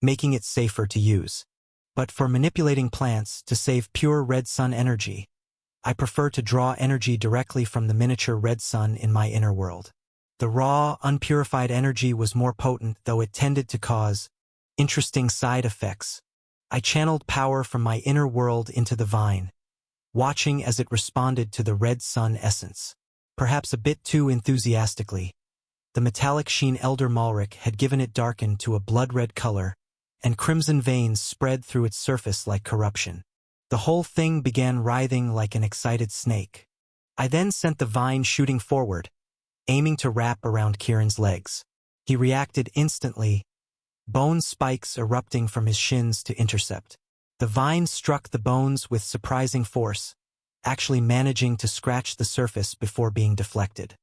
making it safer to use. But for manipulating plants to save pure Red Sun energy, I prefer to draw energy directly from the miniature Red Sun in my inner world. The raw, unpurified energy was more potent, though it tended to cause interesting side effects. I channeled power from my inner world into the vine, watching as it responded to the Red Sun essence. Perhaps a bit too enthusiastically, the metallic sheen Elder Malric had given it darkened to a blood-red color, and crimson veins spread through its surface like corruption. The whole thing began writhing like an excited snake. I then sent the vine shooting forward, aiming to wrap around Kieran's legs. He reacted instantly, bone spikes erupting from his shins to intercept. The vine struck the bones with surprising force, actually managing to scratch the surface before being deflected.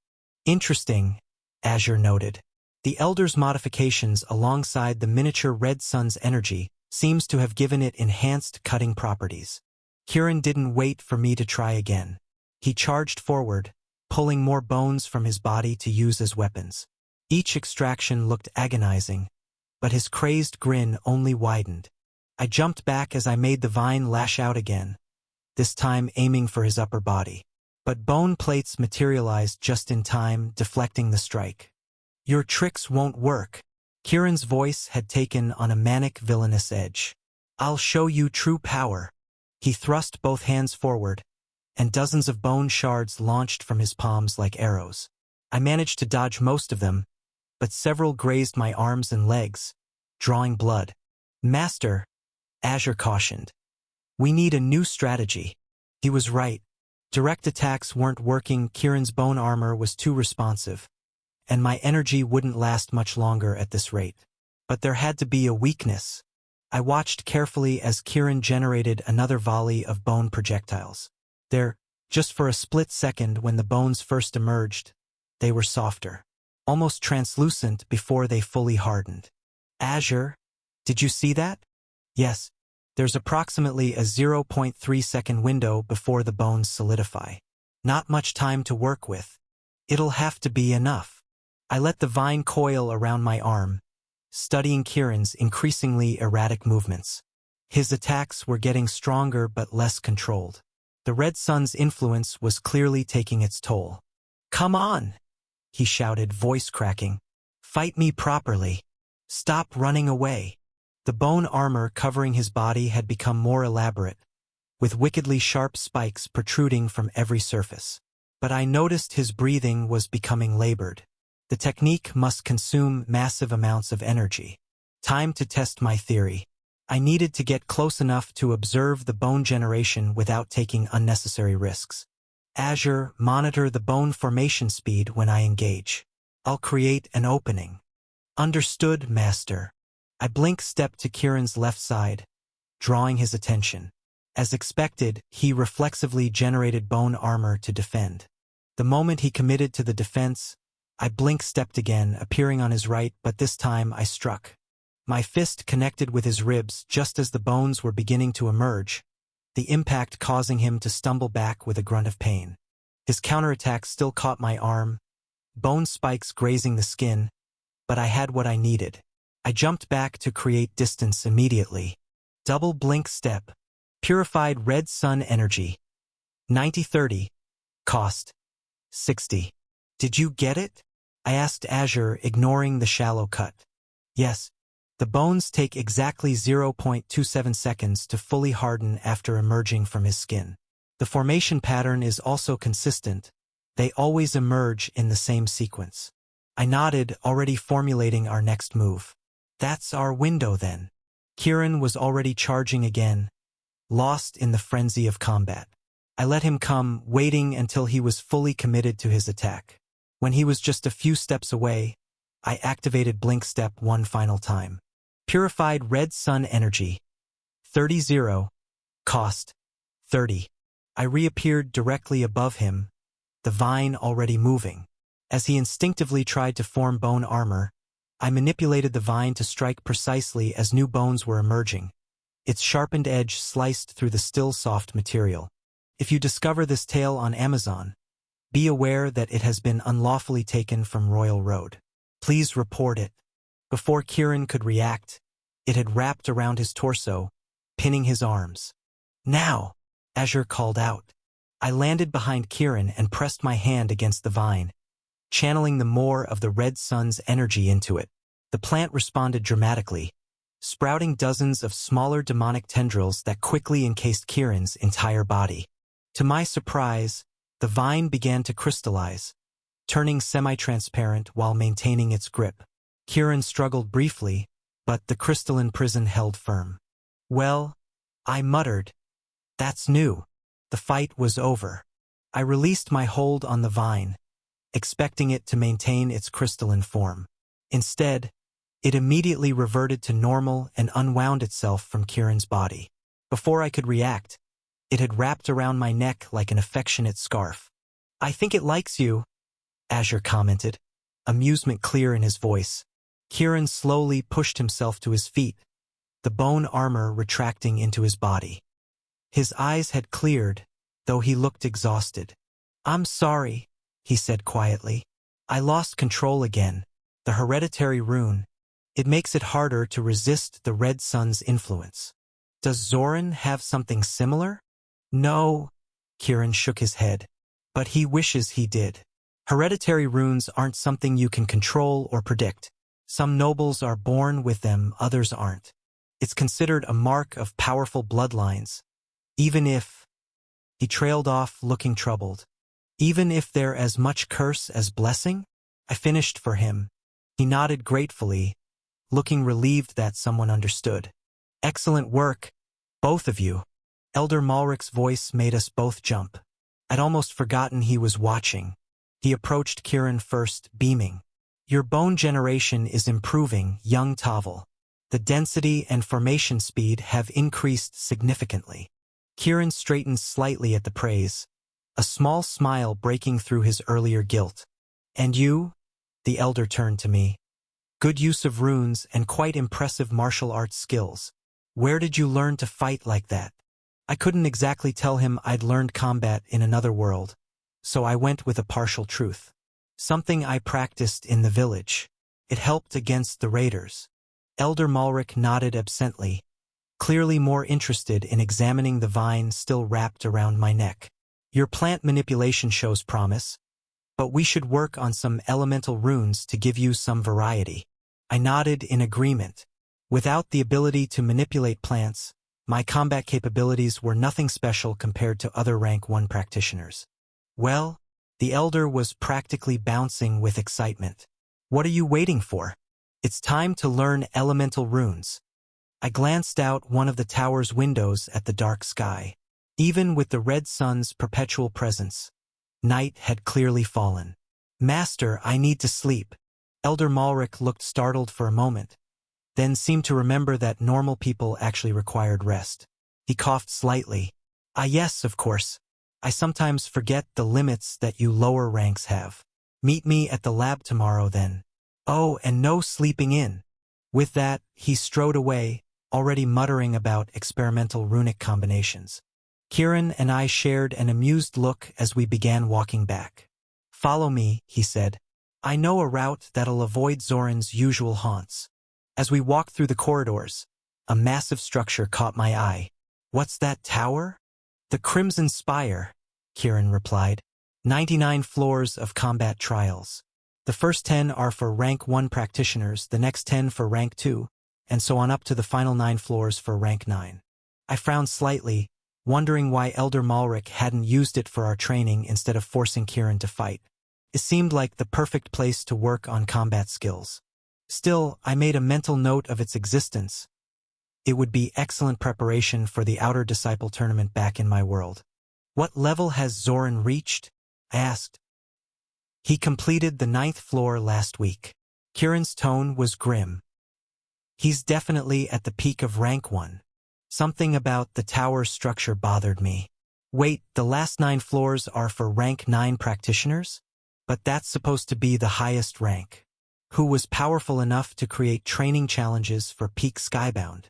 Interesting, Azure noted. The Elder's modifications alongside the miniature Red Sun's energy seems to have given it enhanced cutting properties. Kieran didn't wait for me to try again. He charged forward, pulling more bones from his body to use as weapons. Each extraction looked agonizing, but his crazed grin only widened. I jumped back as I made the vine lash out again, this time aiming for his upper body. But bone plates materialized just in time, deflecting the strike. Your tricks won't work. Kieran's voice had taken on a manic, villainous edge. I'll show you true power. He thrust both hands forward, and dozens of bone shards launched from his palms like arrows. I managed to dodge most of them, but several grazed my arms and legs, drawing blood. Master, Azure cautioned. We need a new strategy. He was right. Direct attacks weren't working, Kieran's bone armor was too responsive, and my energy wouldn't last much longer at this rate. But there had to be a weakness. I watched carefully as Kieran generated another volley of bone projectiles. Just for a split second when the bones first emerged, they were softer, almost translucent before they fully hardened. Azure, did you see that? Yes. There's approximately a 0.3-second window before the bones solidify. Not much time to work with. It'll have to be enough. I let the vine coil around my arm, studying Kieran's increasingly erratic movements. His attacks were getting stronger but less controlled. The Red Sun's influence was clearly taking its toll. Come on, he shouted, voice cracking. Fight me properly. Stop running away. The bone armor covering his body had become more elaborate, with wickedly sharp spikes protruding from every surface. But I noticed his breathing was becoming labored. The technique must consume massive amounts of energy. Time to test my theory. I needed to get close enough to observe the bone generation without taking unnecessary risks. Azure, monitor the bone formation speed when I engage. I'll create an opening. Understood, Master. I blink-stepped to Kieran's left side, drawing his attention. As expected, he reflexively generated bone armor to defend. The moment he committed to the defense, I blink-stepped again, appearing on his right, but this time I struck. My fist connected with his ribs just as the bones were beginning to emerge, the impact causing him to stumble back with a grunt of pain. His counterattack still caught my arm, bone spikes grazing the skin, but I had what I needed. I jumped back to create distance immediately. Double blink step. Purified Red Sun energy. 90-30. Cost. 60. Did you get it? I asked Azure, ignoring the shallow cut. Yes. The bones take exactly 0.27 seconds to fully harden after emerging from his skin. The formation pattern is also consistent. They always emerge in the same sequence. I nodded, already formulating our next move. That's our window then. Kieran was already charging again, lost in the frenzy of combat. I let him come, waiting until he was fully committed to his attack. When he was just a few steps away, I activated Blink Step one final time. Purified Red Sun energy. 30-0. Cost. 30. I reappeared directly above him, the vine already moving. As he instinctively tried to form bone armor, I manipulated the vine to strike precisely as new bones were emerging. Its sharpened edge sliced through the still soft material. If you discover this tale on Amazon, be aware that it has been unlawfully taken from Royal Road. Please report it. Before Kieran could react, it had wrapped around his torso, pinning his arms. Now, Azure called out. I landed behind Kieran and pressed my hand against the vine, channeling the more of the Red Sun's energy into it. The plant responded dramatically, sprouting dozens of smaller demonic tendrils that quickly encased Kieran's entire body. To my surprise, the vine began to crystallize, turning semi-transparent while maintaining its grip. Kieran struggled briefly, but the crystalline prison held firm. Well, I muttered. That's new. The fight was over. I released my hold on the vine, expecting it to maintain its crystalline form. Instead, it immediately reverted to normal and unwound itself from Kieran's body. Before I could react, it had wrapped around my neck like an affectionate scarf. I think it likes you. Azure commented, amusement clear in his voice. Kieran slowly pushed himself to his feet, the bone armor retracting into his body. His eyes had cleared, though he looked exhausted. I'm sorry, he said quietly. I lost control again. The hereditary rune. It makes it harder to resist the Red Sun's influence. Does Zoran have something similar? No, Kieran shook his head. But he wishes he did. Hereditary runes aren't something you can control or predict. Some nobles are born with them, others aren't. It's considered a mark of powerful bloodlines. Even if... He trailed off, looking troubled. Even if they're as much curse as blessing? I finished for him. He nodded gratefully, looking relieved that someone understood. Excellent work, both of you. Elder Malric's voice made us both jump. I'd almost forgotten he was watching. He approached Kieran first, beaming. Your bone generation is improving, young Tavel. The density and formation speed have increased significantly. Kieran straightened slightly at the praise, a small smile breaking through his earlier guilt. And you? The elder turned to me. Good use of runes and quite impressive martial arts skills. Where did you learn to fight like that? I couldn't exactly tell him I'd learned combat in another world, so I went with a partial truth. Something I practiced in the village. It helped against the raiders. Elder Malric nodded absently, clearly more interested in examining the vine still wrapped around my neck. Your plant manipulation shows promise, but we should work on some elemental runes to give you some variety. I nodded in agreement. Without the ability to manipulate plants, my combat capabilities were nothing special compared to other rank 1 practitioners. Well, the elder was practically bouncing with excitement. What are you waiting for? It's time to learn elemental runes. I glanced out one of the tower's windows at the dark sky. Even with the Red Sun's perpetual presence, night had clearly fallen. Master, I need to sleep. Elder Malric looked startled for a moment, then seemed to remember that normal people actually required rest. He coughed slightly. Ah yes, of course. I sometimes forget the limits that you lower ranks have. Meet me at the lab tomorrow then. Oh, and no sleeping in. With that, he strode away, already muttering about experimental runic combinations. Kieran and I shared an amused look as we began walking back. Follow me, he said. I know a route that'll avoid Zoran's usual haunts. As we walked through the corridors, a massive structure caught my eye. What's that tower? The Crimson Spire, Kieran replied. 99 floors of combat trials. The first 10 are for rank 1 practitioners, the next 10 for rank 2, and so on up to the final 9 floors for rank 9. I frowned slightly, wondering why Elder Malric hadn't used it for our training instead of forcing Kieran to fight. It seemed like the perfect place to work on combat skills. Still, I made a mental note of its existence. It would be excellent preparation for the Outer Disciple tournament back in my world. What level has Zoran reached? I asked. He completed the 9th floor last week. Kieran's tone was grim. He's definitely at the peak of rank 1. Something about the tower structure bothered me. Wait, the last 9 floors are for rank 9 practitioners? But that's supposed to be the highest rank. Who was powerful enough to create training challenges for Peak Skybound?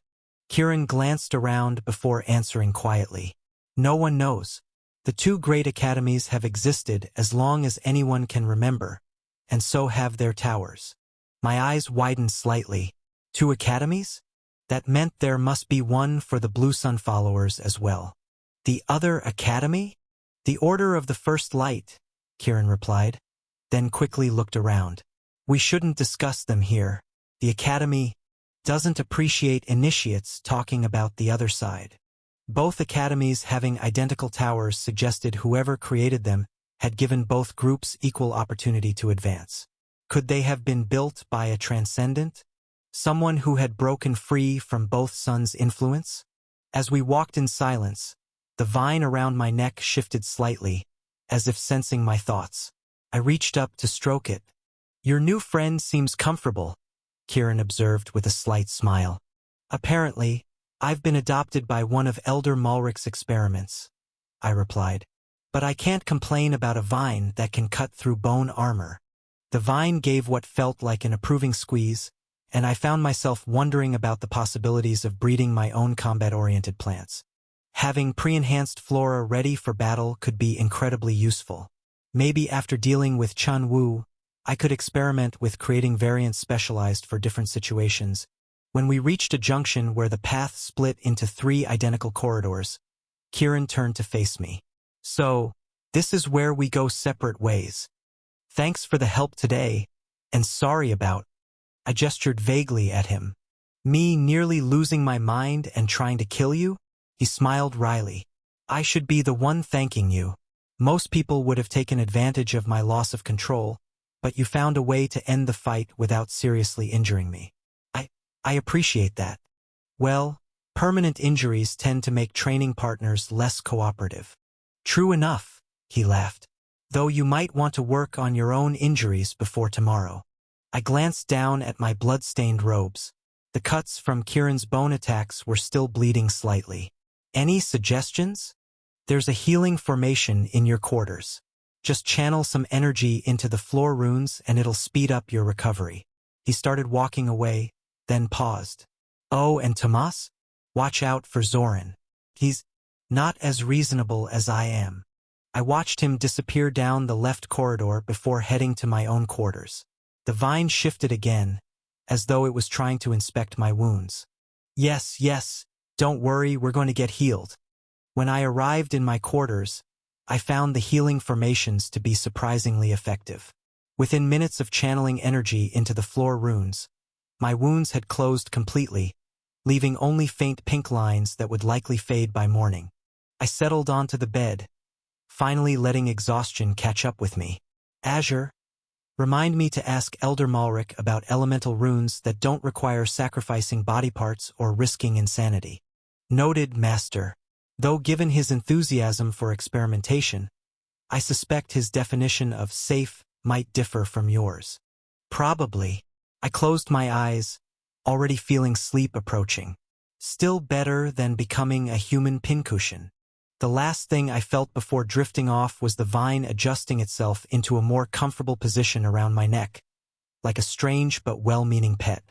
Kieran glanced around before answering quietly. No one knows. The 2 great academies have existed as long as anyone can remember, and so have their towers. My eyes widened slightly. 2 academies? That meant there must be one for the Blue Sun followers as well. The other academy? The Order of the First Light, Kieran replied, then quickly looked around. We shouldn't discuss them here. The academy doesn't appreciate initiates talking about the other side. Both academies having identical towers suggested whoever created them had given both groups equal opportunity to advance. Could they have been built by a transcendent? Someone who had broken free from both suns' influence? As we walked in silence, the vine around my neck shifted slightly, as if sensing my thoughts. I reached up to stroke it. Your new friend seems comfortable, Kieran observed with a slight smile. Apparently, I've been adopted by one of Elder Malric's experiments, I replied. But I can't complain about a vine that can cut through bone armor. The vine gave what felt like an approving squeeze, and I found myself wondering about the possibilities of breeding my own combat-oriented plants. Having pre-enhanced flora ready for battle could be incredibly useful. Maybe after dealing with Chun Wu, I could experiment with creating variants specialized for different situations. When we reached a junction where the path split into 3 identical corridors, Kieran turned to face me. So, this is where we go separate ways. Thanks for the help today, and sorry about. I gestured vaguely at him. Me nearly losing my mind and trying to kill you? He smiled wryly. I should be the one thanking you. Most people would have taken advantage of my loss of control, but you found a way to end the fight without seriously injuring me. I appreciate that. Well, permanent injuries tend to make training partners less cooperative. True enough, he laughed. Though you might want to work on your own injuries before tomorrow. I glanced down at my blood-stained robes. The cuts from Kieran's bone attacks were still bleeding slightly. Any suggestions? There's a healing formation in your quarters. Just channel some energy into the floor runes and it'll speed up your recovery. He started walking away, then paused. Oh, and Tomas? Watch out for Zoran. He's not as reasonable as I am. I watched him disappear down the left corridor before heading to my own quarters. The vine shifted again, as though it was trying to inspect my wounds. Yes, don't worry, we're going to get healed. When I arrived in my quarters, I found the healing formations to be surprisingly effective. Within minutes of channeling energy into the floor runes, my wounds had closed completely, leaving only faint pink lines that would likely fade by morning. I settled onto the bed, finally letting exhaustion catch up with me. Azure, remind me to ask Elder Malric about elemental runes that don't require sacrificing body parts or risking insanity. Noted, Master. Though given his enthusiasm for experimentation, I suspect his definition of safe might differ from yours. Probably. I closed my eyes, already feeling sleep approaching. Still better than becoming a human pincushion. The last thing I felt before drifting off was the vine adjusting itself into a more comfortable position around my neck, like a strange but well-meaning pet.